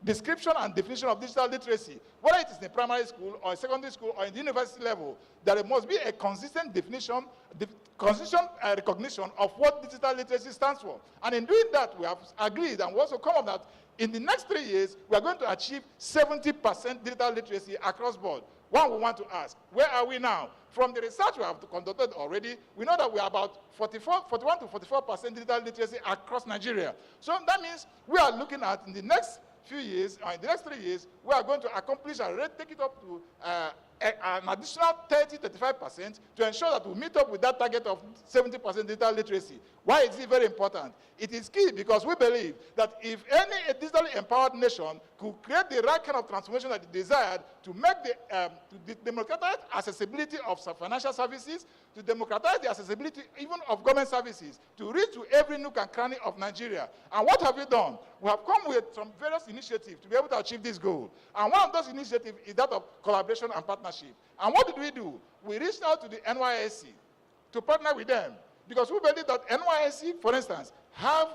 description and definition of digital literacy, whether it is in primary school or in secondary school or in the university level, there must be a consistent definition, recognition of what digital literacy stands for. And in doing that, we have agreed and we also come up that in the next 3 years, we are going to achieve 70% digital literacy across board. One we want to ask, where are we now? From the research we have conducted already, we know that we are about 41 to 44% digital literacy across Nigeria. So that means we are looking at in the next few years, or in the next 3 years, we are going to accomplish and take it up to an additional 30-35% to ensure that we meet up with that target of 70% digital literacy. Why is it very important? It is key because we believe that if any digitally empowered nation could create the right kind of transformation that it desired to make to democratize accessibility of financial services, to democratize the accessibility even of government services, to reach to every nook and cranny of Nigeria. And what have we done? We have come with some various initiatives to be able to achieve this goal. And one of those initiatives is that of collaboration and partnership. And what did we do? We reached out to the NYSC to partner with them Because we believe that NYSC, for instance, have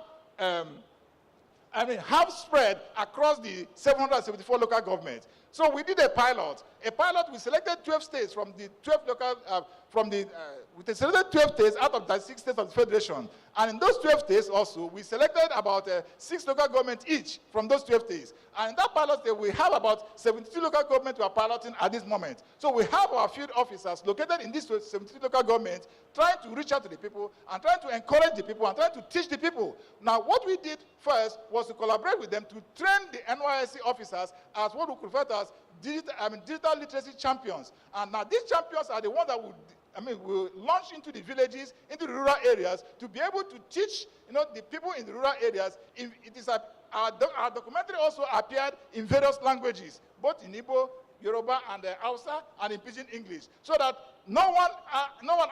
spread across the 774 local governments. So we did a pilot. We selected 12 states from the 12 local, we selected 12 states out of the 6 states of the Federation. And in those 12 states also, we selected about 6 local governments each from those 12 states. And in that pilot state, we have about 72 local governments we are piloting at this moment. So we have our field officers located in these 72 local governments trying to reach out to the people and trying to encourage the people and trying to teach the people. Now, what we did first was to collaborate with them to train the NYSC officers as what we refer to as digital literacy champions. And now these champions are the ones that will launch into the villages, into the rural areas, to be able to teach, the people in the rural areas. Our documentary also appeared in various languages, both in Igbo, Yoruba, and Hausa, and in Pidgin English, so that no one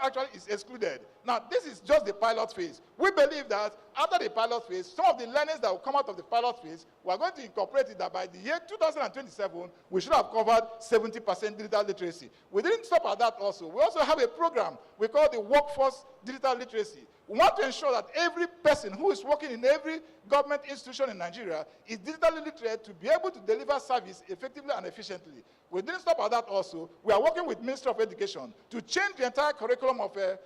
actually is excluded. Now, this is just the pilot phase. We believe that after the pilot phase, some of the learnings that will come out of the pilot phase, we are going to incorporate it that by the year 2027, we should have covered 70% digital literacy. We didn't stop at that also. We also have a program we call the Workforce Digital Literacy. We want to ensure that every person who is working in every government institution in Nigeria is digitally literate to be able to deliver service effectively and efficiently. We didn't stop at that also. We are working with Ministry of Education to change the entire curriculum of both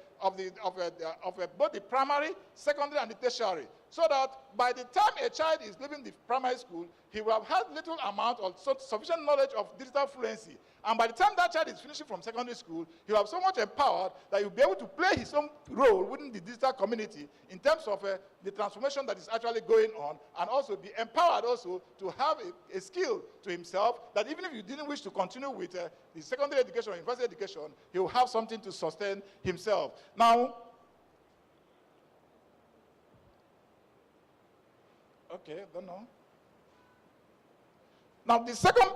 the primary, secondary, and the tertiary, so that by the time a child is leaving the primary school, he will have had little amount or sufficient knowledge of digital fluency. And by the time that child is finishing from secondary school, he will have so much empowered that he will be able to play his own role within the digital community in terms of the transformation that is actually going on, and also be empowered also to have a skill to himself that even if you didn't wish to continue with the secondary education or university education, he will have something to sustain himself. Now, okay, don't know. Now the second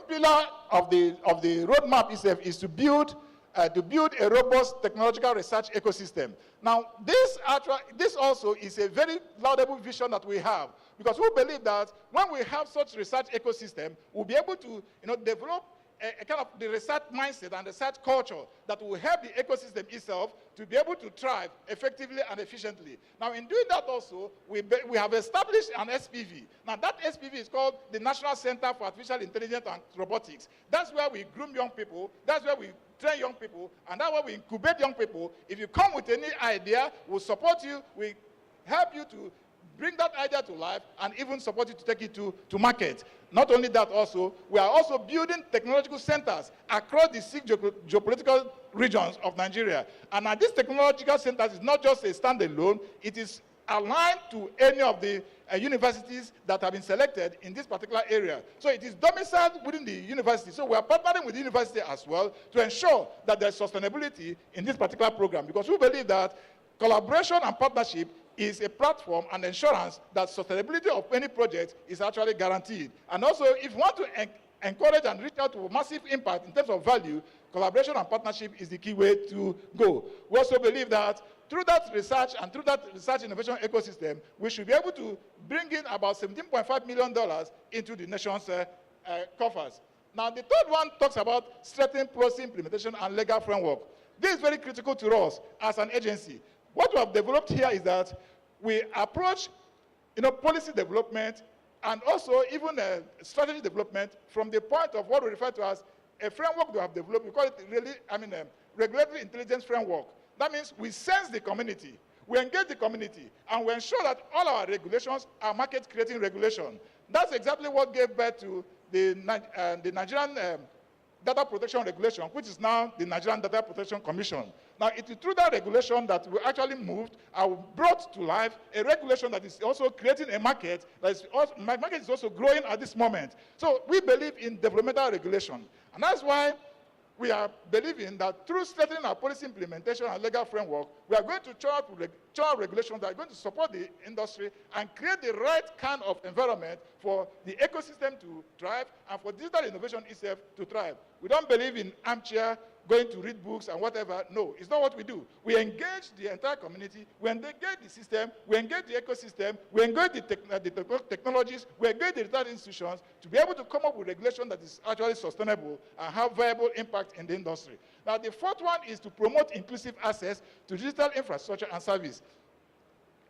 pillar of the roadmap is to build a robust technological research ecosystem. Now, this also is a very laudable vision that we have, because we believe that when we have such research ecosystem, we'll be able to develop a kind of the research mindset and research culture that will help the ecosystem itself to be able to thrive effectively and efficiently. Now, in doing that also, we have established an SPV. Now, that SPV is called the National Center for Artificial Intelligence and Robotics. That's where we groom young people. That's where we train young people. And that's where we incubate young people. If you come with any idea, we'll support you. We help you to bring that idea to life and even support you to take it to market. Not only that also, we are also building technological centers across the 6 geopolitical regions of Nigeria. And now these technological centers is not just a standalone, it is aligned to any of the universities that have been selected in this particular area. So it is domiciled within the university. So we are partnering with the university as well to ensure that there's sustainability in this particular program, because we believe that collaboration and partnership is a platform and insurance that sustainability of any project is actually guaranteed. And also, if you want to encourage and reach out to a massive impact in terms of value, collaboration and partnership is the key way to go. We also believe that through that research and through that research innovation ecosystem, we should be able to bring in about $17.5 million into the nation's coffers. Now, the third one talks about strengthening policy implementation and legal framework. This is very critical to us as an agency. What we have developed here is that we approach policy development and also even strategy development from the point of what we refer to as a framework we have developed. We call it regulatory intelligence framework. That means we sense the community, we engage the community, and we ensure that all our regulations are market-creating regulation. That's exactly what gave birth to the Nigerian Data Protection Regulation, which is now the Nigerian Data Protection Commission. Now, it is through that regulation that we actually moved and brought to life a regulation that is also creating a market that is also, market is also growing at this moment. So we believe in developmental regulation. And that's why we are believing that through strengthening our policy implementation and legal framework, we are going to chart regulations that are going to support the industry and create the right kind of environment for the ecosystem to thrive and for digital innovation itself to thrive. We don't believe in armchair going to read books and whatever. No, it's not what we do. We engage the entire community, we engage the system, we engage the ecosystem, we engage the technologies, we engage the research institutions to be able to come up with regulation that is actually sustainable and have viable impact in the industry. Now, the fourth one is to promote inclusive access to digital infrastructure and service.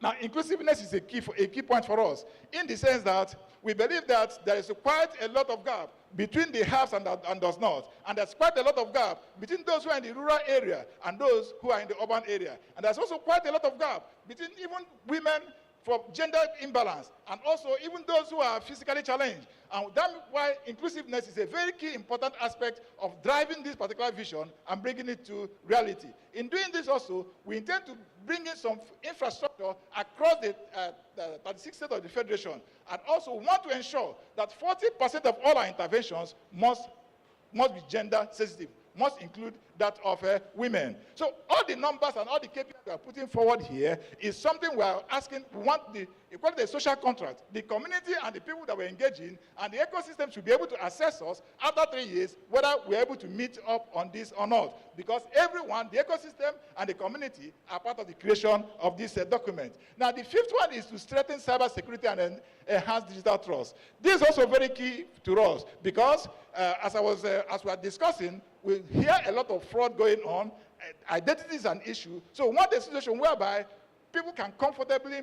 Now, inclusiveness is a key point for us, in the sense that we believe that there is quite a lot of gap between the haves and does not. And there's quite a lot of gap between those who are in the rural area and those who are in the urban area. And there's also quite a lot of gap between even women for gender imbalance, and also even those who are physically challenged. And that's why inclusiveness is a very key important aspect of driving this particular vision and bringing it to reality. In doing this also, we intend to bring in some infrastructure across the 36 states of the Federation, and also want to ensure that 40% of all our interventions must be gender sensitive, must include that of women. So all the numbers and all the KPIs we are putting forward here is something we are asking. We want the social contract, the community and the people that we're engaging, and the ecosystem should be able to assess us after 3 years whether we're able to meet up on this or not. Because everyone, the ecosystem and the community, are part of the creation of this document. Now, the fifth one is to strengthen cybersecurity and enhance digital trust. This is also very key to us because, as we are discussing, we hear a lot of fraud going on. Identity is an issue. So we want a situation whereby people can comfortably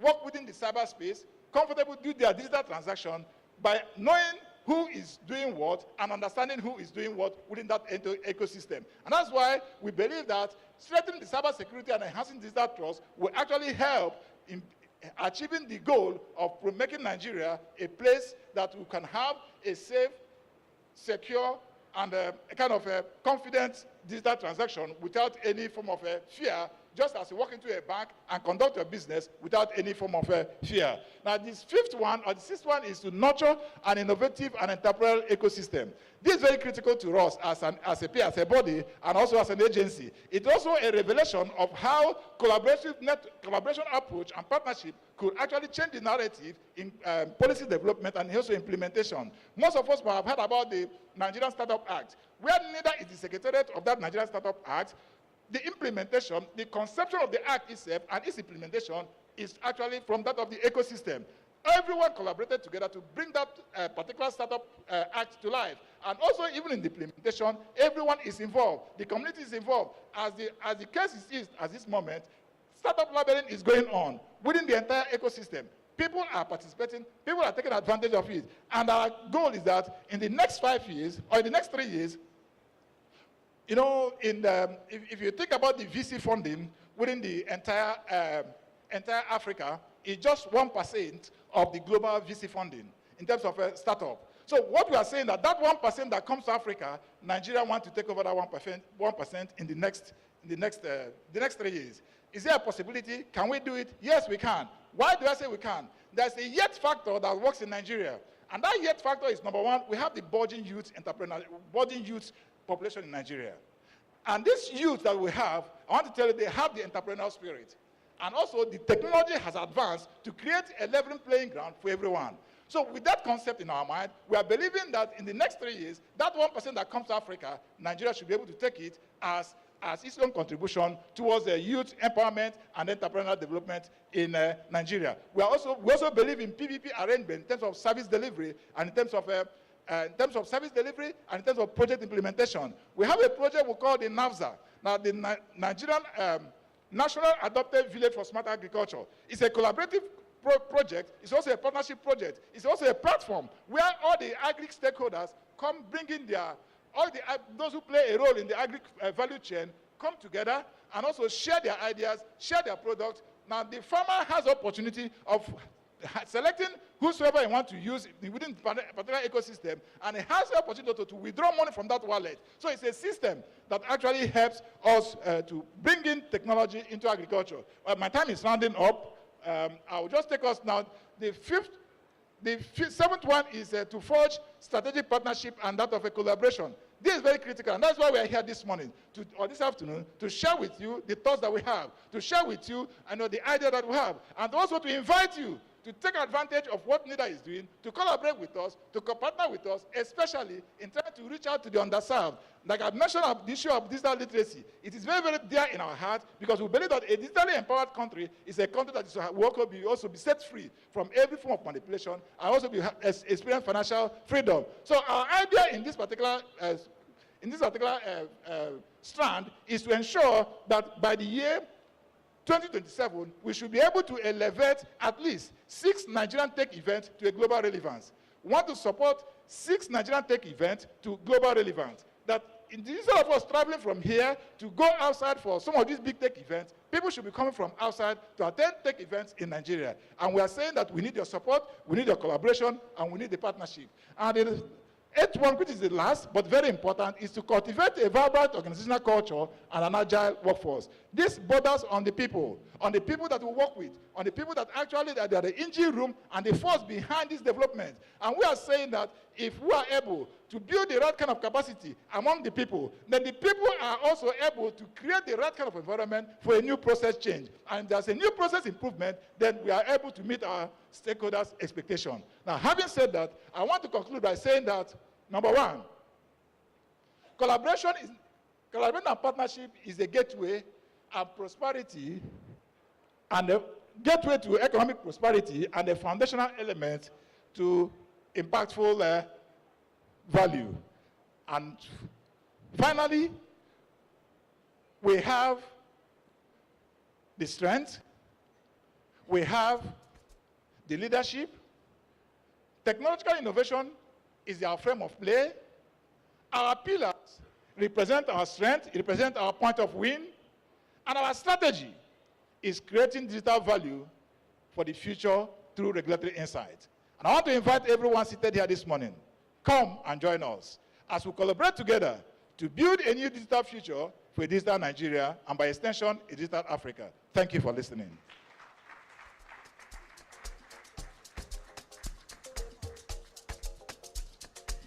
work within the cyberspace, comfortably do their digital transaction by knowing who is doing what and understanding who is doing what within that ecosystem. And that's why we believe that strengthening the cybersecurity and enhancing digital trust will actually help in achieving the goal of making Nigeria a place that we can have a safe, secure, and a kind of a confident digital transaction without any form of fear, just as you walk into a bank and conduct your business without any form of fear. Now, this fifth one, or the sixth one, is to nurture an innovative and entrepreneurial ecosystem. This is very critical to us as a body and also as an agency. It's also a revelation of how collaboration approach and partnership could actually change the narrative in policy development and also implementation. Most of us have heard about the Nigerian Startup Act, where neither is the secretariat of that Nigerian Startup Act. The implementation, the conception of the act itself and its implementation is actually from that of the ecosystem. Everyone collaborated together to bring that particular startup act to life. And also, even in the implementation, everyone is involved. The community is involved. As the case is at this moment, startup labeling is going on within the entire ecosystem. People are participating, people are taking advantage of it. And our goal is that in the next 5 years, or in the next 3 years, you know, if you think about the VC funding within the entire Africa, it's just 1% of the global VC funding in terms of a startup. So what we are saying that 1% that comes to Africa, Nigeria wants to take over that 1% in the next 3 years. Is there a possibility? Can we do it? Yes, we can. Why do I say we can? There's a yet factor that works in Nigeria. And that yet factor is, number one, we have the burgeoning youth population in Nigeria. And this youth that we have, I want to tell you, they have the entrepreneurial spirit. And also, the technology has advanced to create a leveling playing ground for everyone. So with that concept in our mind, we are believing that in the next 3 years, that 1% that comes to Africa, Nigeria should be able to take it as its own contribution towards the youth empowerment and entrepreneurial development in Nigeria. We also believe in PPP arrangement in terms of service delivery and in terms of service delivery and in terms of project implementation. We have a project we call the NAVSA. Now, the Nigerian National Adopted Village for Smart Agriculture. It's a collaborative project. It's also a partnership project. It's also a platform where all the agri stakeholders come bringing those who play a role in the agri value chain come together and also share their ideas, share their products. Now, the farmer has the opportunity of selecting whosoever he wants to use within the particular ecosystem, and he has the opportunity to withdraw money from that wallet. So it's a system that actually helps us to bring in technology into agriculture. My time is rounding up. I will just take us now. The seventh one is to forge strategic partnership and that of a collaboration. This is very critical, and that's why we are here this morning, or this afternoon, to share with you the thoughts that we have, to share with you the idea that we have, and also to invite you to take advantage of what NIDA is doing, to collaborate with us, to partner with us, especially in trying to reach out to the underserved. Like I mentioned, the issue of digital literacy, it is very, very dear in our heart because we believe that a digitally empowered country is a country that will also be set free from every form of manipulation and also experience financial freedom. So our idea in this particular strand is to ensure that by the year 2027, we should be able to elevate at least 6 Nigerian tech events to a global relevance. We want to support 6 Nigerian tech events to global relevance. That instead of us traveling from here to go outside for some of these big tech events, people should be coming from outside to attend tech events in Nigeria. And we are saying that we need your support, we need your collaboration, and we need the partnership. And the 8th one, which is the last, but very important, is to cultivate a vibrant organizational culture and an agile workforce. This borders on the people that we work with, on the people that actually they are the engine room and the force behind this development. And we are saying that if we are able to build the right kind of capacity among the people, then the people are also able to create the right kind of environment for a new process change. And there's a new process improvement, then we are able to meet our stakeholders' expectation. Now, having said that, I want to conclude by saying that, number one, collaboration and partnership is a gateway and prosperity, and a gateway to economic prosperity and a foundational element to impactful value. And finally, we have the strength, we have the leadership. Technological innovation is our frame of play. Our pillars represent our strength, it represents our point of win, and our strategy is creating digital value for the future through regulatory insight. And I want to invite everyone seated here this morning, come and join us as we collaborate together to build a new digital future for a digital Nigeria and by extension, a digital Africa. Thank you for listening.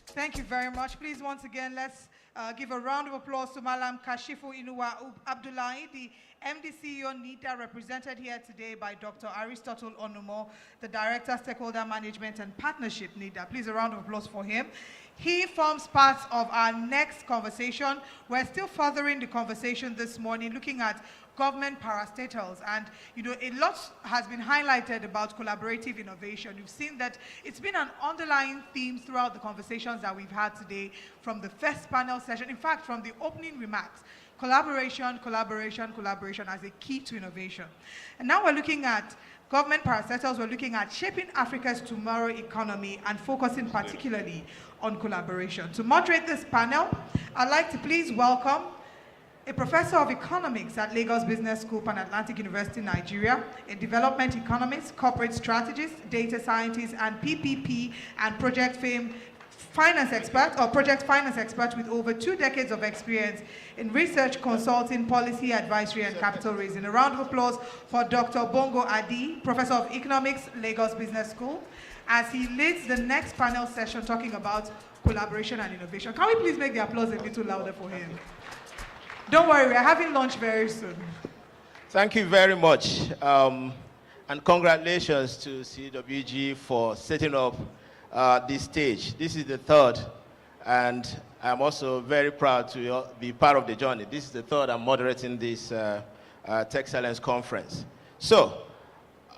Thank you very much. Please, once again, let's give a round of applause to Malam Kashifu Inuwa Abdullahi, the MD CEO NIDA, represented here today by Dr. Aristotle Onumo, the Director, Stakeholder Management and Partnership NIDA. Please, a round of applause for him. He forms part of our next conversation. We're still furthering the conversation this morning, looking at government parastatals. And, you know, a lot has been highlighted about collaborative innovation. You've seen that it's been an underlying theme throughout the conversations that we've had today, from the first panel session, in fact, from the opening remarks. Collaboration, collaboration, collaboration as a key to innovation. And now we're looking at government parastatals. We're looking at shaping Africa's tomorrow economy and focusing particularly on collaboration. To moderate this panel, I'd like to please welcome a professor of economics at Lagos Business School, Pan Atlantic University, Nigeria, a development economist, corporate strategist, data scientist, and PPP and project finance expert with over 2 decades of experience in research, consulting, policy advisory, and capital raising. A round of applause for Dr. Bongo Adi, professor of economics, Lagos Business School, as he leads the next panel session talking about collaboration and innovation. Can we please make the applause a little louder for him? Don't worry, we're having lunch very soon. Thank you very much. And congratulations to CWG for setting up this stage. This is the third, and I'm also very proud to be part of the journey. This is the third I'm moderating this Texcellence conference. So,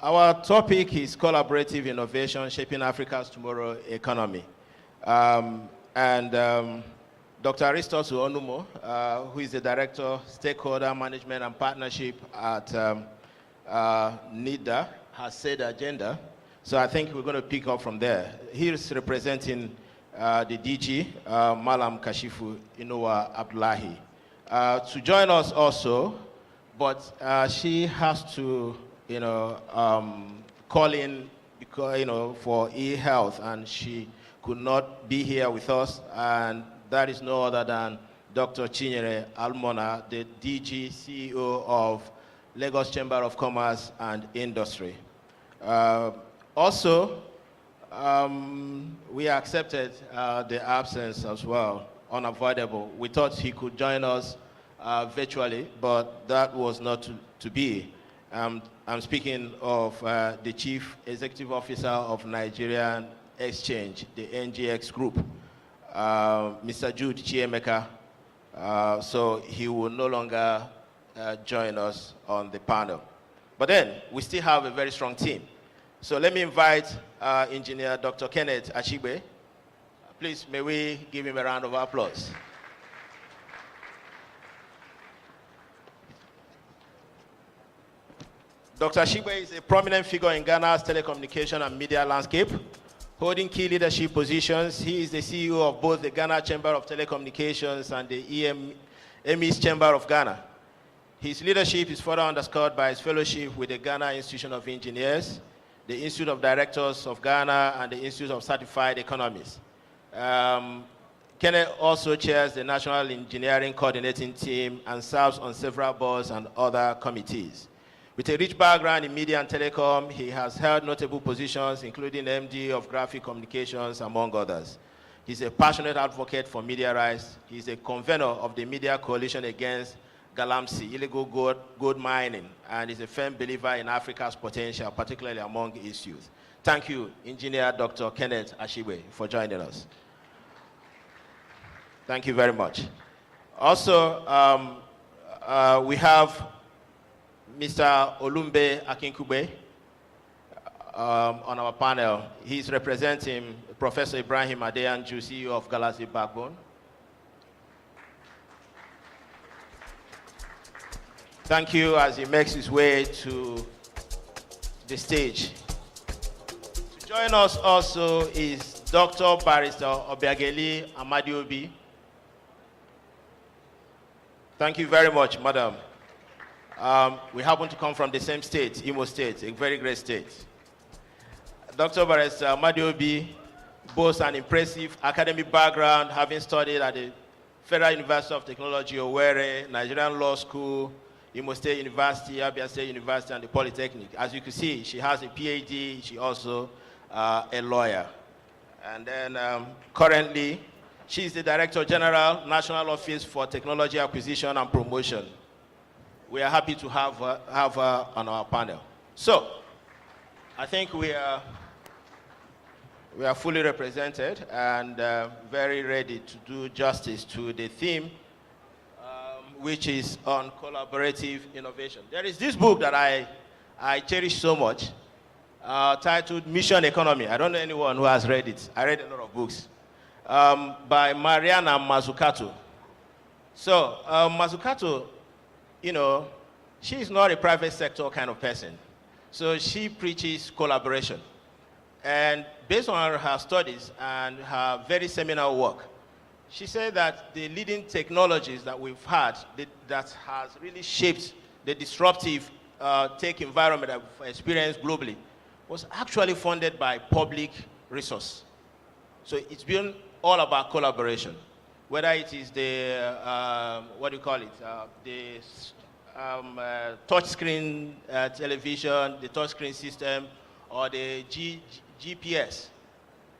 our topic is collaborative innovation, shaping Africa's tomorrow economy. Dr. Aristotle Onumo, who is the Director, Stakeholder Management and Partnership at NIDA, has set the agenda. So I think we're going to pick up from there. He is representing the DG, Malam Kashifu Inuwa Abdullahi. To join us also, but she has to, call in because, for e-health, and she could not be here with us, and that is no other than Dr. Chinyere Almona, the DG CEO of Lagos Chamber of Commerce and Industry. Also, we accepted the absence as well, unavoidable. We thought he could join us virtually, but that was not to be. I'm speaking of the Chief Executive Officer of Nigerian Exchange, the NGX Group, Mr. Jude Chiemeka. So he will no longer join us on the panel. But then, we still have a very strong team. So let me invite Engineer Dr. Kenneth Achigbe. Please, may we give him a round of applause. Dr. Achigbe is a prominent figure in Ghana's telecommunication and media landscape, holding key leadership positions. He is the CEO of both the Ghana Chamber of Telecommunications and the EMIS Chamber of Ghana. His leadership is further underscored by his fellowship with the Ghana Institution of Engineers, the Institute of Directors of Ghana, and the Institute of Certified Economists. Kenneth also chairs the National Engineering Coordinating Team and serves on several boards and other committees. With a rich background in media and telecom, he has held notable positions, including MD of Graphic Communications, among others. He's a passionate advocate for media rights. He's a convener of the Media Coalition Against Galamsey, illegal gold mining, and is a firm believer in Africa's potential, particularly among its youth. Thank you, Engineer Dr. Kenneth Achigbe, for joining us. Thank you very much. Also, we have Mr. Olumbe Akinkugbe on our panel. He's representing Professor Ibrahim Adeyanju, CEO of Galaxy Backbone. Thank you as he makes his way to the stage. To join us also is Dr. Barrister Obiageli Amadiobi. Thank you very much, madam. We happen to come from the same state, Imo State, a very great state. Dr. Barrister Amadiobi boasts an impressive academic background, having studied at the Federal University of Technology, Owerri, Nigerian Law School, Imo State University, Abia State University, and the Polytechnic. As you can see, she has a PhD. She also a lawyer. And then currently, she is the Director General, National Office for Technology Acquisition and Promotion. We are happy to have her on our panel. So, I think we are fully represented and very ready to do justice to the theme, which is on collaborative innovation. There is this book that I cherish so much, titled Mission Economy. I don't know anyone who has read it. I read a lot of books, by Mariana Mazzucato. So, Mazzucato, you know, she is not a private sector kind of person. So she preaches collaboration. And based on her studies and her very seminal work, she said that the leading technologies that we've had that has really shaped the disruptive tech environment that we've experienced globally was actually funded by public resource. So it's been all about collaboration. Whether it is the, what do you call it, the touchscreen television, the touchscreen system, or the GPS,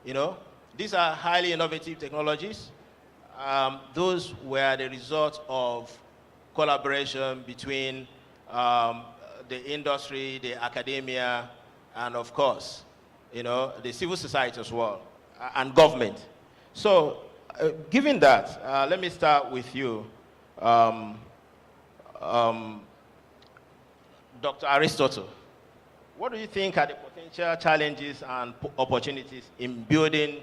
you know, these are highly innovative technologies. Those were the result of collaboration between the industry, the academia, and of course, you know, the civil society as well, and government. So, given that, let me start with you, Dr. Aristotle. What do you think are the potential challenges and opportunities in building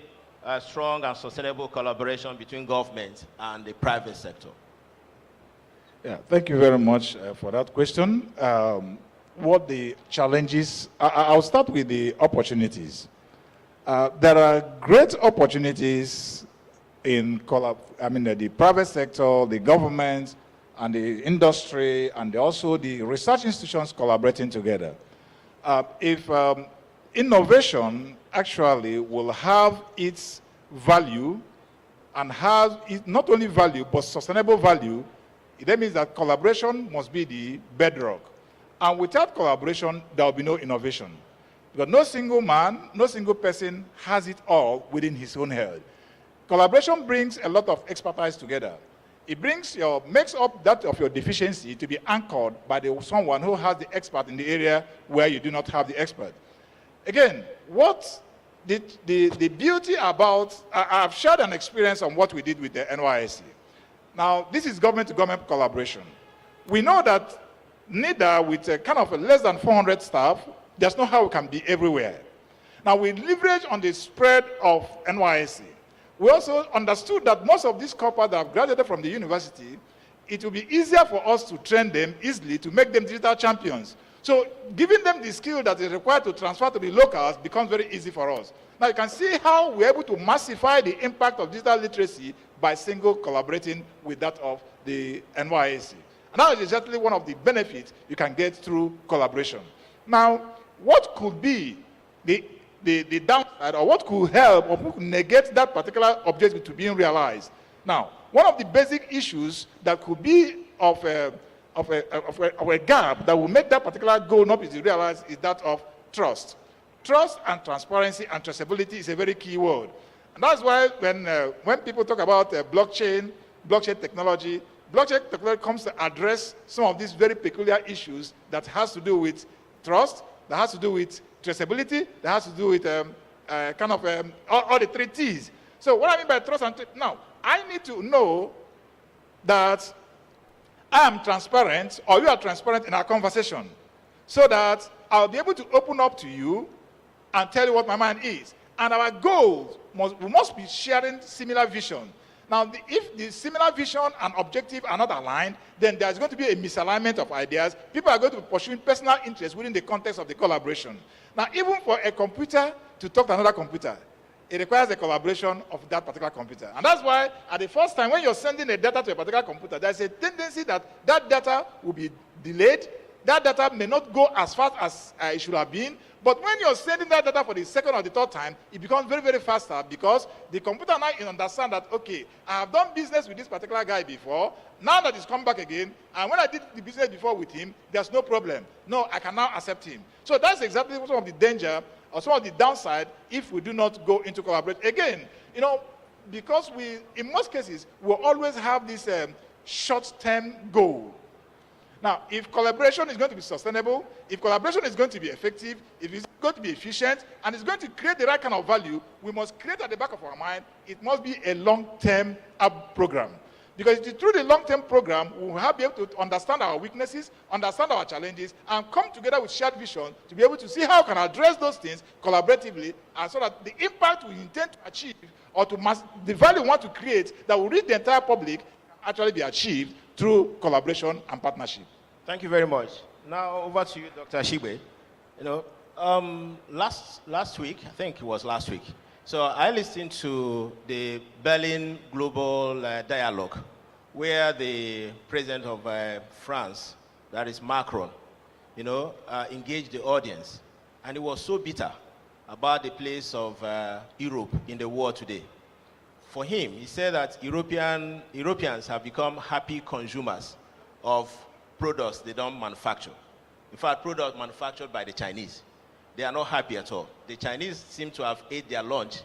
a strong and sustainable collaboration between government and the private sector? Yeah, thank you very much for that question. What the challenges, I'll start with the opportunities. There are great opportunities in the private sector, the government, and the industry, and also the research institutions collaborating together. If innovation actually will have its value and have not only value, but sustainable value, that means that collaboration must be the bedrock. And without collaboration, there will be no innovation. Because no single man, no single person has it all within his own head. Collaboration brings a lot of expertise together. It makes up that of your deficiency to be anchored by someone who has the expert in the area where you do not have the expert. Again, what the beauty about, I've shared an experience on what we did with the NYSC. Now, this is government-to-government collaboration. We know that neither with a kind of a less than 400 staff, there's no how we can be everywhere. Now, we leverage on the spread of NYSC. We also understood that most of these corporates that have graduated from the university, it will be easier for us to train them easily to make them digital champions. So giving them the skill that is required to transfer to the locals becomes very easy for us. Now you can see how we're able to massify the impact of digital literacy by single collaborating with that of the NYSC. And that is exactly one of the benefits you can get through collaboration. Now, what could be the downside, or what could help or could negate that particular objective to being realized? Now, one of the basic issues that could be of a gap that will make that particular goal not be realized is that of trust. Trust and transparency and traceability is a very key word. And that's why when people talk about blockchain technology comes to address some of these very peculiar issues that has to do with trust, that has to do with traceability, that has to do with all the three T's. So what I mean by trust and now, I need to know that I am transparent or you are transparent in our conversation so that I'll be able to open up to you and tell you what my mind is. And our goals, we must be sharing similar vision. Now, if the similar vision and objective are not aligned, then there's going to be a misalignment of ideas. People are going to be pursuing personal interests within the context of the collaboration. Now, even for a computer to talk to another computer, it requires a collaboration of that particular computer. And that's why, at the first time, when you're sending a data to a particular computer, there's a tendency that that data will be delayed. That data may not go as fast as it should have been. But when you're sending that data for the second or the third time, it becomes very, very faster because the computer now understands that, okay, I have done business with this particular guy before. Now that he's come back again, and when I did the business before with him, there's no problem. No, I can now accept him. So that's exactly some of the danger or some of the downside if we do not go into collaborate. Again, because in most cases, we'll always have this short-term goal. Now, if collaboration is going to be sustainable, if collaboration is going to be effective, if it's going to be efficient, and it's going to create the right kind of value, we must create at the back of our mind, it must be a long-term program. Because through the long-term program, we will be able to understand our weaknesses, understand our challenges, and come together with shared vision to be able to see how we can address those things collaboratively, and so that the impact we intend to achieve, or the value we want to create that will reach the entire public, can actually be achieved through collaboration and partnership. Thank you very much. Now over to you, Dr. Shigbe. Last week, I think it was last week, so I listened to the Berlin Global Dialogue, where the president of France, that is Macron, engaged the audience. And he was so bitter about the place of Europe in the world today. For him, he said that Europeans have become happy consumers of products they don't manufacture. In fact, products manufactured by the Chinese. They are not happy at all. The Chinese seem to have ate their lunch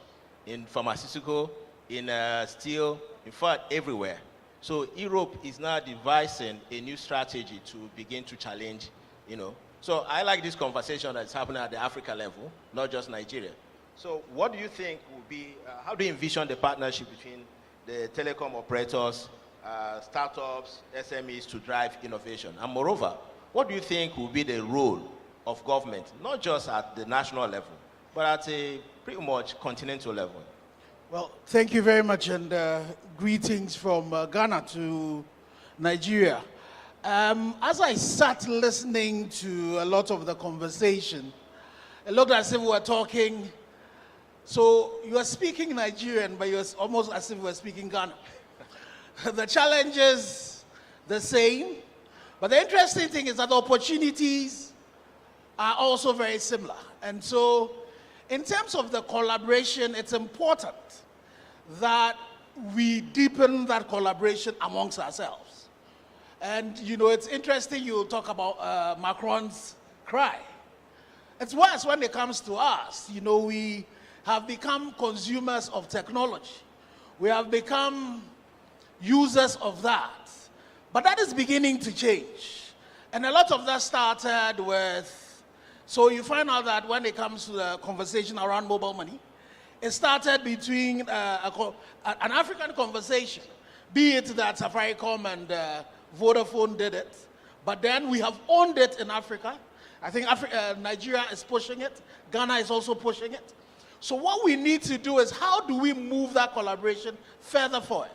in pharmaceutical, in steel, in fact, everywhere. So Europe is now devising a new strategy to begin to challenge, So I like this conversation that's happening at the Africa level, not just Nigeria. So what do you think will be, how do you envision the partnership between the telecom operators, startups, SMEs to drive innovation? And moreover, what do you think will be the role of government, not just at the national level, but at a pretty much continental level? Well, thank you very much, and greetings from Ghana to Nigeria. As I sat listening to a lot of the conversation, it looked as if we were talking, so you are speaking Nigerian, but you're almost as if we were speaking Ghana. The challenges, the same, but the interesting thing is that the opportunities are also very similar. And so, in terms of the collaboration, it's important that we deepen that collaboration amongst ourselves. And it's interesting you talk about Macron's cry. It's worse when it comes to us. We have become consumers of technology. We have become users of that. But that is beginning to change. And a lot of that started with, so you find out that when it comes to the conversation around mobile money, it started between an African conversation, be it that Safaricom and Vodafone did it, but then we have owned it in Africa. I think Nigeria is pushing it. Ghana is also pushing it. So what we need to do is, how do we move that collaboration further forward?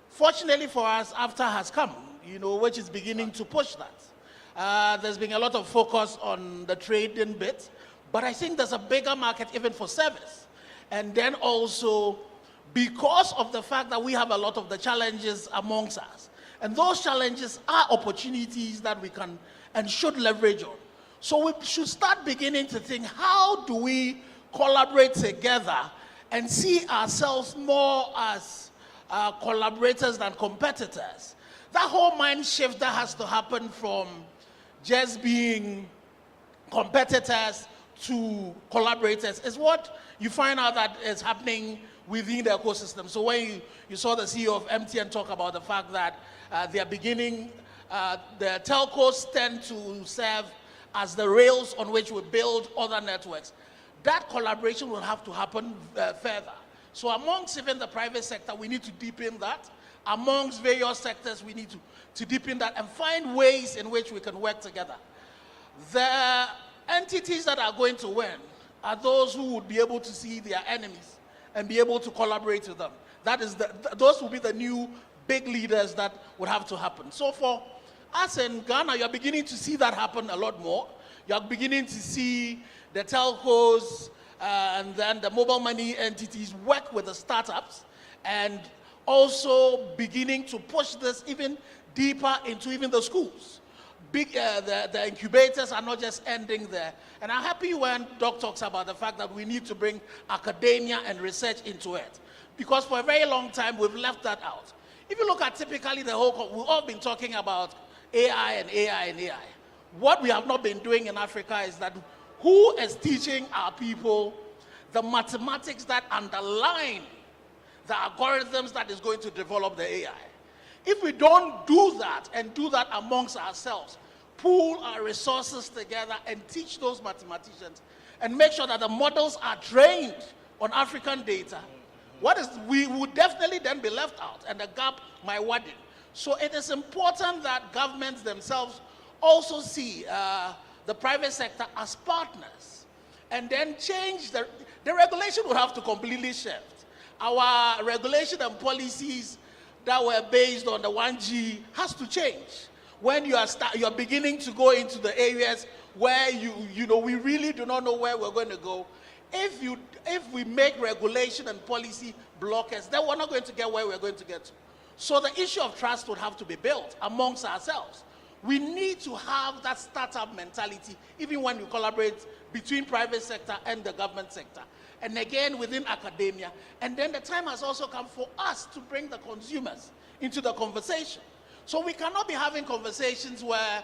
Fortunately for us, AFTA has come, which is beginning to push that. There's been a lot of focus on the trading bit, but I think there's a bigger market even for service. And then also, because of the fact that we have a lot of the challenges amongst us, and those challenges are opportunities that we can and should leverage on. So we should start beginning to think, how do we collaborate together and see ourselves more as collaborators than competitors? That whole mind shift that has to happen from just being competitors to collaborators is what you find out that is happening within the ecosystem. So when you saw the CEO of MTN talk about the fact that they are beginning, the telcos tend to serve as the rails on which we build other networks. That collaboration will have to happen further. So amongst even the private sector, we need to deepen that. Amongst various sectors, we need to deepen that and find ways in which we can work together. The entities that are going to win are those who would be able to see their enemies and be able to collaborate with them. That is those will be the new big leaders that would have to happen. So for us in Ghana, you're beginning to see that happen a lot more. You're beginning to see the telcos and then the mobile money entities work with the startups, and also beginning to push this even deeper into even the schools. The incubators are not just ending there. And I'm happy when Doc talks about the fact that we need to bring academia and research into it. Because for a very long time, we've left that out. If you look at typically we've all been talking about AI and AI and AI. What we have not been doing in Africa is that who is teaching our people the mathematics that underline the algorithms that is going to develop the AI? If we don't do that and do that amongst ourselves, pool our resources together and teach those mathematicians and make sure that the models are trained on African data, we would definitely then be left out and the gap might widen. So it is important that governments themselves also see the private sector as partners, and then change the regulation would have to completely shift. Our regulation and policies that were based on the 1G has to change. When you're beginning to go into the areas where we really do not know where we're going to go, if we make regulation and policy blockers, then we're not going to get where we're going to get to. So the issue of trust would have to be built amongst ourselves. We need to have that startup mentality, even when we collaborate between private sector and the government sector. And again, within academia. And then the time has also come for us to bring the consumers into the conversation. So we cannot be having conversations where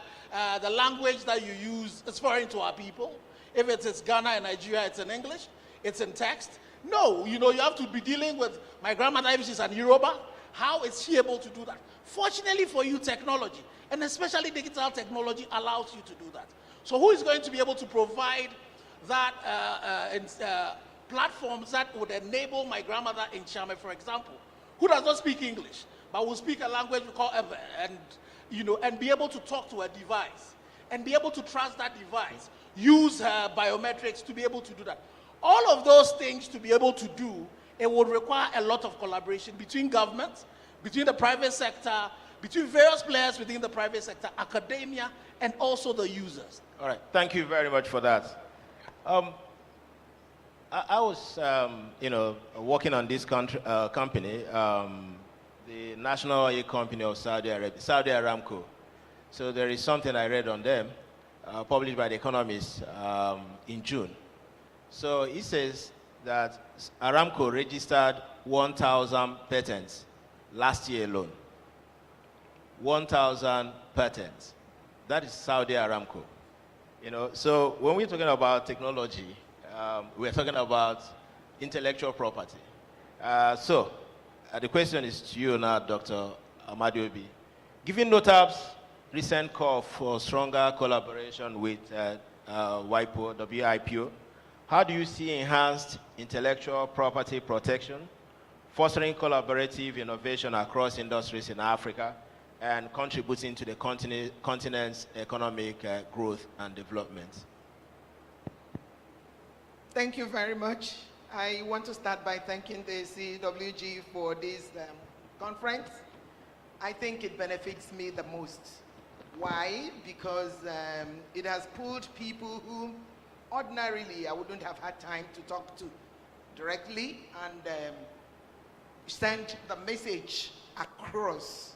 the language that you use is foreign to our people. If it is Ghana and Nigeria, it's in English, it's in text. No, you have to be dealing with my grandmother if she's an Yoruba. How is she able to do that? Fortunately for you, technology, and especially digital technology, allows you to do that. So who is going to be able to provide that platforms that would enable my grandmother in Chame, for example, who does not speak English, but will speak a language we call Ever, and be able to talk to a device, and be able to trust that device, use biometrics to be able to do that. All of those things to be able to do, it would require a lot of collaboration between governments, between the private sector, between various players within the private sector, academia, and also the users. All right, thank you very much for that. I was, working on this company, the national oil company of Saudi Arabia, Saudi Aramco. So there is something I read on them, published by The Economist in June. So it says that Aramco registered 1,000 patents last year alone. 1,000 patents. That is Saudi Aramco. So when we're talking about technology, we're talking about intellectual property. So the question is to you now, Dr. Amadiobi. Given NOTAB's recent call for stronger collaboration with WIPO, how do you see enhanced intellectual property protection, fostering collaborative innovation across industries in Africa, and contributing to the continent's economic growth and development? Thank you very much. I want to start by thanking the CWG for this conference. I think it benefits me the most. Why? Because it has pulled people who ordinarily I wouldn't have had time to talk to directly and send the message across.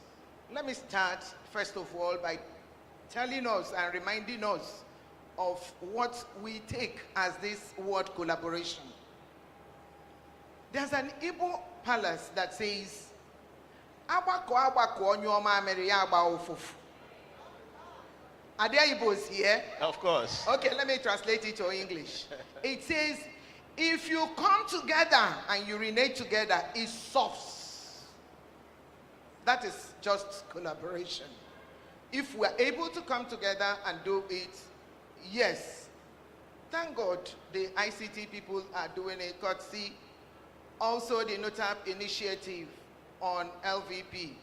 Let me start, first of all, by telling us and reminding us of what we take as this word collaboration. There's an Igbo palace that says, "Abako abako onyoma mere ya agba ofufu." Are there Igbos here? Of course. Okay, let me translate it to English. It says, if you come together and urinate together, it solves. That is just collaboration. If we're able to come together and do it, yes. Thank God the ICT people are doing it. Courtesy also the NOTAB initiative on LVP,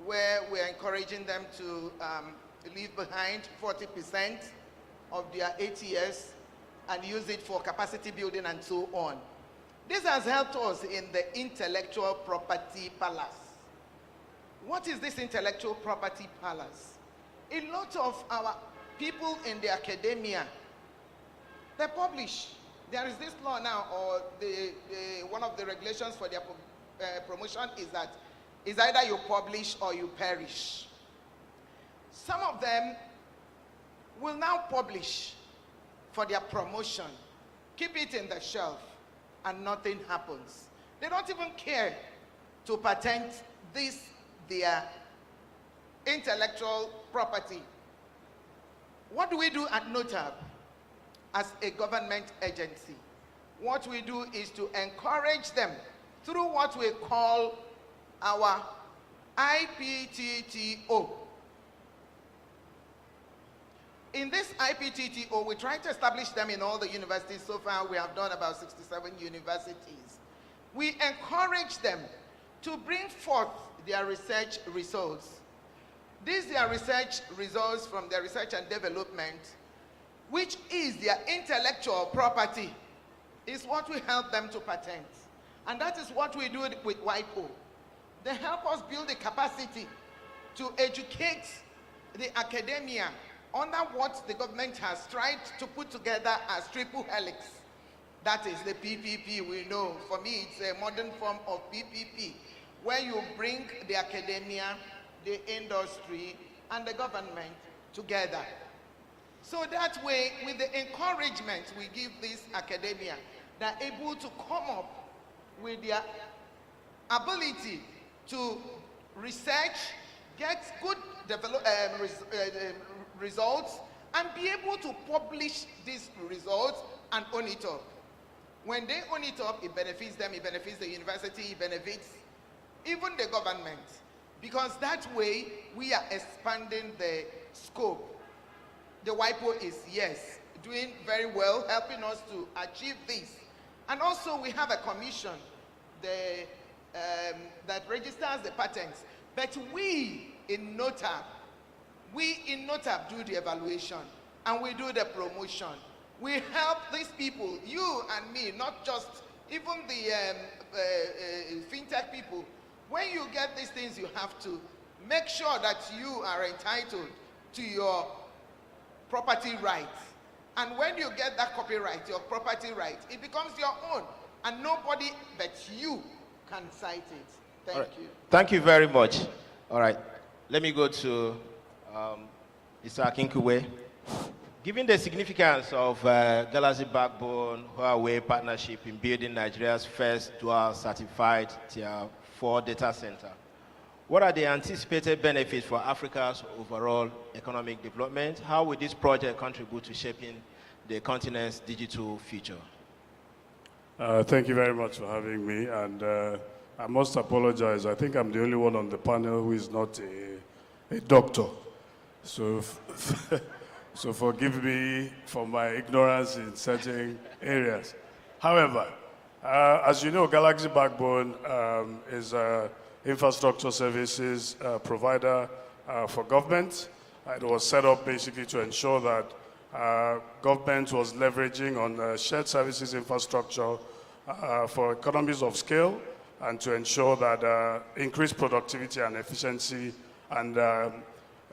where we're encouraging them to leave behind 40% of their ATS and use it for capacity building and so on. This has helped us in the intellectual property palace. What is this intellectual property palace? A lot of our people in the academia, they publish. There is this law now, or one of the regulations for their promotion is that it's either you publish or you perish. Some of them will now publish for their promotion, keep it in the shelf, and nothing happens. They don't even care to patent this, their intellectual property. What do we do at NOTAB as a government agency? What we do is to encourage them through what we call our IPTTO. In this IPTTO, we try to establish them in all the universities. So far, we have done about 67 universities. We encourage them to bring forth their research results. These are their research results from their research and development, which is their intellectual property, is what we help them to patent. And that is what we do with WIPO. They help us build the capacity to educate the academia under what the government has tried to put together as triple helix. That is the PPP we know. For me, it's a modern form of PPP, where you bring the academia, the industry, and the government together. So that way, with the encouragement we give this academia, they're able to come up with their ability to research, get good results, and be able to publish these results and own it up. When they own it up, it benefits them, it benefits the university, it benefits even the government. Because that way, we are expanding the scope. The WIPO is, yes, doing very well, helping us to achieve this. And also, we have a commission that registers the patents. But we in NOTAB do the evaluation, and we do the promotion. We help these people, you and me, not just even the fintech people. When you get these things, you have to make sure that you are entitled to your property rights. And when you get that copyright, your property right, it becomes your own. And nobody but you can cite it. Thank you. Thank you very much. All right. Let me go to Mr. Akinkuwe. Given the significance of Galaxy Backbone Huawei partnership in building Nigeria's first dual certified Tier 4 data center, what are the anticipated benefits for Africa's overall economic development? How will this project contribute to shaping the continent's digital future? Thank you very much for having me, and I must apologize. I think I'm the only one on the panel who is not a doctor. So, so forgive me for my ignorance in certain areas. However, as you know, Galaxy Backbone is an infrastructure services provider for government. It was set up basically to ensure that government was leveraging on shared services infrastructure for economies of scale and to ensure that increased productivity and efficiency and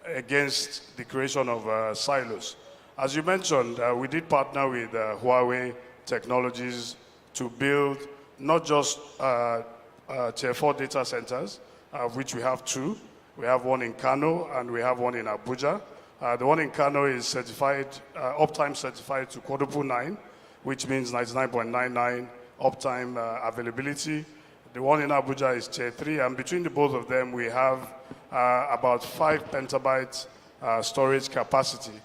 against the creation of silos. As you mentioned, we did partner with Huawei Technologies to build not just Tier 4 data centers, of which we have 2. We have one in Kano and we have one in Abuja. The one in Kano is certified, uptime certified to quadruple 9, which means 99.99 uptime availability. The one in Abuja is Tier 3, and between the both of them, we have about 5 petabytes storage capacity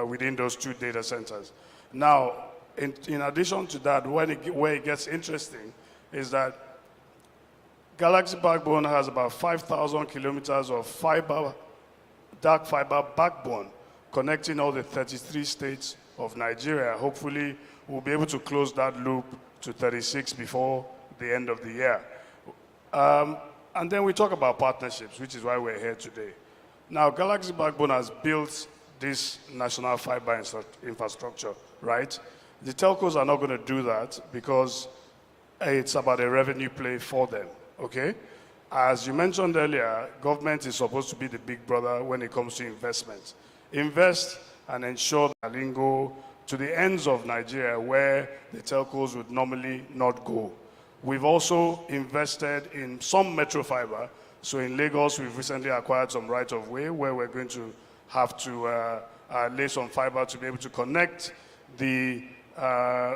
within those 2 data centers. Now, in addition to that, where it gets interesting is that Galaxy Backbone has about 5,000 kilometers of dark fiber backbone connecting all the 33 states of Nigeria. Hopefully, we'll be able to close that loop to 36 before the end of the year. And then we talk about partnerships, which is why we're here today. Now, Galaxy Backbone has built this national fiber infrastructure, right? The telcos are not going to do that because it's about a revenue play for them, okay? As you mentioned earlier, government is supposed to be the big brother when it comes to investment. Invest and ensure that lingo to the ends of Nigeria where the telcos would normally not go. We've also invested in some metro fiber. So in Lagos, we've recently acquired some right-of-way where we're going to have to lay some fiber to be able to connect the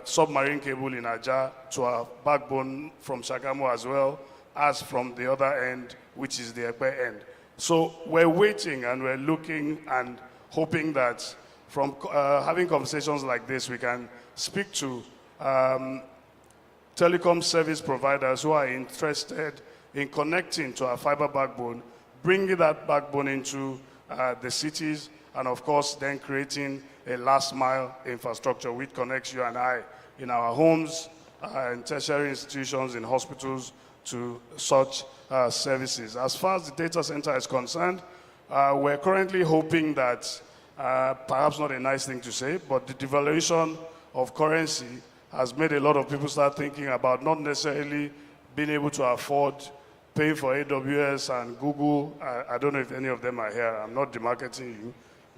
submarine cable in Aja to our backbone from Shagamu as well as from the other end, which is the Ekpe end. So we're waiting and we're looking and hoping that from having conversations like this, we can speak to telecom service providers who are interested in connecting to our fiber backbone, bringing that backbone into the cities, and of course, then creating a last mile infrastructure which connects you and I in our homes, in tertiary institutions, in hospitals, to such services. As far as the data center is concerned, we're currently hoping that, perhaps not a nice thing to say, but the devaluation of currency has made a lot of people start thinking about not necessarily being able to afford paying for AWS and Google. I don't know if any of them are here. I'm not demarketing you.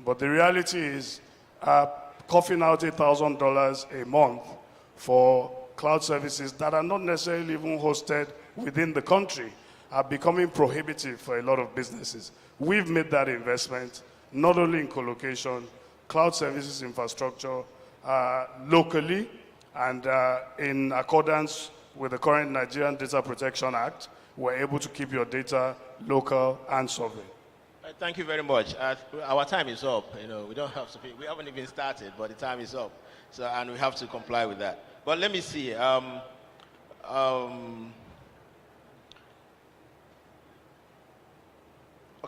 But the reality is coughing out $8,000 a month for cloud services that are not necessarily even hosted within the country are becoming prohibitive for a lot of businesses. We've made that investment, not only in colocation, cloud services infrastructure, locally, and in accordance with the current Nigerian Data Protection Act, we're able to keep your data local and sovereign. Thank you very much. Our time is up. You know, we don't have to. We haven't even started, but the time is up. So, and we have to comply with that. But let me see. Okay,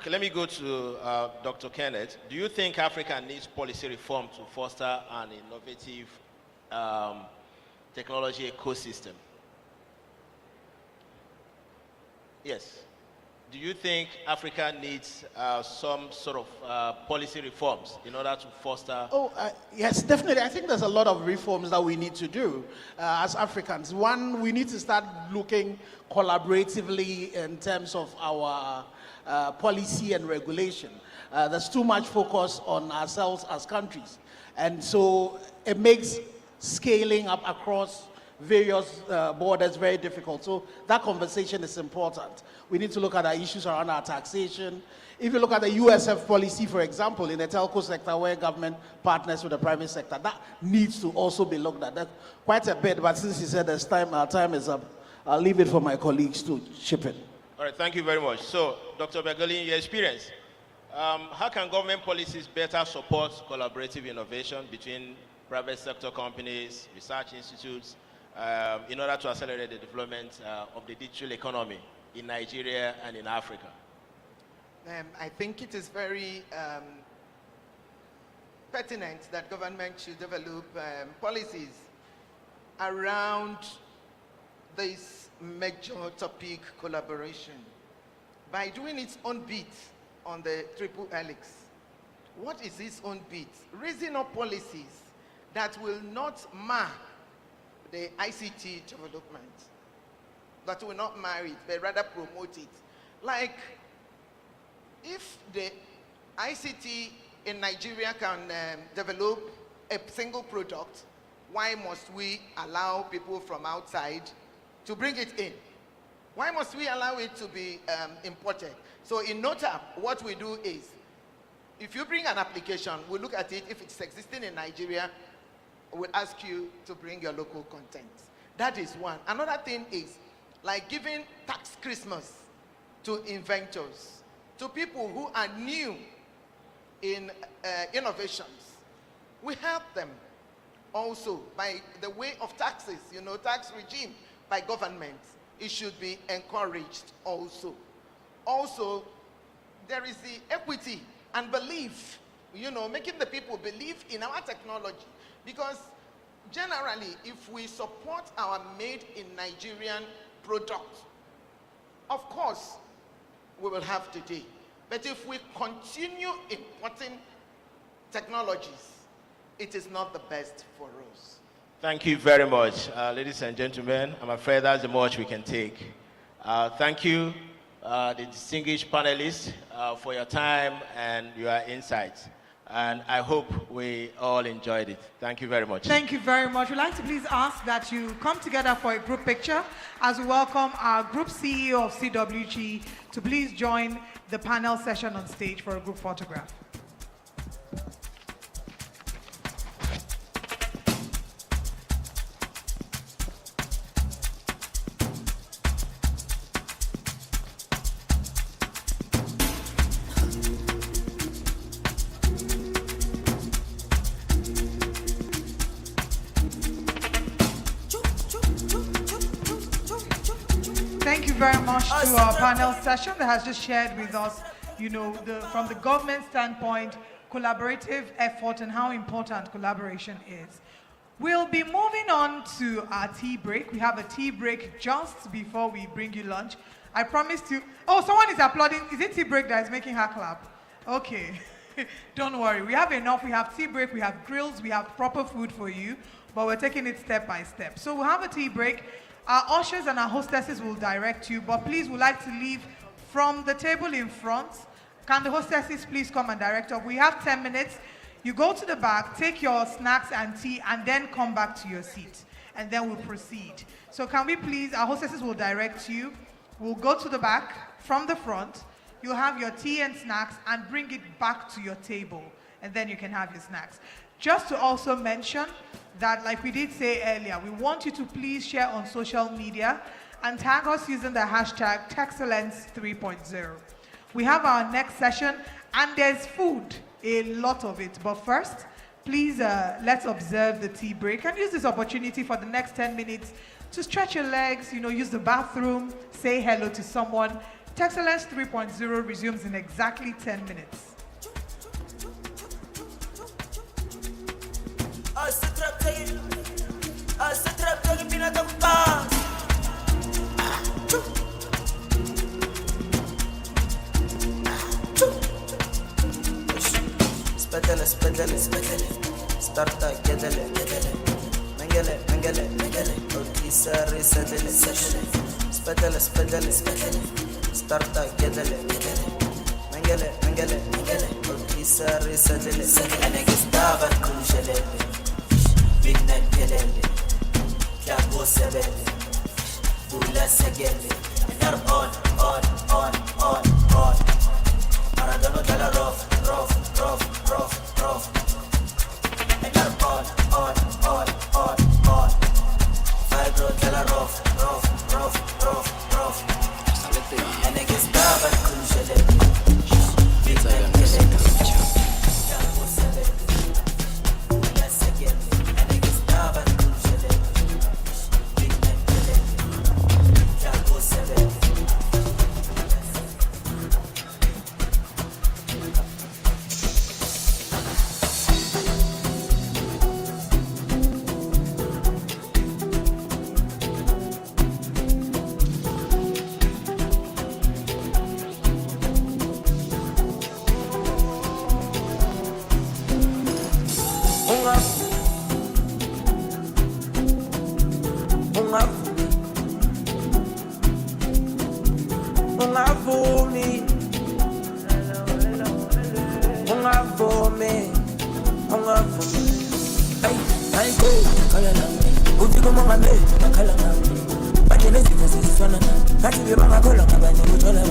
let me go to Dr. Kenneth. Do you think Africa needs policy reform to foster an innovative technology ecosystem? Yes. Do you think Africa needs some sort of policy reforms in order to foster? Yes, definitely. I think there's a lot of reforms that we need to do as Africans. One, we need to start looking collaboratively in terms of our policy and regulation. There's too much focus on ourselves as countries. And so it makes scaling up across various borders very difficult. So that conversation is important. We need to look at our issues around our taxation. If you look at the USF policy, for example, in the telco sector where government partners with the private sector, that needs to also be looked at. That's quite a bit, but since you said there's time, our time is up. I'll leave it for my colleagues to chip in. All right, thank you very much. So, Dr. Begoli, in your experience, how can government policies better support collaborative innovation between private sector companies, research institutes, in order to accelerate the development of the digital economy in Nigeria and in Africa? I think it is very pertinent that government should develop policies around this major topic collaboration by doing its own bit on the triple helix. What is its own bit? Raising up policies that will not mar the ICT development, that will not mar it, but rather promote it. Like, if the ICT in Nigeria can develop a single product, why must we allow people from outside to bring it in? Why must we allow it to be imported? So in NOTAP, what we do is, if you bring an application, we look at it. If it's existing in Nigeria, we'll ask you to bring your local content. That is one. Another thing is, like giving tax Christmas to inventors, to people who are new in innovations. We help them also by the way of taxes, tax regime by government. It should be encouraged also. Also, there is the equity and belief, making the people believe in our technology. Because generally, if we support our made in Nigerian product, of course, we will have today. But if we continue importing technologies, it is not the best for us. Thank you very much, ladies and gentlemen. I'm afraid that's the much we can take. Thank you, the distinguished panelists, for your time and your insights. And I hope we all enjoyed it. Thank you very much. Thank you very much. We'd like to please ask that you come together for a group picture as we welcome our group CEO of CWG to please join the panel session on stage for a group photograph. Thank you very much to our panel session that has just shared with us, from the government standpoint, collaborative effort and how important collaboration is. We'll be moving on to our tea break. We have a tea break just before we bring you lunch. I promised you. Oh, someone is applauding. Is it tea break that is making her clap? Okay. Don't worry. We have enough. We have tea break. We have grills. We have proper food for you. But we're taking it step by step. So we'll have a tea break. Our ushers and our hostesses will direct you. But please, we'd like to leave from the table in front. Can the hostesses please come and direct us? We have 10 minutes. You go to the back, take your snacks and tea, and then come back to your seat. And then we'll proceed. So can we please, our hostesses will direct you. We'll go to the back, from the front. You'll have your tea and snacks and bring it back to your table. And then you can have your snacks. Just to also mention that, like we did say earlier, we want you to please share on social media and tag us using the hashtag Texcellence 3.0. We have our next session, and there's food, a lot of it. But first, please let's observe the tea break and use this opportunity for the next 10 minutes to stretch your legs, use the bathroom, say hello to someone. Texcellence 3.0 resumes in exactly 10 minutes. Spedele, starta gedele, mengele, otisare sedele, spedele, starta gedele, mengele, otisare sedele, enegistava kunjele, binnen gelele, klago sebele, bula segele, nar on, Maradona dalla rof, and nar on, Fibro dalla rof, and it gets baba kunjele, binnen gelele, klago sebele, bula segele, enegistava kunjele, for me. For me. I go, Kalala. Uti go mama me, Kalala. But you know, this is one. That's the Banga Kola, but you told her.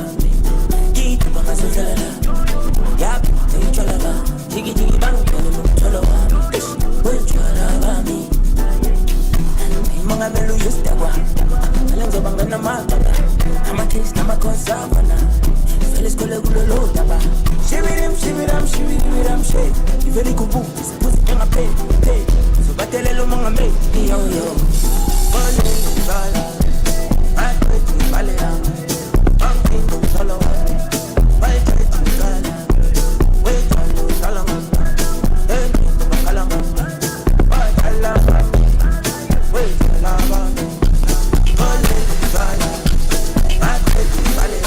Eat the Banga Sala. Yap, you told her. Jiggy Jiggy Bang, you told her. Well, you are me. Manga Melu used to go. Alanzo Banga Namaka. I'm a taste, I'm a conservana. Let's go look taba. Shiviram, shake. You very good book, this pussy on a pay. So battle manga me, yo. Bala, I put you bala. Pumpkin, solo. Why try to sala? Wait on you, Solomon. Hey, Kalama. But I love me. Wait, I love me. Bala, I put you bala.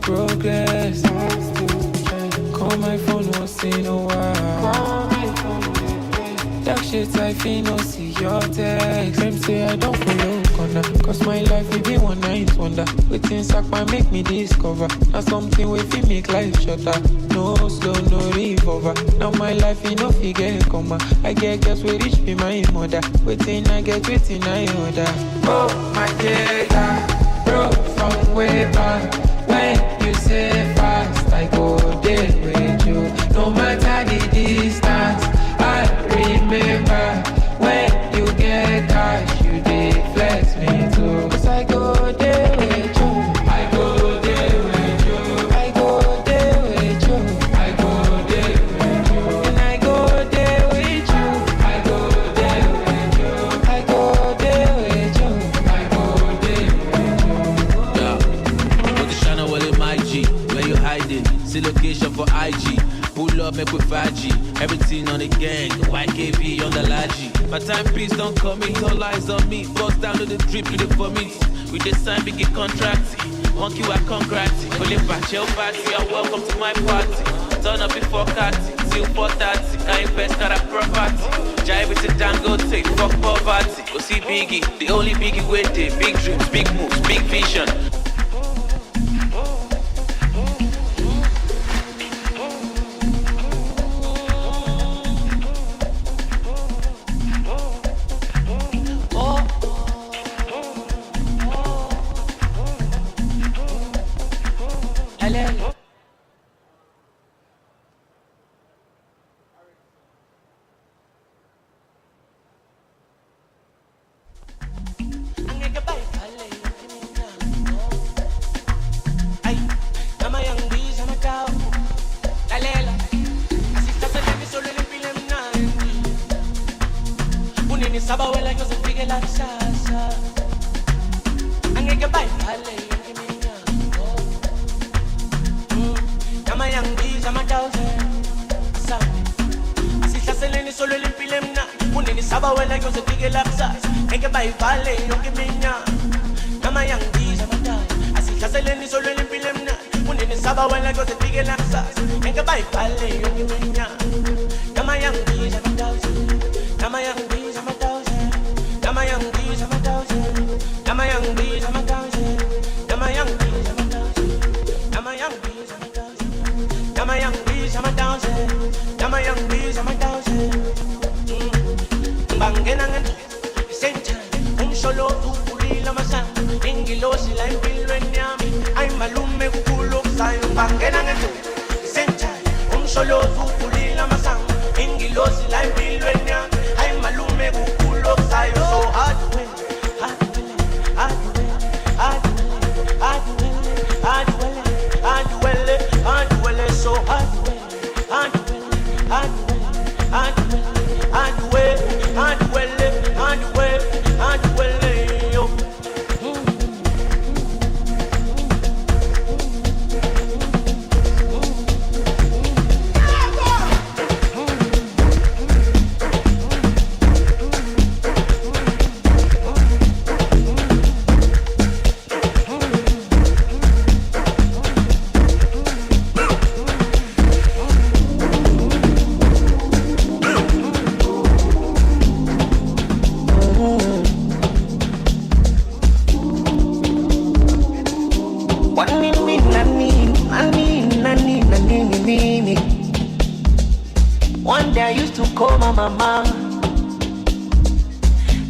Progress. Call my phone once in a while. Dark shit, I feel no see your text. Them say I don't follow corner, cause my life will be one night wonder. Waiting sack might make me discover. Now something we feel make life shorter. No slow, no revolver. Now my life you know figure comma. I get girls we reach be my mother. Waiting I get waiting I order. Oh my data, bro from way back. When you say fast, I go there with you. No matter the distance, I remember when you get cash, you dey flex me too. Cause I go there with you. I go there with you. I go there with you. I go there with you. And I go there with you. I go there with you. I go there with you. I go there with you. Yeah. Position well in my G. Where you hiding? See location for IG. Pull up, make with 5G. Everything on the gang. YKB on the Laji. My timepiece don't commit. All eyes on me. Bust down to the drip to the vomit. We just sign big contract. Monkey, I congrats. Calling back your party. You're welcome to my party. Turn up before Catty. Till 4:30. I invest got a property. Jive with the Dangote. Fuck poverty. Go see Biggie. The only Biggie with it. Big dreams, big moves, big vision. One day I used to call my mama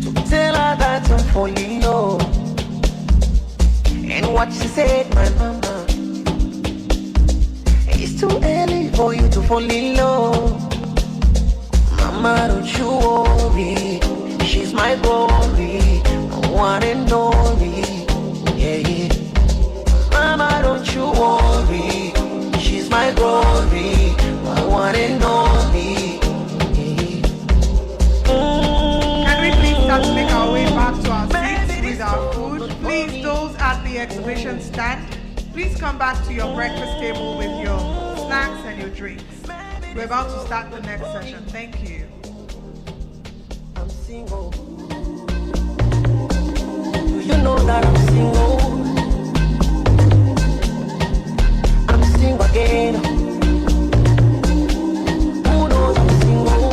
to tell her that I'm falling low. And what she said, my mama, it's too early for you to fall in love. Mama, don't you worry, she's my glory, my one and only. Yeah, yeah. Mama, don't you worry, she's my glory, my one and only. Can we please start to make our way back to our seats with our food? Please, those at the exhibition stand, please come back to your breakfast table with your snacks and your drinks. We're about to start the next session. Thank you. I'm single. Do you know that I'm single? I'm single again. Who knows I'm single?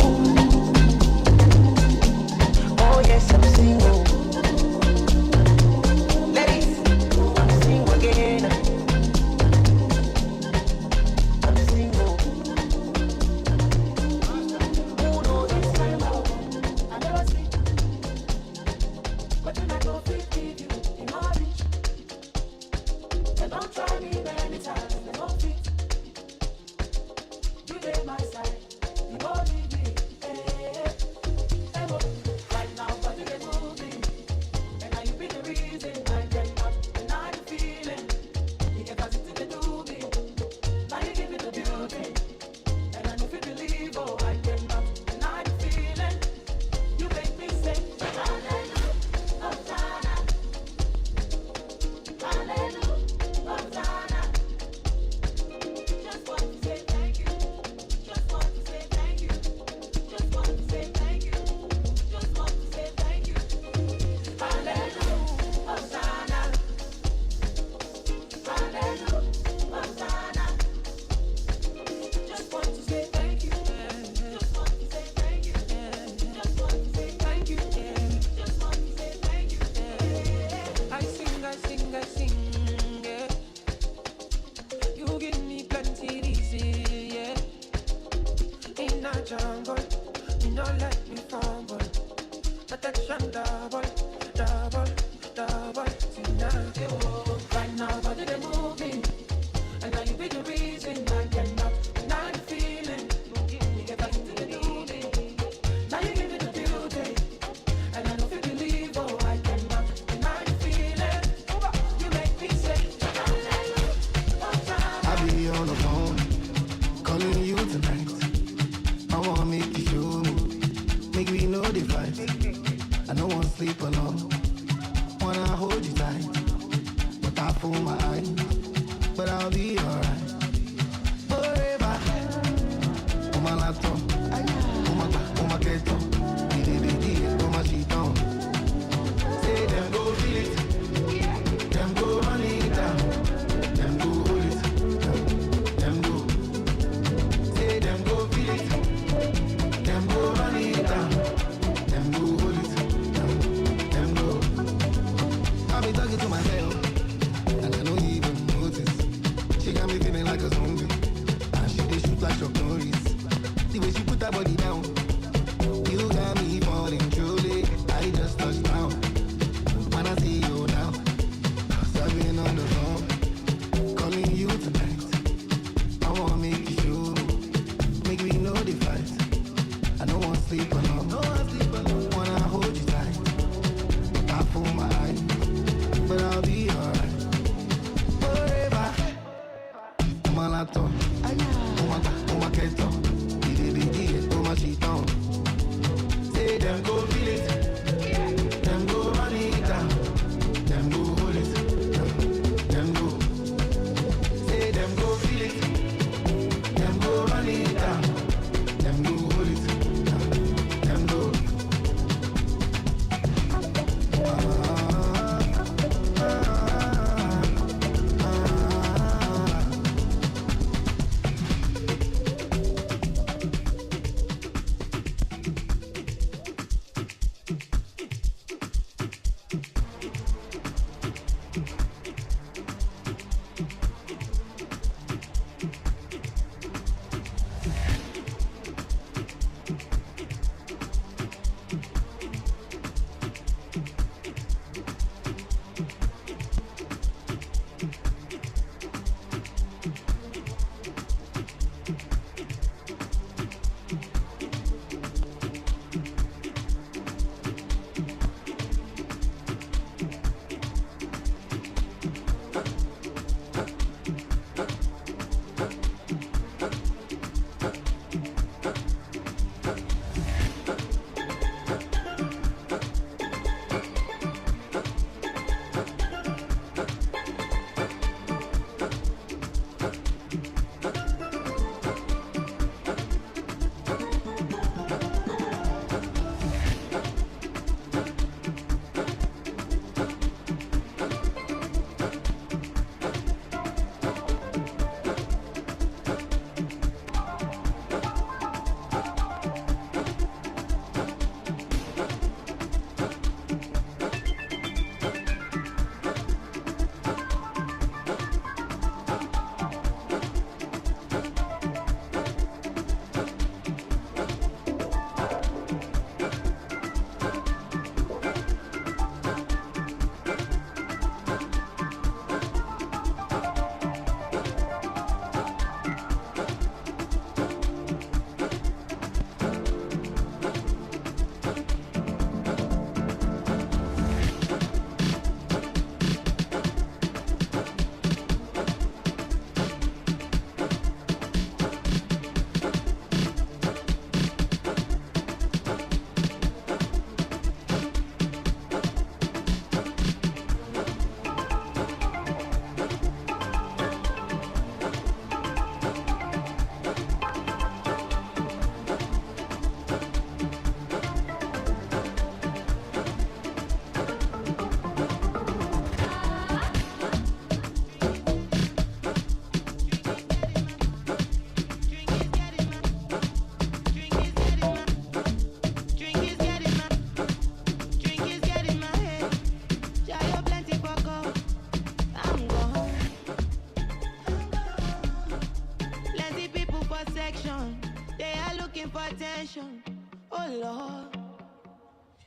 emotion double, double, double tonight. Right now, body they moving, and now you be the reason I cannot deny the feeling. You get back into the doing. Now you give me the beauty, and I don't believe, oh, I cannot deny the feeling. You make me say, I be on the phone, calling you tonight. I wanna make you show me, make me know the vibes. I don't wanna sleep alone, wanna hold you tight, but I fool my eyes, but I'll be alright. Forever, on my laptop, on my keto, on my sheet on. Say them go feel it, them go run it down, them go hold it, them go. Say them go feel it, them go run it down, them go hold it, them go. I be talking to myself, and I don't even notice. She got me feeling like a zombie, and she dey shoot like Chuck Norris. The way she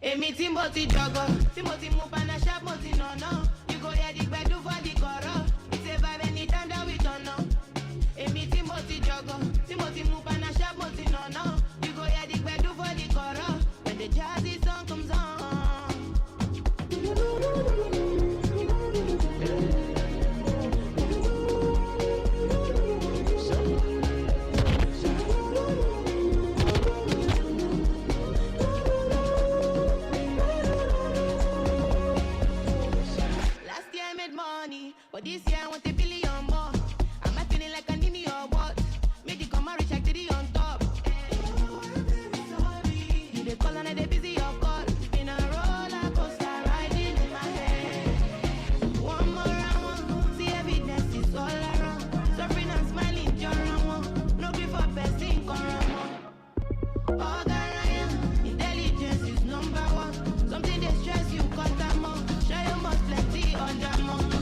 Emi Timothy Jogo, Timothy Mupana Sharp Moti no no. You go hear the bedu for the coro. It's a vibe anytime that we turn up. Emi Timothy Jogo, Timothy Mupana Sharp Moti no no. You go hear the bedu for the coro. When the jazzy song comes on. But this year I want a billion more. Am I feeling like I need me or what? Make the come and reach like the on top. You dey call and I dey busy your call. It's been a roller coaster riding in my head. One more round, see evidence is all around. Suffering and smiling, you're around. No grief for person, come around. Oh, Garaya, intelligence is number one. Something they stress you, cut them off. Share your most plenty on them off.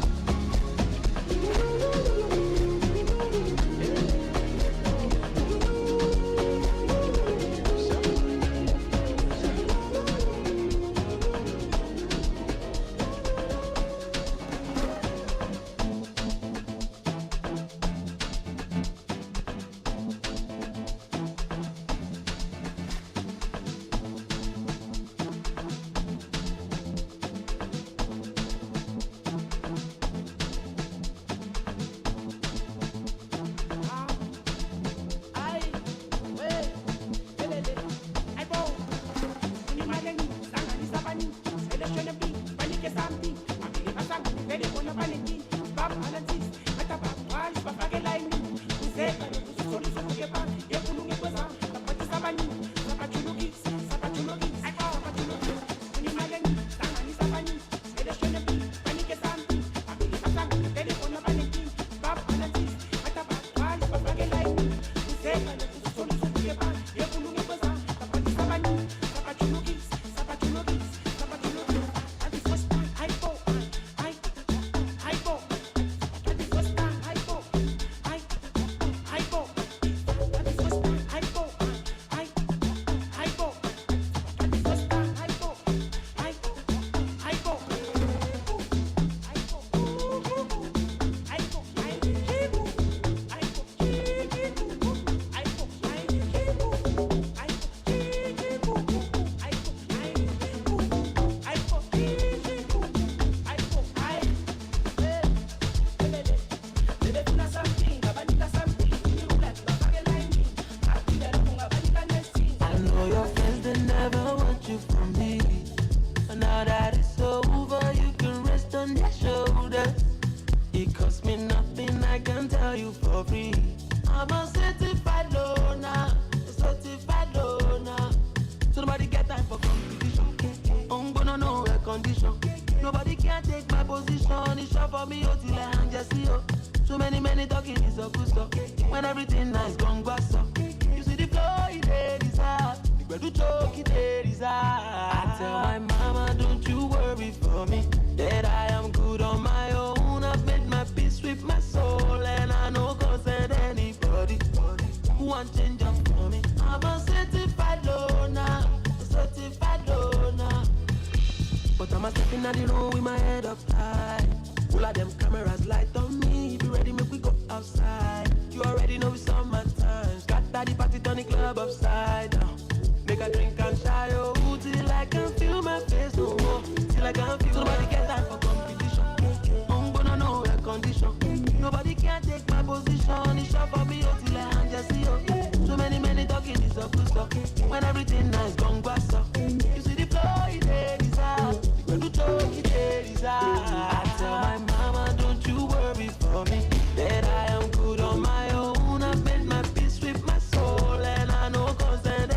That I am good on my own. I've made my peace with my soul, and I know constant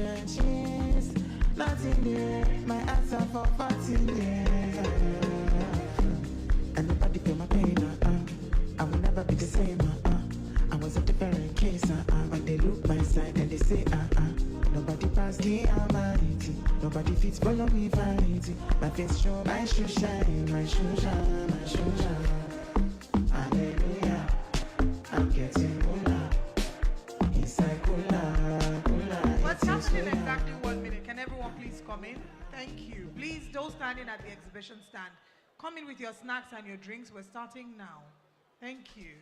trenches. Nothing there, my answer for 14 years. And nobody feel my pain, I will never be the same, I was a different case, when they look my side and they say, nobody pass the humanity, nobody fits follow me vanity. My face show, my shoe shine, my shoe shine, my shoe shine. Hallelujah, I'm getting cooler, inside cooler. What's happening in exactly 1 minute? Can everyone please come in? Thank you. Please, those standing at the exhibition stand, come in with your snacks and your drinks. We're starting now. Thank you.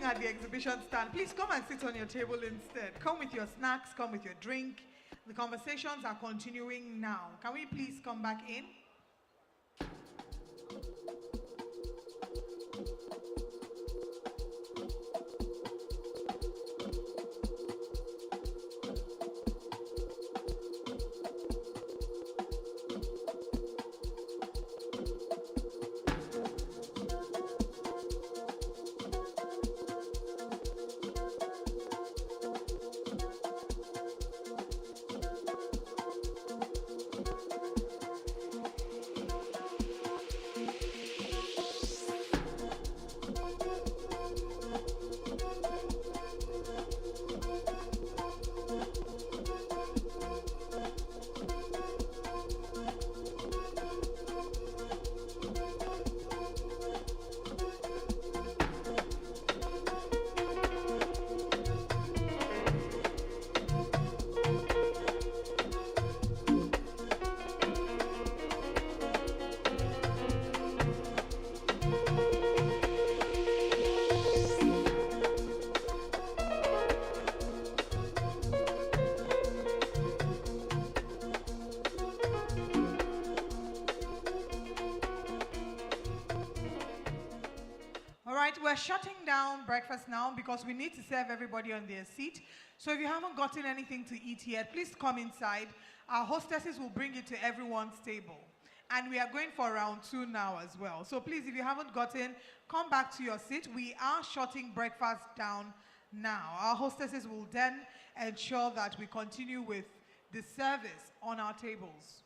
At the exhibition stand, please come and sit on your table instead. Come with your snacks, come with your drink. The conversations are continuing now. Can we please come back in? right, we're shutting down breakfast now because we need to serve everybody on their seat. So if you haven't gotten anything to eat yet, please come inside. Our hostesses will bring it to everyone's table. And we are going for round 2 now as well. So please, if you haven't gotten, come back to your seat. We are shutting breakfast down now. Our hostesses will then ensure that we continue with the service on our tables.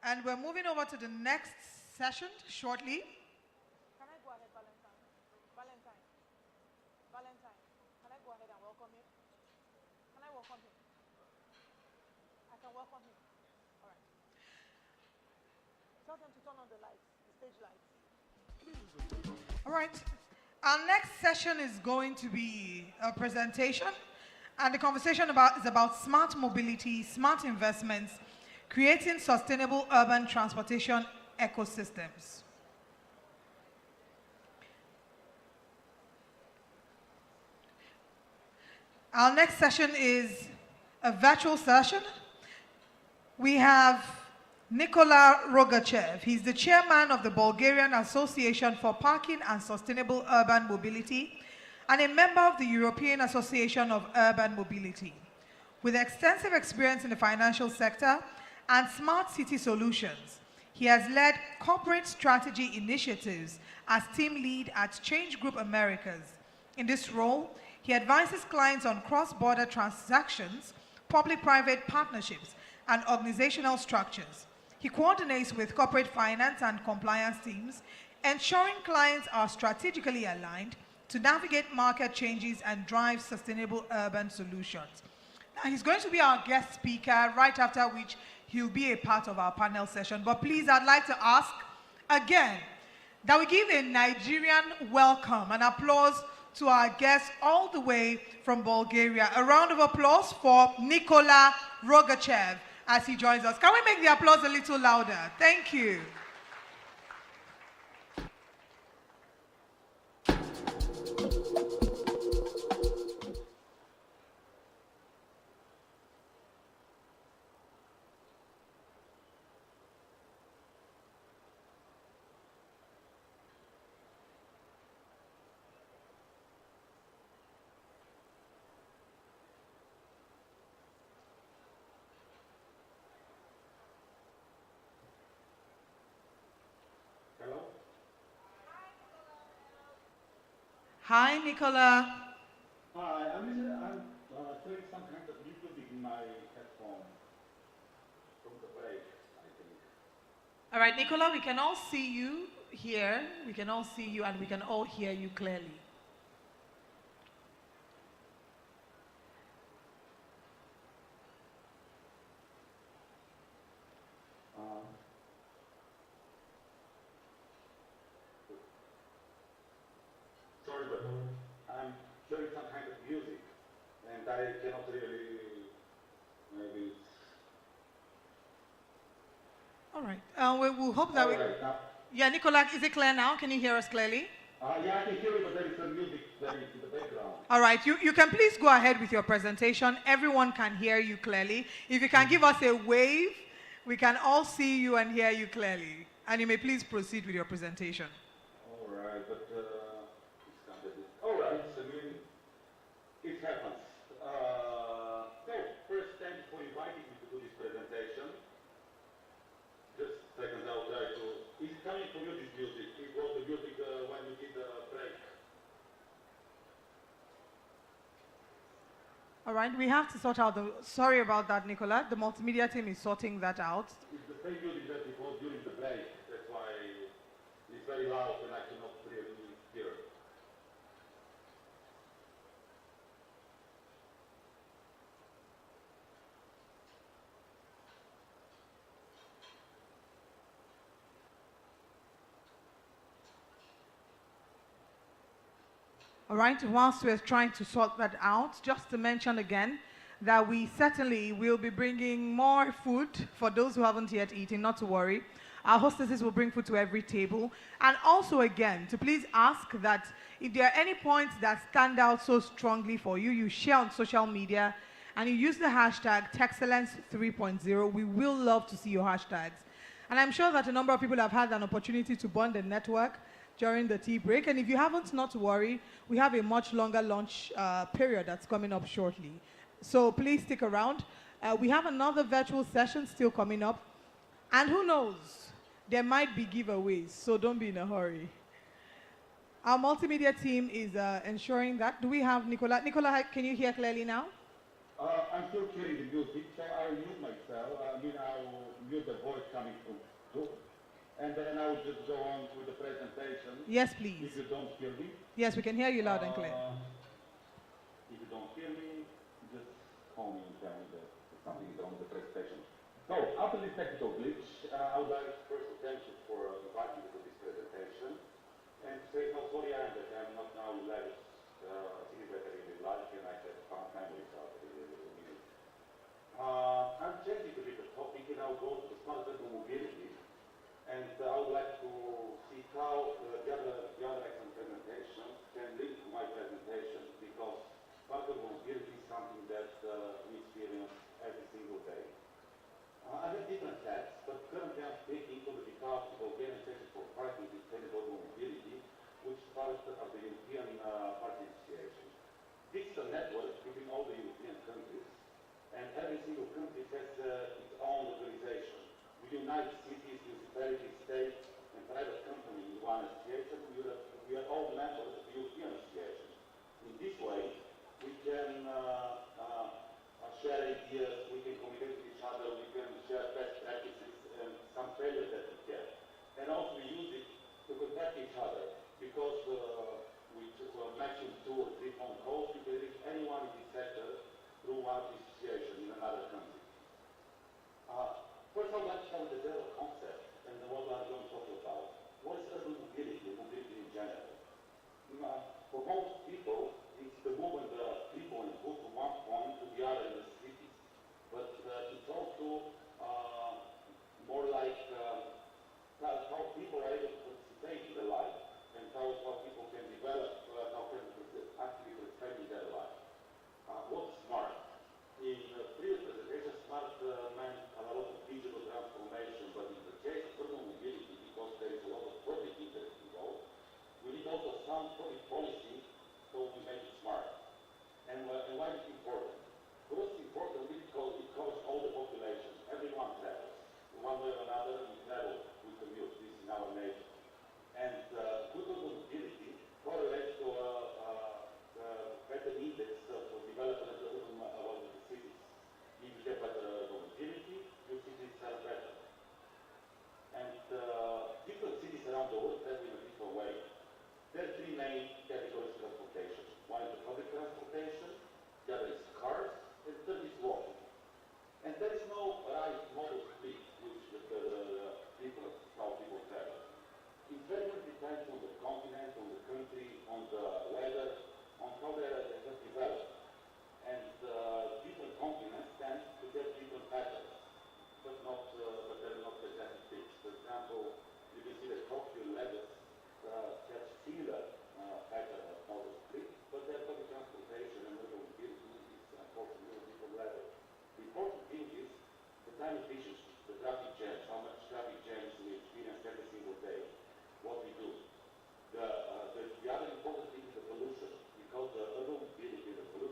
And we're moving over to the next session shortly. Can I go ahead, Valentine? Valentine. Valentine. Can I go ahead and welcome him? Can I welcome him? I can welcome him. All right. Tell them to turn on the lights, the stage lights. All right. Our next session is going to be a presentation. And the conversation is about smart mobility, smart investments, creating sustainable urban transportation ecosystems. Our next session is a virtual session. We have Nikola Rogachev. He's the chairman of the Bulgarian Association for Parking and Sustainable Urban Mobility and a member of the European Association of Urban Mobility. With extensive experience in the financial sector and smart city solutions, he has led corporate strategy initiatives as team lead at Change Group Americas. In this role, he advises clients on cross-border transactions, public-private partnerships, and organizational structures. He coordinates with corporate finance and compliance teams, ensuring clients are strategically aligned to navigate market changes and drive sustainable urban solutions. Now, he's going to be our guest speaker, right after which he'll be a part of our panel session. But please, I'd like to ask again that we give a Nigerian welcome and applause to our guest all the way from Bulgaria. A round of applause for Nikola Rogachev as he joins us. Can we make the applause a little louder? Thank you. Hi, Nicola. Hi, I'm doing some kind of music in my headphone from the break, I think. All right, Nicola, we can all see you here. We can all see you and we can all hear you clearly. Sorry, but I'm hearing some kind of music, and I cannot really, maybe it's... All right, we'll hope that Yeah, Nicola, is it clear now? Can you hear us clearly? Yeah, I can hear it, but there is some music playing in the background. All right, you can please go ahead with your presentation. Everyone can hear you clearly. If you can give us a wave, we can all see you and hear you clearly. And you may please proceed with your presentation. All right, but all right, I mean, it happens. So, first, thank you for inviting me to do this presentation. Just a second, I'll try to... Is it coming from you, this music? It was the music when we did the break. All right, we have to sort out the... Sorry about that, Nicola. The multimedia team is sorting that out. It's the same music that it was during the break. That's why it's very loud and I cannot really hear it. All right, whilst we're trying to sort that out, just to mention again that we certainly will be bringing more food for those who haven't yet eaten, not to worry. Our hostesses will bring food to every table. And also again, to please ask that if there are any points that stand out so strongly for you, you share on social media and you use the hashtag Texcellence 3.0. We will love to see your hashtags. And I'm sure that a number of people have had an opportunity to bond and network during the tea break. And if you haven't, not to worry, we have a much longer lunch period that's coming up shortly. So please stick around. We have another virtual session still coming up. And who knows, there might be giveaways, so don't be in a hurry. Our multimedia team is ensuring that. Do we have Nicola? Nicola, can you hear clearly now? I'm still hearing the music, so I'll mute myself. I'll mute the voice coming from you. And then I'll just go on with the presentation. Yes, please. If you don't hear me. Yes, we can hear you loud and clear. If you don't hear me, just call me and tell me that something is wrong with the presentation. So, after this technical glitch, I would like to first thank you for inviting me to this presentation. And to say how sorry I am that I'm not now in Lagos. It is better in life and I have found memories out of it. I'm changing a bit the topic and I'll go to the smart urban mobility. And I would like to see how the other excellent presentations can link to my presentation, because smart urban mobility is something that we experience every single day. I have different hats, but currently I'm speaking on behalf of the Bulgarian Center for Parking and Sustainable Mobility, which is part of the European Parking Association. This is a network between all the European countries, and every single country has its own organization. We unite cities, municipalities, states, and private companies in one association. We are all members of the European Association. In this way, we can share ideas, we can communicate with each other, we can share best practices and some failures that we get. And also we use it to contact each other, because with maximum 2 or 3 phone calls, we can reach anyone in this sector through one association in another country. First, I would like to start with the general concept and what I'm going to talk about. What is urban mobility, mobility in general? For most people, it's the movement of people and goods from one point to the other in the cities. But it's also more like how people are able to participate in their life, and how people can develop, how can actually participate in their life. What's smart? In the previous presentation, smart meant a lot of digital transformation, but in the case of urban mobility, because there is a lot of public interest involved, we need also some public policy, so we make it smart. And why is it important? For us, it's important because it covers all the population. Everyone travels. One way or another, we travel, we commute. This is our nature. And good urban mobility correlates to better index for development of the cities. If you have better urban mobility, your cities are better. And different cities around the world travel in a different way. There are 3 main categories of transportation. One is the public transportation, the other is cars, and the third is walking. And there is no right model split which how people travel. It very much depends on the continent, on the country, on the weather, on how they have developed. And different continents tend to get different patterns, but they're not exactly fixed. For example, you can see that Tokyo and Lagos have similar pattern of model split, but their public transportation and urban mobility is unfortunately a different level. The important thing is the time efficiency, the traffic jams, how much traffic jams we experience every single day, what we do. The other important thing is the pollution, because the urban mobility, the pollution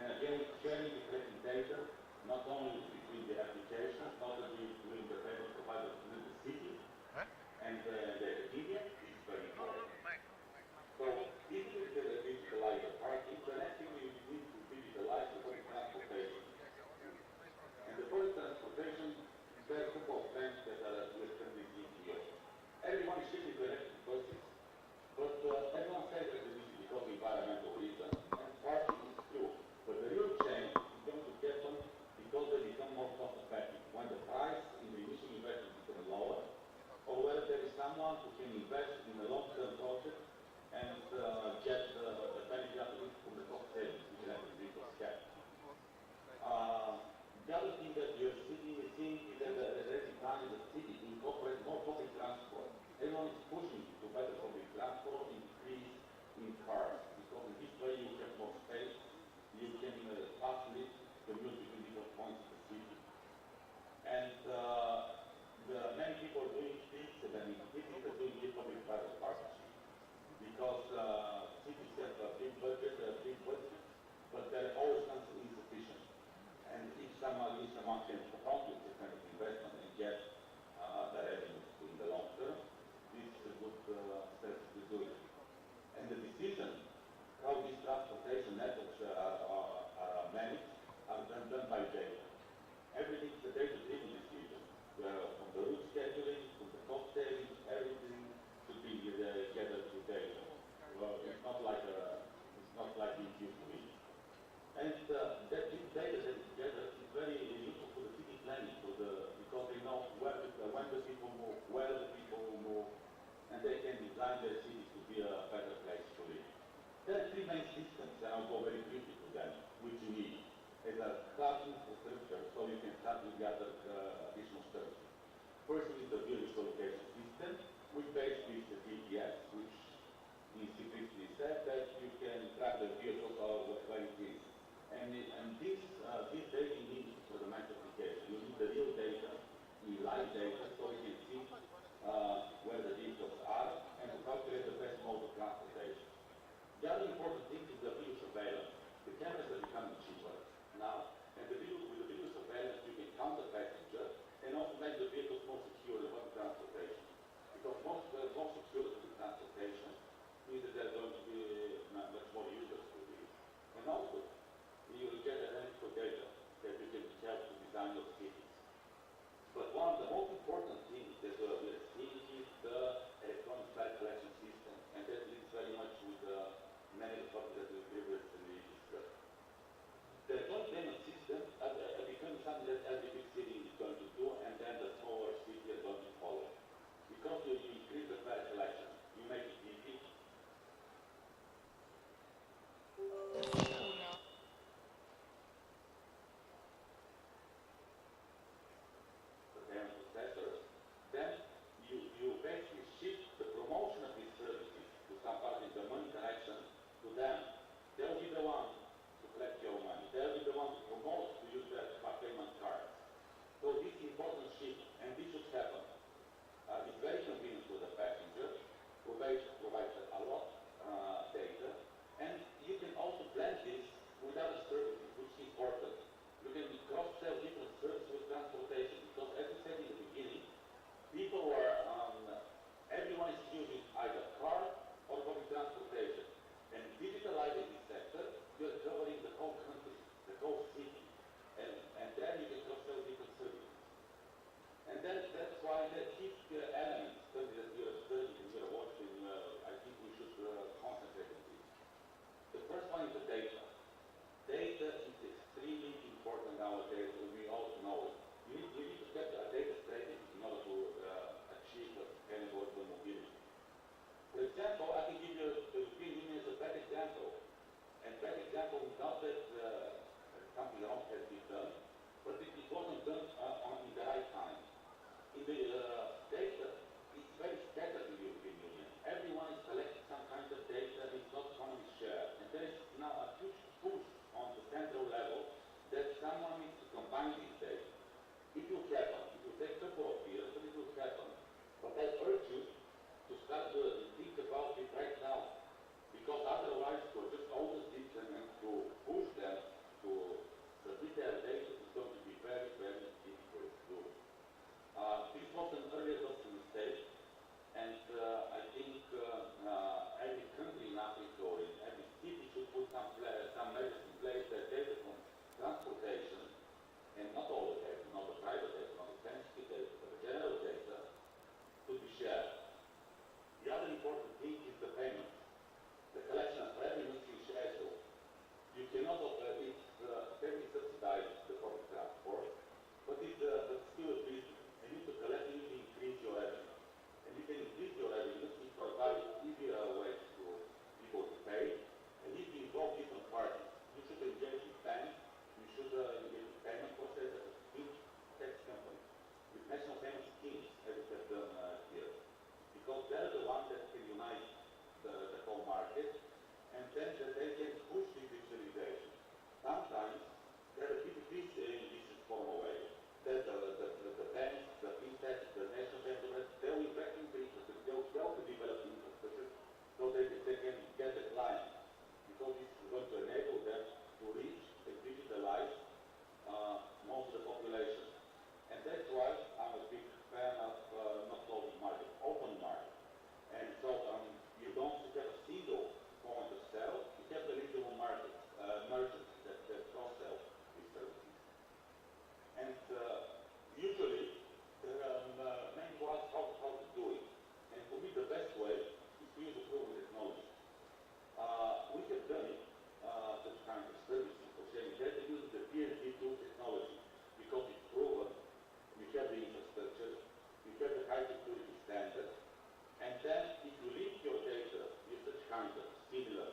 And again, sharing the collecting data, not only between the applications, not only between the payment provider, between the city and the academia, is very important. So, if you digitalize the parking, the next thing you need to digitalize the public transportation. And the public transportation, there are a couple of things that are listed in the ETO. Everyone is shifting to electric buses, but everyone says that it needs to because of environmental reasons, and parking is true. But the real change is going to happen because they become more cost effective. When the price in the initial investment becomes lower, or whether there is someone who similar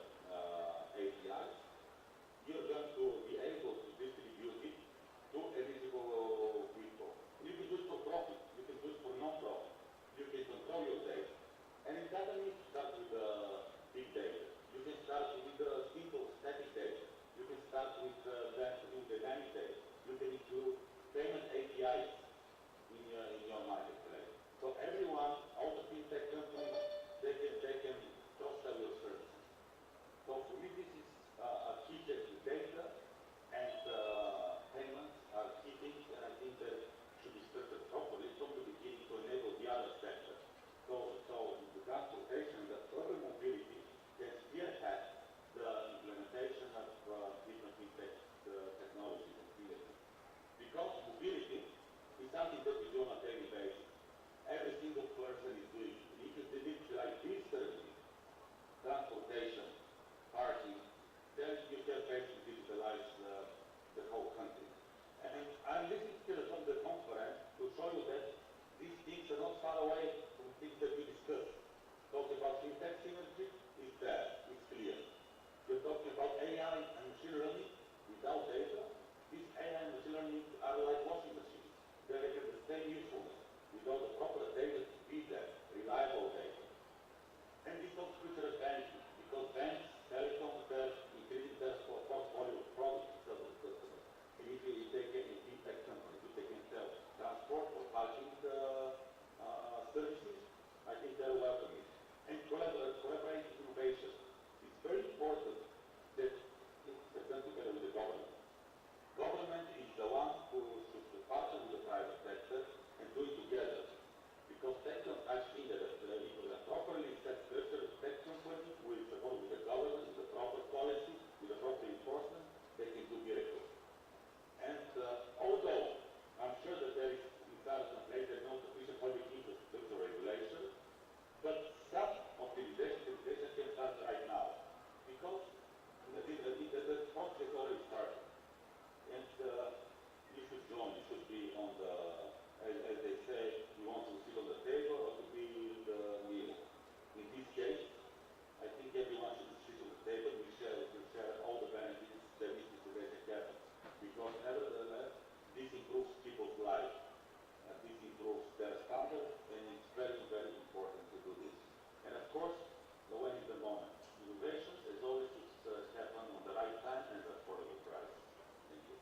APIs, you're going to be able to distribute it to eligible people. You can do it for profit, you can do it for non-profit, you can control your data. And it doesn't need to start with big data. You can start with simple static data. You can start with dynamic data. You can include payment APIs in your marketplace. So everyone, all the fintech companies, they can cross-sell your services. So for me, this is a key check to data and payments are key things, and I think that should be structured properly from the beginning to enable the other sectors. So the transportation, the urban mobility can spearhead the implementation of different fintech technologies and fields. Because mobility is something that we do on a daily basis. Every single person is doing it. If you digitalize these services, transportation, parking, then you can basically digitalize the whole country. And I'm listening to the conference to show you that these things are not far away from things that we discussed. Talking about fintech synergy is there, it's clear. You're talking about AI and machine learning without data. These AI and machine learning are like washing machines. They have the same usefulness without the proper data to be there, reliable data. And this is future advantage because banks, Telecom, they're increasing their portfolio of products to sell to customers. And if they can, in fintech companies, if they can sell transport or parking services, I think they're welcoming. And collaborative innovation. It's very important that it's done together with the government. Government is the one who should partner with the private sector and do it together. Because I've seen that if a properly set structure tech company with the government, with the proper policy, with the proper enforcement, they can do miracles. And although I'm sure that there is in some places no sufficient public infrastructure regulation, but some optimization can start right now. Because the process has already started. And you should join, you should be on the, as they say, you want to sit on the table or to be in the middle. In this case, I think everyone should sit on the table. We share all the benefits that this integration happens. Because nevertheless, this improves people's lives. This improves their standard, and it's very, very important to do this. And of course, the when is the moment. Innovation, as always, should happen on the right time and at affordable price. Thank you.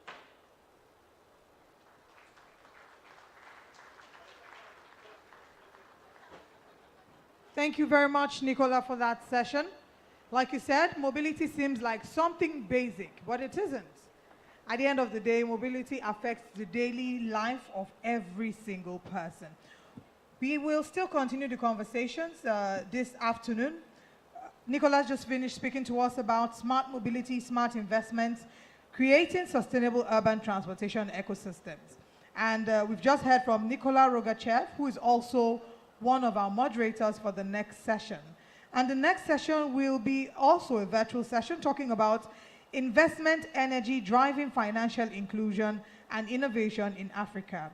Thank you very much, Nicola, for that session. Like you said, mobility seems like something basic, but it isn't. At the end of the day, mobility affects the daily life of every single person. We will still continue the conversations this afternoon. Nicola just finished speaking to us about smart mobility, smart investments, creating sustainable urban transportation ecosystems. And we've just heard from Nicola Rogachev, who is also one of our moderators for the next session. And the next session will be also a virtual session talking about investment energy driving financial inclusion and innovation in Africa.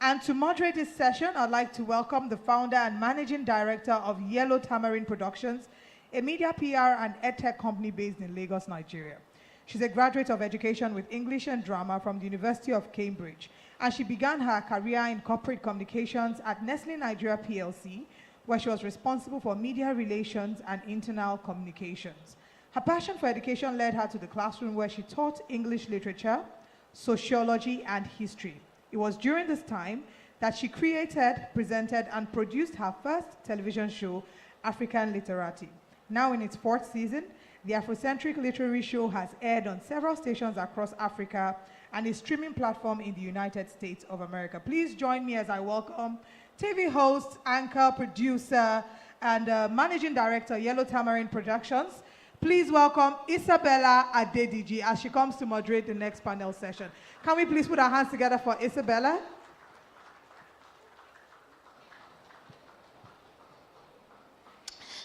And to moderate this session, I'd like to welcome the founder and managing director of Yellow Tamarind Productions, a media PR and edtech company based in Lagos, Nigeria. She's a graduate of education with English and drama from the University of Cambridge, and she began her career in corporate communications at Nestle Nigeria PLC, where she was responsible for media relations and internal communications. Her passion for education led her to the classroom where she taught English literature, sociology, and history. It was during this time that she created, presented, and produced her first television show, African Literati. Now in its 4th season, the Afrocentric literary show has aired on several stations across Africa and a streaming platform in the United States of America. Please join me as I welcome TV host, anchor, producer, and managing director, Yellow Tamarind Productions. Please welcome Isabella Adediji as she comes to moderate the next panel session. Can we please put our hands together for Isabella?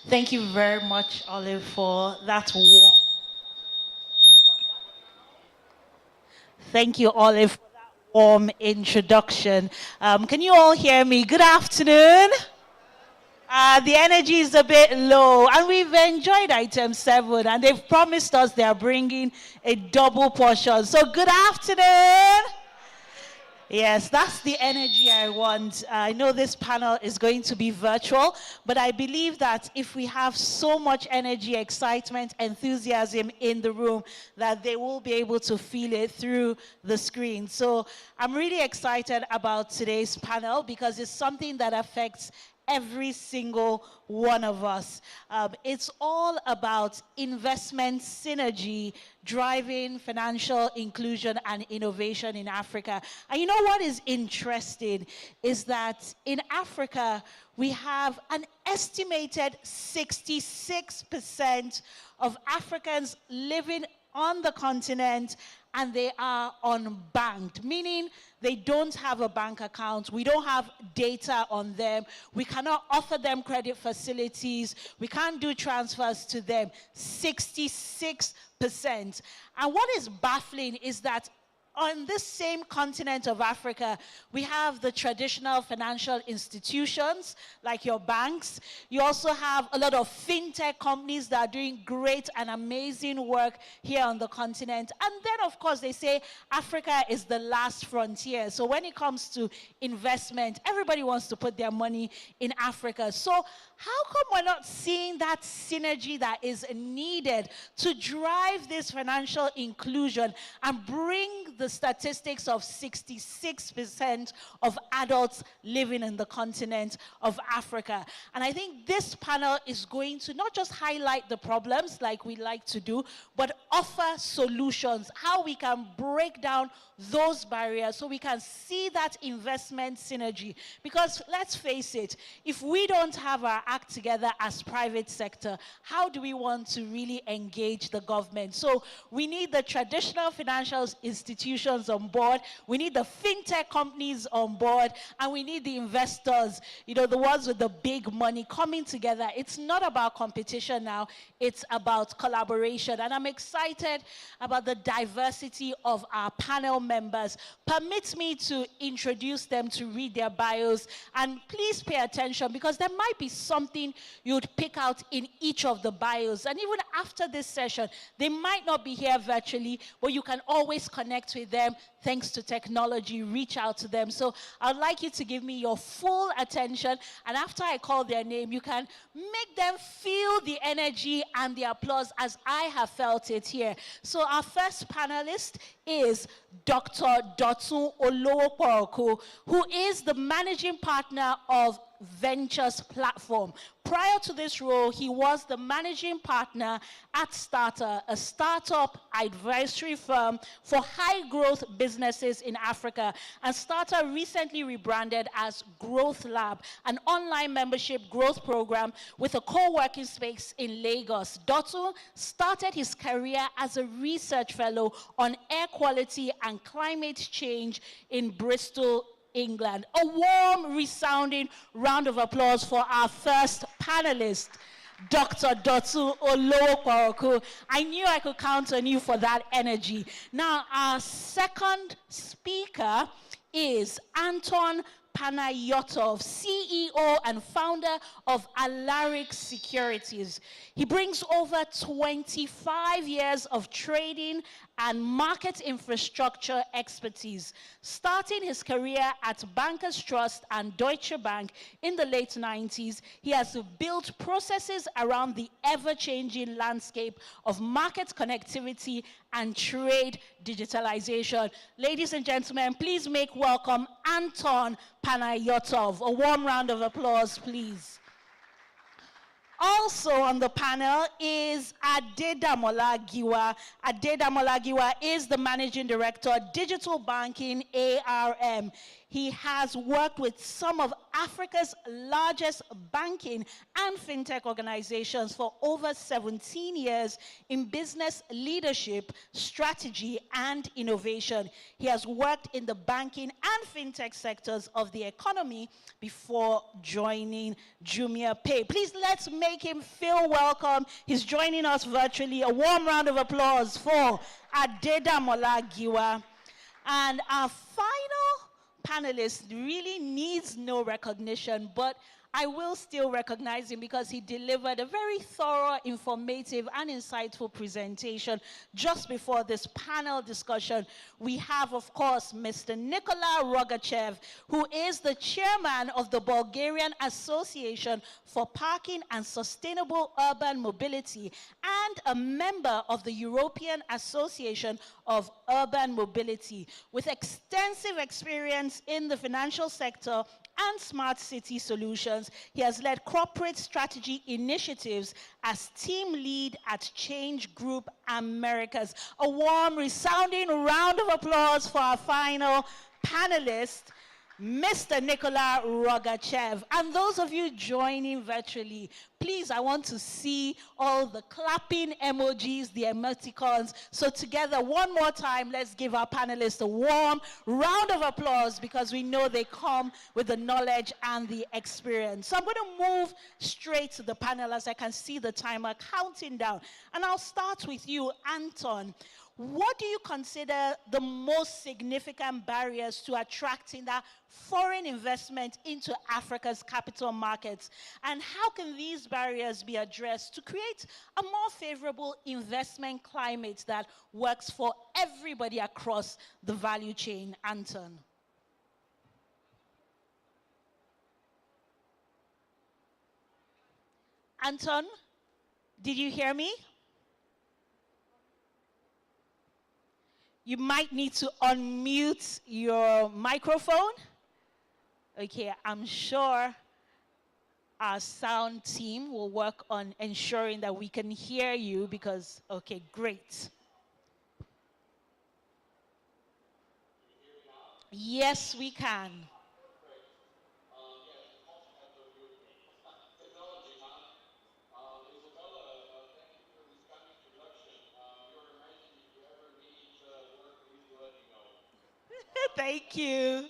Thank you very much, Olive, for that warm introduction. Can you all hear me? Good afternoon. The energy is a bit low, and we've enjoyed item 7, and they've promised us they are bringing a double portion. So good afternoon. Yes, that's the energy I want. I know this panel is going to be virtual, but I believe that if we have so much energy, excitement, enthusiasm in the room, that they will be able to feel it through the screen. So I'm really excited about today's panel because it's something that affects every single one of us. It's all about investment synergy, driving financial inclusion and innovation in Africa. And you know what is interesting is that in Africa, we have an estimated 66% of Africans living on the continent, and they are unbanked, meaning they don't have a bank account. We don't have data on them. We cannot offer them credit facilities. We can't do transfers to them. 66%. And what is baffling is that on this same continent of Africa, we have the traditional financial institutions like your banks. You also have a lot of fintech companies that are doing great and amazing work here on the continent. And then, of course, they say Africa is the last frontier. So when it comes to investment, everybody wants to put their money in Africa. So how come we're not seeing that synergy that is needed to drive this financial inclusion and bring the statistics of 66% of adults living in the continent of Africa? And I think this panel is going to not just highlight the problems like we like to do, but offer solutions, how we can break down those barriers so we can see that investment synergy. Because let's face it, if we don't have our act together as private sector, how do we want to really engage the government? So we need the traditional financial institutions on board, we need the fintech companies on board, and we need the investors, you know, the ones with the big money coming together. It's not about competition now, it's about collaboration. And I'm excited about the diversity of our panel members. Permit me to introduce them, to read their bios, and please pay attention because there might be something you'd pick out in each of the bios. And even after this session, they might not be here virtually, but you can always connect with them thanks to technology. Reach out to them. So I'd like you to give me your full attention, and after I call their name, you can make them feel the energy and the applause as I have felt it here. So our first panelist is Dr. Dotun Olowoporoko, who is the managing partner of Ventures Platform. Prior to this role, he was the managing partner at Starter, a startup advisory firm for high-growth businesses in Africa. And Starter recently rebranded as Growth Lab, an online membership growth program with a co-working space in Lagos. Dotun started his career as a research fellow on air quality and climate change in Bristol, England. A warm, resounding round of applause for our first panelist, Dr. Dotun Olowoporoko. I knew I could count on you for that energy. Now, our second speaker is Anton Panayotov, CEO and founder of Alaric Securities. He brings over 25 years of trading and market infrastructure expertise. Starting his career at Bankers Trust and Deutsche Bank in the late 90s, he has built processes around the ever-changing landscape of market connectivity and trade digitalization. Ladies and gentlemen, please make welcome Anton Panayotov. A warm round of applause, please. Also on the panel is Adedamola Giwa. Adedamola Giwa is the Managing Director, Digital Banking, ARM. He has worked with some of Africa's largest banking and fintech organizations for over 17 years in business leadership, strategy, and innovation. He has worked in the banking and fintech sectors of the economy before joining JumiaPay. Please let's make him feel welcome. He's joining us virtually. A warm round of applause for Adedamola Giwa. And our final panelist really needs no recognition, but I will still recognize him because he delivered a very thorough, informative, and insightful presentation just before this panel discussion. We have, of course, Mr. Nikola Rogachev, who is the chairman of the Bulgarian Association for Parking and Sustainable Urban Mobility and a member of the European Association of Urban Mobility, with extensive experience in the financial sector and smart city solutions. He has led corporate strategy initiatives as team lead at Change Group Americas. A warm, resounding round of applause for our final panelist, Mr. Nikola Rogachev. And those of you joining virtually, please, I want to see all the clapping emojis, the emoticons. So together, one more time, let's give our panelists a warm round of applause because we know they come with the knowledge and the experience. So I'm going to move straight to the panel as I can see the timer counting down. And I'll start with you, Anton. What do you consider the most significant barriers to attracting that foreign investment into Africa's capital markets? And how can these barriers be addressed to create a more favorable investment climate that works for everybody across the value chain? Anton. Anton, did you hear me? You might need to unmute your microphone. Okay, I'm sure our sound team will work on ensuring that we can hear you because, okay, great. Yes, we can. Thank you.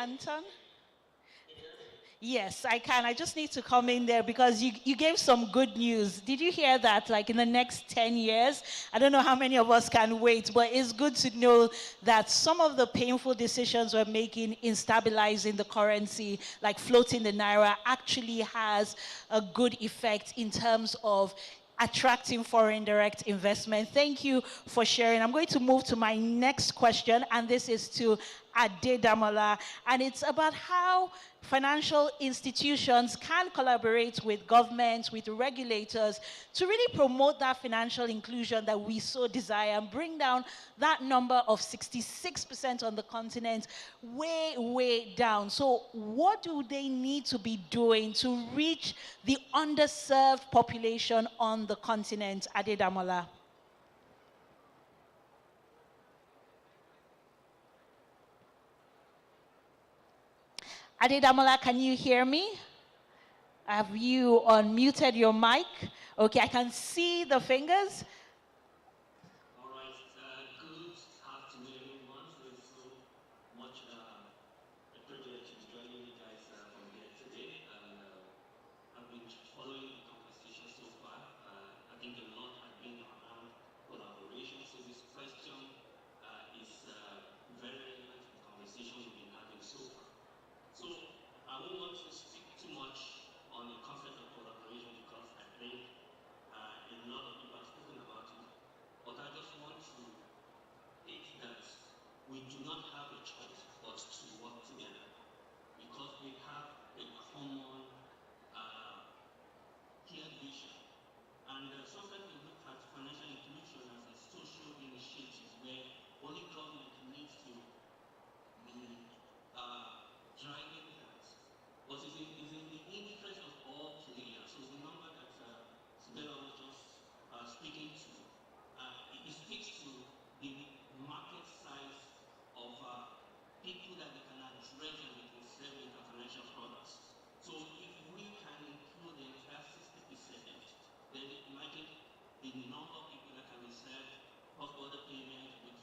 Anton? Yes, I can. I just need to come in there because you gave some good news. Did you hear that? Like in the next 10 years, I don't know how many of us can wait, but it's good to know that some of the painful decisions we're making in stabilizing the currency, like floating the naira, actually has a good effect in terms of attracting foreign direct investment. Thank you for sharing. I'm going to move to my next question, and this is to Adedamola, and it's about how financial institutions can collaborate with governments, with regulators, to really promote that financial inclusion that we so desire and bring down that number of 66% on the continent way, way down. So what do they need to be doing to reach the underserved population on the continent? Adedamola. Adedamola, can you hear me? Have you unmuted your mic? Okay, I can see the fingers. All right, good afternoon, everyone. So it's so much a privilege to be joining you guys from here today. I've been following the conversation so far. I think a lot has been around collaboration. So this question is very relevant to the conversation we've been having so far. So I won't want to speak too much on the concept of collaboration because I think a lot of people have spoken about it. But I just want to state that we do not have a choice but to work together because we have a common clear vision. And sometimes we look at financial inclusion as a social initiative where only government needs to be driving that. But it's in the interest of all players. So the number that Sibella was just speaking to, it speaks to the market size of people that they can address and they can sell with financial products. So if we can include the entire 60%, then imagine the number of people that can be served, cross-border payment with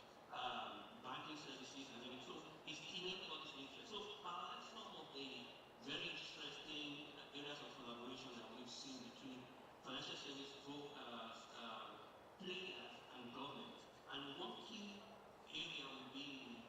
banking services and everything. So it's in everybody's interest. So some of the very interesting areas of collaboration that we've seen between financial service players and government. And one key area will be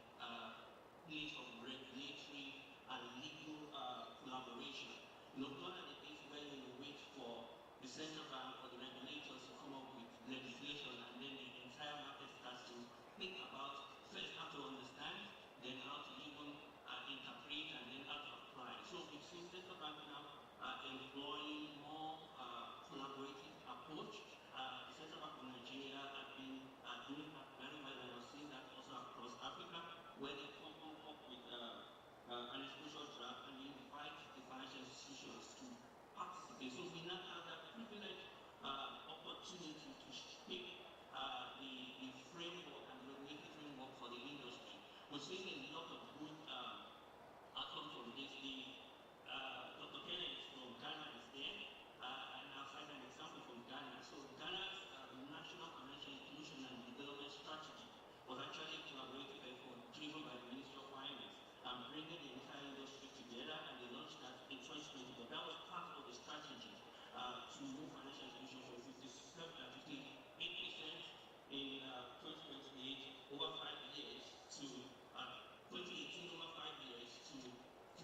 place of regulatory and legal collaboration. Gone are the days when you wait for the central bank or the regulators to come up with legislation and then the entire market starts to think about first how to understand, then how to even interpret and then how to apply. So we've seen central bank now employing more collaborative approach. The Central Bank of Nigeria have been doing that very well, and I've seen that also across Africa, where they come up with an exposure draft and they invite the financial institutions to participate. So we now have that privileged opportunity to shape the framework and the regulatory framework for the industry. We're seeing a lot of good outcomes from this. Dr. Kenneth from Ghana is there, and I'll cite an example from Ghana. So Ghana's National Financial Inclusion and Development Strategy was actually a collaborative effort driven by the Ministry of Finance and bringing the entire industry together, and they launched that in 2020. But that was part of the strategy to move financial inclusion from 58% in 2028 over 5 years to 2018 over 5 years to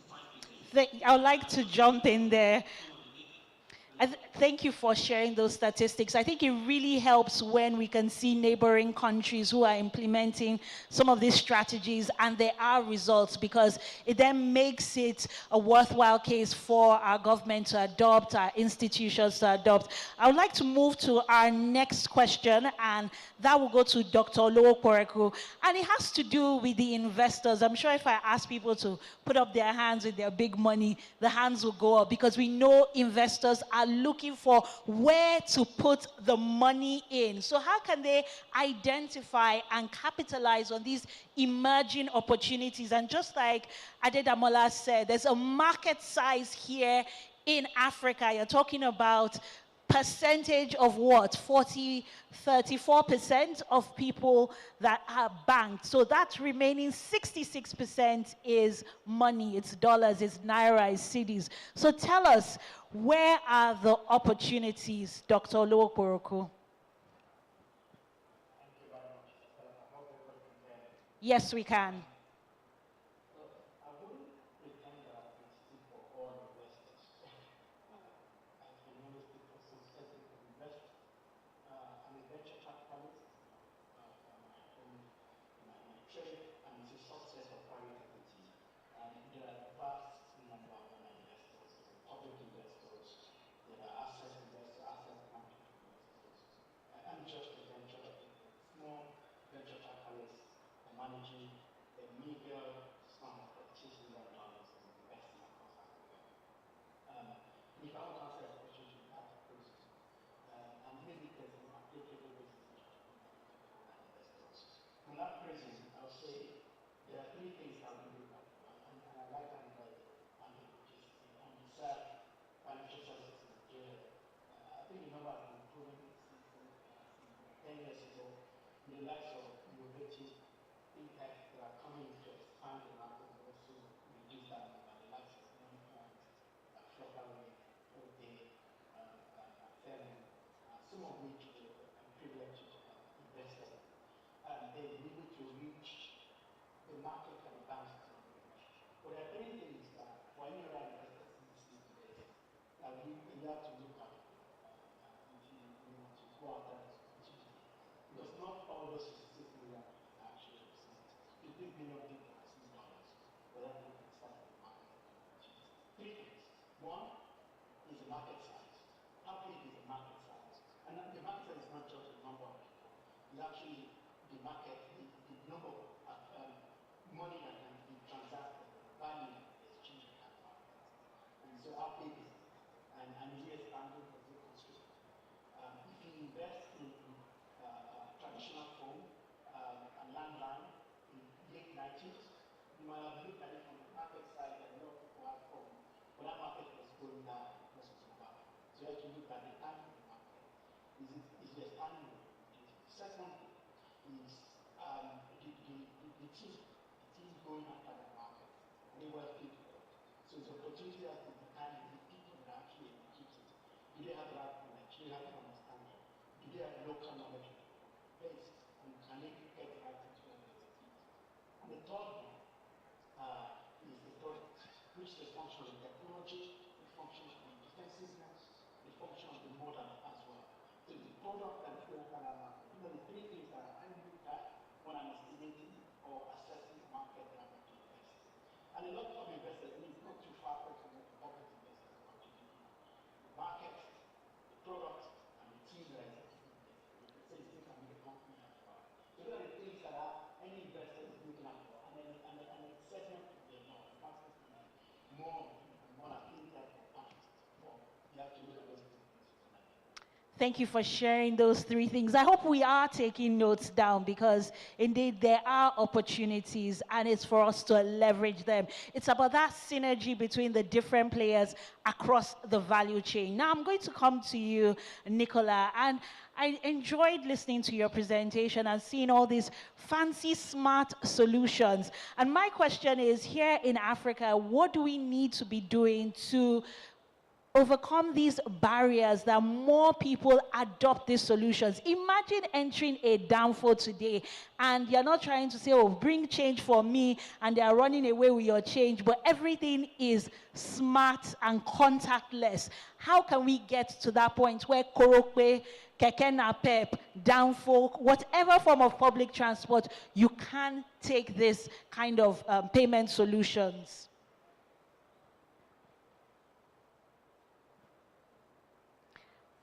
5%. I would like to jump in there. Thank you for sharing those statistics. I think it really helps when we can see neighboring countries who are implementing some of these strategies and there are results, because it then makes it a worthwhile case for our government to adopt, our institutions to adopt. I would like to move to our next question, and that will go to Dr. Olowo Kworeku, and it has to do with the investors. I'm sure if I ask people to put up their hands with their big money, the hands will go up, because we know investors are looking for where to put the money in. So how can they identify and capitalize on these emerging opportunities? And just like Adedamola said, there's a market size here in Africa. You're talking about percentage of what? 34% of people that are banked. So that remaining 66% is money, it's dollars, it's naira, it's cedis. So tell us, where are the opportunities, Dr. Oluokporoko? Yes, we can. Thank you for sharing those three things. I hope we are taking notes down, because indeed there are opportunities and it's for us to leverage them. It's about that synergy between the different players across the value chain. Now I'm going to come to you, Nicola, and I enjoyed listening to your presentation and seeing all these fancy, smart solutions. And my question is, here in Africa, what do we need to be doing to overcome these barriers that more people adopt these solutions? Imagine entering a downfall today and you're not trying to say, oh, bring change for me, and they're running away with your change, but everything is smart and contactless. How can we get to that point where Korokwe, Keke Napep, downfall, whatever form of public transport, you can take this kind of payment solutions?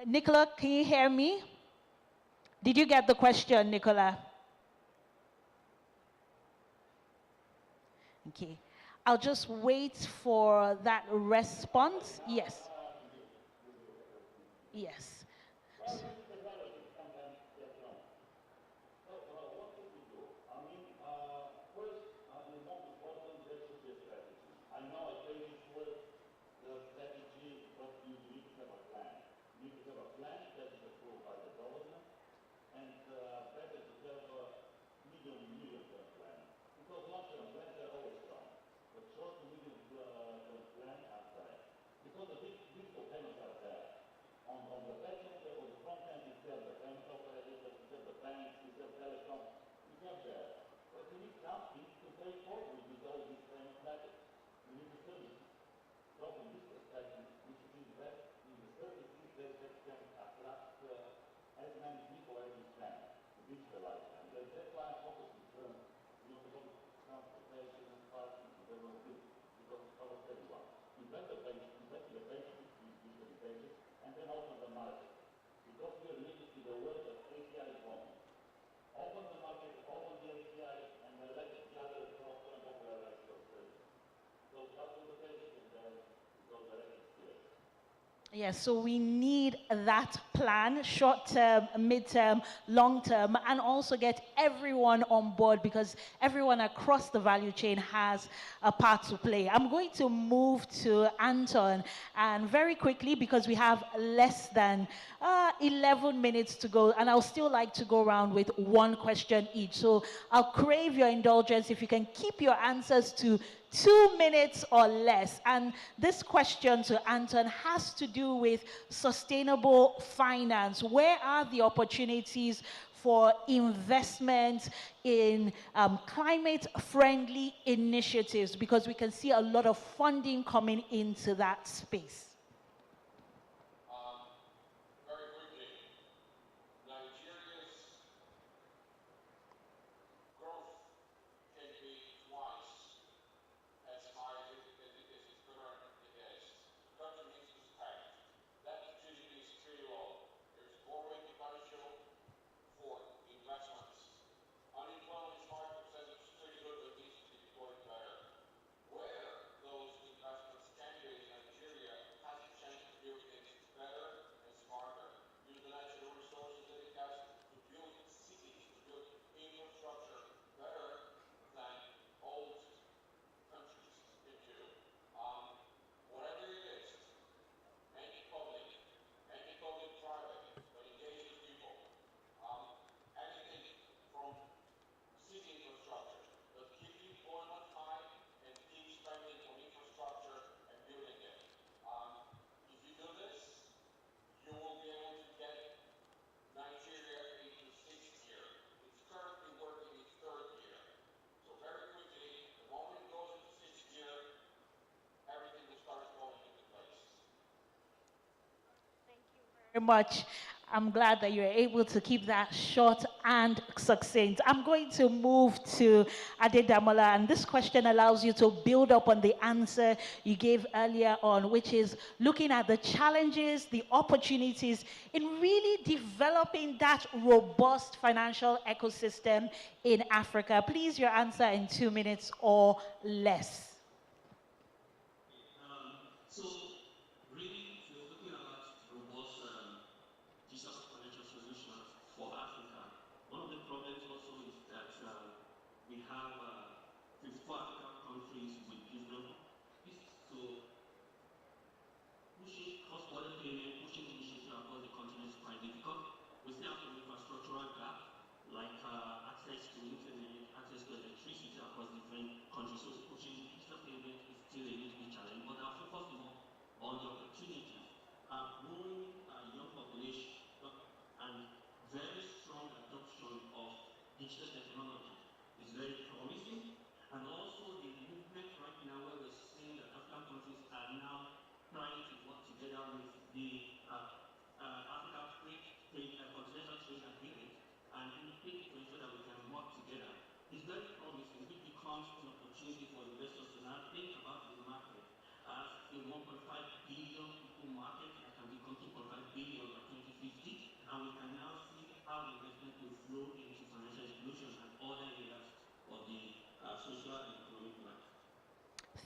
Nicola, can you hear me? Did you get the question, Nicola? Okay. I'll just wait for that response. Yes. Yes. The strategy, but you need to have a plan. You need to have a Yes, so we need that plan, short term, mid-term, long term, and also get everyone on board because everyone across the value chain has a part to play. I'm going to move to Anton, and very quickly, because we have less than 11 minutes to go, and I'll still like to go around with one question each. So I'll crave your indulgence if you can keep your answers to 2 minutes or less. And this question to Anton has to do with sustainable finance. Where are the opportunities for investment in climate-friendly initiatives? Because we can see a lot of funding coming into that space. Very much. I'm glad that you're able to keep that short and succinct. I'm going to move to Adedamola, and this question allows you to build up on the answer you gave earlier on, which is looking at the challenges, the opportunities in really developing that robust financial ecosystem in Africa. Please, your answer in 2 minutes or less. So, really, if you're looking at robust digital financial solutions for Africa, one of the problems also is that we have 54 African countries with different policies. So, pushing cross-border payment, pushing initiatives across the continent is quite difficult. We still have some infrastructural gap, like access to internet, access to electricity across different countries. So, pushing digital payment is still a little bit challenging, but our focus is more on the opportunities. Growing young population and very strong adoption of digital technology is very promising. And also the movement right now where we're seeing that African countries are now trying to work together with the Africa Continental Trade Agreement and looking to ensure that we can work together. It's very promising. It becomes an opportunity for investors to now think about the market as a 1.5 billion people market that can become 2.5 billion by 2050, and we can now see how the investment will flow into financial institutions and other areas of the social and economic life.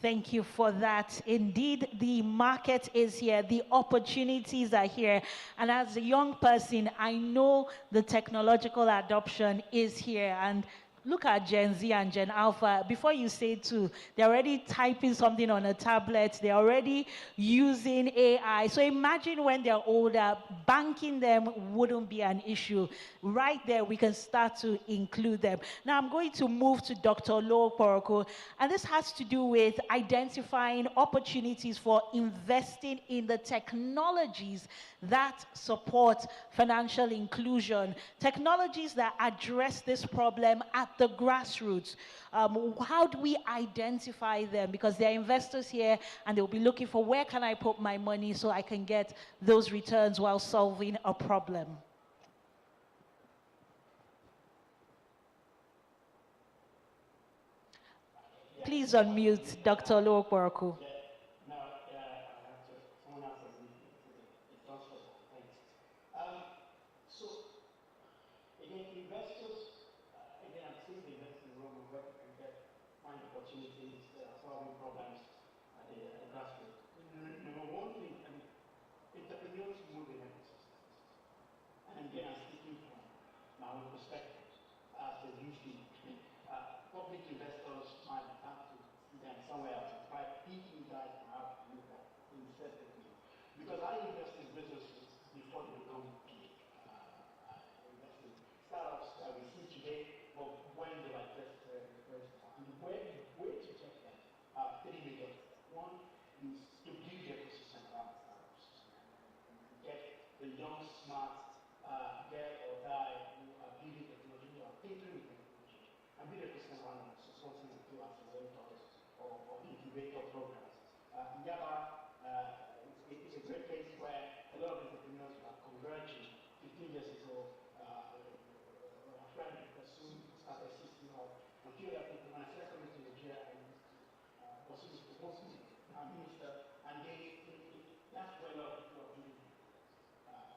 Thank you for that. Indeed, the market is here. The opportunities are here. And as a young person, I know the technological adoption is here. And look at Gen Z and Gen Alpha. Before you say two, they're already typing something on a tablet. They're already using AI. So imagine when they're older, banking them wouldn't be an issue. Right there, we can start to include them. Now, I'm going to move to Dr. Lo Poroko. And this has to do with identifying opportunities for investing in the technologies that support financial inclusion, technologies that address this problem at the grassroots. How do we identify them? Because they're investors here and they'll be looking for where can I put my money so I can get those returns while solving a problem. Please unmute Dr. Oluokoroku. Number one thing, continuous moving ecosystem. And again, I'm speaking from my own perspective. As usually, public investors might have to see them somewhere else. But you guys have to look at things separately. Because I invest in businesses before they become big. I invest in startups that we see today, but when they were just very small. And the way to check them are three major things. One is to build the ecosystem around startups. Get the young, smart, girl or guy who are building technology, who are thinking with technology, and build a ecosystem around them, supporting them through accelerators or incubator programs. Yaba it's a great place where a lot of entrepreneurs are converging. 15 years ago, a friend soon started assisting of Nigeria people. When I started coming to Nigeria, I used to pursue this proposal, minister, and that's where a lot of people are doing.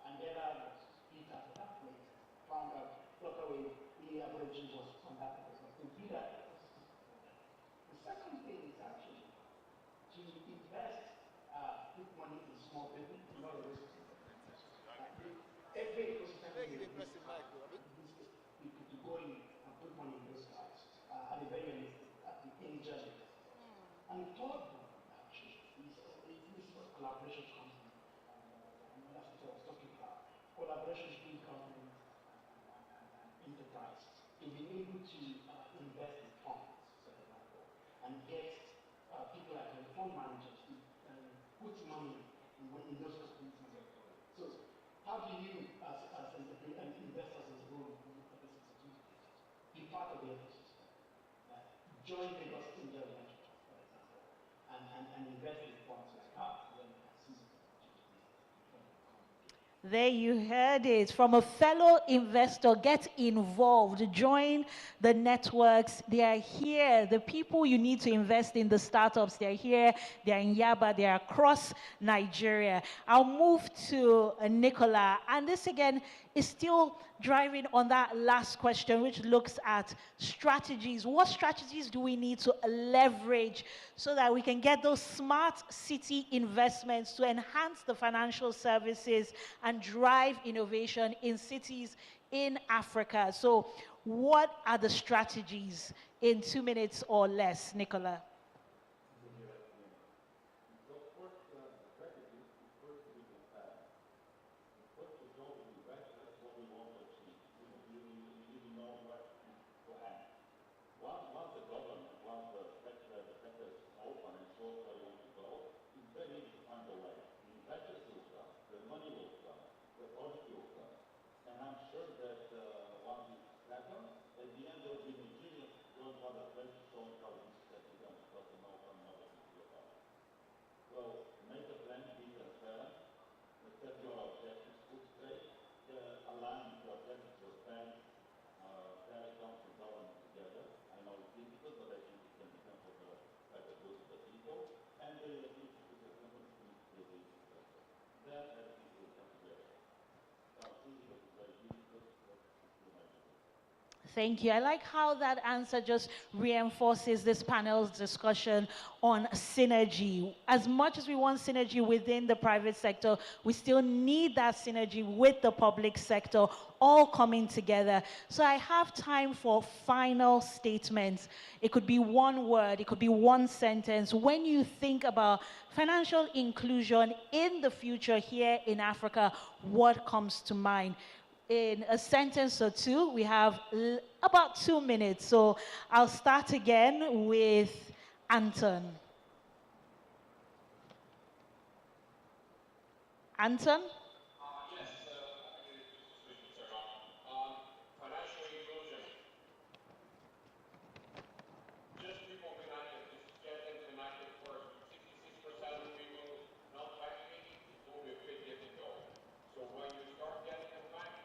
And then I was Peter at that point, found out Flutterwave, the Aborigine was from that place. To do that, the second thing is actually to invest, put money in small business, not a risk. Every ecosystem people to go in and put money in those guys at the very end, at the angel. And the third one, actually, is what collaboration comes in. And that's what I was talking about. Collaboration between government and enterprise to be able to invest in funds, for example, and get people like fund managers to put money in those companies. So how do you, as investors in the room, be part of the ecosystem? Join Lagos Angel Venture, for example, and invest in funds like that when you can see. There you heard it from a fellow investor. Get involved, join the networks. They are here. The people you need to invest in, the startups, they're here. They're in Yaba. They're across Nigeria. I'll move to Nicola. And this again is still driving on that last question, which looks at strategies. What strategies do we need to leverage so that we can get those smart city investments to enhance the financial services and drive innovation in cities in Africa? So what are the strategies in 2 minutes or less, Nicola? Thank you. I like how that answer just reinforces this panel's discussion on synergy. As much as we want synergy within the private sector, we still need that synergy with the public sector, all coming together. So I have time for final statements. It could be one word, it could be one sentence. When you think about financial inclusion in the future here in Africa, what comes to mind? In a sentence or two, we have about 2 minutes. So I'll start again with Anton. Anton? Yes, financial inclusion. Just people connected, just get them connected first. 66% of people not banking, it will be a bit difficult. So when you start getting them back,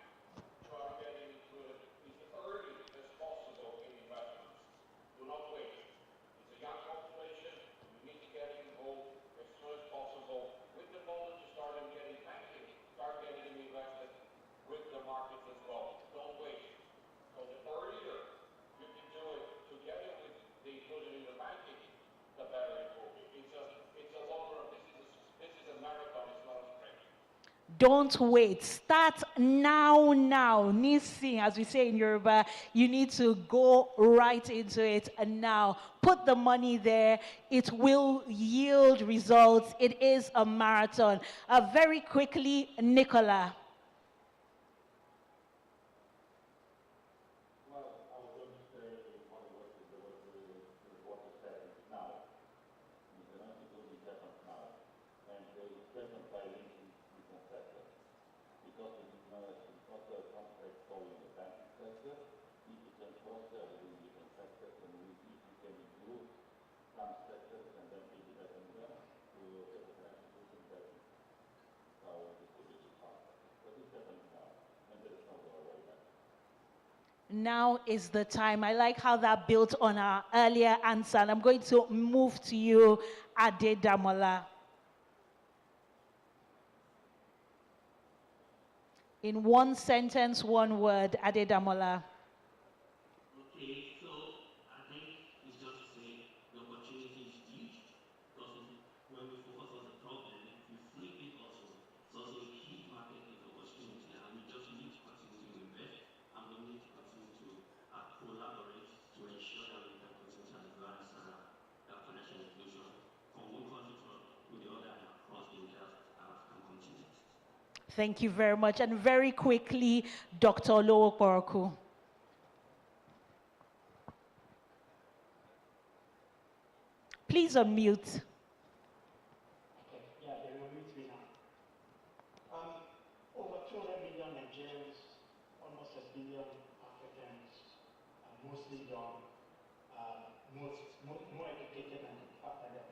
try to get them included as early as possible in investments. Do not wait. It's a young population. You need to get involved as soon as possible with the goal to start them getting banking Don't wait. Start now. Nisi, as we say in Yoruba, you need to go right into it now. Put the money there. It will yield results. It is a marathon. Very quickly, Nicola. Now is the time. I like how that built on our earlier answer. And I'm going to move to you, Adedamola. In one sentence, one word, Adedamola. Okay, so I think it's just to say the opportunity is huge because when we focus on the problem, we flip it also. It's also a key market opportunity, and we just need to continue to invest, and we need to continue to collaborate to ensure that we can continue to advance financial inclusion from one country to the other and across the entire African continent. Thank you very much. And very quickly, Dr. Olowo Boroku. Please unmute. Okay, yeah, they will mute me now. Over 200 million Nigerians, almost a billion Africans, mostly young, more educated than their fathers and their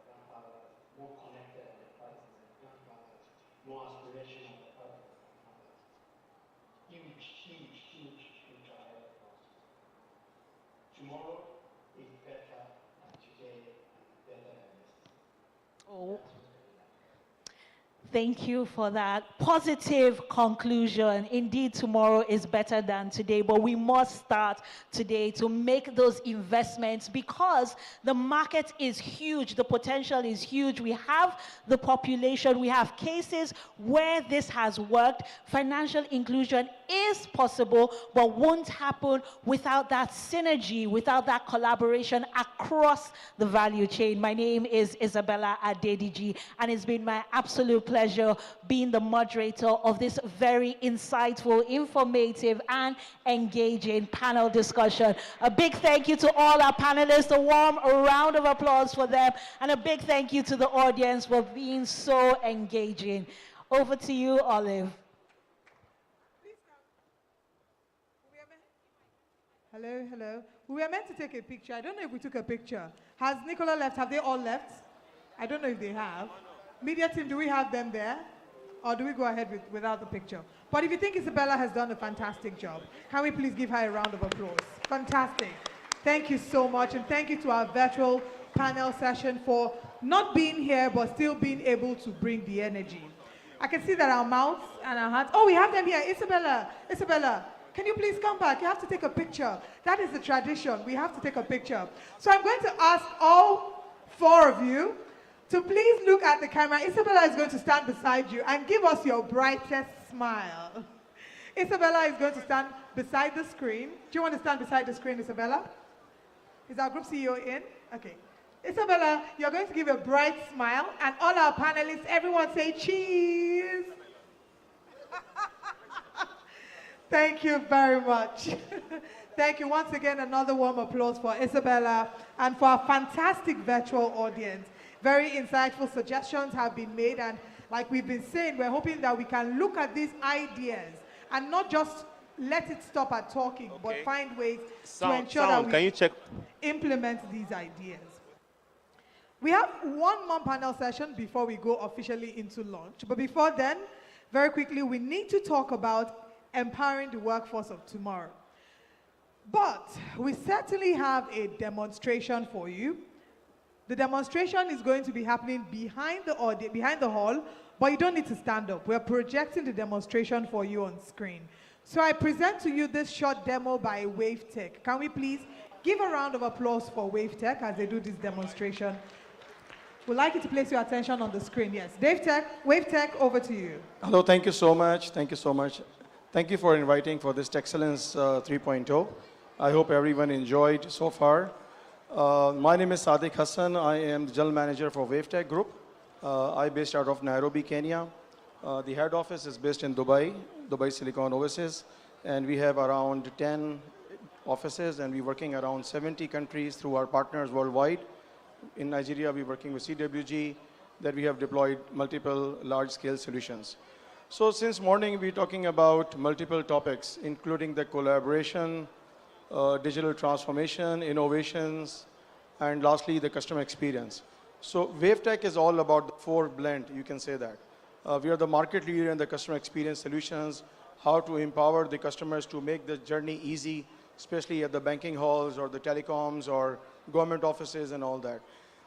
grandfathers, more connected than their fathers and their grandfathers, more aspirational than their fathers and their grandfathers. Huge future ahead of us. Tomorrow is better than today and better than yesterday. Oh. Thank you for that positive conclusion. Indeed, tomorrow is better than today, but we must start today to make those investments because the market is huge. The potential is huge. We have the population. We have cases where this has worked. Financial inclusion is possible, but won't happen without that synergy, without that collaboration across the value chain. My name is Isabella Adediji, and it's been my absolute pleasure being the moderator of this very insightful, informative, and engaging panel discussion. A big thank you to all our panelists, a warm round of applause for them, and a big thank you to the audience for being so engaging. Over to you, Olive. Hello. We were meant to take a picture. I don't know if we took a picture. Has Nicola left? Have they all left? I don't know if they have. Media team, do we have them there? Or do we go ahead without the picture? But if you think Isabella has done a fantastic job, can we please give her a round of applause? Fantastic. Thank you so much. And thank you to our virtual panel session for not being here, but still being able to bring the energy. I can see that our mouths and our hands. Oh, we have them here. Isabella, can you please come back? You have to take a picture. That is the tradition. We have to take a picture. So I'm going to ask all four of you to please look at the camera. Isabella is going to stand beside you and give us your brightest smile. Isabella is going to stand beside the screen. Do you want to stand beside the screen, Isabella? Is our group CEO in? Okay. Isabella, you're going to give a bright smile, and all our panelists, everyone say cheese. Thank you very much. Thank you once again. Another warm applause for Isabella and for our fantastic virtual audience. Very insightful suggestions have been made, and like we've been saying, we're hoping that we can look at these ideas and not just let it stop at talking, but find ways to ensure that we implement these ideas. We have one more panel session before we go officially into launch. But before then, very quickly, we need to talk about empowering the workforce of tomorrow. But we certainly have a demonstration for you. The demonstration is going to be happening behind the hall, but you don't need to stand up. We're projecting the demonstration for you on screen. So I present to you this short demo by WaveTech. Can we please give a round of applause for WaveTech as they do this demonstration? We'd like you to place your attention on the screen. Yes. Wave Tech, over to you. Hello, thank you so much. Thank you so much. Thank you for inviting for this Texcellence 3.0. I hope everyone enjoyed so far. My name is Sadiq Hassan. I am the General Manager for WaveTech Group. I'm based out of Nairobi, Kenya. The head office is based in Dubai, Dubai Silicon Oasis, and we have around 10 offices, and we're working around 70 countries through our partners worldwide. In Nigeria, we're working with CWG, that we have deployed multiple large-scale solutions. So since morning, we're talking about multiple topics, including the collaboration, digital transformation, innovations, and lastly, the customer experience. So WaveTech is all about the four blend, you can say that. We are the market leader in the customer experience solutions, how to empower the customers to make the journey easy, especially at the banking halls or the telecoms or government offices and all that.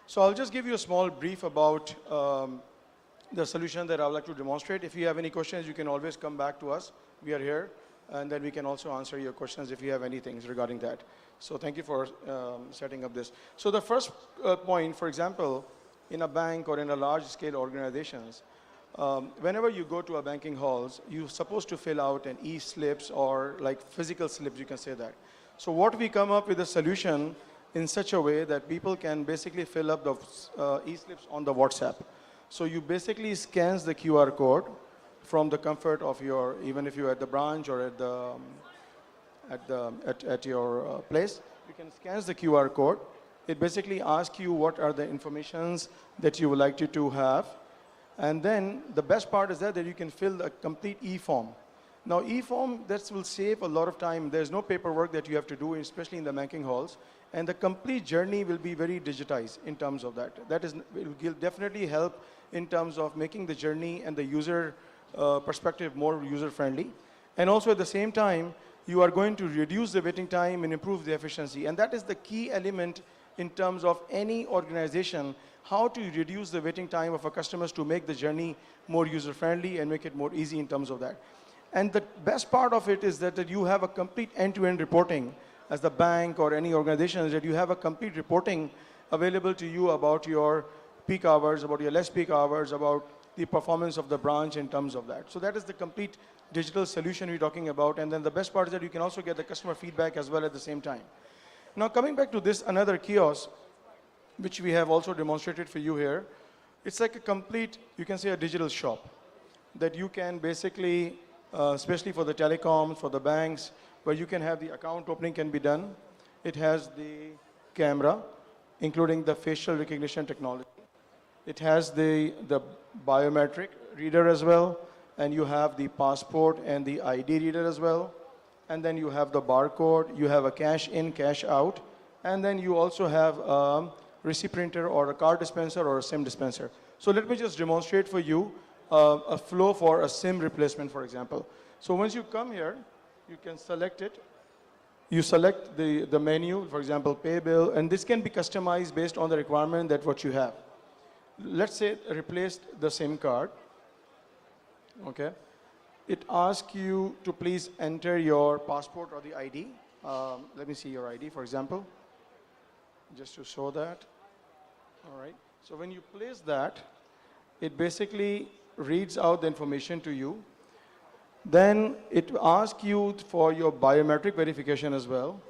So I'll just give you a small brief about the solution that I would like to demonstrate. If you have any questions, you can always come back to us. We are here, and then we can also answer your questions if you have anything regarding that. So thank you for setting up this. So the first point, for example, in a bank or in a large-scale organizations, whenever you go to a banking halls, you're supposed to fill out an e-slips or like physical slips, you can say that. So what we come up with a solution in such a way that people can basically fill up the e-slips on the WhatsApp. So you basically scans the QR code from the comfort of your, even if you're at the branch or at your place, you can scan the QR code. It basically asks you what are the informations that you would like to have. And then the best part is that you can fill a complete e-form. Now e-form, that will save a lot of time. There's no paperwork that you have to do, especially in the banking halls. And the complete journey will be very digitized in terms of that. That is, it will definitely help in terms of making the journey and the user perspective more user-friendly. And also at the same time, you are going to reduce the waiting time and improve the efficiency. And that is the key element in terms of any organization, how to reduce the waiting time of our customers to make the journey more user-friendly and make it more easy in terms of that. And the best part of it is that you have a complete end-to-end reporting as the bank or any organization, is that you have a complete reporting available to you about your peak hours, about your less peak hours, about the performance of the branch in terms of that. So that is the complete digital solution we're talking about. And then the best part is that you can also get the customer feedback as well at the same time. Now coming back to this, another kiosk, which we have also demonstrated for you here. It's like a complete, you can say a digital shop that you can basically, especially for the telecoms, for the banks, where you can have the account opening can be done. It has the camera, including the facial recognition technology. It has the biometric reader as well, and you have the passport and the ID reader as well. And then you have the barcode, you have a cash in, cash out, and then you also have a receipt printer or a card dispenser or a SIM dispenser. So let me just demonstrate for you a flow for a SIM replacement, for example. So once you come here, you can select it. You select the menu, for example, pay bill, and this can be customized based on the requirement that what you have. Let's say replace the SIM card, okay? It asks you to please enter your passport or the ID. Let me see your ID, for example, just to show that. All right, so when you place that, it basically reads out the information to you. Then it asks you for your biometric verification as well.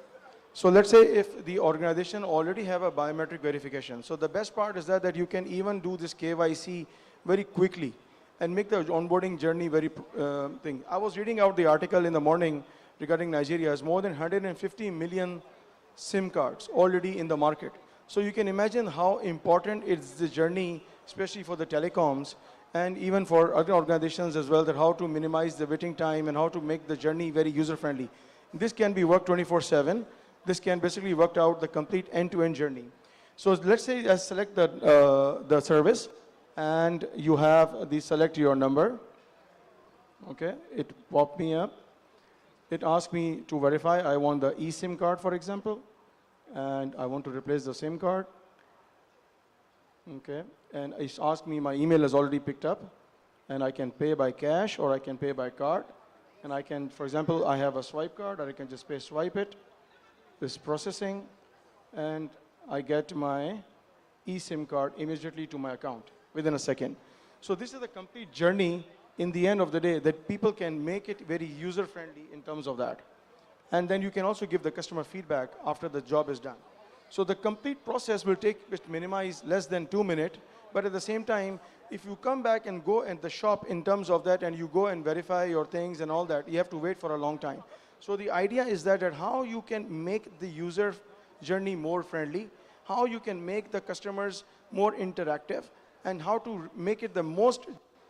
So let's say if the organization already have a biometric verification. So the best part is that you can even do this KYC very quickly and make the onboarding journey very thing. I was reading out the article in the morning regarding Nigeria. Has more than 150 million SIM cards already in the market. So you can imagine how important is the journey, especially for the telecoms, and even for other organizations as well, that how to minimize the waiting time and how to make the journey very user-friendly. This can be worked 24/7. This can basically work out the complete end-to-end journey. So let's say I select the service, and you have the select your number. Okay, it popped me up. It asked me to verify. I want the eSIM card, for example, and I want to replace the SIM card. Okay, and it's asked me, my email is already picked up, and I can pay by cash or I can pay by card. And I can, for example, I have a swipe card, or I can just swipe it. This processing, and I get my eSIM card immediately to my account within a second. So this is a complete journey in the end of the day that people can make it very user-friendly in terms of that. And then you can also give the customer feedback after the job is done. So the complete process will minimize less than 2 minutes, but at the same time, if you come back and go in the shop in terms of that and you go and verify your things and all that, you have to wait for a long time. So the idea is that how you can make the user journey more friendly, how you can make the customers more interactive, and how to make it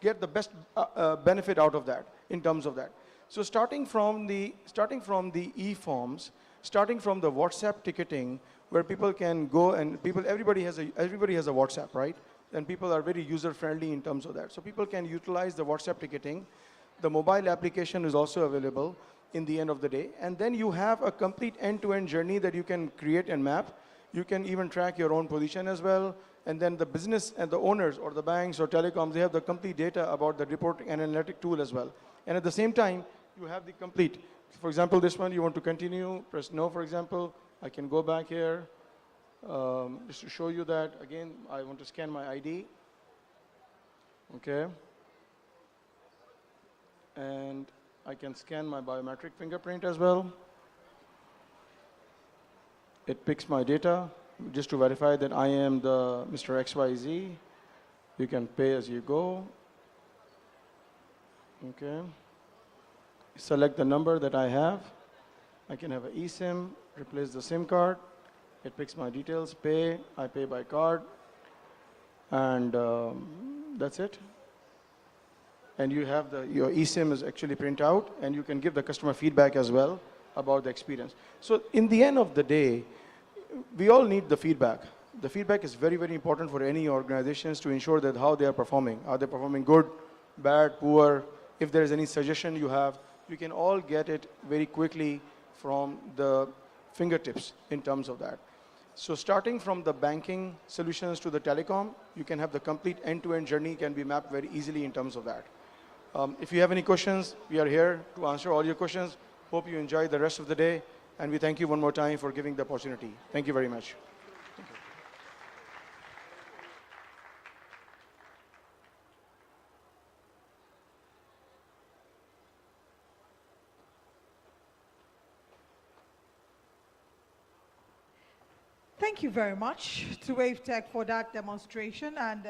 get the best benefit out of that in terms of that. So starting from the e-forms, starting from the WhatsApp ticketing, where people can go and everybody has a WhatsApp, right? And people are very user-friendly in terms of that. So people can utilize the WhatsApp ticketing. The mobile application is also available in the end of the day. And then you have a complete end-to-end journey that you can create and map. You can even track your own position as well. And then the business and the owners or the banks or telecoms, they have the complete data about the reporting and analytic tool as well. And at the same time, you have the complete. For example, this one, you want to continue, press no, for example. I can go back here. Just to show you that, again, I want to scan my ID. Okay. And I can scan my biometric fingerprint as well. It picks my data just to verify that I am the Mr. XYZ. You can pay as you go. Okay. Select the number that I have. I can have an eSIM, replace the SIM card. It picks my details, pay, I pay by card, and that's it. And you have your eSIM is actually print out, and you can give the customer feedback as well about the experience. So in the end of the day, we all need the feedback. The feedback is very, very important for any organizations to ensure that how they are performing. Are they performing good, bad, poor? If there is any suggestion you have, you can all get it very quickly from the fingertips in terms of that. So starting from the banking solutions to the telecom, you can have the complete end-to-end journey can be mapped very easily in terms of that. If you have any questions, we are here to answer all your questions. Hope you enjoy the rest of the day, and we thank you one more time for giving the opportunity. Thank you very much. Thank you very much to Wave Tech for that demonstration, and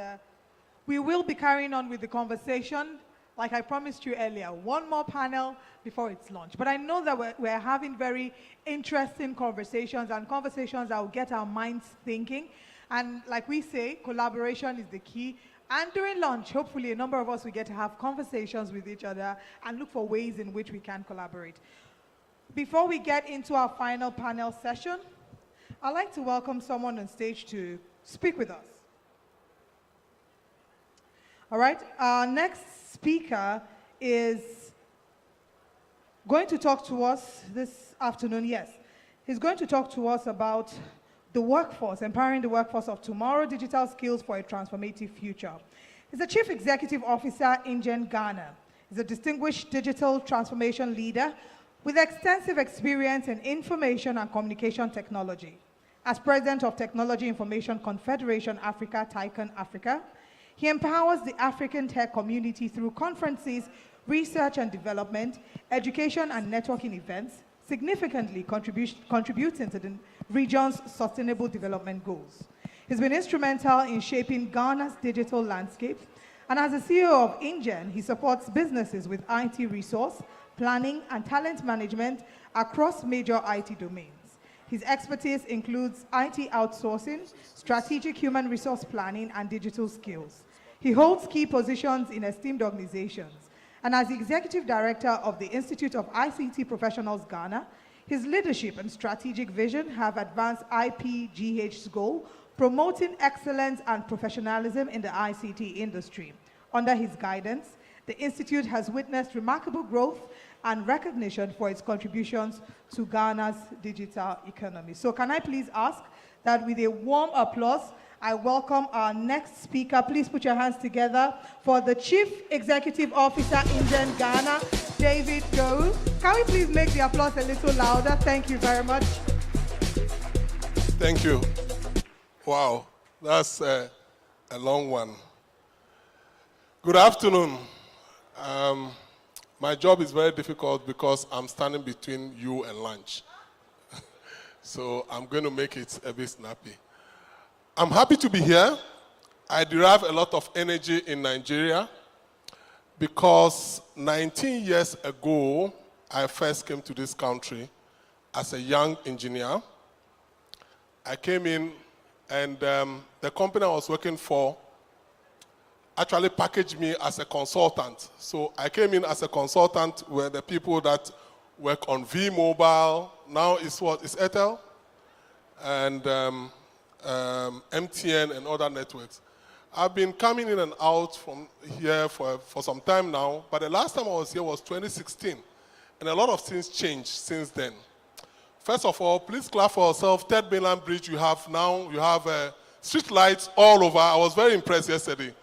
we will be carrying on with the conversation like I promised you earlier, one more panel before it's launched. But I know that we're having very interesting conversations and conversations that will get our minds thinking. And like we say, collaboration is the key. And during lunch, hopefully a number of us will get to have conversations with each other and look for ways in which we can collaborate. Before we get into our final panel session, I'd like to welcome someone on stage to speak with us. All right, our next speaker is going to talk to us this afternoon, yes. He's going to talk to us about the workforce, empowering the workforce of tomorrow, digital skills for a transformative future. He's the Chief Executive Officer in Ghana. He's a distinguished digital transformation leader with extensive experience in information and communication technology. As President of Technology Information Confederation Africa, Telecom Africa, he empowers the African tech community through conferences, research and development, education and networking events, significantly contributing to the region's sustainable development goals. He's been instrumental in shaping Ghana's digital landscape, and as the CEO of InGen, he supports businesses with IT resource, planning, and talent management across major IT domains. His expertise includes IT outsourcing, strategic human resource planning, and digital skills. He holds key positions in esteemed organizations. And as the Executive Director of the Institute of ICT Professionals Ghana, his leadership and strategic vision have advanced IPGH's goal, promoting excellence and professionalism in the ICT industry. Under his guidance, the Institute has witnessed remarkable growth and recognition for its contributions to Ghana's digital economy. So can I please ask that with a warm applause, I welcome our next speaker. Please put your hands together for the Chief Executive Officer in Ghana, David Gowu. Can we please make the applause a little louder? Thank you very much. Thank you. Wow. That's a long one. Good afternoon. My job is very difficult because I'm standing between you and lunch. So I'm going to make it a bit snappy. I'm happy to be here. I derive a lot of energy in Nigeria because 19 years ago, I first came to this country as a young engineer. I came in and the company I was working for actually packaged me as a consultant. So I came in as a consultant where the people that work on V-Mobile, now it's what? It's Airtel, and MTN and other networks. I've been coming in and out from here for some time now, but the last time I was here was 2016, and a lot of things changed since then. First of all, please clap for yourself. Third Mainland Bridge, you have street lights all over. I was very impressed yesterday.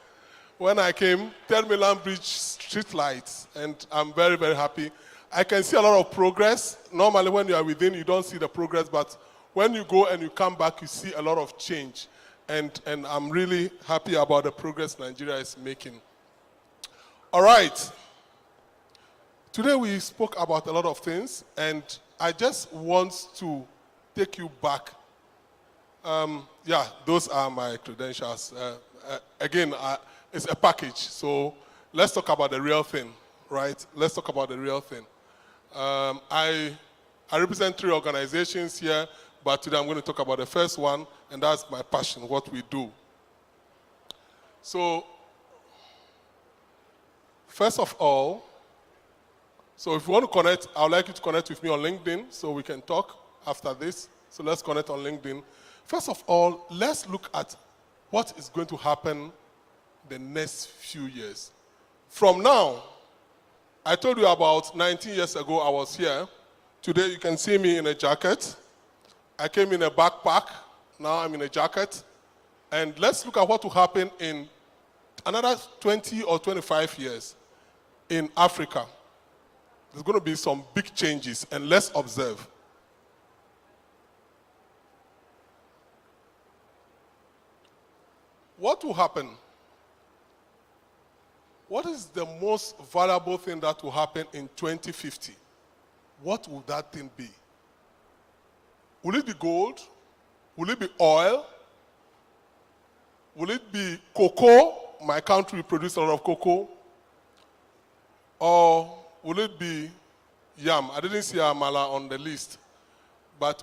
When I came, Third Mainland Bridge street lights, and I'm very, very happy. I can see a lot of progress. Normally when you are within, you don't see the progress, but when you go and you come back, you see a lot of change. And I'm really happy about the progress Nigeria is making. All right. Today we spoke about a lot of things, and I just want to take you back. Yeah, those are my credentials. Again, it's a package, so let's talk about the real thing, right? Let's talk about the real thing. I represent 3 organizations here, but today I'm going to talk about the first one, and that's my passion, what we do. So, first of all, so if you want to connect, I would like you to connect with me on LinkedIn so we can talk after this. So let's connect on LinkedIn. First of all, let's look at what is going to happen the next few years. From now, I told you about 19 years ago I was here. Today you can see me in a jacket. I came in a backpack. Now I'm in a jacket. And let's look at what will happen in another 20 or 25 years in Africa. There's going to be some big changes, and let's observe. What will happen? What is the most valuable thing that will happen in 2050? What will that thing be? Will it be gold? Will it be oil? Will it be cocoa? My country produces a lot of cocoa. Or will it be yam? I didn't see amala on the list.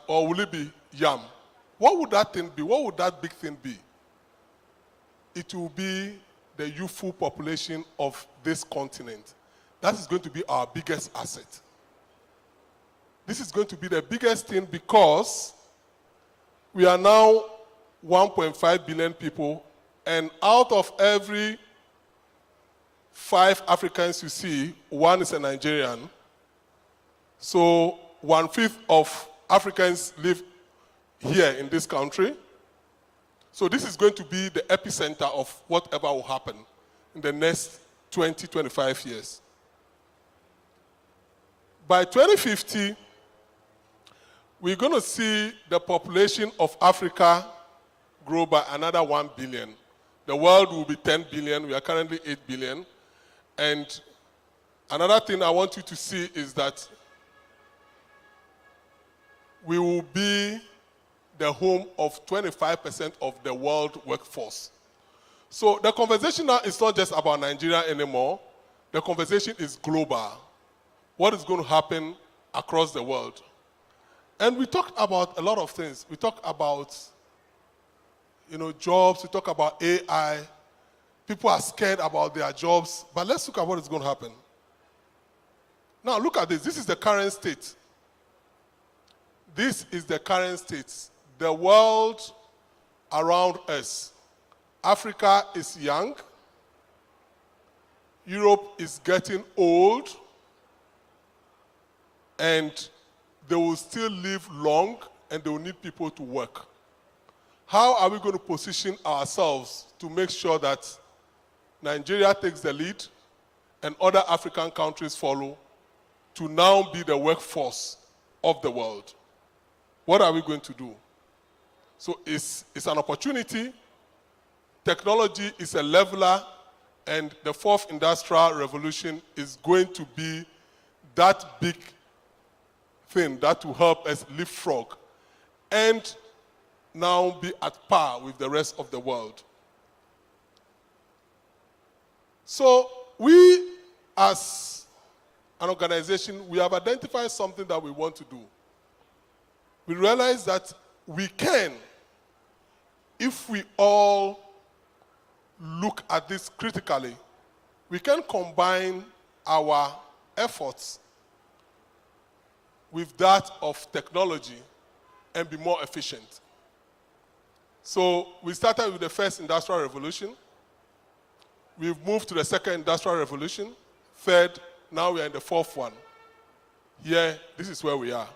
Or will it be yam? What would that thing be? What would that big thing be? It will be the youthful population of this continent. That is going to be our biggest asset. This is going to be the biggest thing because we are now 1.5 billion people, and out of every 5 Africans you see, 1 is a Nigerian. So 1/5 of Africans live here in this country. So this is going to be the epicenter of whatever will happen in the next 20, 25 years. By 2050, we're going to see the population of Africa grow by another 1 billion. The world will be 10 billion. We are currently 8 billion. And another thing I want you to see is that we will be the home of 25% of the world workforce. So the conversation now is not just about Nigeria anymore. The conversation is global. What is going to happen across the world? And we talked about a lot of things. We talked about, jobs. We talked about AI. People are scared about their jobs. But let's look at what is going to happen. Now, look at this. This is the current state. This is the current state. The world around us. Africa is young. Europe is getting old. And they will still live long, and they will need people to work. How are we going to position ourselves to make sure that Nigeria takes the lead and other African countries follow to now be the workforce of the world? What are we going to do? So it's an opportunity, technology is a leveler, and the fourth industrial revolution is going to be that big thing that will help us leapfrog and now be at par with the rest of the world. So we, as an organization, we have identified something that we want to do. We realize that we can, if we all look at this critically, we can combine our efforts with that of technology and be more efficient. So we started with the first industrial revolution. We've moved to the second industrial revolution, third, now we are in the fourth one. Here, this is where we are.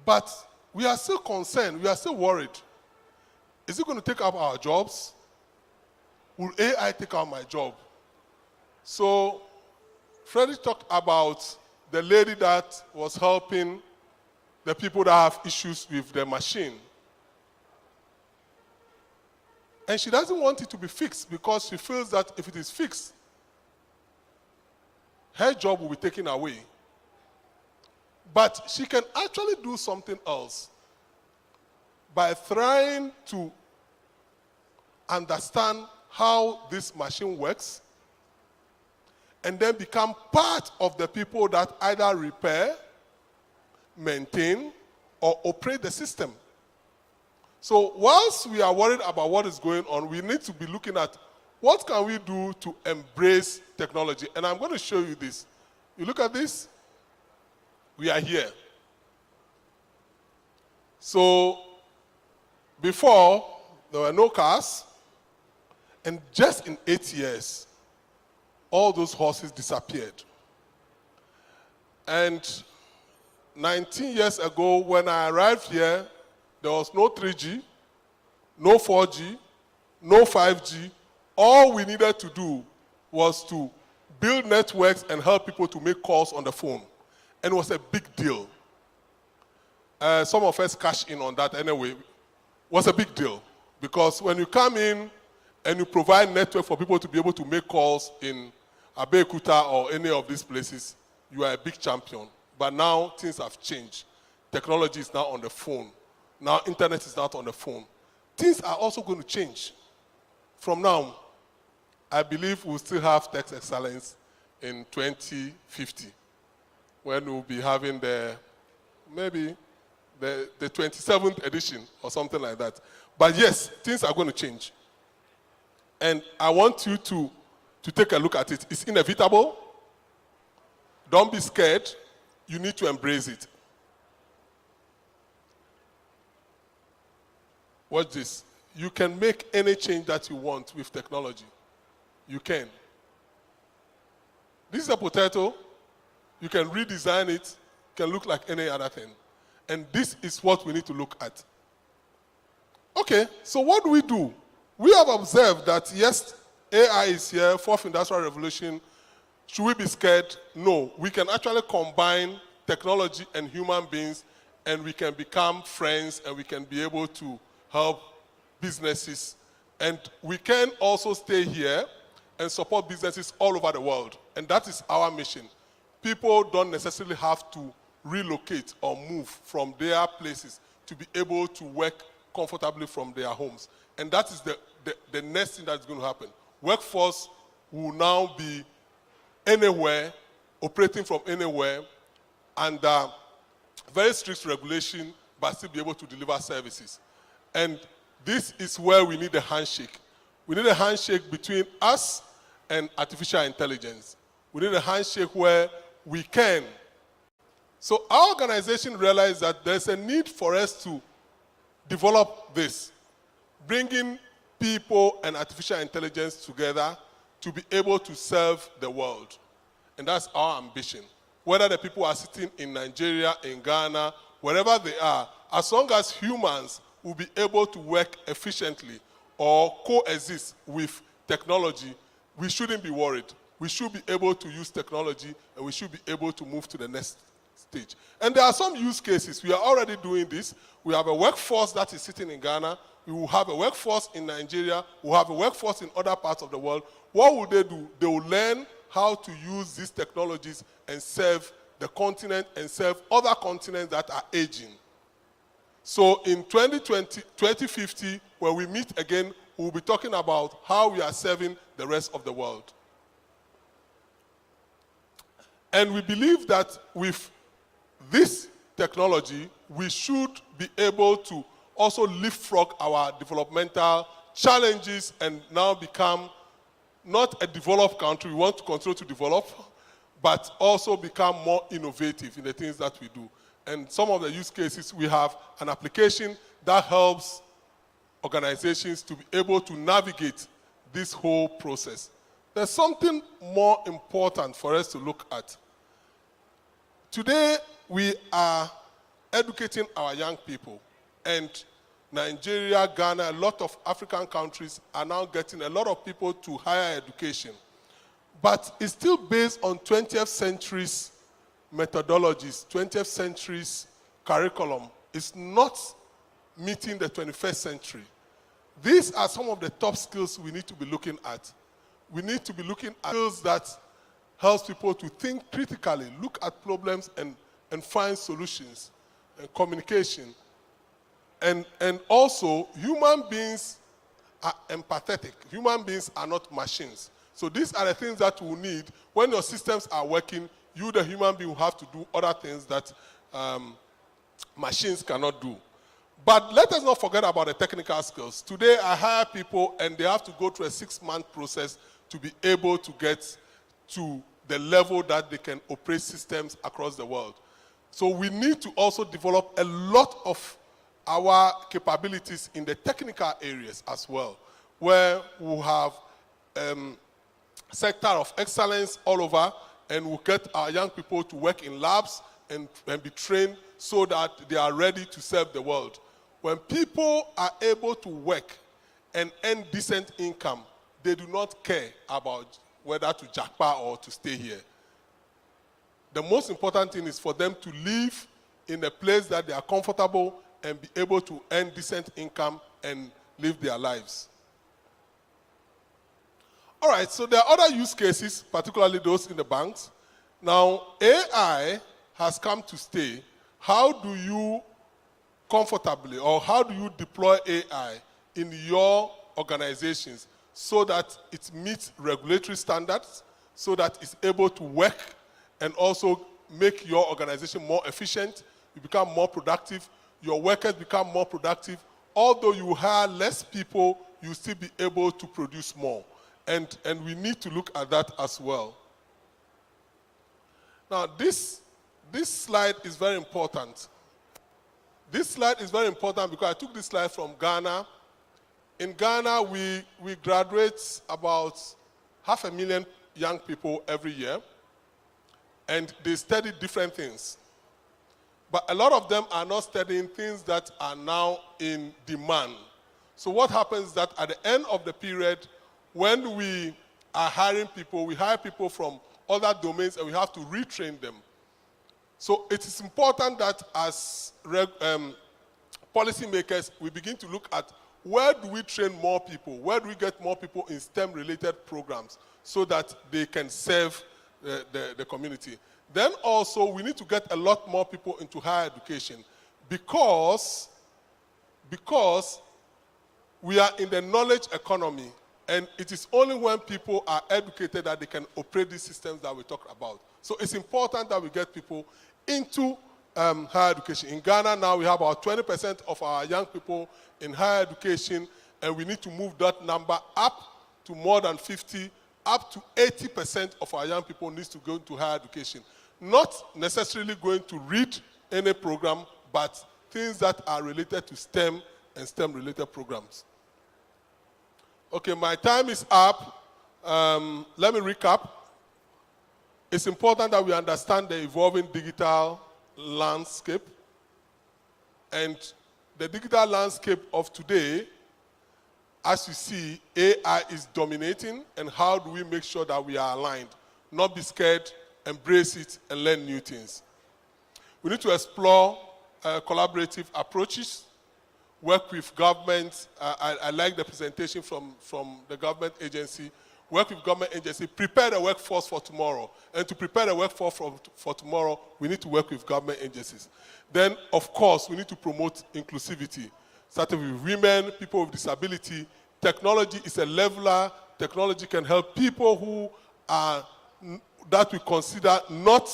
But we are still concerned, we are still worried. Is it going to take up our jobs? Will AI take out my job? So Freddie talked about the lady that was helping the people that have issues with the machine. And she doesn't want it to be fixed because she feels that if it is fixed, her job will be taken away. But she can actually do something else by trying to understand how this machine works and then become part of the people that either repair, maintain, or operate the system. So whilst we are worried about what is going on, we need to be looking at what can we do to embrace technology. And I'm going to show you this. You look at this, we are here. So before, there were no cars, and just in 8 years, all those horses disappeared. And 19 years ago, when I arrived here, there was no 3G, no 4G, no 5G. All we needed to do was to build networks and help people to make calls on the phone. And it was a big deal. Some of us cashed in on that anyway. It was a big deal. Because when you come in and you provide network for people to be able to make calls in Abeokuta or any of these places, you are a big champion. But now things have changed. Technology is now on the phone. Now internet is not on the phone. Things are also going to change. From now, I believe we'll still have Texcellence in 2050, when we'll be having maybe the 27th edition or something like that. But yes, things are going to change. And I want you to take a look at it. It's inevitable. Don't be scared. You need to embrace it. Watch this. You can make any change that you want with technology. You can. This is a potato. You can redesign it. It can look like any other thing. And this is what we need to look at. Okay, so what do we do? We have observed that, yes, AI is here, fourth industrial revolution. Should we be scared? No. We can actually combine technology and human beings, and we can become friends, and we can be able to help businesses. And we can also stay here and support businesses all over the world. And that is our mission. People don't necessarily have to relocate or move from their places to be able to work comfortably from their homes. And that is the next thing that's going to happen. Workforce will now be anywhere, operating from anywhere, under very strict regulation, but still be able to deliver services. And this is where we need a handshake. We need a handshake between us and artificial intelligence. We need a handshake where we can. So our organization realized that there's a need for us to develop this, bringing people and artificial intelligence together to be able to serve the world. And that's our ambition. Whether the people are sitting in Nigeria, in Ghana, wherever they are, as long as humans will be able to work efficiently or coexist with technology, we shouldn't be worried. We should be able to use technology, and we should be able to move to the next stage. And there are some use cases. We are already doing this. We have a workforce that is sitting in Ghana. We will have a workforce in Nigeria. We will have a workforce in other parts of the world. What will they do? They will learn how to use these technologies and serve the continent and serve other continents that are aging. So in 2050, when we meet again, we'll be talking about how we are serving the rest of the world. And we believe that with this technology, we should be able to also leapfrog our developmental challenges and now become not a developed country. We want to continue to develop, but also become more innovative in the things that we do. And some of the use cases, we have an application that helps organizations to be able to navigate this whole process. There's something more important for us to look at. Today, we are educating our young people, and Nigeria, Ghana, a lot of African countries are now getting a lot of people to higher education. But it's still based on 20th century's methodologies, 20th century's curriculum. It's not meeting the 21st century. These are some of the top skills we need to be looking at. We need to be looking at skills that helps people to think critically, look at problems and find solutions, and communication. And also, human beings are empathetic. Human beings are not machines. So these are the things that we need. When your systems are working, you, the human being, will have to do other things that machines cannot do. But let us not forget about the technical skills. Today, I hire people, and they have to go through a 6-month process to be able to get to the level that they can operate systems across the world. So we need to also develop a lot of our capabilities in the technical areas as well, where we'll have sector of excellence all over, and we'll get our young people to work in labs and be trained so that they are ready to serve the world. When people are able to work and earn decent income, they do not care about whether to jackpot or to stay here. The most important thing is for them to live in a place that they are comfortable and be able to earn decent income and live their lives. All right, so there are other use cases, particularly those in the banks. Now, AI has come to stay. How do you comfortably, or how do you deploy AI in your organizations so that it meets regulatory standards, so that it's able to work and also make your organization more efficient, you become more productive, your workers become more productive. Although you hire less people, you still be able to produce more. And we need to look at that as well. Now, this slide is very important. This slide is very important because I took this slide from Ghana. In Ghana, we graduate about 500,000 young people every year, and they study different things. But a lot of them are not studying things that are now in demand. So what happens is that at the end of the period, when we are hiring people, we hire people from other domains and we have to retrain them. So it is important that as policymakers, we begin to look at where do we train more people? Where do we get more people in STEM-related programs so that they can serve the community? Then also, we need to get a lot more people into higher education because we are in the knowledge economy, and it is only when people are educated that they can operate these systems that we talked about. So it's important that we get people into higher education. In Ghana now, we have about 20% of our young people in higher education, and we need to move that number up to more than 50, up to 80% of our young people needs to go into higher education. Not necessarily going to read any program, but things that are related to STEM and STEM-related programs. Okay, my time is up. Let me recap. It's important that we understand the evolving digital landscape. And the digital landscape of today, as you see, AI is dominating, and how do we make sure that we are aligned? Not be scared, embrace it, and learn new things. We need to explore collaborative approaches, work with government. I like the presentation from the government agency. Work with government agency, prepare the workforce for tomorrow. And to prepare the workforce for tomorrow, we need to work with government agencies. Then, of course, we need to promote inclusivity, starting with women, people with disability. Technology is a leveler. Technology can help people who are, that we consider not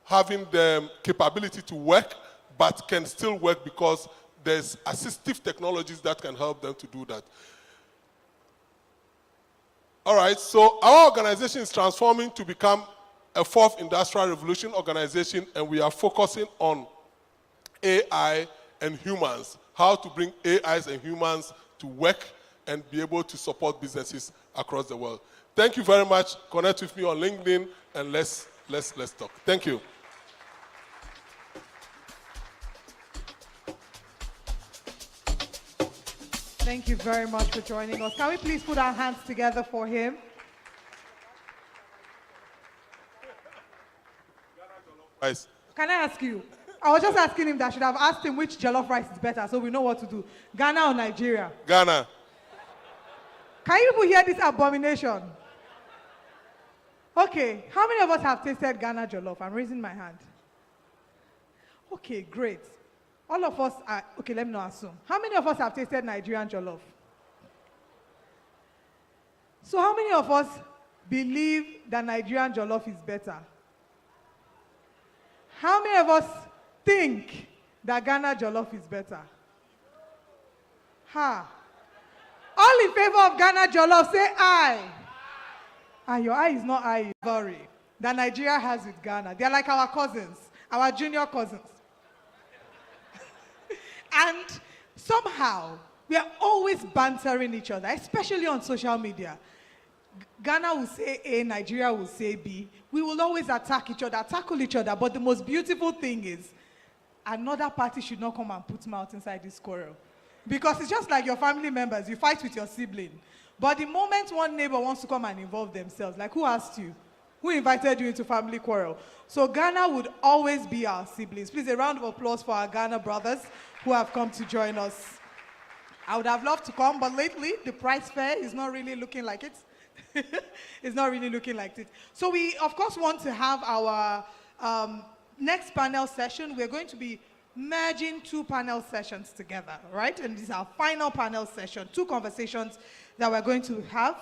having the capability to work, but can still work because there's assistive technologies that can help them to do that. All right, so our organization is transforming to become a fourth industrial revolution organization, and we are focusing on AI and humans, how to bring AIs and humans to work and be able to support businesses across the world. Thank you very much. Connect with me on LinkedIn, and let's talk. Thank you. Thank you very much for joining us. Can we please put our hands together for him? Rice. Can I ask you? I was just asking him that I should have asked him which jollof rice is better so we know what to do. Ghana or Nigeria? Ghana. Can you people hear this abomination? Okay, how many of us have tasted Ghana jollof? I'm raising my hand. Okay, great. All of us are, okay, let me not assume. How many of us have tasted Nigerian jollof? So how many of us believe that Nigerian jollof is better? How many of us think that Ghana jollof is better? Ha. All in favor of Ghana jollof, say aye. Ah, your eye is not eye, sorry. That Nigeria has with Ghana. They're like our cousins, our junior cousins. And somehow, we are always bantering each other, especially on social media. Ghana will say A, Nigeria will say B. We will always attack each other, tackle each other. But the most beautiful thing is, another party should not come and put mouth inside this quarrel. Because it's just like your family members, you fight with your sibling. But the moment one neighbor wants to come and involve themselves, like who asked you? Who invited you into family quarrel? So Ghana would always be our siblings. Please, a round of applause for our Ghana brothers who have come to join us. I would have loved to come, but lately the price fair is not really looking like it. It's not really looking like it. So we, of course, want to have our next panel session. We're going to be merging two panel sessions together, right? And this is our final panel session, two conversations that we're going to have.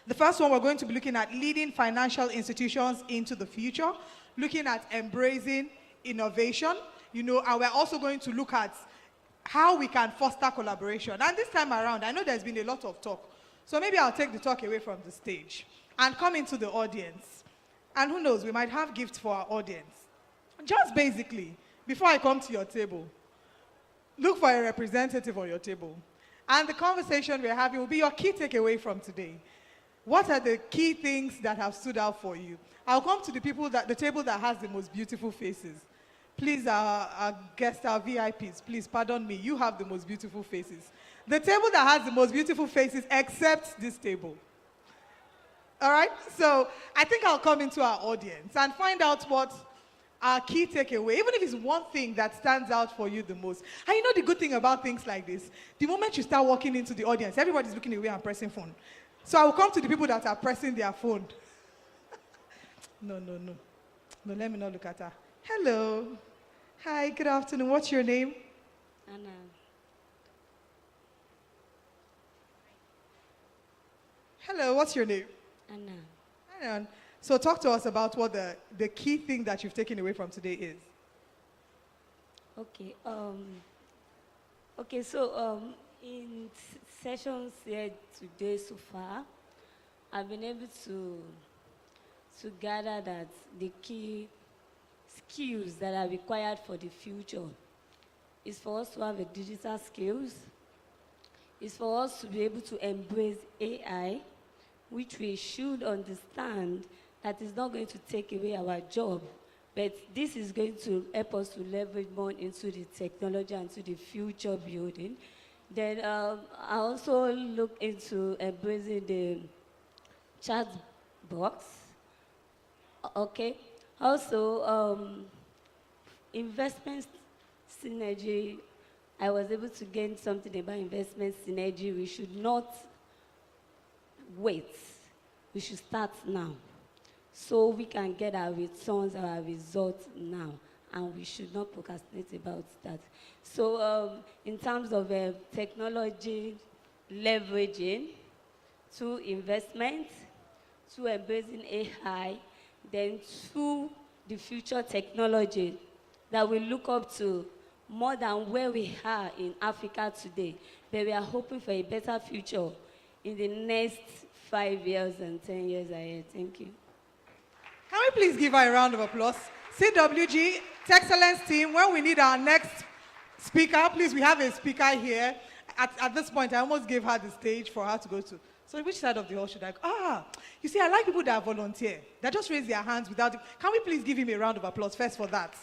The first one, we're going to be looking at leading financial institutions into the future, looking at embracing innovation, you know, and we're also going to look at how we can foster collaboration. And this time around, I know there's been a lot of talk, so maybe I'll take the talk away from the stage and come into the audience. And who knows, we might have gifts for our audience. Just basically, before I come to your table, look for a representative on your table. And the conversation we're having will be your key takeaway from today. What are the key things that have stood out for you? I'll come to the table that has the most beautiful faces. Please, our guests, our VIPs, please pardon me, you have the most beautiful faces. The table that has the most beautiful faces except this table. All right? So I think I'll come into our audience and find out what our key takeaway, even if it's one thing that stands out for you the most. And you know the good thing about things like this, the moment you start walking into the audience, everybody's looking away and pressing phone. So I will come to the people that are pressing their phone. No, let me not look at her. Hello. Hi, good afternoon. What's your name? Anna. Hello, what's your name? Anna. Anna. So talk to us about what the key thing that you've taken away from today is. Okay. So in sessions here today so far, I've been able to gather that the key skills that are required for the future is for us to have a digital skills, is for us to be able to embrace AI, which we should understand that is not going to take away our job, but this is going to help us to leverage more into the technology and to the future building. Then I also look into embracing the chat box. Okay. Also, investment synergy, I was able to gain something about investment synergy. We should not wait. We should start now. So we can get our returns, our results now. And we should not procrastinate about that. So in terms of technology leveraging, to investment, to embracing AI, then to the future technology that we look up to more than where we are in Africa today. But we are hoping for a better future in the next 5 years and 10 years ahead. Thank you. Can we please give her a round of applause? CWG, Texcellence team, when we need our next speaker, please, we have a speaker here. At this point, I almost gave her the stage for her to go to. So which side of the hall should I go? You see, I like people that volunteer. That just raise their hands without... Can we please give him a round of applause first for that?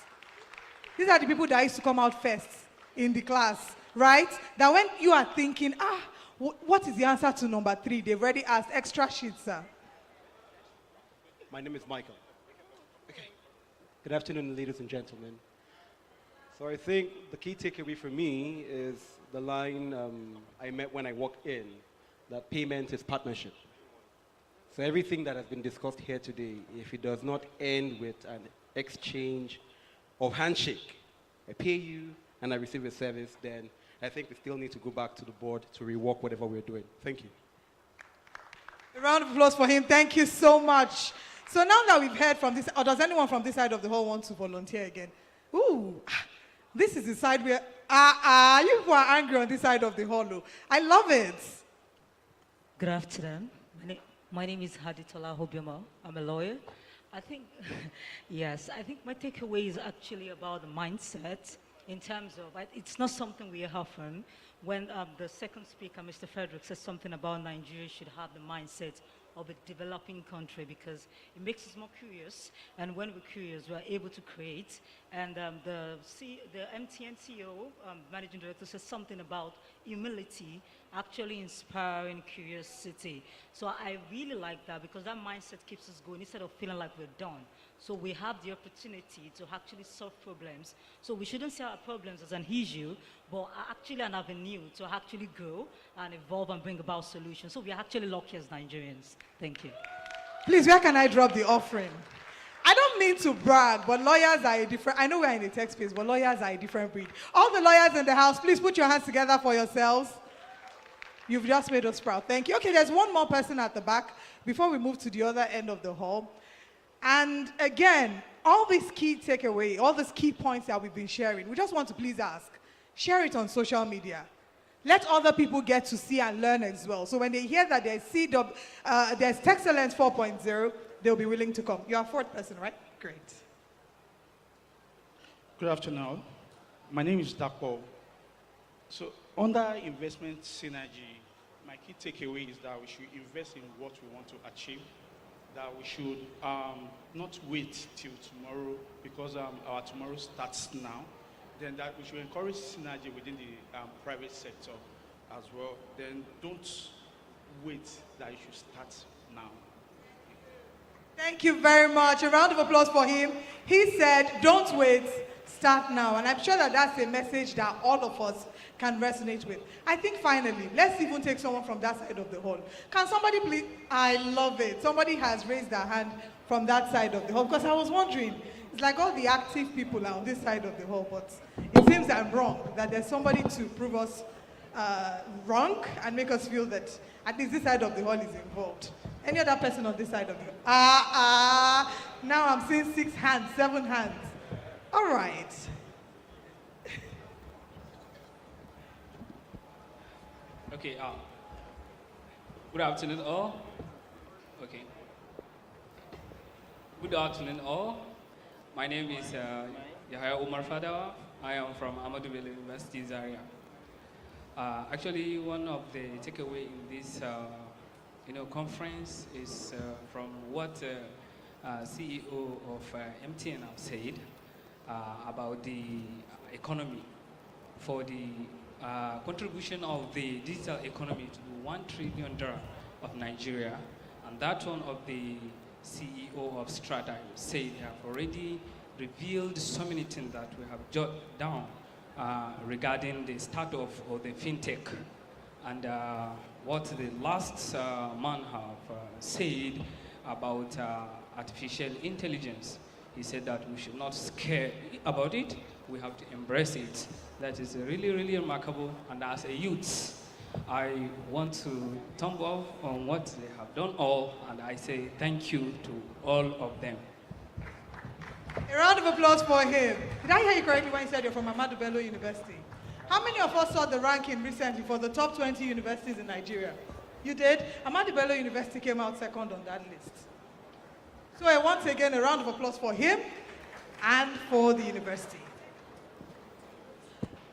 These are the people that used to come out first in the class, right? That when you are thinking, what is the answer to number 3? They've already asked extra sheets, sir. My name is Michael. Okay. Good afternoon, ladies and gentlemen. So I think the key takeaway for me is the line I met when I walked in, that payment is partnership. So everything that has been discussed here today, if it does not end with an exchange of handshake, I pay you and I receive a service, then I think we still need to go back to the board to rework whatever we're doing. Thank you. A round of applause for him. Thank you so much. So now that we've heard from this, or does anyone from this side of the hall want to volunteer again? Ooh, this is the side where, you who are angry on this side of the hall. I love it. Good afternoon. My name is Haditola Hobioma. I'm a lawyer. I think, yes, I think my takeaway is actually about the mindset in terms of, it's not something we hear often. When the second speaker, Mr. Frederick, says something about Nigeria should have the mindset of a developing country because it makes us more curious. And when we're curious, we're able to create. And the MTN CEO, Managing Director, says something about humility actually inspiring curiosity. So I really like that because that mindset keeps us going instead of feeling like we're done. So we have the opportunity to actually solve problems. So we shouldn't see our problems as an issue, but actually an avenue to actually grow and evolve and bring about solutions. So we are actually lucky as Nigerians. Thank you. Please, where can I drop the offering? I don't mean to brag, but lawyers are a different, I know we're in the tech space, but lawyers are a different breed. All the lawyers in the house, please put your hands together for yourselves. You've just made us proud. Thank you. Okay, there's one more person at the back before we move to the other end of the hall. And again, all these key takeaway, all these key points that we've been sharing, we just want to please ask, share it on social media. Let other people get to see and learn as well. So when they hear that there's Texcellence 4.0, they'll be willing to come. You're a fourth person, right? Great. Good afternoon. My name is Dapo. So under investment synergy, my key takeaway is that we should invest in what we want to achieve, that we should not wait till tomorrow because our tomorrow starts now. Then that we should encourage synergy within the private sector as well. Then don't wait, that you should start now. Thank you very much. A round of applause for him. He said, don't wait, start now. And I'm sure that that's a message that all of us can resonate with. I think finally, let's even take someone from that side of the hall. Can somebody please, I love it. Somebody has raised their hand from that side of the hall because I was wondering, it's like all the active people are on this side of the hall, but it seems I'm wrong, that there's somebody to prove us wrong and make us feel that at least this side of the hall is involved. Any other person on this side of the hall? Now I'm seeing 6 hands, 7 hands. All right. Okay, good afternoon all. Okay. Good afternoon all. My name is Yahya Umar Fadawa. I am from Ahmadu Bello University, Zaria. Actually, one of the takeaway in this conference is from what CEO of MTN have said about the economy for the contribution of the digital economy to the $1 trillion of Nigeria, and that one of the CEO of Strata said they have already revealed so many things that we have jotted down regarding the start of the Fintech and what the last man have said about artificial intelligence. He said that we should not scare about it, we have to embrace it. That is really, really remarkable, and as a youth, I want to thumb off on what they have done all, and I say thank you to all of them. A round of applause for him. Did I hear you correctly when you said you're from Ahmadu Bello University? How many of us saw the ranking recently for the top 20 universities in Nigeria? You did? Ahmadu Bello University came out second on that list. So once again, a round of applause for him and for the university.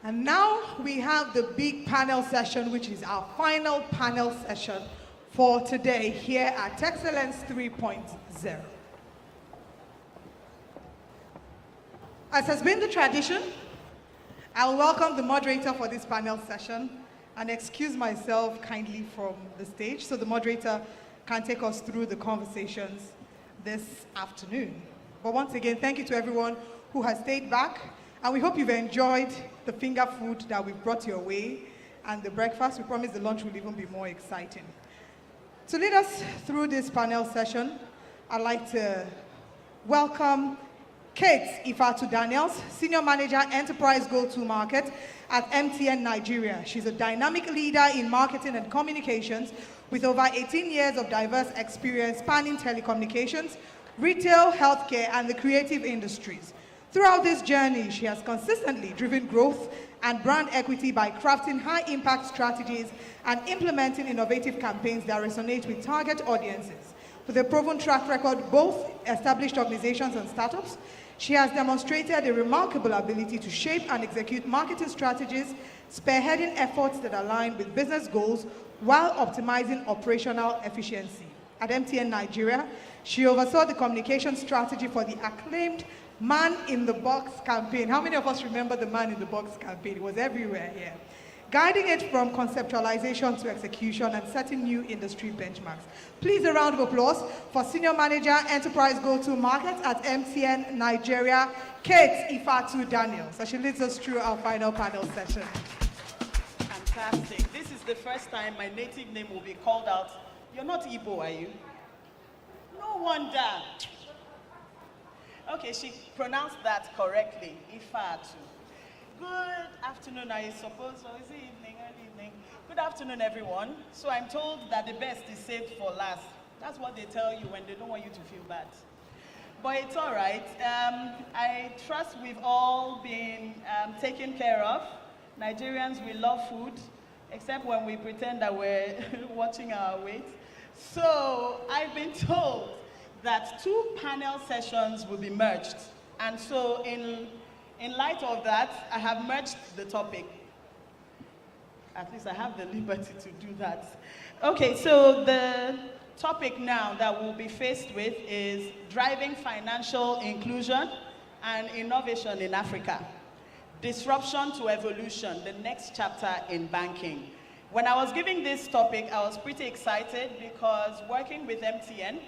And now we have the big panel session, which is our final panel session for today here at Texcellence 3.0. As has been the tradition, I'll welcome the moderator for this panel session and excuse myself kindly from the stage so the moderator can take us through the conversations this afternoon. But once again, thank you to everyone who has stayed back, and we hope you've enjoyed the finger food that we've brought your way and the breakfast. We promise the lunch will even be more exciting. To lead us through this panel session, I'd like to welcome Kate Ifatu Daniels, Senior Manager, Enterprise Go-to-Market at MTN Nigeria. She's a dynamic leader in marketing and communications with over 18 years of diverse experience spanning telecommunications, retail, healthcare, and the creative industries. Throughout this journey, she has consistently driven growth and brand equity by crafting high-impact strategies and implementing innovative campaigns that resonate with target audiences. With a proven track record, both established organizations and startups, she has demonstrated a remarkable ability to shape and execute marketing strategies, spearheading efforts that align with business goals while optimizing operational efficiency. At MTN Nigeria, she oversaw the communication strategy for the acclaimed Man in the Box campaign. How many of us remember the Man in the Box campaign? It was everywhere here. Guiding it from conceptualization to execution and setting new industry benchmarks. Please, a round of applause for Senior Manager, Enterprise Go-to-Market at MTN Nigeria, Kate Ifatu Daniels, as she leads us through our final panel session. Fantastic. This is the first time my native name will be called out. You're not Igbo, are you? No wonder. Okay, she pronounced that correctly, Ifatu. Good afternoon, I suppose, or is it evening, early evening? Good afternoon, everyone. So I'm told that the best is saved for last. That's what they tell you when they don't want you to feel bad. But it's all right. I trust we've all been taken care of. Nigerians, we love food, except when we pretend that we're watching our weight. So I've been told that 2 panel sessions will be merged. And so in light of that, I have merged the topic. At least I have the liberty to do that. Okay, so the topic now that we'll be faced with is driving financial inclusion and innovation in Africa. Disruption to evolution, the next chapter in banking. When I was giving this topic, I was pretty excited because working with MTN,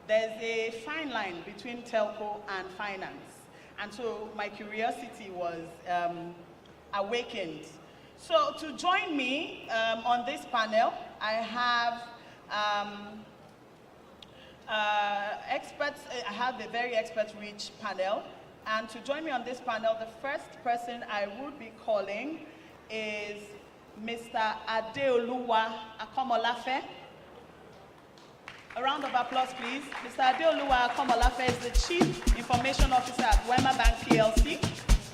there's a fine line between telco and finance. And so my curiosity was awakened. So to join me on this panel, I have experts. I have a very expert-rich panel. And to join me on this panel, the first person I would be calling is Mr. Adeoluwa Akomolafe. A round of applause, please. Mr. Adeoluwa Akomolafe is the Chief Information Officer at Wema Bank PLC,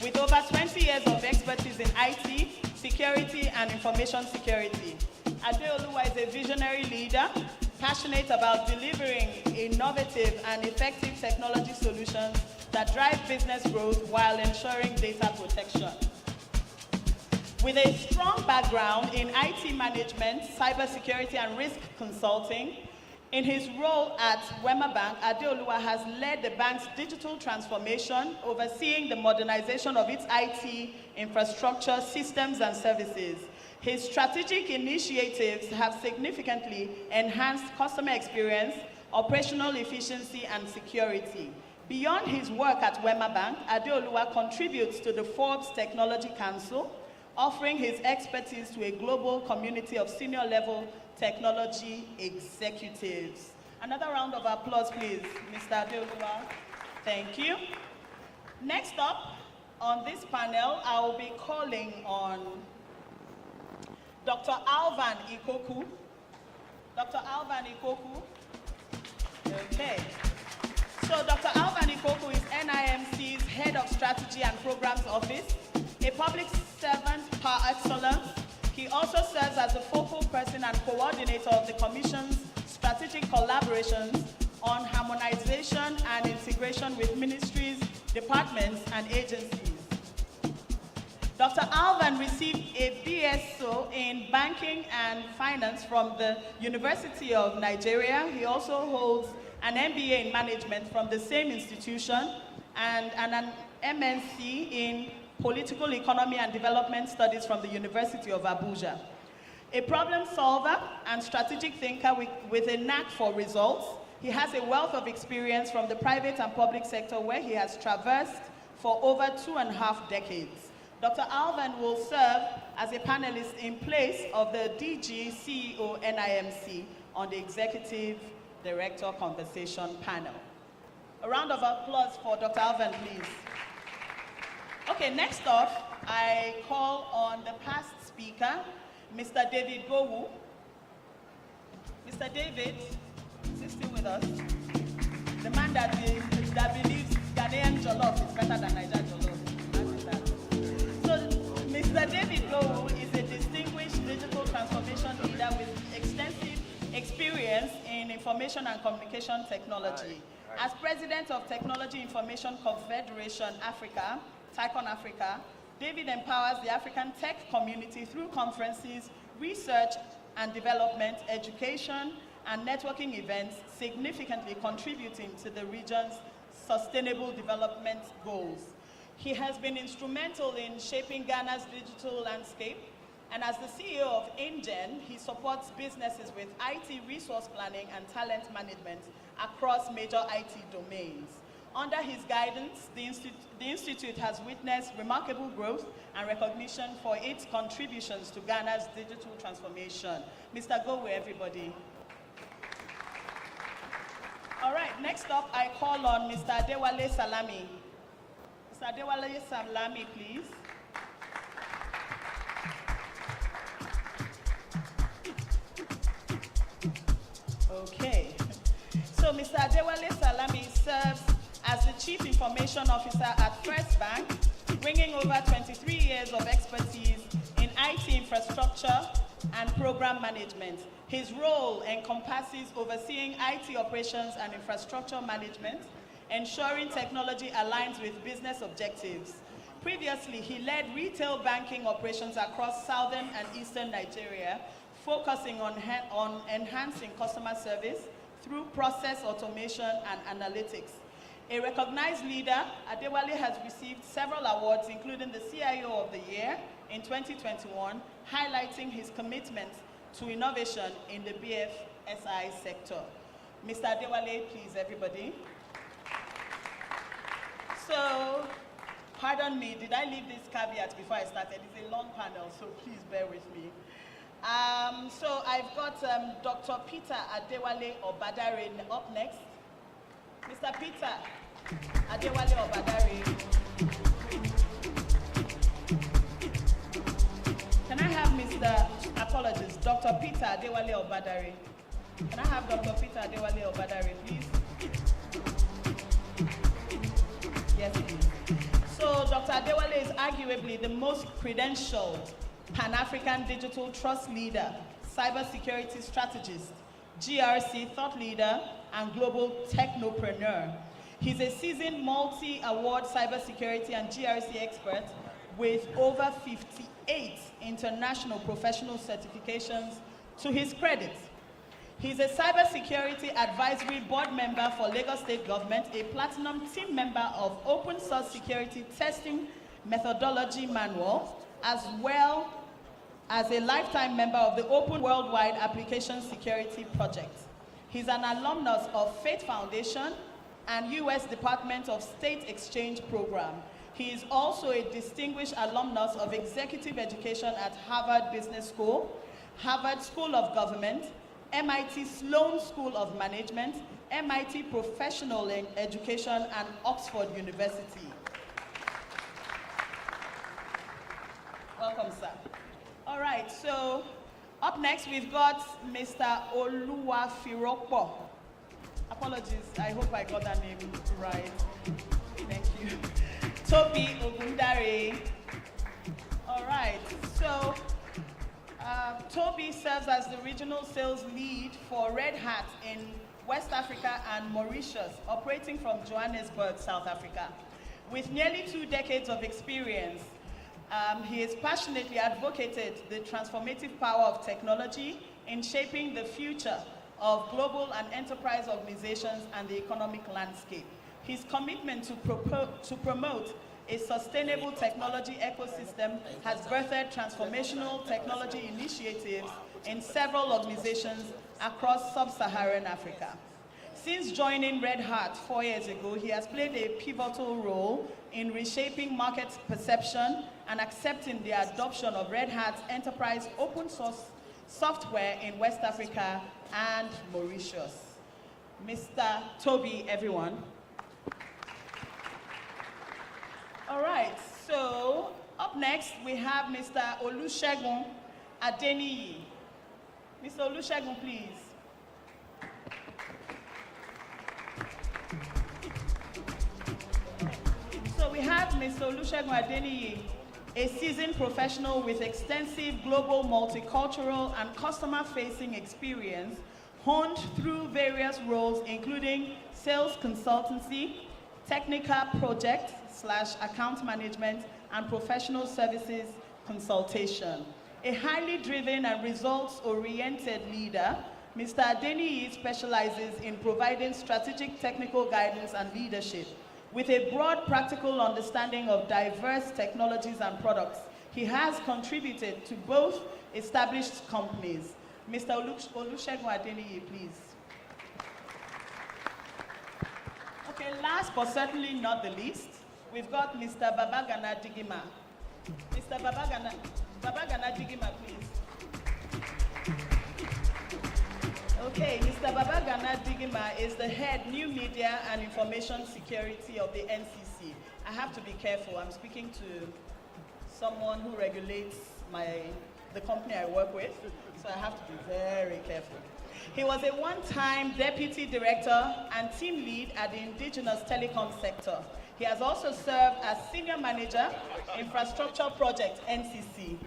with over 20 years of expertise in IT, security, and information security. Adeoluwa is a visionary leader, passionate about delivering innovative and effective technology solutions that drive business growth while ensuring data protection. With a strong background in IT management, cybersecurity, and risk consulting, in his role at Wema Bank, Adeoluwa has led the bank's digital transformation, overseeing the modernization of its IT infrastructure, systems, and services. His strategic initiatives have significantly enhanced customer experience, operational efficiency, and security. Beyond his work at Wema Bank, Adeoluwa contributes to the Forbes Technology Council, offering his expertise to a global community of senior-level technology executives. Another round of applause, please, Mr. Adeoluwa. Thank you. Next up on this panel, I will be calling on Dr. Alvan Ikoku. Dr. Alvan Ikoku. Okay. So Dr. Alvan Ikoku is NIMC's Head of Strategy and Programs Office, a public servant par excellence. He also serves as the focal person and coordinator of the Commission's strategic collaborations on harmonization and integration with ministries, departments, and agencies. Dr. Alvan received a BSO in Banking and Finance from the University of Nigeria. He also holds an MBA in Management from the same institution and an MNC in Political Economy and Development Studies from the University of Abuja. A problem solver and strategic thinker with a knack for results, he has a wealth of experience from the private and public sector where he has traversed for over 2.5 decades. Dr. Alvan will serve as a panelist in place of the DG CEO NIMC on the Executive Director Conversation panel. A round of applause for Dr. Alvan, please. Okay, next off, I call on the past speaker, Mr. David Gowu. Mr. David, is he still with us? The man that believes Ghanaian jollof is better than Nigerian jollof. Mr. David Gowu is a distinguished digital transformation leader with extensive experience in information and communication technology. As president of Technology Information Confederation Africa, TICON Africa, David empowers the African tech community through conferences, research and development, education, and networking events, significantly contributing to the region's sustainable development goals. He has been instrumental in shaping Ghana's digital landscape, and as the CEO of InGen, he supports businesses with IT resource planning and talent management across major IT domains. Under his guidance, the Institute has witnessed remarkable growth and recognition for its contributions to Ghana's digital transformation. Mr. Gowu, everybody. All right, next up, I call on Mr. Adewale Salami. Mr. Adewale Salami, please. Okay. So Mr. Adewale Salami serves as the Chief Information Officer at First Bank, bringing over 23 years of expertise in IT infrastructure and program management. His role encompasses overseeing IT operations and infrastructure management, ensuring technology aligns with business objectives. Previously, he led retail banking operations across southern and eastern Nigeria, focusing on enhancing customer service through process automation and analytics. A recognized leader, Adewale has received several awards, including the CIO of the Year in 2021, highlighting his commitment to innovation in the BFSI sector. Mr. Adewale, please, everybody. So, pardon me, did I leave this caveat before I started? It's a long panel, so please bear with me. So I've got Dr. Peter Adewale Obadare up next. Mr. Peter Adewale Obadare. Can I have apologies, Dr. Peter Adewale Obadare. Can I have Dr. Peter Adewale Obadare, please? Yes, please. So Dr. Adewale is arguably the most credentialed Pan-African digital trust leader, cybersecurity strategist, GRC thought leader, and global technopreneur. He's a seasoned multi-award cybersecurity and GRC expert with over 58 international professional certifications to his credit. He's a cybersecurity advisory board member for Lagos State Government, a platinum team member of Open Source Security Testing Methodology Manual, as well as a lifetime member of the Open Worldwide Application Security Project. He's an alumnus of Faith Foundation, and U.S. Department of State Exchange Program. He is also a distinguished alumnus of executive education at Harvard Business School, Harvard School of Government, MIT Sloan School of Management, MIT Professional Education, and Oxford University. Welcome, sir. All right, so up next we've got Mr. Oluwafiropo. Apologies, I hope I got that name right. Thank you. Toby Ogundare. All right, so Toby serves as the regional sales lead for Red Hat in West Africa and Mauritius, operating from Johannesburg, South Africa. With nearly 2 decades of experience, he has passionately advocated the transformative power of technology in shaping the future of global and enterprise organizations and the economic landscape. His commitment to promote a sustainable technology ecosystem has birthed transformational technology initiatives in several organizations across sub-Saharan Africa. Since joining Red Hat 4 years ago, he has played a pivotal role in reshaping market perception and accepting the adoption of Red Hat's enterprise open source software in West Africa and Mauritius. Mr. Toby, everyone. All right, so up next we have Mr. Olusegun Adeniyi. Mr. Olusegun, please. So we have Mr. Olusegun Adeniyi, a seasoned professional with extensive global/multicultural and customer-facing experience honed through various roles including sales consultancy, technical project/account management, and professional services consultation. A highly driven and results-oriented leader, Mr. Adeniyi specializes in providing strategic technical guidance and leadership. With a broad practical understanding of diverse technologies and products, he has contributed to both established companies. Mr. Olusegun Adeniyi, please. Okay, last but certainly not the least, we've got Mr. Babagana Digima. Mr. Babagana Digima, please. Okay, Mr. Babagana Digima is the head New Media and Information Security of the NCC. I have to be careful. I'm speaking to someone who regulates the company I work with, so I have to be very careful. He was a one-time deputy director and team lead at the indigenous telecom sector. He has also served as senior manager, infrastructure project, NCC.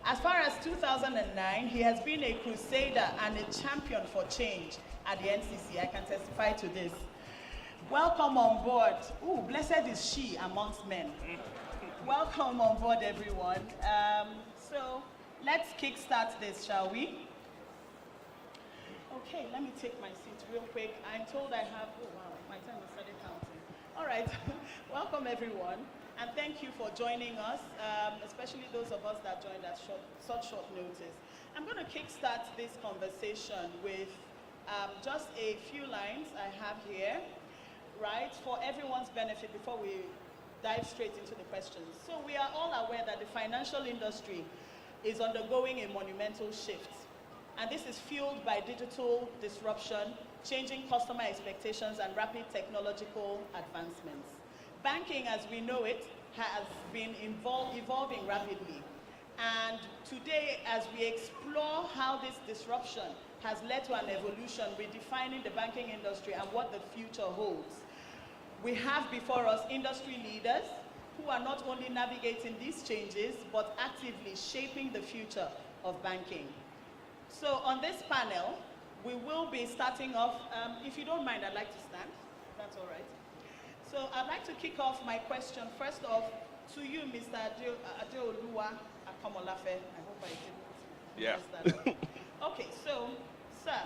As far as 2009, he has been a crusader and a champion for change at the NCC. I can testify to this. Welcome on board. Ooh, blessed is she amongst men. Welcome on board, everyone. So let's kickstart this, shall we? Okay, let me take my seat real quick. I'm told I have, oh wow, my time has started counting. All right, welcome everyone. And thank you for joining us, especially those of us that joined at such short notice. I'm going to kickstart this conversation with just a few lines I have here, right, for everyone's benefit before we dive straight into the questions. So we are all aware that the financial industry is undergoing a monumental shift. And this is fueled by digital disruption, changing customer expectations, and rapid technological advancements. Banking, as we know it, has been evolving rapidly. And today, as we explore how this disruption has led to an evolution, redefining the banking industry and what the future holds, we have before us industry leaders who are not only navigating these changes, but actively shaping the future of banking. So on this panel, we will be starting off, if you don't mind, I'd like to stand, if that's all right. So I'd like to kick off my question first off to you, Mr. Adeoluwa Akomolafe. I hope I didn't miss that. Okay, so, sir,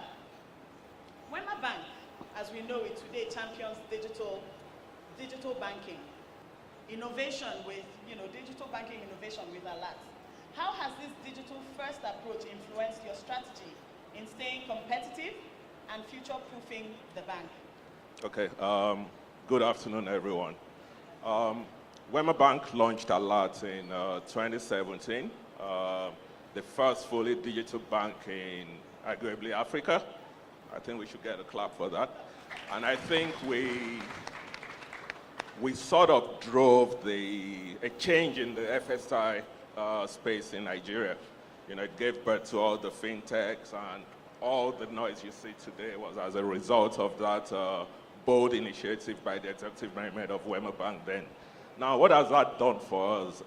Wema Bank, as we know it today, champions digital banking, innovation with, digital banking innovation with Alert. How has this digital-first approach influenced your strategy in staying competitive and future-proofing the bank? Okay. Good afternoon, everyone. Wema Bank launched a lot in 2017, the first fully digital bank in arguably Africa. I think we should get a clap for that. And I think we sort of drove a change in the FSI space in Nigeria. You know, it gave birth to all the fintechs, and all the noise you see today was as a result of that bold initiative by the executive management of Wema Bank then. Now, what has that done for us?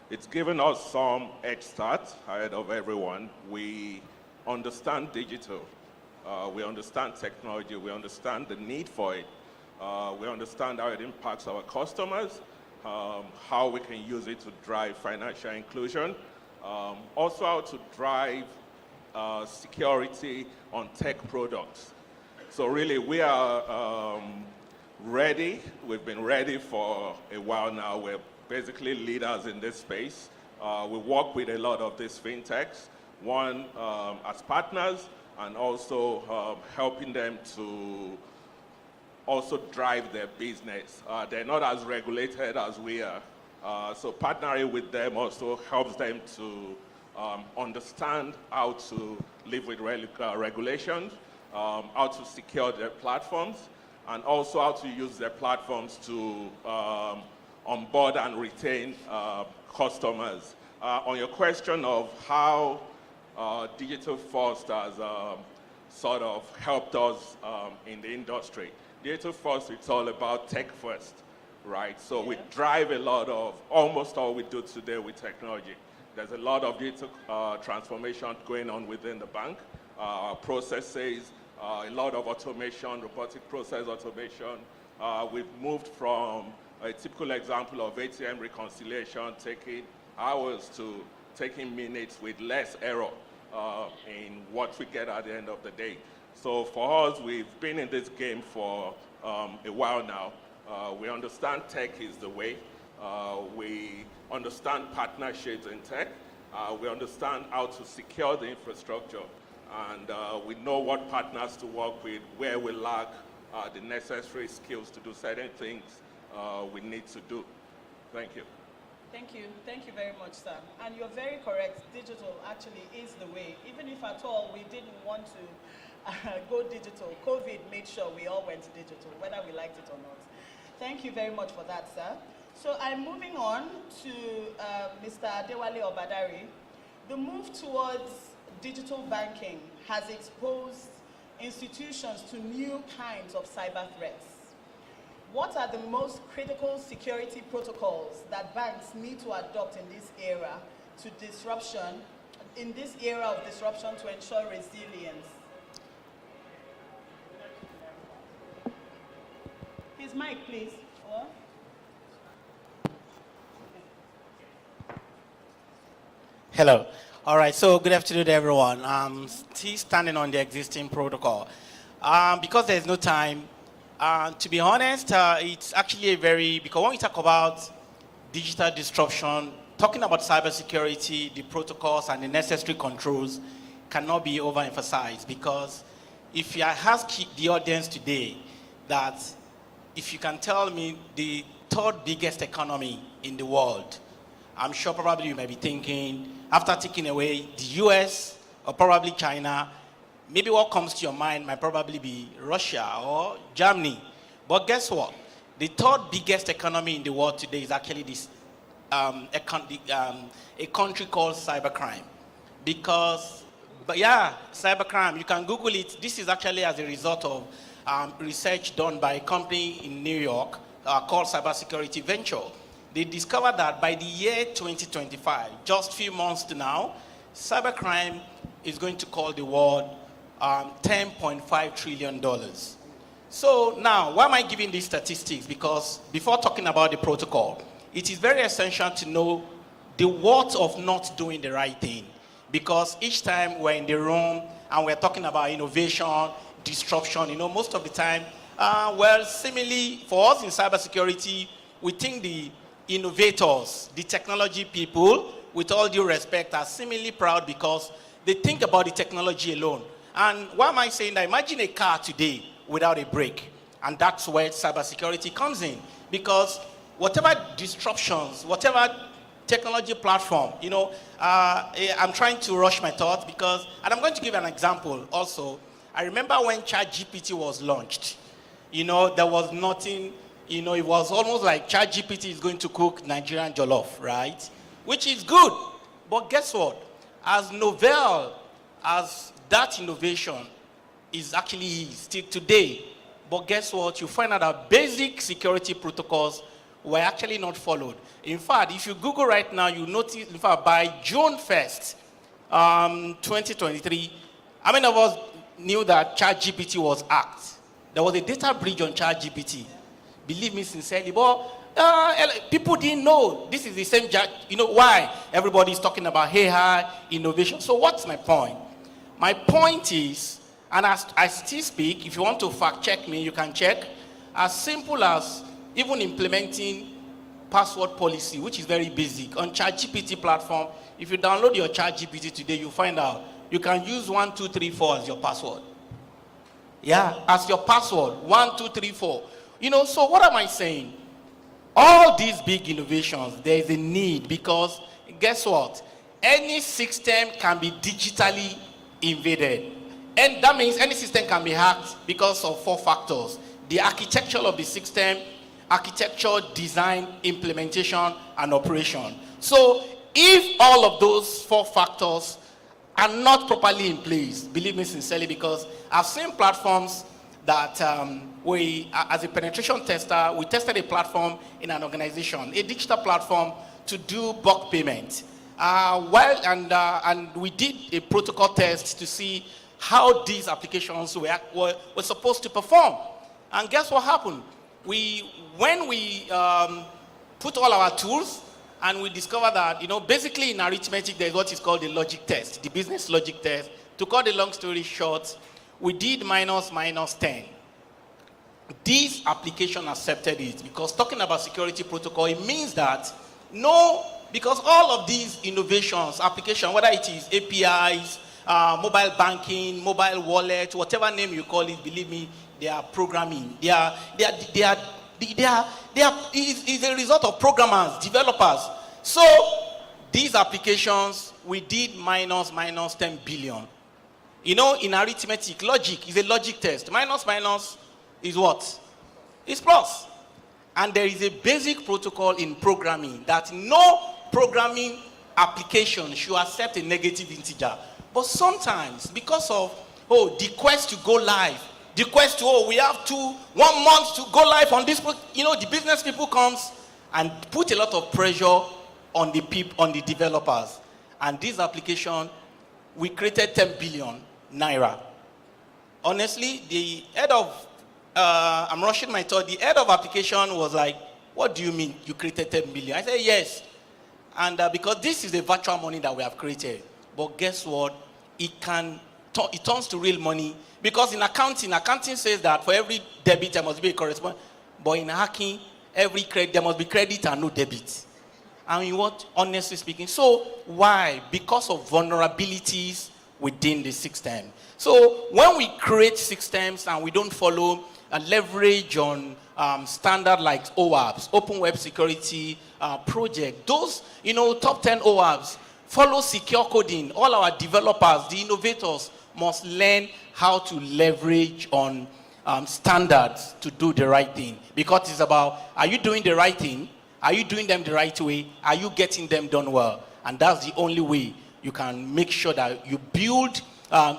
It's given us some head start ahead of everyone. We understand digital. We understand technology. We understand the need for it. We understand how it impacts our customers, how we can use it to drive financial inclusion, also how to drive security on tech products. So really, we are ready. We've been ready for a while now. We're basically leaders in this space. We work with a lot of these fintechs, one as partners, and also helping them to also drive their business. They're not as regulated as we are. So partnering with them also helps them to understand how to live with regulations, how to secure their platforms, and also how to use their platforms to onboard and retain customers. On your question of how digital first has sort of helped us in the industry. Digital first, it's all about tech first, right? So we drive a lot of, almost all we do today with technology. There's a lot of digital transformation going on within the bank. Processes, a lot of automation, robotic process automation. We've moved from a typical example of ATM reconciliation taking hours to taking minutes with less error in what we get at the end of the day. So for us, we've been in this game for a while now. We understand tech is the way. We understand partnerships in tech. We understand how to secure the infrastructure. And we know what partners to work with, where we lack the necessary skills to do certain things we need to do. Thank you. Thank you. Thank you very much, sir. And you're very correct. Digital actually is the way. Even if at all we didn't want to go digital, COVID made sure we all went digital, whether we liked it or not. Thank you very much for that, sir. So I'm moving on to Mr. Adewale Obadari. The move towards digital banking has exposed institutions to new kinds of cyber threats. What are the most critical security protocols that banks need to adopt in this era of disruption to ensure resilience? His mic, please. Hello? Hello. All right, so good afternoon, everyone. I'm still standing on the existing protocol. Because there's no time, to be honest, it's actually because when we talk about digital disruption, talking about cybersecurity, the protocols and the necessary controls cannot be overemphasized, because if I ask the audience today that if you can tell me the third biggest economy in the world, I'm sure probably you may be thinking, after taking away the US or probably China, maybe what comes to your mind might probably be Russia or Germany. But guess what? The third biggest economy in the world today is actually this a country called cybercrime. Cybercrime, you can Google it. This is actually as a result of research done by a company in New York called Cybersecurity Venture. They discovered that by the year 2025, just a few months to now, cybercrime is going to cost the world $10.5 trillion. So now, why am I giving these statistics? Because before talking about the protocol, it is very essential to know the what of not doing the right thing. Because each time we're in the room and we're talking about innovation, disruption, most of the time, similarly, for us in cybersecurity, we think the innovators, the technology people, with all due respect, are similarly proud because they think about the technology alone. And why am I saying that? Imagine a car today without a brake. And that's where cybersecurity comes in. Because whatever disruptions, whatever technology platform, I'm trying to rush my thoughts because, and I'm going to give an example also. I remember when ChatGPT was launched, there was nothing, it was almost like ChatGPT is going to cook Nigerian jollof, right? Which is good. But guess what? As novel as that innovation is actually still today, but guess what? You find out that basic security protocols were actually not followed. In fact, if you Google right now, you notice, in fact, by June 1st, 2023, how many of us knew that ChatGPT was hacked? There was a data breach on ChatGPT. Believe me sincerely, but people didn't know. This is the same, why everybody's talking about AI, innovation. So what's my point? My point is, and as I still speak, if you want to fact check me, you can check, as simple as even implementing password policy, which is very basic. On ChatGPT platform, if you download your ChatGPT today, you find out you can use 1234 as your password. Yeah, as your password, 1234. So what am I saying? All these big innovations, there is a need because guess what? Any system can be digitally invaded. And that means any system can be hacked because of 4 factors. The architecture of the system, architecture, design, implementation, and operation. So if all of those 4 factors are not properly in place, believe me sincerely, because I've seen platforms that as a penetration tester, we tested a platform in an organization, a digital platform to do bulk payment. And we did a protocol test to see how these applications were supposed to perform. And guess what happened? When we put all our tools and we discovered that, basically in arithmetic, there's what is called the logic test, the business logic test. To cut the long story short, we did minus 10. This application accepted it because talking about security protocol, it means that because all of these innovations, application, whether it is APIs, mobile banking, mobile wallet, whatever name you call it, believe me, they are programming. They are is a result of programmers, developers. So these applications, we did minus 10 billion. In arithmetic, logic is a logic test. Minus is what? It's plus. And there is a basic protocol in programming that no programming application should accept a negative integer. But sometimes, because of, the quest to go live, the quest to, we have 1 month to go live on this, the business people comes and put a lot of pressure on the developers. And this application, we created 10 billion naira. Honestly, the head of, I'm rushing my thought, the head of application was like, what do you mean you created 10 billion? I said, yes. And because this is the virtual money that we have created. But guess what? It turns to real money. Because in accounting says that for every debit, there must be a corresponding. But in hacking, there must be credit and no debit. And you what? Honestly speaking. So why? Because of vulnerabilities within the system. So when we create systems and we don't follow a leverage on standard like OWASP, Open Web Security Project, those, top 10 OWASP, follow secure coding. All our developers, the innovators, must learn how to leverage on standards to do the right thing. Because it's about, are you doing the right thing? Are you doing them the right way? Are you getting them done well? And that's the only way you can make sure that you build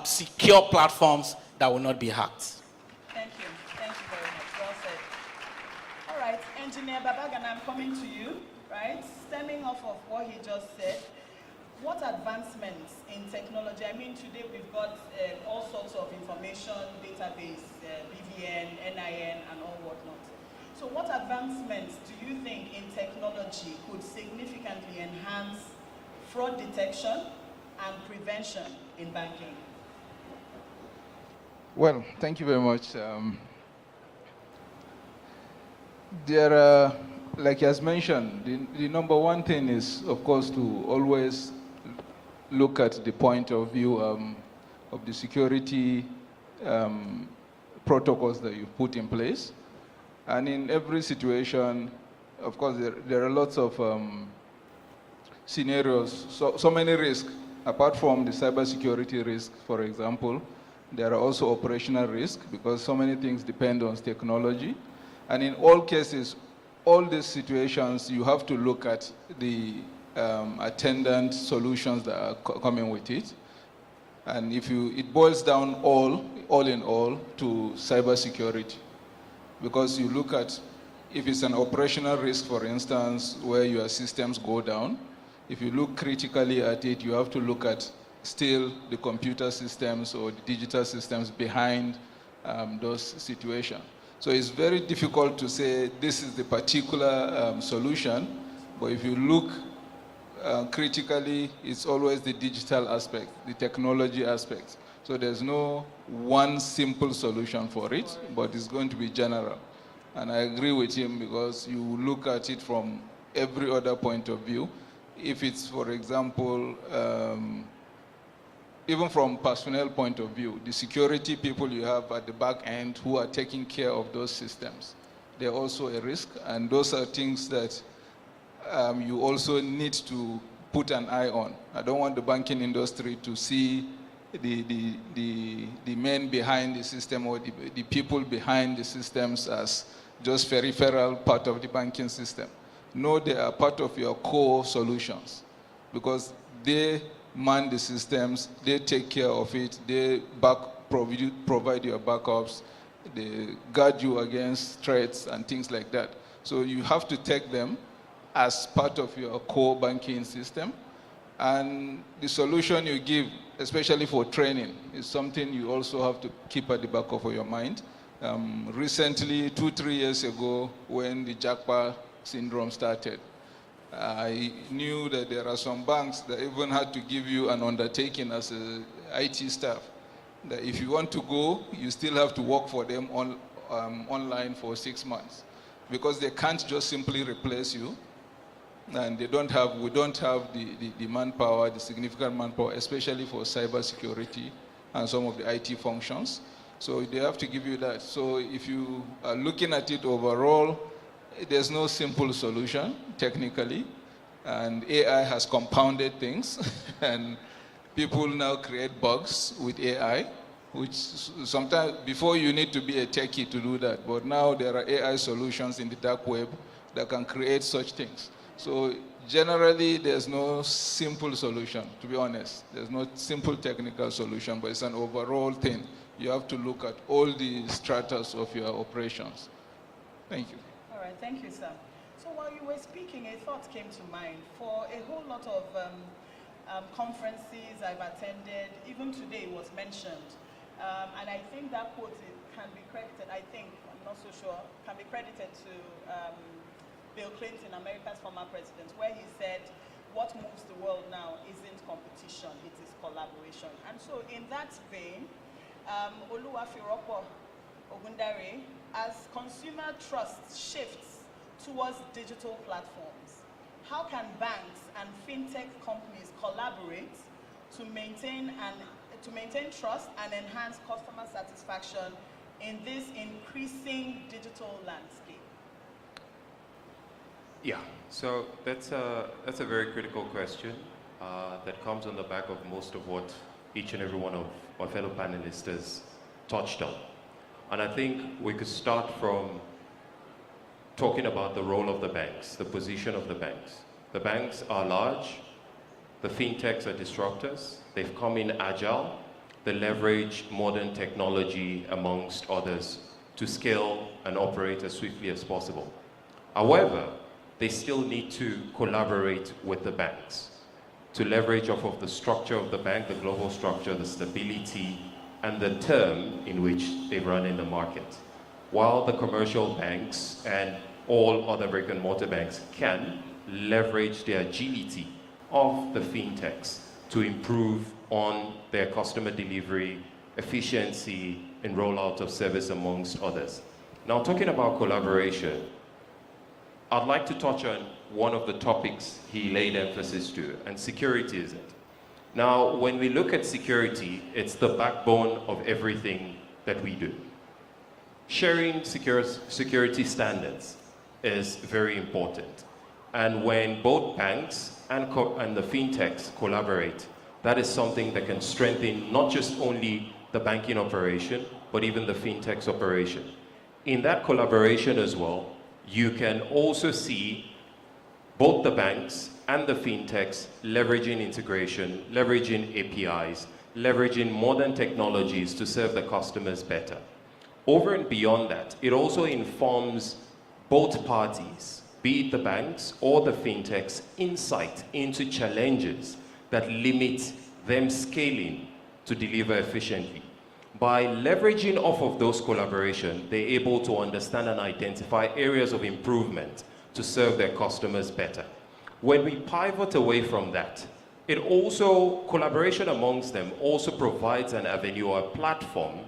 secure platforms that will not be hacked. Thank you very much. Well said. All right, Engineer Babagan, I'm coming to you, right? Stemming off of what he just said, what advancements in technology? I mean, today we've got all sorts of information, database, BVN, NIN, and all whatnot. So what advancements do you think in technology could significantly enhance fraud detection and prevention in banking? Well, thank you very much. There are, like as mentioned, the number one thing is, of course, to always look at the point of view of the security protocols that you put in place. And in every situation, of course, there are lots of scenarios, so many risks. Apart from the cybersecurity risk, for example, there are also operational risks because so many things depend on technology. And in all cases, all these situations, you have to look at the attendant solutions that are coming with it. And it boils down all in all to cybersecurity. Because you look at, if it's an operational risk, for instance, where your systems go down, if you look critically at it, you have to look at still the computer systems or the digital systems behind those situations. So it's very difficult to say this is the particular solution, but if you look critically, it's always the digital aspect, the technology aspect. So there's no one simple solution for it, but it's going to be general. And I agree with him because you look at it from every other point of view. If it's, for example, even from personnel point of view, the security people you have at the back end who are taking care of those systems, they're also a risk, and those are things that you also need to put an eye on. I don't want the banking industry to see the men behind the system or the people behind the systems as just peripheral part of the banking system. No, they are part of your core solutions because they man the systems, they take care of it, they provide your backups, they guard you against threats and things like that. So you have to take them as part of your core banking system. And the solution you give, especially for training, is something you also have to keep at the back of your mind. Recently, 2-3 years ago, when the JACPA syndrome started, I knew that there are some banks that even had to give you an undertaking as a IT staff, that if you want to go, you still have to work for them online for 6 months, because they can't just simply replace you, and we don't have the manpower, the significant manpower, especially for cybersecurity and some of the IT functions. So they have to give you that. So if you are looking at it overall, there's no simple solution, technically, and AI has compounded things, and people now create bugs with AI, which sometimes, before you need to be a techie to do that, but now there are AI solutions in the dark web that can create such things. So generally, there's no simple solution, to be honest. There's no simple technical solution, but it's an overall thing. You have to look at all the stratas of your operations. Thank you. All right, thank you, sir. So while you were speaking, a thought came to mind. For a whole lot of conferences I've attended, even today it was mentioned, and I think that quote can be credited, I'm not so sure, can be credited to Bill Clinton, America's former president, where he said, what moves the world now isn't competition, it is collaboration. And so in that vein, Oluwafiropo Ogundare, as consumer trust shifts towards digital platforms, how can banks and fintech companies collaborate to maintain trust and enhance customer satisfaction in this increasing digital landscape? Yeah, so that's a very critical question that comes on the back of most of what each and every one of my fellow panelists has touched on. And I think we could start from talking about the role of the banks, the position of the banks. The banks are large, the fintechs are disruptors, they've come in agile, they leverage modern technology amongst others to scale and operate as swiftly as possible. However, they still need to collaborate with the banks to leverage off of the structure of the bank, the global structure, the stability, and the term in which they run in the market. While the commercial banks and all other brick and mortar banks can leverage the agility of the fintechs to improve on their customer delivery, efficiency, and rollout of service amongst others. Now, talking about collaboration, I'd like to touch on one of the topics he laid emphasis to, and security is it. Now, when we look at security, it's the backbone of everything that we do. sharing security standards is very important. And when both banks and the fintechs collaborate, that is something that can strengthen not just only the banking operation, but even the fintech's operation. In that collaboration as well, you can also see both the banks and the fintechs leveraging integration, leveraging APIs, leveraging modern technologies to serve the customers better. Over and beyond that, it also informs both parties, be it the banks or the fintechs, insight into challenges that limit them scaling to deliver efficiently. By leveraging off of those collaborations, they're able to understand and identify areas of improvement to serve their customers better. When we pivot away from that, it also, collaboration amongst them also provides an avenue or a platform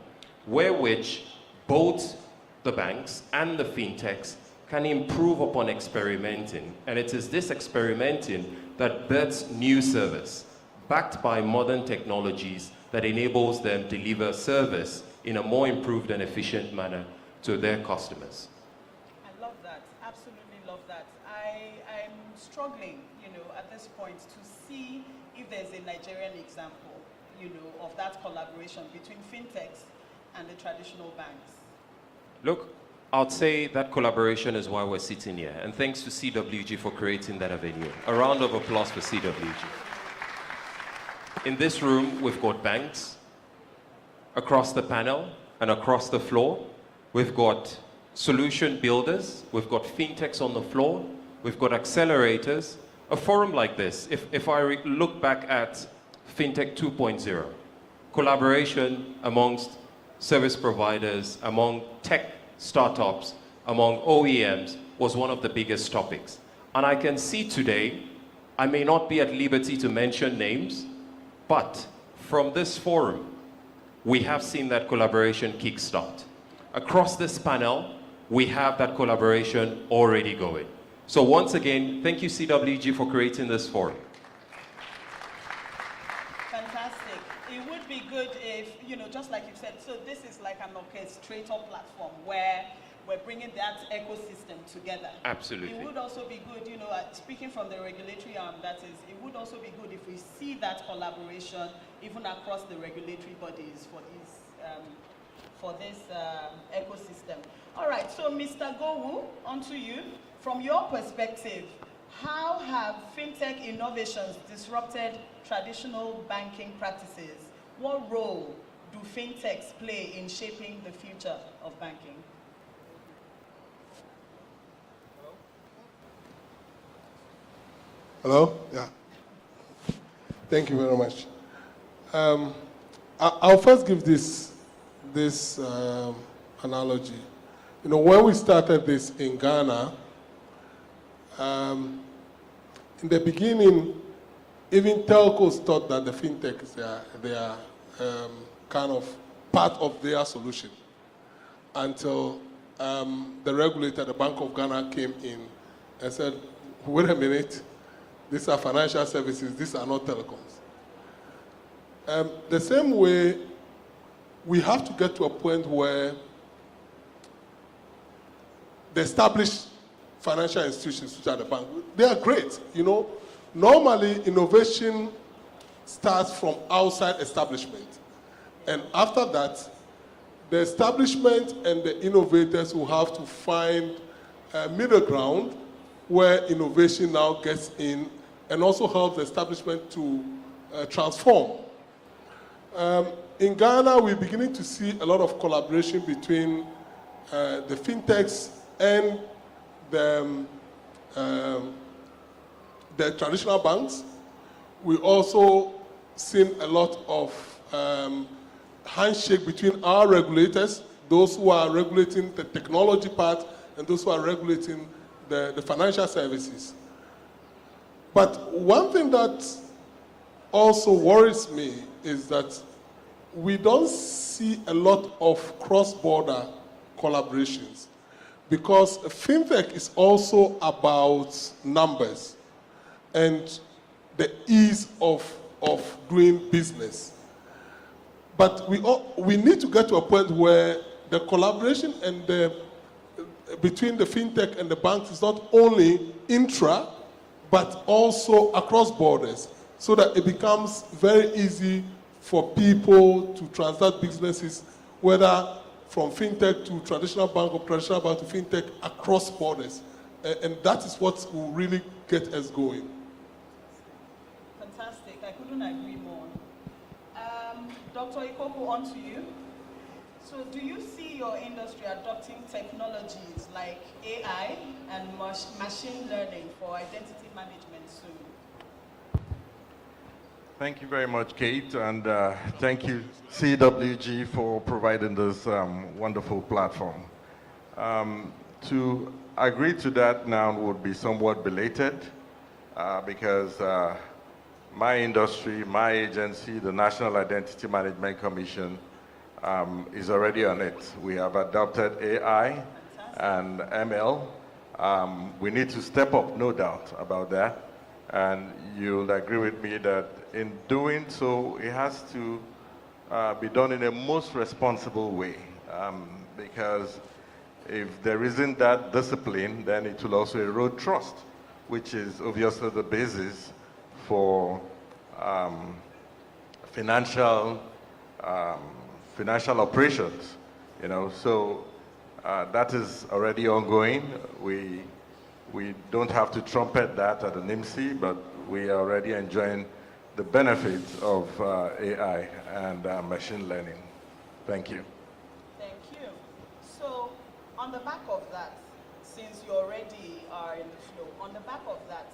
where which both the banks and the fintechs can improve upon experimenting. And it is this experimenting that births new service, backed by modern technologies that enables them to deliver service in a more improved and efficient manner to their customers. I love that, absolutely love that. I'm struggling, at this point to see if there's a Nigerian example, of that collaboration between fintechs and the traditional banks. Look, I'd say that collaboration is why we're sitting here. And thanks to CWG for creating that avenue. A round of applause for CWG. In this room, we've got banks across the panel and across the floor. We've got solution builders. We've got fintechs on the floor. We've got accelerators. A forum like this, if I look back at Fintech 2.0, collaboration amongst service providers, among tech startups, among OEMs was one of the biggest topics. And I can see today, I may not be at liberty to mention names, but from this forum, we have seen that collaboration kickstart. Across this panel, we have that collaboration already going. So once again, thank you CWG for creating this forum. Fantastic. It would be good if, just like you said, so this is like an orchestrator platform where we're bringing that ecosystem together. Absolutely. It would also be good, speaking from the regulatory arm, that is, it would also be good if we see that collaboration even across the regulatory bodies for this ecosystem. All right, so Mr. Gowu, on to you. From your perspective, how have fintech innovations disrupted traditional banking practices? What role do fintechs play in shaping the future of banking? Hello? Yeah. Thank you very much. I'll first give this analogy. When we started this in Ghana, in the beginning, even telcos thought that the fintechs, they are kind of part of their solution until the regulator, the Bank of Ghana, came in and said, wait a minute, these are financial services, these are not telecoms. The same way, we have to get to a point where the established financial institutions, which are the bank, they are great. Normally innovation starts from outside establishment. And after that, the establishment and the innovators will have to find a middle ground where innovation now gets in and also helps the establishment to transform. In Ghana, we're beginning to see a lot of collaboration between the fintechs and the traditional banks. We also seen a lot of handshake between our regulators, those who are regulating the technology part and those who are regulating the financial services. But one thing that also worries me is that we don't see a lot of cross-border collaborations, because fintech is also about numbers and the ease of doing business. But we need to get to a point where the collaboration and between the fintech and the banks is not only intra, but also across borders, so that it becomes very easy for people to transact businesses, whether from fintech to traditional bank or traditional bank to fintech across borders. And that is what will really get us going. Fantastic. I couldn't agree more. Dr. Ikoku, on to you. So do you see your industry adopting technologies like AI and machine learning for identity management soon? Thank you very much, Kate, and thank you, CWG, for providing this wonderful platform. To agree to that now would be somewhat belated because my industry, my agency, the National Identity Management Commission, is already on it. We have adopted AI and ML. We need to step up, no doubt about that. And you'll agree with me that in doing so, it has to be done in a most responsible way. Because if there isn't that discipline, then it will also erode trust, which is obviously the basis for financial operations, you know. So that is already ongoing. We don't have to trumpet that at the NIMC, but we are already enjoying the benefits of AI and machine learning. Thank you. Thank you. So on the back of that, since you already are in the flow, on the back of that,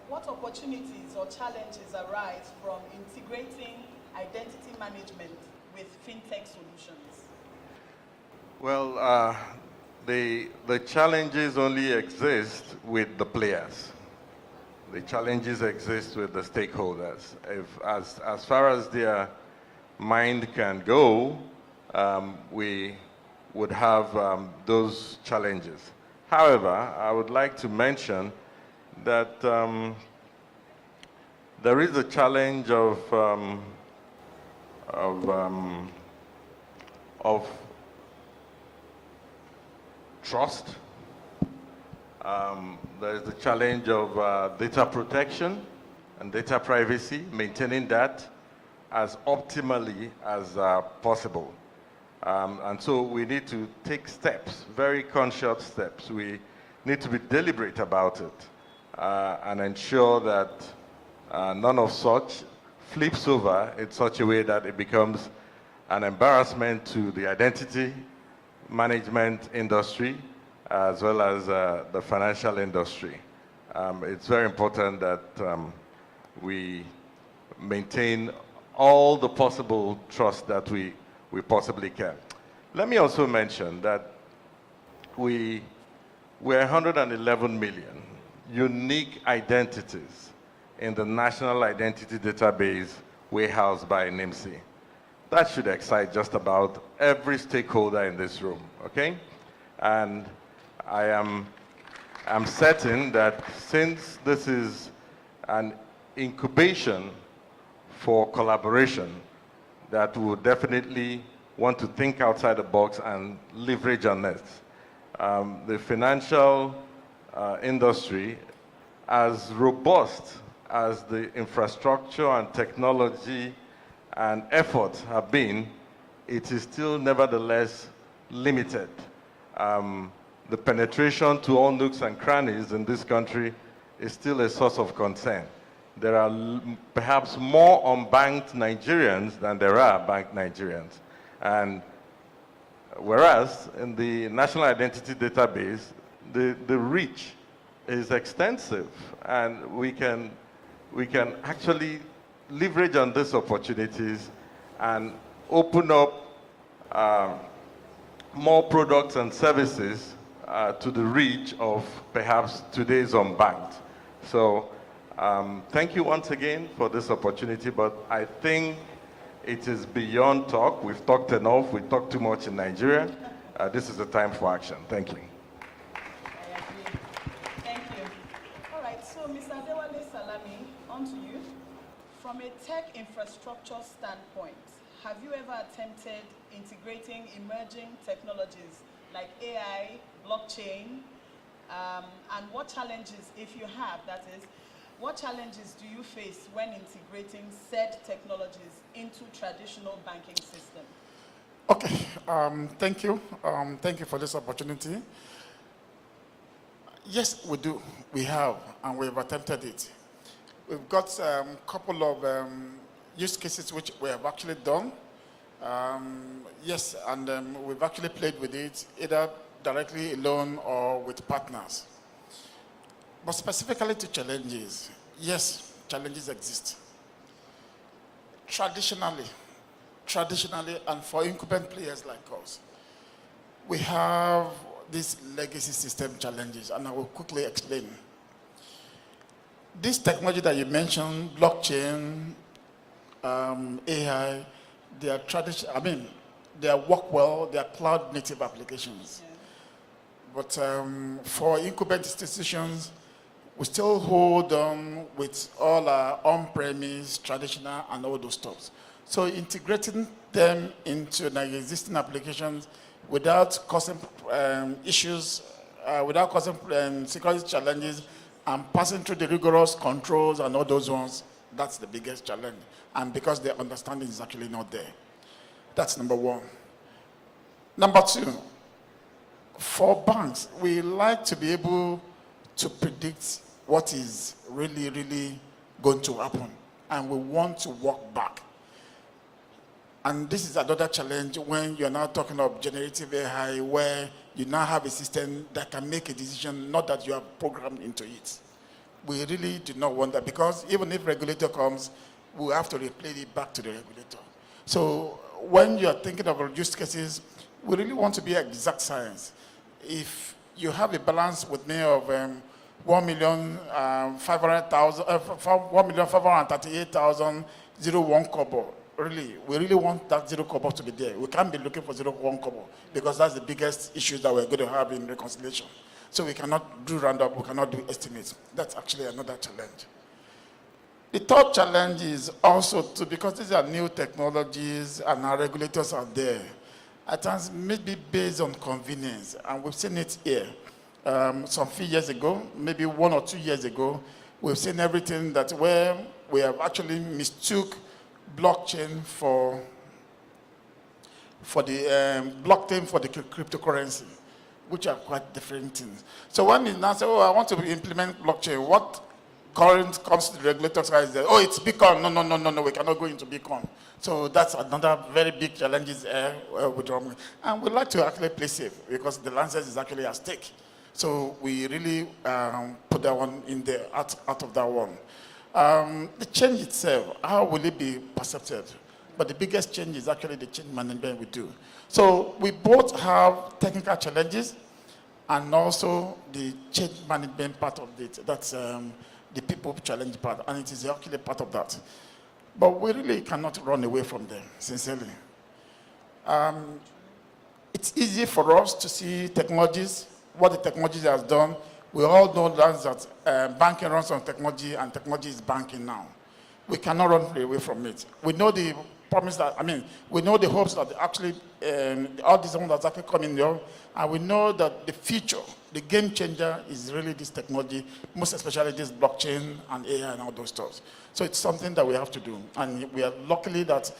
what opportunities or challenges arise from integrating identity management with fintech solutions? Well, the challenges only exist with the players. The challenges exist with the stakeholders. As far as their mind can go, we would have those challenges. However, I would like to mention that there is a challenge of trust. There is the challenge of data protection and data privacy, maintaining that as optimally as possible. And so we need to take steps, very conscious steps. We need to be deliberate about it and ensure that none of such flips over in such a way that it becomes an embarrassment to the identity management industry as well as the financial industry. It's very important that we maintain all the possible trust that we possibly can. Let me also mention that we're 111 million unique identities in the National Identity Database warehoused by NIMC. That should excite just about every stakeholder in this room, okay? And I'm certain that since this is an incubation for collaboration, that we would definitely want to think outside the box and leverage on it. The financial industry, as robust as the infrastructure and technology and efforts have been, it is still nevertheless limited. The penetration to all nooks and crannies in this country is still a source of concern. There are perhaps more unbanked Nigerians than there are banked Nigerians. And whereas in the National Identity Database, the reach is extensive, and we can actually leverage on these opportunities and open up more products and services to the reach of perhaps today's unbanked. So thank you once again for this opportunity, but I think it is beyond talk. We've talked enough. We talk too much in Nigeria. This is the time for action. Thank you. I agree. Thank you. All right, so Mr. Adewale Salami, on to you. From a tech infrastructure standpoint, have you ever attempted integrating emerging technologies like AI, blockchain, and what challenges, if you have, that is, what challenges do you face when integrating said technologies into traditional banking system? Okay, thank you. Thank you for this opportunity. Yes, we do. We have, and we've attempted it. We've got a couple of use cases which we have actually done. Yes, and we've actually played with it, either directly alone or with partners. But specifically to challenges, yes, challenges exist. Traditionally, and for incumbent players like us, we have these legacy system challenges, and I will quickly explain. This technology that you mentioned, blockchain, AI, they are they work well, they are cloud native applications. Yeah. But for incumbent institutions, we still hold on with all our on-premise, traditional, and all those stuff. So integrating them into the existing applications without causing issues, without causing security challenges, and passing through the rigorous controls and all those ones, that's the biggest challenge. And because the understanding is actually not there. That's number one. Number two, for banks, we like to be able to predict what is really, really going to happen. And we want to walk back. And this is another challenge when you're now talking of generative AI, where you now have a system that can make a decision, not that you have programmed into it. We really do not want that, because even if regulator comes, we have to replay it back to the regulator. So when you're thinking of use cases, we really want to be exact science. If you have a balance with me of 1,538,001 kobo, really, we really want that 0 kobo to be there. We can't be looking for 0.1 kobo, because that's the biggest issue that we're going to have in reconciliation. So we cannot do roundup, we cannot do estimates. That's actually another challenge. The third challenge is also because these are new technologies and our regulators are there, at times maybe based on convenience, and we've seen it here. Some few years ago, maybe 1 or 2 years ago, we've seen everything that where we have actually mistook blockchain for the blockchain for the cryptocurrency, which are quite different things. So when you now say, oh, I want to implement blockchain, what current comes to the regulator's eyes there? Oh, it's Bitcoin. No, we cannot go into Bitcoin. So that's another very big challenge with Romney. And we like to actually play safe, because the license is actually at stake. So we really put that one in there, out of that one. The change itself, how will it be perceived? But the biggest change is actually the change management we do. So we both have technical challenges and also the change management part of it. That's the people challenge part, and it is actually part of that. But we really cannot run away from them, sincerely. It's easy for us to see technologies, what the technology has done. We all know that banking runs on technology, and technology is banking now. We cannot run away from it. We know the promise that, we know the hopes that actually, all these ones that's actually coming there, and we know that the future, the game changer is really this technology, most especially this blockchain and AI and all those stuff. So it's something that we have to do. And we are luckily that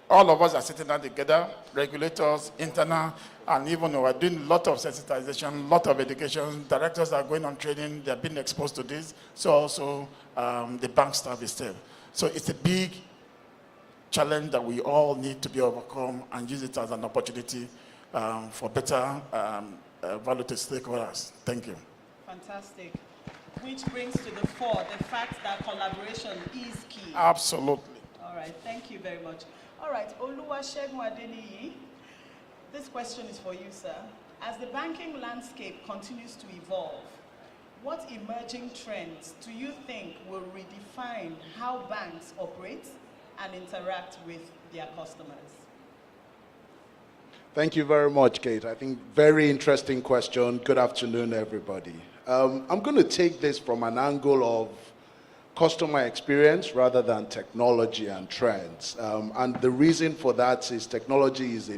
all of us are sitting down together, regulators, internal, and even we're doing a lot of sensitization, a lot of education. Directors are going on training, they're being exposed to this. So also the bank staff is there. So it's a big challenge that we all need to be overcome and use it as an opportunity for better value to stakeholders. Thank you. Fantastic. Which brings to the fore the fact that collaboration is key. Absolutely. All right, thank you very much. All right, Oluwasegun Adeniyi, this question is for you, sir. As the banking landscape continues to evolve, what emerging trends do you think will redefine how banks operate and interact with their customers? Thank you very much, Kate. I think very interesting question. Good afternoon, everybody. I'm going to take this from an angle of customer experience rather than technology and trends. And the reason for that is technology is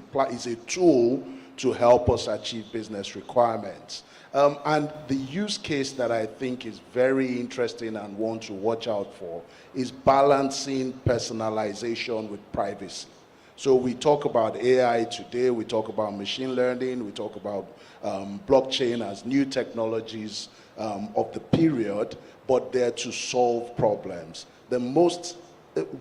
a tool to help us achieve business requirements. And the use case that I think is very interesting and one to watch out for is balancing personalization with privacy. So we talk about AI today, we talk about machine learning, we talk about blockchain as new technologies of the period, but they're to solve problems. The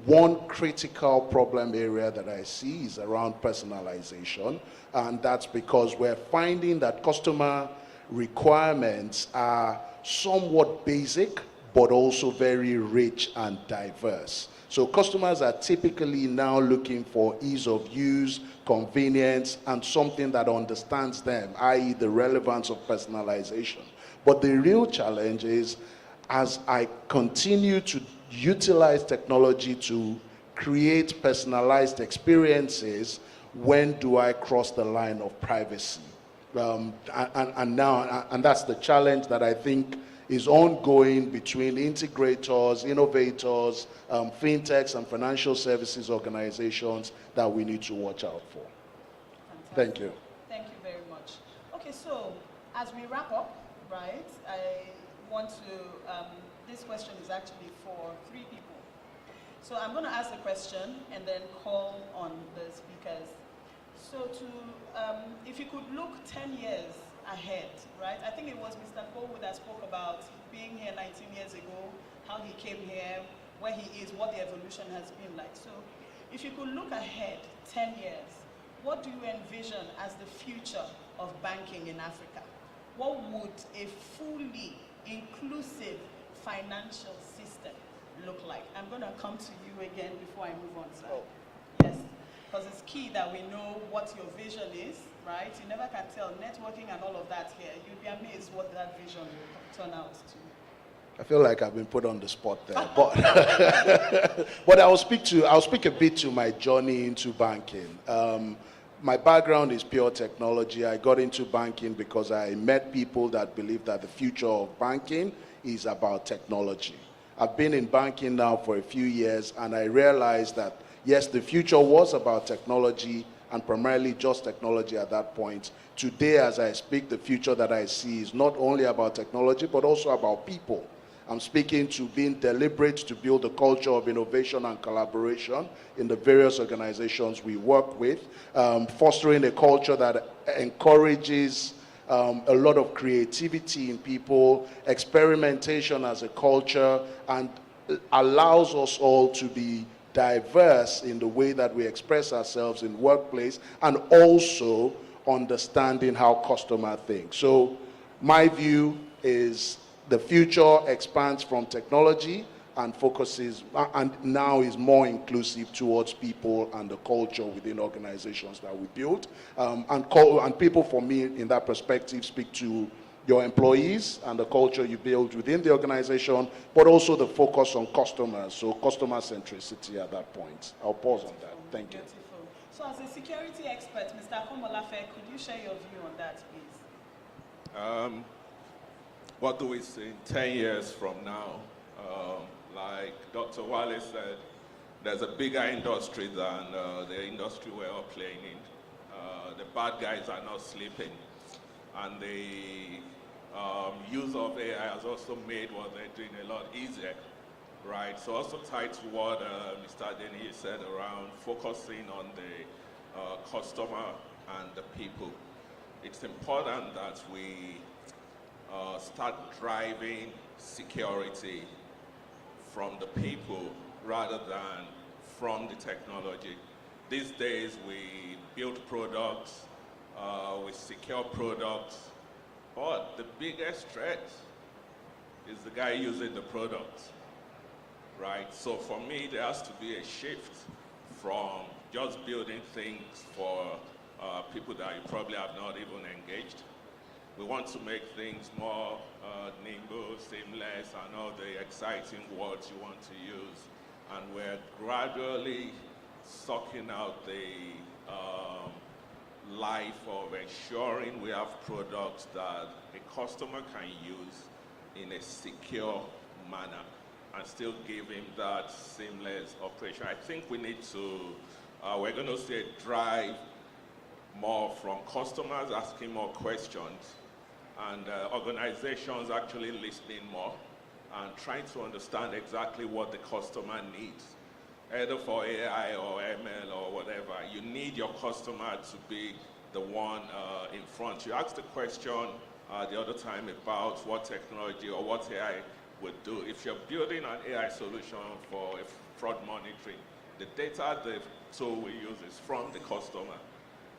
one critical problem area that I see is around personalization, and that's because we're finding that customer requirements are somewhat basic, but also very rich and diverse. So customers are typically now looking for ease of use, convenience, and something that understands them, i.e. the relevance of personalization. But the real challenge is, as I continue to utilize technology to create personalized experiences, when do I cross the line of privacy? And that's the challenge that I think is ongoing between integrators, innovators, fintechs, and financial services organizations that we need to watch out for. Fantastic. Thank you. Thank you very much. Okay, so as we wrap up, right, I want to, this question is actually for 3 people. So I'm going to ask the question and then call on the speakers. So if you could look 10 years ahead, right? I think it was Mr. Colwood that spoke about being here 19 years ago, how he came here, where he is, what the evolution has been like. So if you could look ahead 10 years, what do you envision as the future of banking in Africa? What would a fully inclusive financial system look like? I'm going to come to you again before I move on, sir. Yes, because it's key that we know what your vision is, right? You never can tell networking and all of that here. You'd be amazed what that vision will turn out to. I feel like I've been put on the spot there, but I'll speak a bit to my journey into banking. My background is pure technology. I got into banking because I met people that believe that the future of banking is about technology. I've been in banking now for a few years, and I realized that, yes, the future was about technology, and primarily just technology at that point. Today, as I speak, the future that I see is not only about technology, but also about people. I'm speaking to being deliberate to build a culture of innovation and collaboration in the various organizations we work with, fostering a culture that encourages a lot of creativity in people, experimentation as a culture, and allows us all to be diverse in the way that we express ourselves in workplace, and also understanding how customer thinks. So my view is the future expands from technology and focuses, and now is more inclusive towards people and the culture within organizations that we build. And people, for me, in that perspective, speak to your employees and the culture you build within the organization, but also the focus on customers, so customer centricity at that point. I'll pause on that. Thank you. Beautiful. So as a security expert, Mr. Komolafe, could you share your view on that, please? What do we see in 10 years from now? Like Dr. Wale said, there's a bigger industry than the industry we're all playing in. The bad guys are not sleeping. And the use of AI has also made what they're doing a lot easier, right? So also tied to what Mr. Denny said around focusing on the customer and the people. It's important that we start driving security from the people rather than from the technology. These days we build products, we secure products, but the biggest threat is the guy using the product, right? So for me, there has to be a shift from just building things for people that you probably have not even engaged. We want to make things more nimble, seamless, and all the exciting words you want to use. And we're gradually sucking out the life of ensuring we have products that a customer can use in a secure manner. and still give him that seamless operation. I think we need to, we're going to see a drive more from customers asking more questions and organizations actually listening more and trying to understand exactly what the customer needs, either for AI or ML or whatever. You need your customer to be the one in front. You asked the question the other time about what technology or what AI would do. If you're building an AI solution for fraud monitoring, the data the tool we use is from the customer.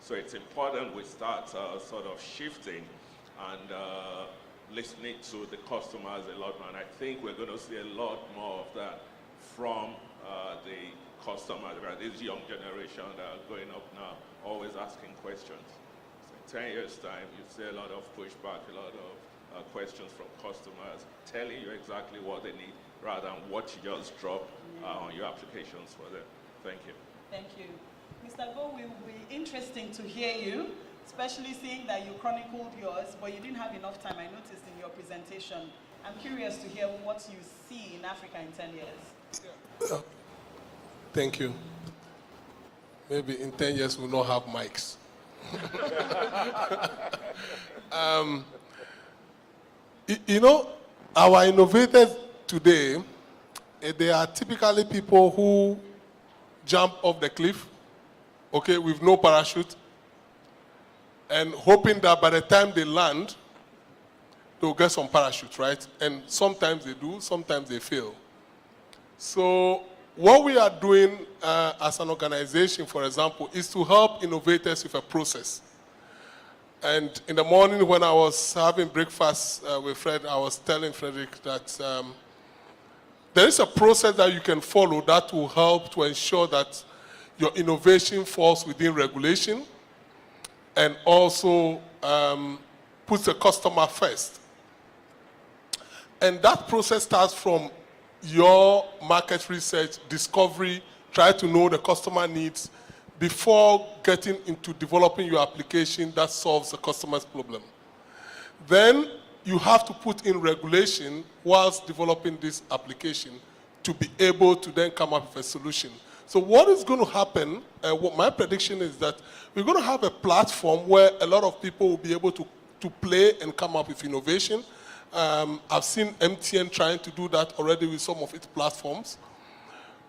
So it's important we start sort of shifting and listening to the customers a lot more. And I think we're going to see a lot more of that from the customers, right? This young generation that are growing up now, always asking questions. So in 10 years' time, you see a lot of pushback, a lot of questions from customers telling you exactly what they need rather than what you just drop on your applications for them. Thank you. Thank you. Mr. Go, it will be interesting to hear you, especially seeing that you chronicled yours, but you didn't have enough time, I noticed in your presentation. I'm curious to hear what you see in Africa in 10 years. Thank you. Maybe in 10 years we'll not have mics. You know, our innovators today, they are typically people who jump off the cliff, okay, with no parachute, and hoping that by the time they land, they'll get some parachute, right? And sometimes they do, sometimes they fail. So what we are doing as an organization, for example, is to help innovators with a process. And in the morning when I was having breakfast with Fred, I was telling Frederick that there is a process that you can follow that will help to ensure that your innovation falls within regulation and also puts the customer first. And that process starts from your market research, discovery, try to know the customer needs before getting into developing your application that solves the customer's problem. Then you have to put in regulation whilst developing this application to be able to then come up with a solution. So what is going to happen, what my prediction is that we're going to have a platform where a lot of people will be able to play and come up with innovation. I've seen MTN trying to do that already with some of its platforms.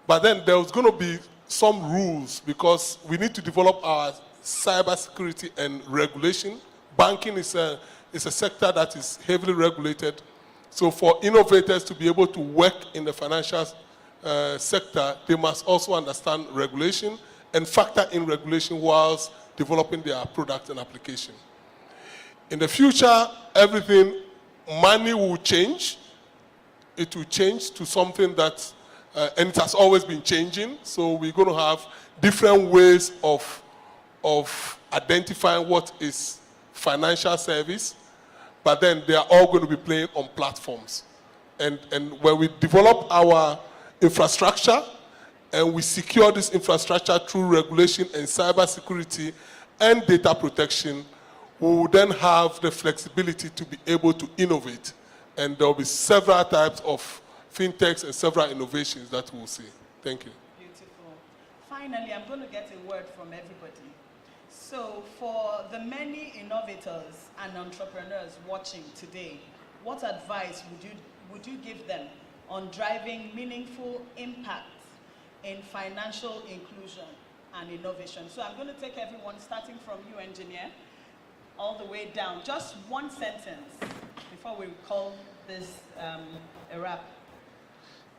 But then there's going to be some rules because we need to develop our cybersecurity and regulation. Banking is a sector that is heavily regulated. So for innovators to be able to work in the financial sector, they must also understand regulation and factor in regulation whilst developing their product and application. In the future, money will change. It will change to something that, and it has always been changing. So we're going to have different ways of identifying what is financial service, but then they are all going to be playing on platforms. And when we develop our infrastructure and we secure this infrastructure through regulation and cybersecurity and data protection, we will then have the flexibility to be able to innovate. And there will be several types of fintechs and several innovations that we'll see. Thank you. Beautiful. Finally, I'm going to get a word from everybody. So for the many innovators and entrepreneurs watching today, what advice would you give them on driving meaningful impact in financial inclusion and innovation? So I'm going to take everyone, starting from you, engineer, all the way down. Just one sentence before we call this a wrap.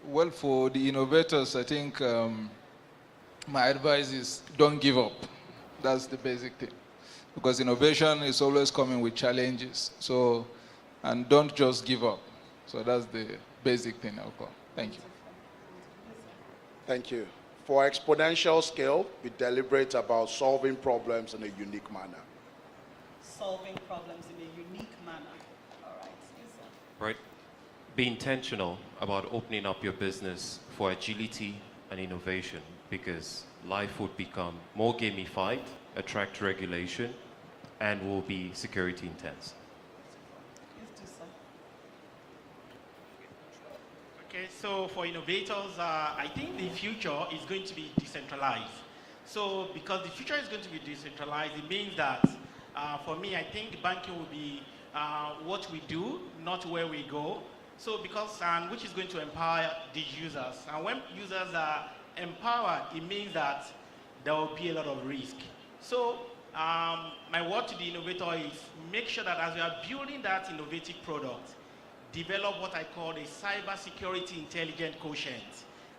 Well, for the innovators, I think my advice is don't give up. That's the basic thing. Because innovation is always coming with challenges. So, and don't just give up. So that's the basic thing I'll call. Thank you. Thank you. For exponential scale, be deliberate about solving problems in a unique manner. Solving problems in a unique manner. All right. Right. Be intentional about opening up your business for agility and innovation, because life would become more gamified, attract regulation, and will be security intense. Yes, Okay, Okay, so for innovators, I think the future is going to be decentralized. So because the future is going to be decentralized, it means that for me, I think banking will be what we do, not where we go. So because, which is going to empower the users. And when users are empowered, it means that there will be a lot of risk. So my word to the innovator is make sure that as we are building that innovative product, develop what I call a cybersecurity intelligent quotient.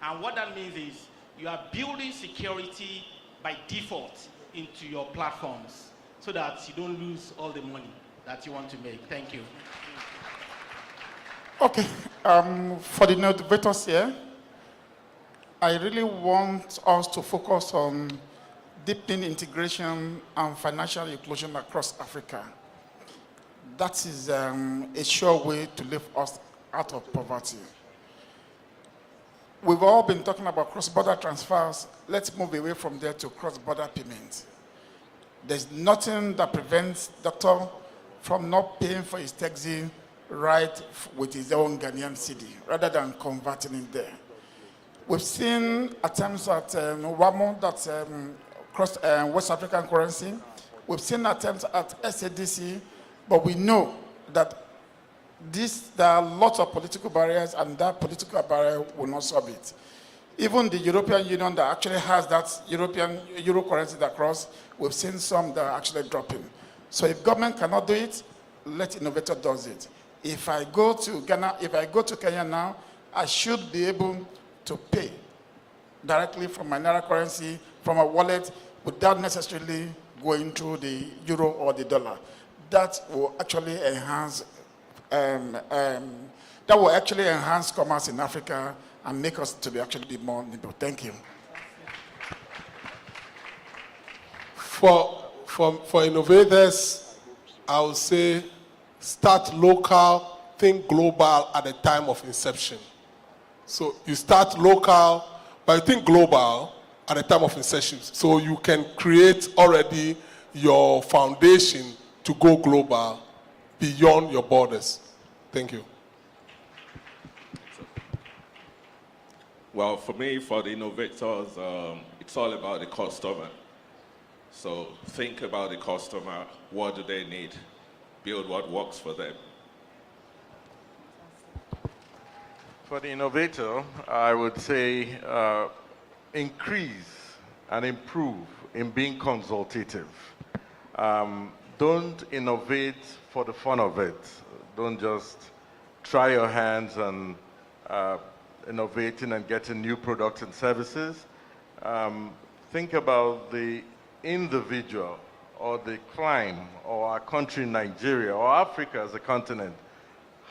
And what that means is you are building security by default into your platforms so that you don't lose all the money that you want to make. Thank you. Okay, for the innovators here, I really want us to focus on deepening integration and financial inclusion across Africa. That is a sure way to lift us out of poverty. We've all been talking about cross-border transfers. Let's move away from there to cross-border payments. There's nothing that prevents doctor from not paying for his taxi right with his own Ghanaian cedi, rather than converting it there. We've seen attempts at WAMO, that's West African currency. We've seen attempts at SADC, but we know that there are lots of political barriers, and that political barrier will not solve it. Even the European Union that actually has that European euro currency that cross, we've seen some that are actually dropping. So if government cannot do it, let innovator does it. If I go to Ghana, if I go to Kenya now, I should be able to pay directly from my Naira currency, from a wallet, without necessarily going through the euro or the dollar. That will actually enhance commerce in Africa and make us to be actually be more nimble. Thank you. For innovators, I would say start local, think global at the time of inception. So you start local, but you think global at the time of inception. So you can create already your foundation to go global beyond your borders. Thank you. Well, for me, for the innovators, it's all about the customer. So think about the customer. What do they need? Build what works for them. For the innovator, I would say increase and improve in being consultative. Don't innovate for the fun of it. Don't just try your hands and innovating and getting new products and services. Think about the individual or the client or our country, Nigeria, or Africa as a continent.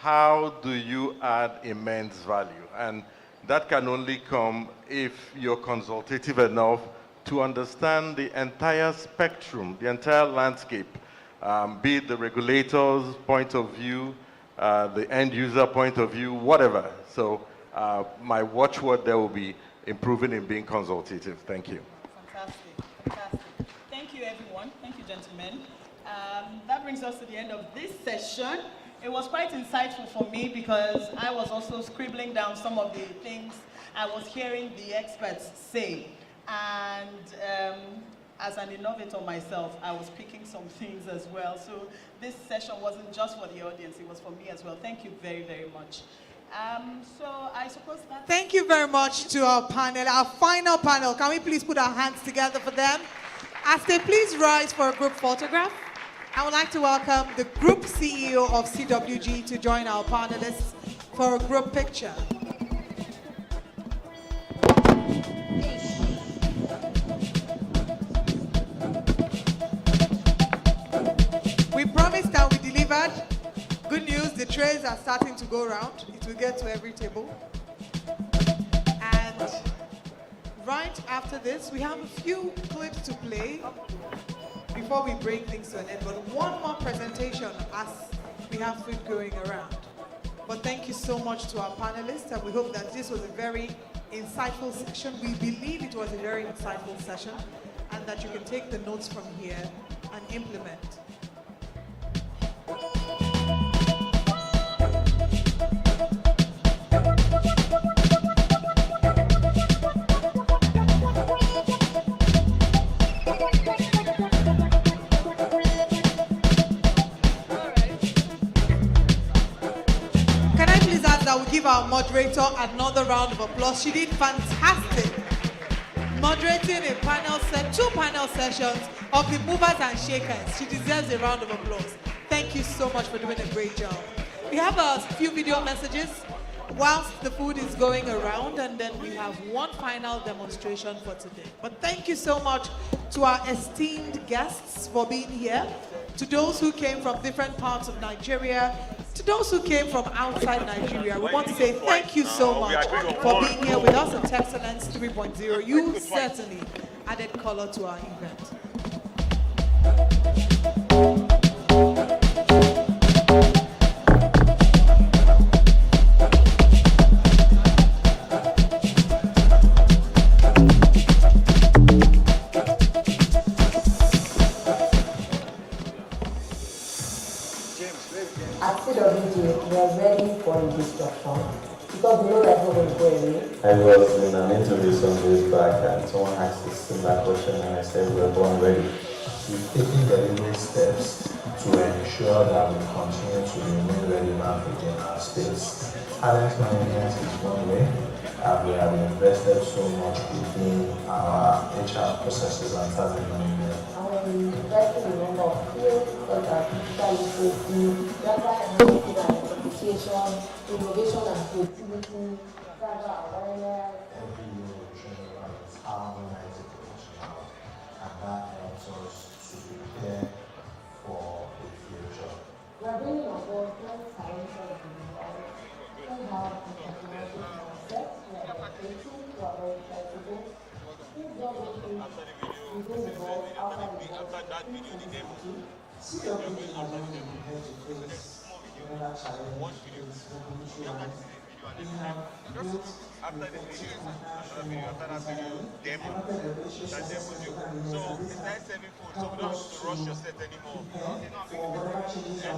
How do you add immense value? And that can only come if you're consultative enough to understand the entire spectrum, the entire landscape, be it the regulator's point of view, the end user point of view, whatever. So my watchword there will be improving in being consultative. Thank you. Fantastic, fantastic. Thank you, everyone. Thank you, gentlemen. That brings us to the end of this session. It was quite insightful for me because I was also scribbling down some of the things I was hearing the experts say. And as an innovator myself, I was picking some things as well. So this session wasn't just for the audience, it was for me as well. Thank you very, very much. So I suppose that... Thank you very much to our panel, our final panel. Can we please put our hands together for them? As they please rise for a group photograph. I would like to welcome the Group CEO of CWG to join our panelists for a group picture. We promised that we delivered. Good news, the trays are starting to go around. It will get to every table. And right after this, we have a few clips to play before we bring things to an end, but one more presentation as we have food going around. But thank you so much to our panelists, and we hope that this was a very insightful session. We believe it was a very insightful session, and that you can take the notes from here and implement. our moderator another round of applause. She did fantastic. Moderating a two panel sessions of the movers and shakers. She deserves a round of applause. Thank you so much for doing a great job. We have a few video messages whilst the food is going around, and then we have one final demonstration for today. But thank you so much to our esteemed guests for being here, to those who came from different parts of Nigeria, to those who came from outside Nigeria. We want to say thank you so much for being here with us at Texcellence 3.0. You certainly added color to our event. We are ready for a discussion because we know that we're going to go away. I was in an interview some days back and someone asked a similar question and I said we're born ready. We've taken deliberate steps to ensure that we continue to remain relevant within our space. Talent management is one way. We have invested so much within our HR processes and talent management. And investing in a number of fields such as digital literacy, data analytics and interpretation, innovation and creativity, cyber awareness. Every year we train around 1,090 professionals, and that helps us to prepare for the future. We are bringing on board many talented individuals who have entrepreneurship mindset, who are dedicated, who are very flexible, who don't look within the box, outside the box. CWP are ready and prepared to face whatever challenge is revolutionary. We have built effective international demonstrated relationships with help us to prepare for whatever changes that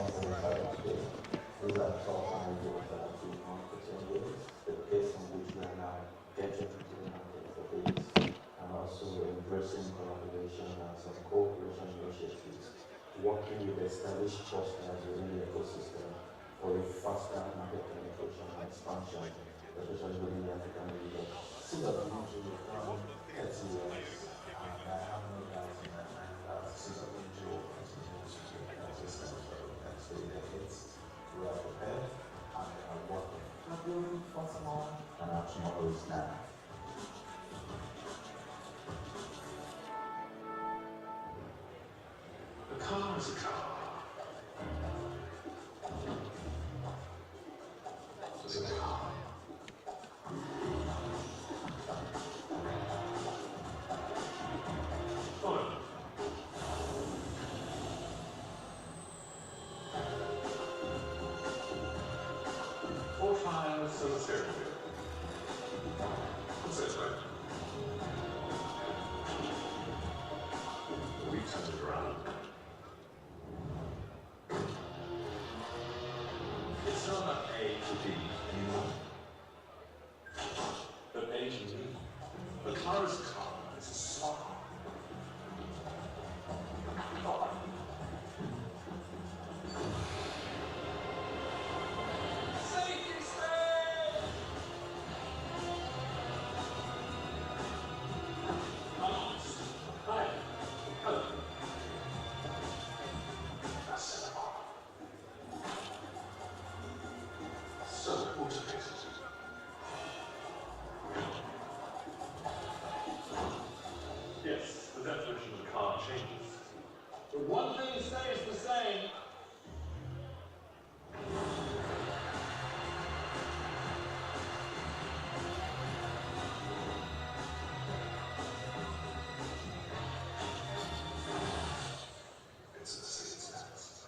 will come. These are top ideas that have been on for 10 years, the pace on which we are now getting into the market for this, and also embracing collaboration and some cooperation initiatives, working with established partners within the ecosystem for a faster market penetration and expansion, especially within the African region. CWP will come 30 years, and I have no doubt in my mind that CWP will continue to take existence for the next 3 decades. We are prepared and we are working. We're building for tomorrow. And our tomorrow is now. A car is a car. It's a car. Fine. Four fires and a steering wheel. What's that, right? We turned it around. It's not A to B anymore, but A to B. A car is a car. It's a song. Yes, the definition of a car changes. But one thing stays the same. It's a success.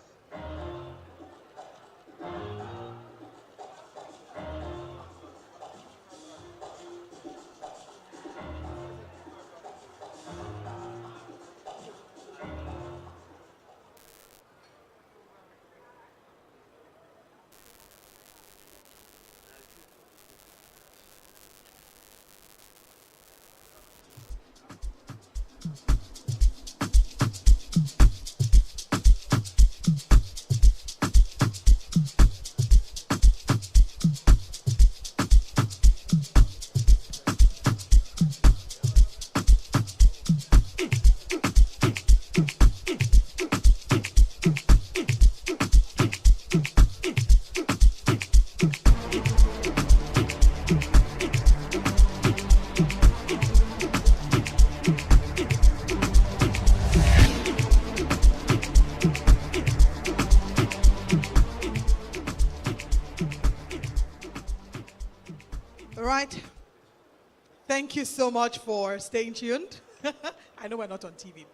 right. Thank you so much for staying tuned. I know we're not on TV.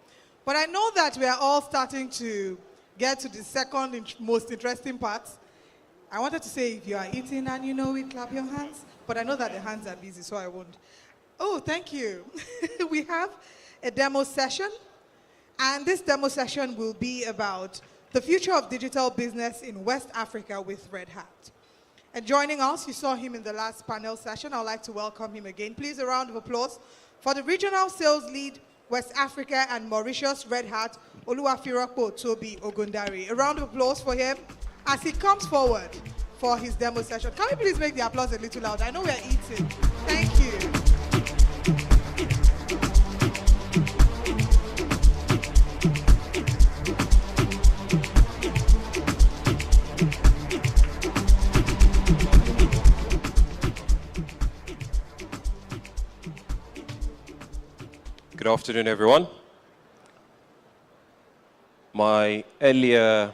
But I know that we are all starting to get to the second most interesting part. I wanted to say, if you are eating and you know it, clap your hands. But I know that the hands are busy, so I won't. Oh, thank you. We have a demo session. And this demo session will be about the future of digital business in West Africa with Red Hat. And joining us, you saw him in the last panel session. I'd like to welcome him again. Please, a round of applause for the Regional Sales Lead, West Africa and Mauritius, Red Hat, Oluwafirakpo Tobi Ogundari. A round of applause for him as he comes forward for his demo session. Can we please make the applause a little louder? I know we're eating. Thank you. Good afternoon, everyone. My earlier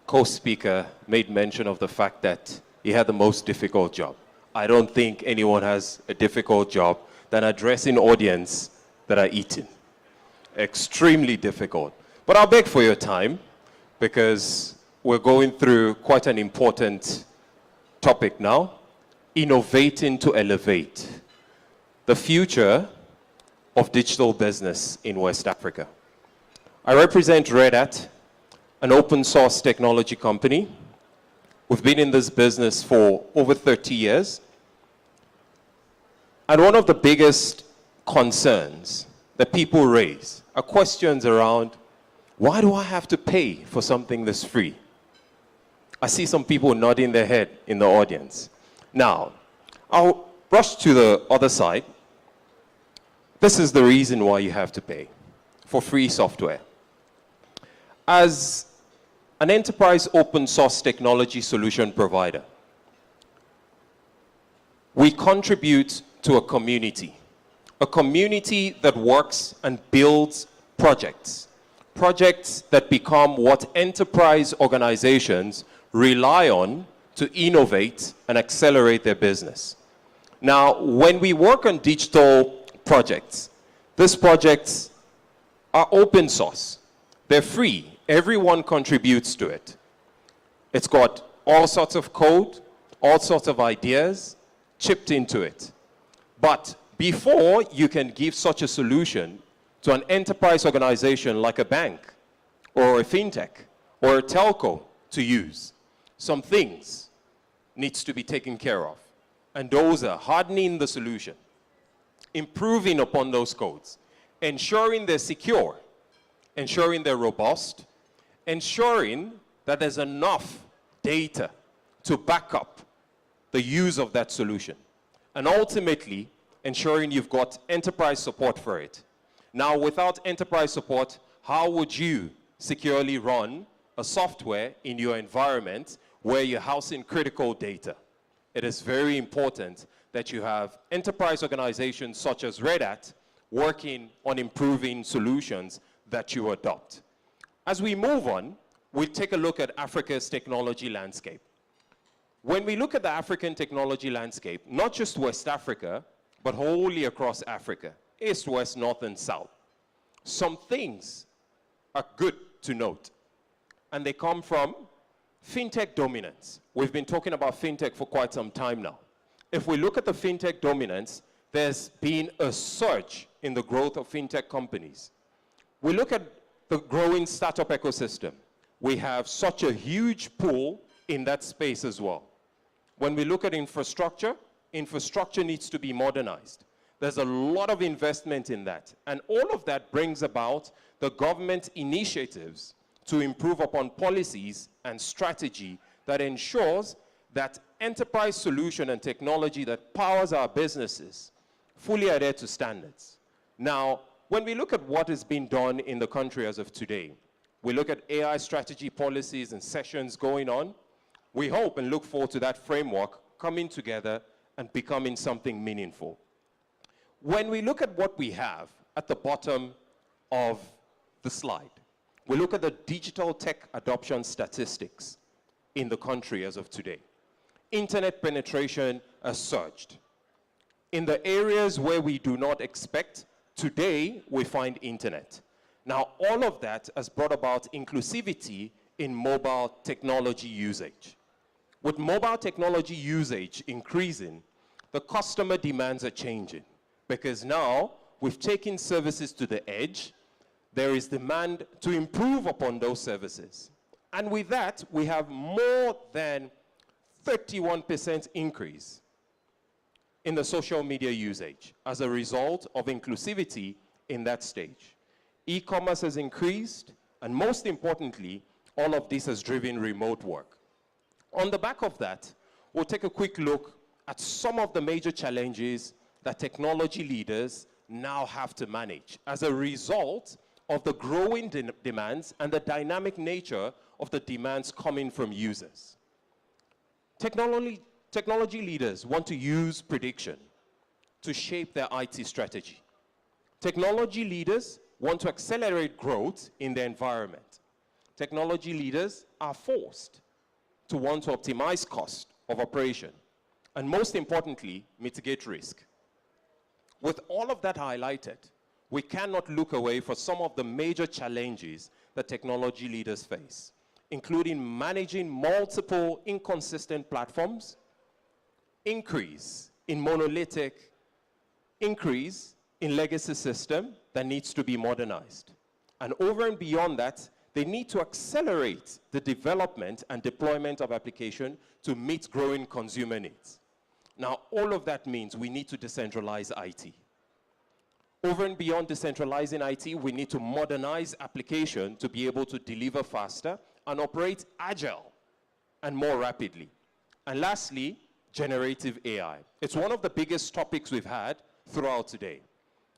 co-speaker made mention of the fact that he had the most difficult job. I don't think anyone has a difficult job than addressing audience that are eating. Extremely difficult. But I'll beg for your time because we're going through quite an important topic now, innovating to elevate. The future of digital business in West Africa. I represent Red Hat, an open source technology company. We've been in this business for over 30 years. And one of the biggest concerns that people raise are questions around, why do I have to pay for something that's free? I see some people nodding their head in the audience. Now, I'll rush to the other side. This is the reason why you have to pay for free software. As an enterprise open source technology solution provider, we contribute to a community that works and builds projects that become what enterprise organizations rely on to innovate and accelerate their business. Now, when we work on digital projects, these projects are open source. They're free. Everyone contributes to it. It's got all sorts of code, all sorts of ideas chipped into it. But before you can give such a solution to an enterprise organization like a bank or a Fintech or a Telco to use, some things needs to be taken care of. And those are hardening the solution, improving upon those codes, ensuring they're secure, ensuring they're robust, ensuring that there's enough data to back up the use of that solution, and ultimately ensuring you've got enterprise support for it. Now, without enterprise support, how would you securely run a software in your environment where you're housing critical data? It is very important that you have enterprise organizations such as Red Hat working on improving solutions that you adopt. As we move on, we'll take a look at Africa's technology landscape. When we look at the African technology landscape, not just West Africa, but wholly across Africa, east, west, north, and south, some things are good to note. And they come from Fintech dominance. We've been talking about Fintech for quite some time now. If we look at the Fintech dominance, there's been a surge in the growth of Fintech companies. We look at the growing startup ecosystem. We have such a huge pool in that space as well. When we look at infrastructure, infrastructure needs to be modernized. There's a lot of investment in that. And all of that brings about the government initiatives to improve upon policies and strategy that ensures that enterprise solution and technology that powers our businesses fully adhere to standards. Now, when we look at what has been done in the country as of today, we look at AI strategy policies and sessions going on. We hope and look forward to that framework coming together and becoming something meaningful. When we look at what we have at the bottom of the slide, we look at the digital tech adoption statistics in the country as of today. Internet penetration has surged. In the areas where we do not expect, today we find internet. Now, all of that has brought about inclusivity in mobile technology usage. With mobile technology usage increasing, the customer demands are changing, because now we've taken services to the edge. There is demand to improve upon those services. And with that, we have more than 31% increase in the social media usage as a result of inclusivity in that stage. E-commerce has increased, and most importantly, all of this has driven remote work. On the back of that, we'll take a quick look at some of the major challenges that technology leaders now have to manage as a result of the growing demands and the dynamic nature of the demands coming from users. Technology leaders want to use prediction to shape their IT strategy. Technology leaders want to accelerate growth in their environment. Technology leaders are forced to want to optimize cost of operation, and most importantly, mitigate risk. With all of that highlighted, we cannot look away from some of the major challenges that technology leaders face, including managing multiple inconsistent platforms, increase in monolithic, increase in legacy system that needs to be modernized. And over and beyond that, they need to accelerate the development and deployment of application to meet growing consumer needs. Now, all of that means we need to decentralize IT. Over and beyond decentralizing IT, we need to modernize application to be able to deliver faster and operate agile and more rapidly. And lastly, generative AI. It's one of the biggest topics we've had throughout today.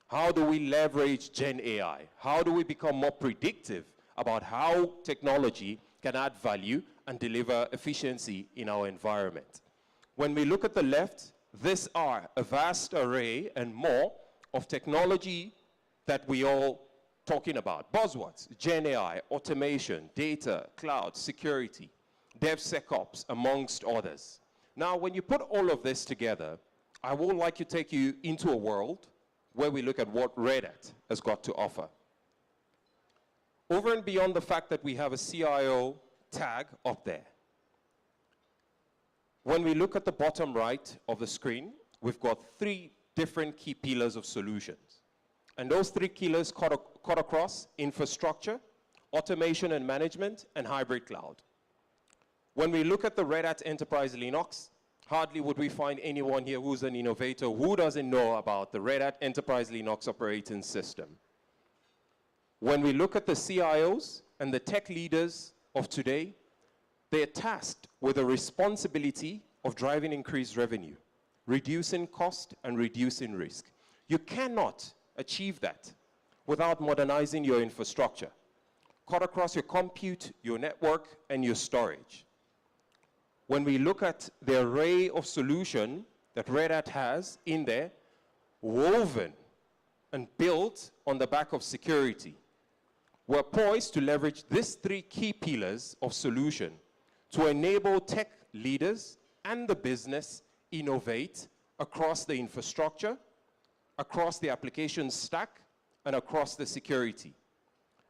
How do we leverage Gen AI? How do we become more predictive about how technology can add value and deliver efficiency in our environment? When we look at the left, these are a vast array and more of technology that we all talking about. Buzzwords: Gen AI, automation, data, cloud, security, DevSecOps, amongst others. Now, when you put all of this together, I would like to take you into a world where we look at what Red Hat has got to offer. Over and beyond the fact that we have a CIO tag up there, when we look at the bottom right of the screen, we've got 3 different key pillars of solutions. And those 3 pillars cut across infrastructure, automation and management, and hybrid cloud. When we look at the Red Hat Enterprise Linux, hardly would we find anyone here who's an innovator who doesn't know about the Red Hat Enterprise Linux operating system. When we look at the CIOs and the tech leaders of today, they're tasked with the responsibility of driving increased revenue, reducing cost and reducing risk. You cannot achieve that without modernizing your infrastructure, cut across your compute, your network, and your storage. When we look at the array of solution that Red Hat has in there, woven and built on the back of security, we're poised to leverage these 3 key pillars of solution to enable tech leaders and the business innovate across the infrastructure, across the application stack, and across the security.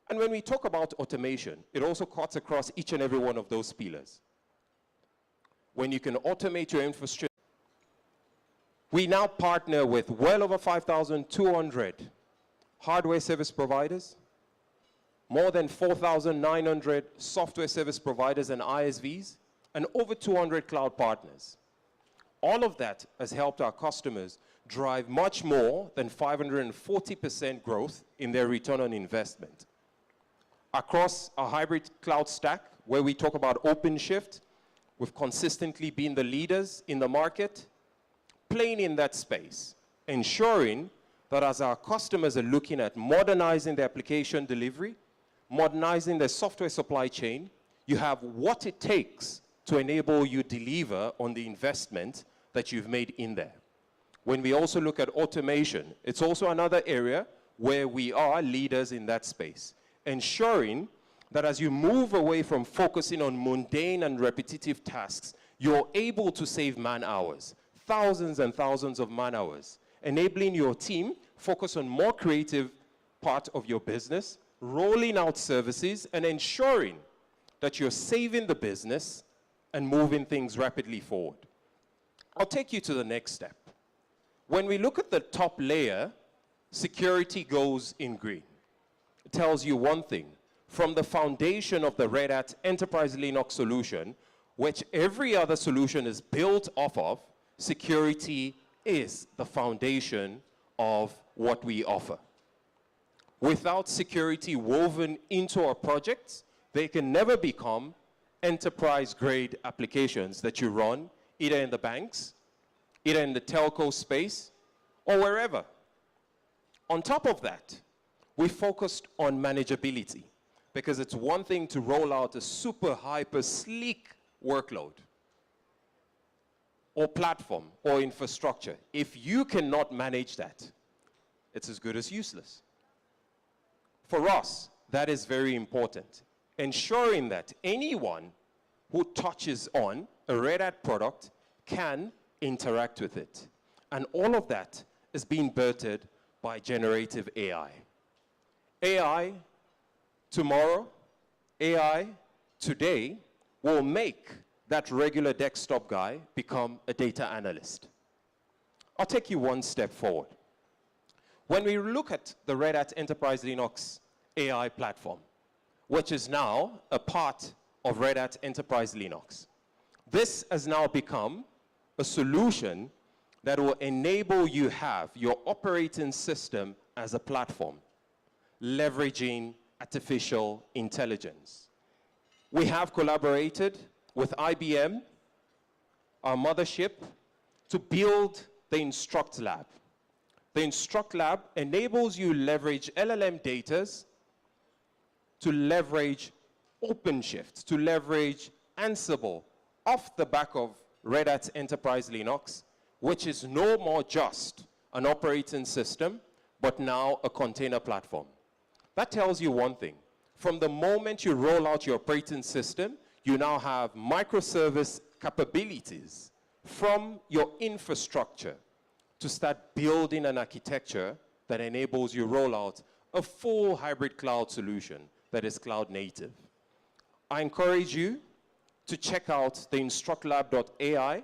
And when we talk about automation, it also cuts across each and every one of those pillars. When you can automate your infrastructure, we now partner with well over 5,200 hardware service providers, more than 4,900 software service providers and ISVs, and over 200 cloud partners. All of that has helped our customers drive much more than 540% growth in their return on investment. Across a hybrid cloud stack, where we talk about OpenShift, we've consistently been the leaders in the market, playing in that space, ensuring that as our customers are looking at modernizing their application delivery, modernizing their software supply chain, you have what it takes to enable you deliver on the investment that you've made in there. When we also look at automation, it's also another area where we are leaders in that space, ensuring that as you move away from focusing on mundane and repetitive tasks, you're able to save man hours. thousands and thousands of man hours, enabling your team focus on more creative part of your business, rolling out services, and ensuring that you're saving the business and moving things rapidly forward. I'll take you to the next step. When we look at the top layer, security goes in green. It tells you one thing. From the foundation of the Red Hat Enterprise Linux solution, which every other solution is built off of, security is the foundation of what we offer. Without security woven into our projects, they can never become enterprise-grade applications that you run either in the banks, either in the telco space, or wherever. On top of that, we focused on manageability because it's one thing to roll out a super hyper sleek workload or platform or infrastructure. If you cannot manage that, it's as good as useless. For us, that is very important. Ensuring that anyone who touches on a Red Hat product can interact with it. And all of that is being birthed by generative AI. AI tomorrow, AI today will make that regular desktop guy become a data analyst. I'll take you one step forward. When we look at the Red Hat Enterprise Linux AI platform, which is now a part of Red Hat Enterprise Linux, this has now become a solution that will enable you have your operating system as a platform, leveraging artificial intelligence. We have collaborated with IBM, our mothership, to build the Instruct Lab. The Instruct Lab enables you to leverage LLM data, to leverage OpenShift, to leverage Ansible off the back of Red Hat Enterprise Linux, which is no more just an operating system, but now a container platform. That tells you one thing. From the moment you roll out your operating system, you now have microservice capabilities from your infrastructure to start building an architecture that enables you roll out a full hybrid cloud solution that is cloud native. I encourage you to check out the instructlab.ai.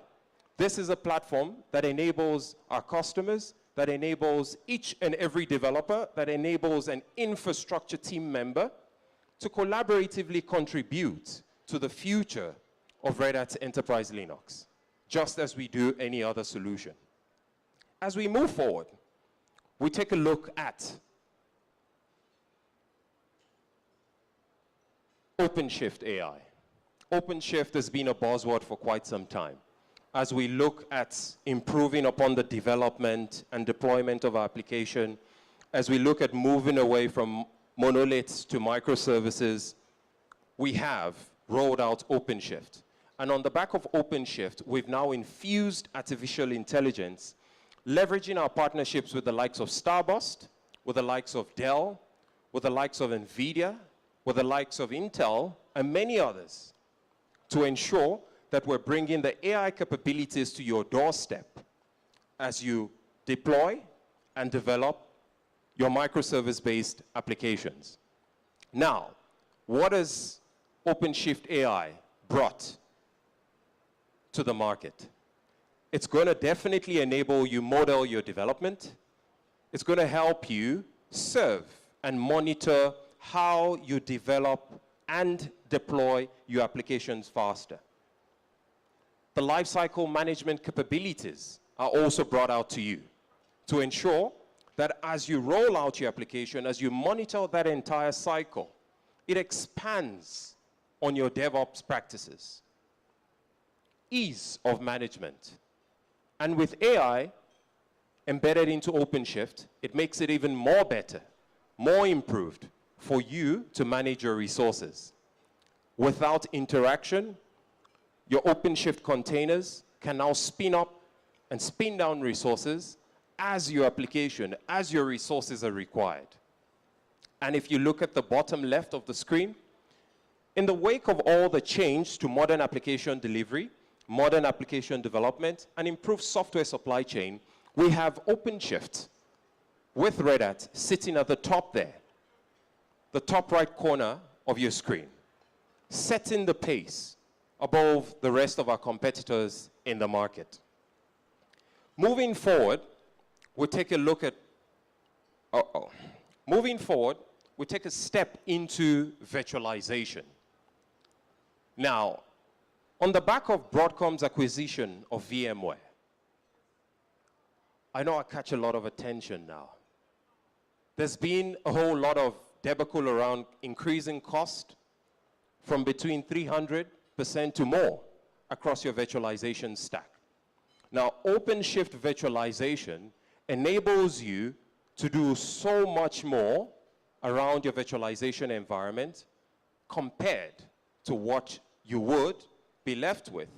This is a platform that enables our customers, that enables each and every developer, that enables an infrastructure team member to collaboratively contribute to the future of Red Hat Enterprise Linux, just as we do any other solution. As we move forward, we take a look at OpenShift AI. OpenShift has been a buzzword for quite some time. As we look at improving upon the development and deployment of our application, as we look at moving away from monoliths to microservices, we have rolled out OpenShift. And on the back of OpenShift, we've now infused artificial intelligence, leveraging our partnerships with the likes of Starburst, with the likes of Dell, with the likes of NVIDIA, with the likes of Intel, and many others, to ensure that we're bringing the AI capabilities to your doorstep as you deploy and develop your microservice-based applications. Now, what has OpenShift AI brought to the market? It's going to definitely enable you model your development. It's going to help you serve and monitor how you develop and deploy your applications faster. The lifecycle management capabilities are also brought out to you to ensure that as you roll out your application, as you monitor that entire cycle, it expands on your DevOps practices. Ease of management. And with AI embedded into OpenShift, it makes it even more better, more improved for you to manage your resources. Without interaction, your OpenShift containers can now spin up and spin down resources as your application, as your resources are required. And if you look at the bottom left of the screen, in the wake of all the change to modern application delivery, modern application development, and improved software supply chain, we have OpenShift with Red Hat sitting at the top there, the top right corner of your screen, setting the pace above the rest of our competitors in the market. Moving forward, we take a look at, moving forward, we take a step into virtualization. Now, on the back of Broadcom's acquisition of VMware, I know I catch a lot of attention now. There's been a whole lot of debacle around increasing cost from between 300% to more across your virtualization stack. Now, OpenShift virtualization enables you to do so much more around your virtualization environment compared to what you would be left with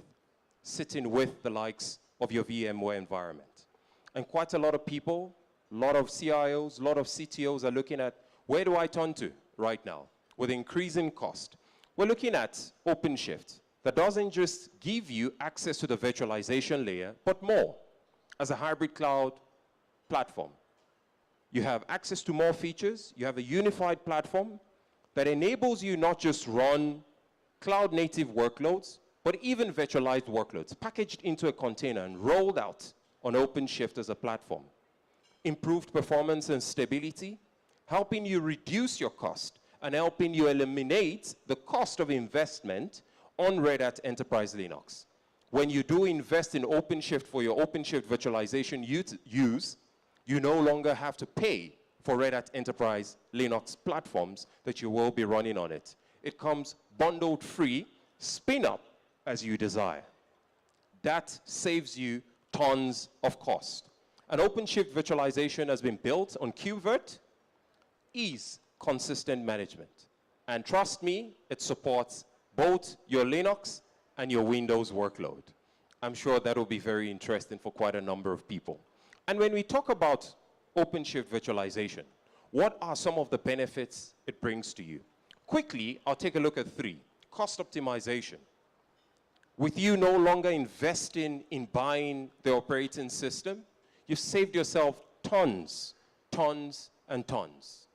sitting with the likes of your VMware environment. And quite a lot of people, a lot of CIOs, a lot of CTOs are looking at, where do I turn to right now with increasing cost? We're looking at OpenShift that doesn't just give you access to the virtualization layer, but more as a hybrid cloud platform. You have access to more features. You have a unified platform that enables you not just run cloud-native workloads, but even virtualized workloads packaged into a container and rolled out on OpenShift as a platform. Improved performance and stability, helping you reduce your cost and helping you eliminate the cost of investment on Red Hat Enterprise Linux. When you do invest in OpenShift for your OpenShift virtualization use, you no longer have to pay for Red Hat Enterprise Linux platforms that you will be running on it. It comes bundled free, spin up as you desire. That saves you tons of cost. And OpenShift virtualization has been built on KubeVirt, ease consistent management. And trust me, it supports both your Linux and your Windows workload. I'm sure that will be very interesting for quite a number of people. And when we talk about OpenShift virtualization, what are some of the benefits it brings to you? Quickly, I'll take a look at 3. Cost optimization. With you no longer investing in buying the operating system, you've saved yourself tons, and tons.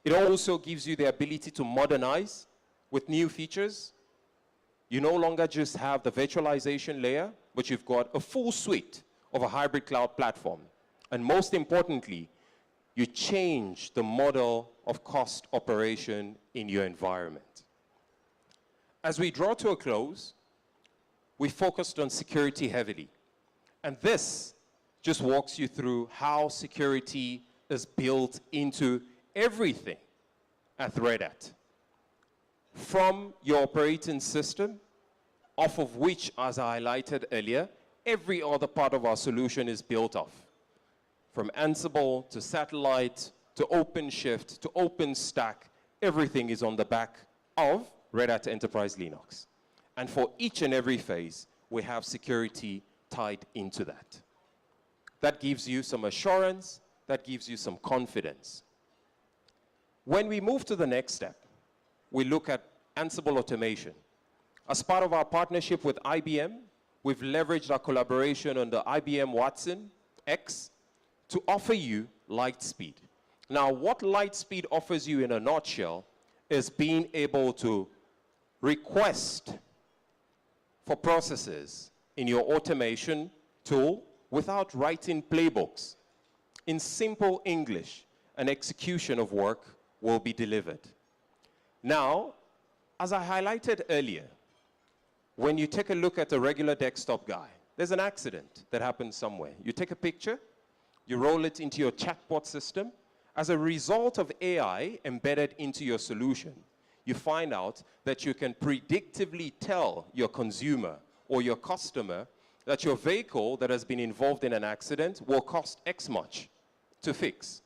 It also gives you the ability to modernize with new features. You no longer just have the virtualization layer, but you've got a full suite of a hybrid cloud platform. And most importantly, you change the model of cost operation in your environment. As we draw to a close, we focused on security heavily. And this just walks you through how security is built into everything at Red Hat. From your operating system, off of which, as I highlighted earlier, every other part of our solution is built off. From Ansible to Satellite to OpenShift to OpenStack, everything is on the back of Red Hat Enterprise Linux. And for each and every phase, we have security tied into that. That gives you some assurance, that gives you some confidence. When we move to the next step, we look at Ansible automation. As part of our partnership with IBM, we've leveraged our collaboration on the IBM Watson X to offer you Lightspeed. Now, what Lightspeed offers you in a nutshell is being able to request for processes in your automation tool without writing playbooks. In simple English, an execution of work will be delivered. Now, as I highlighted earlier, when you take a look at a regular desktop guy, there's an accident that happens somewhere. You take a picture, you roll it into your chatbot system. As a result of AI embedded into your solution, you find out that you can predictively tell your consumer or your customer that your vehicle that has been involved in an accident will cost X much to fix.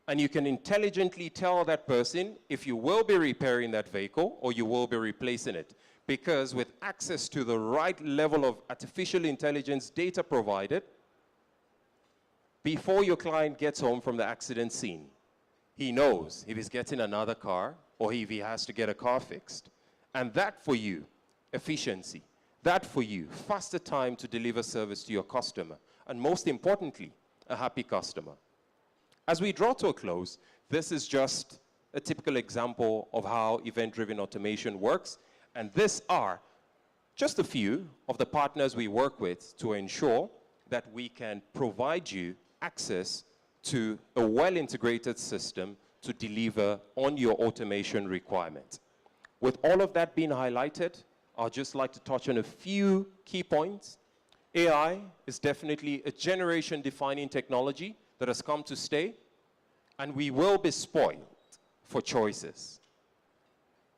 And you can intelligently tell that person if you will be repairing that vehicle or you will be replacing it. Because with access to the right level of artificial intelligence data provided, before your client gets home from the accident scene, he knows if he's getting another car or if he has to get a car fixed. And that for you, efficiency, that for you, faster time to deliver service to your customer, and most importantly, a happy customer. As we draw to a close, this is just a typical example of how event-driven automation works, and these are just a few of the partners we work with to ensure that we can provide you access to a well-integrated system to deliver on your automation requirements. With all of that being highlighted, I'd just like to touch on a few key points. AI is definitely a generation-defining technology that has come to stay, and we will be spoiled for choices.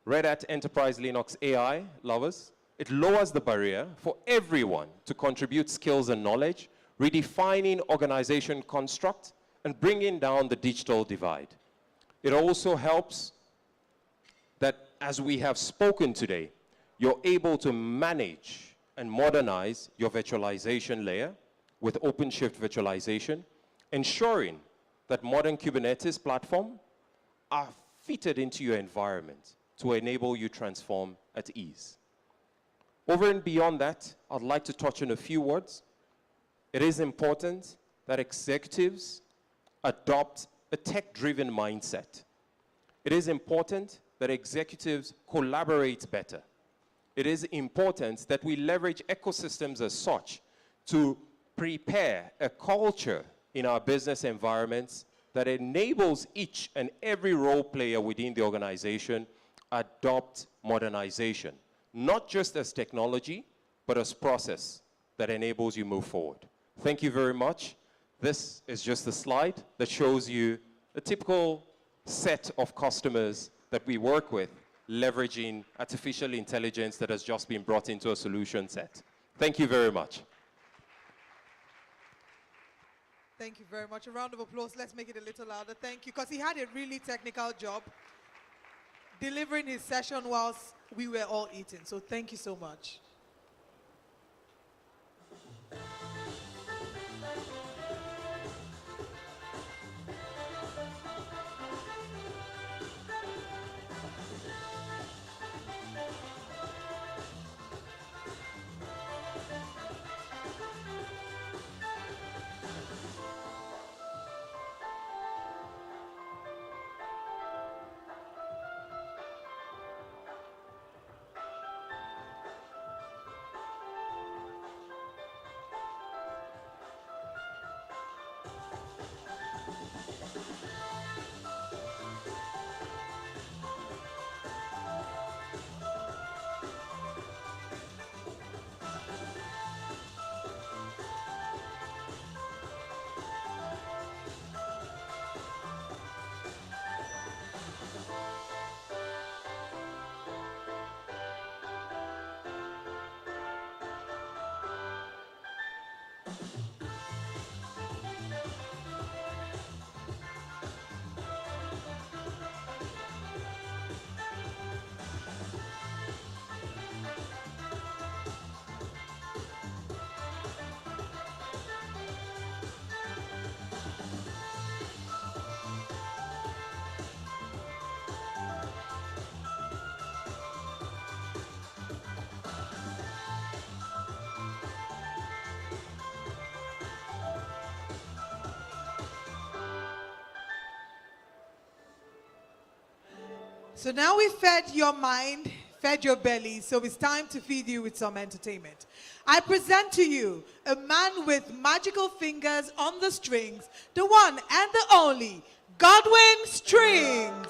Red Hat Enterprise Linux AI lovers, it lowers the barrier for everyone to contribute skills and knowledge, redefining organization construct and bringing down the digital divide. It also helps that, as we have spoken today, you're able to manage and modernize your virtualization layer with OpenShift virtualization, ensuring that modern Kubernetes platform are fitted into your environment to enable you transform at ease. Over and beyond that, I'd like to touch on a few words. It is important that executives adopt a tech-driven mindset. It is important that executives collaborate better. It is important that we leverage ecosystems as such to prepare a culture in our business environments that enables each and every role player within the organization adopt modernization, not just as technology, but as process that enables you move forward. Thank you very much. This is just a slide that shows you a typical set of customers that we work with, leveraging artificial intelligence that has just been brought into a solution set. Thank you very much. Thank you very much. A round of applause. Let's make it a little louder. Thank you, because he had a really technical job delivering his session whilst we were all eating. So thank you so much. So now we fed your mind, fed your belly, so it's time to feed you with some entertainment. I present to you a man with magical fingers on the strings, the one and the only, Godwin Strings.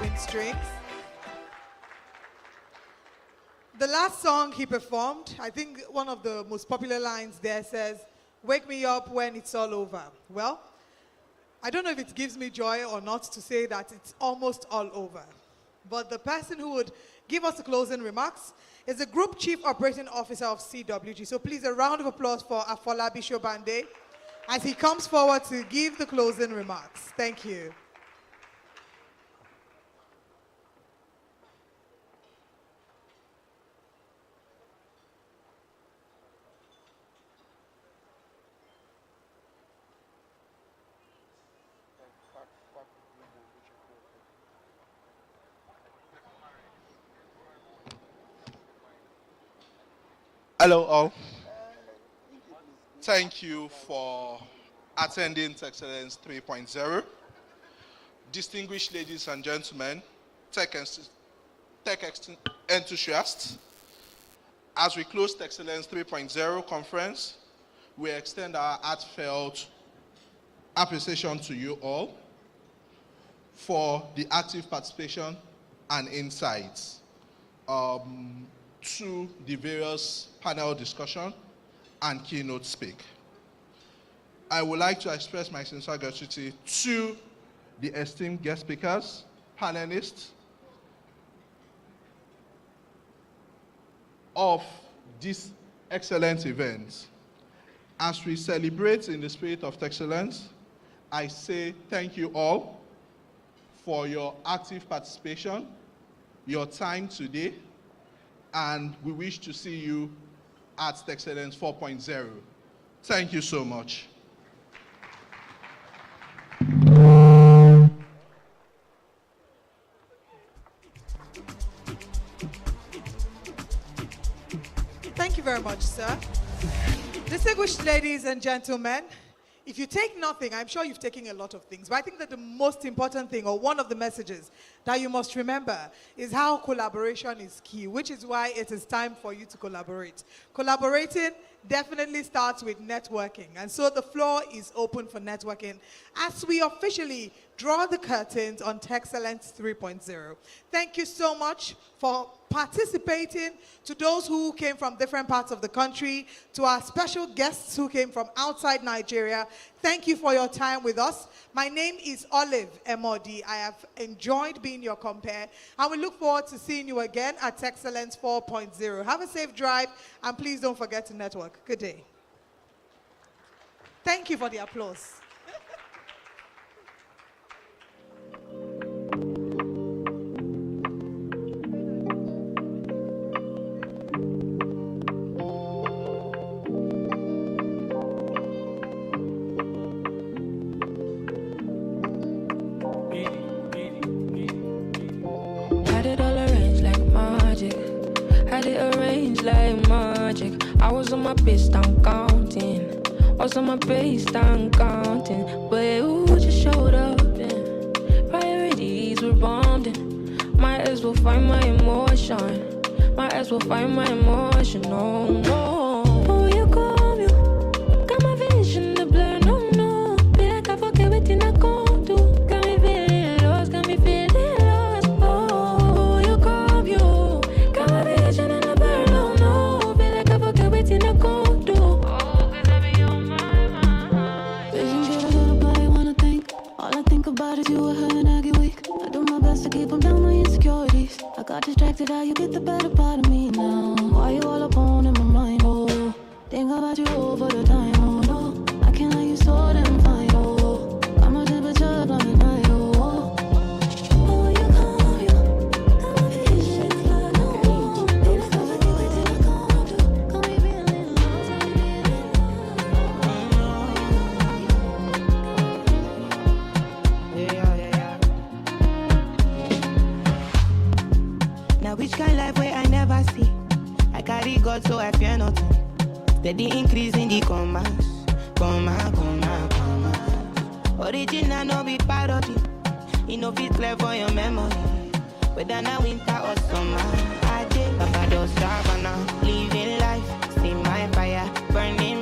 Twin Strings. The last song he performed, I think one of the most popular lines there says, "Wake me up when it's all over." Well, I don't know if it gives me joy or not to say that it's almost all over. But the person who would give us the closing remarks is the Group Chief Operating Officer of CWG. So please, a round of applause for Afolabi Shobande as he comes forward to give the closing remarks. Thank you. Hello all. Thank you for attending Texcellence 3.0. Distinguished ladies and gentlemen, tech enthusiasts, as we close Texcellence 3.0 conference, we extend our heartfelt appreciation to you all for the active participation and insights to the various panel discussion and keynote speak. I would like to express my sincere gratitude to the esteemed guest speakers, panelists of this excellent event. As we celebrate in the spirit of Texcellence, I say thank you all for your active participation, your time today, and we wish to see you at Texcellence 4.0. Thank you so much. Thank you very much, sir. Distinguished ladies and gentlemen, if you take nothing, I'm sure you've taken a lot of things, but I think that the most important thing, or one of the messages that you must remember, is how collaboration is key, which is why it is time for you to collaborate. Collaborating definitely starts with networking, and so the floor is open for networking as we officially draw the curtains on Texcellence 3.0. Thank you so much for participating, to those who came from different parts of the country, to our special guests who came from outside Nigeria. Thank you for your time with us. My name is Olive Emodi. I have enjoyed being your compare, and we look forward to seeing you again at Texcellence 4.0. Have a safe drive, and please don't forget to network. Good day. Thank you for the applause. Had it arranged like magic. I was on my base down counting. Was on my base down counting. But you just showed up and priorities were bombed in. My ex will find my emotion. My ex will find my emotion. No, no. Oh, you come, you got my vision to blur. No, no. Be like I forget what I can't do. Got me feeling lost, got me feeling lost. Oh, you come, you got my vision and I burn. No, no. Be like I forget what I can't do. Oh, 'cause I be on my mind. Vision get a little, but I wanna think. All I think about is you, her, and I get weak. I do my best to keep them down, my insecurities. I got distracted, how you get the better part of me now. Why you all upon in my mind, oh. Think about you over the time, oh no. I can't let you so damn fine, oh. Got my temperature up on the night, oh. Oh, you come, you got my vision, like no more. Be like I forget what I can't do. Got me feeling lost, got me feeling lost. Now which kind life where I never see? I carry God so I fear nothing. Steady increase in the commas. Original no be parody. You know fit clear for your memory. Whether na winter or summer. I did Papa do savannah. Living life, see my fire burning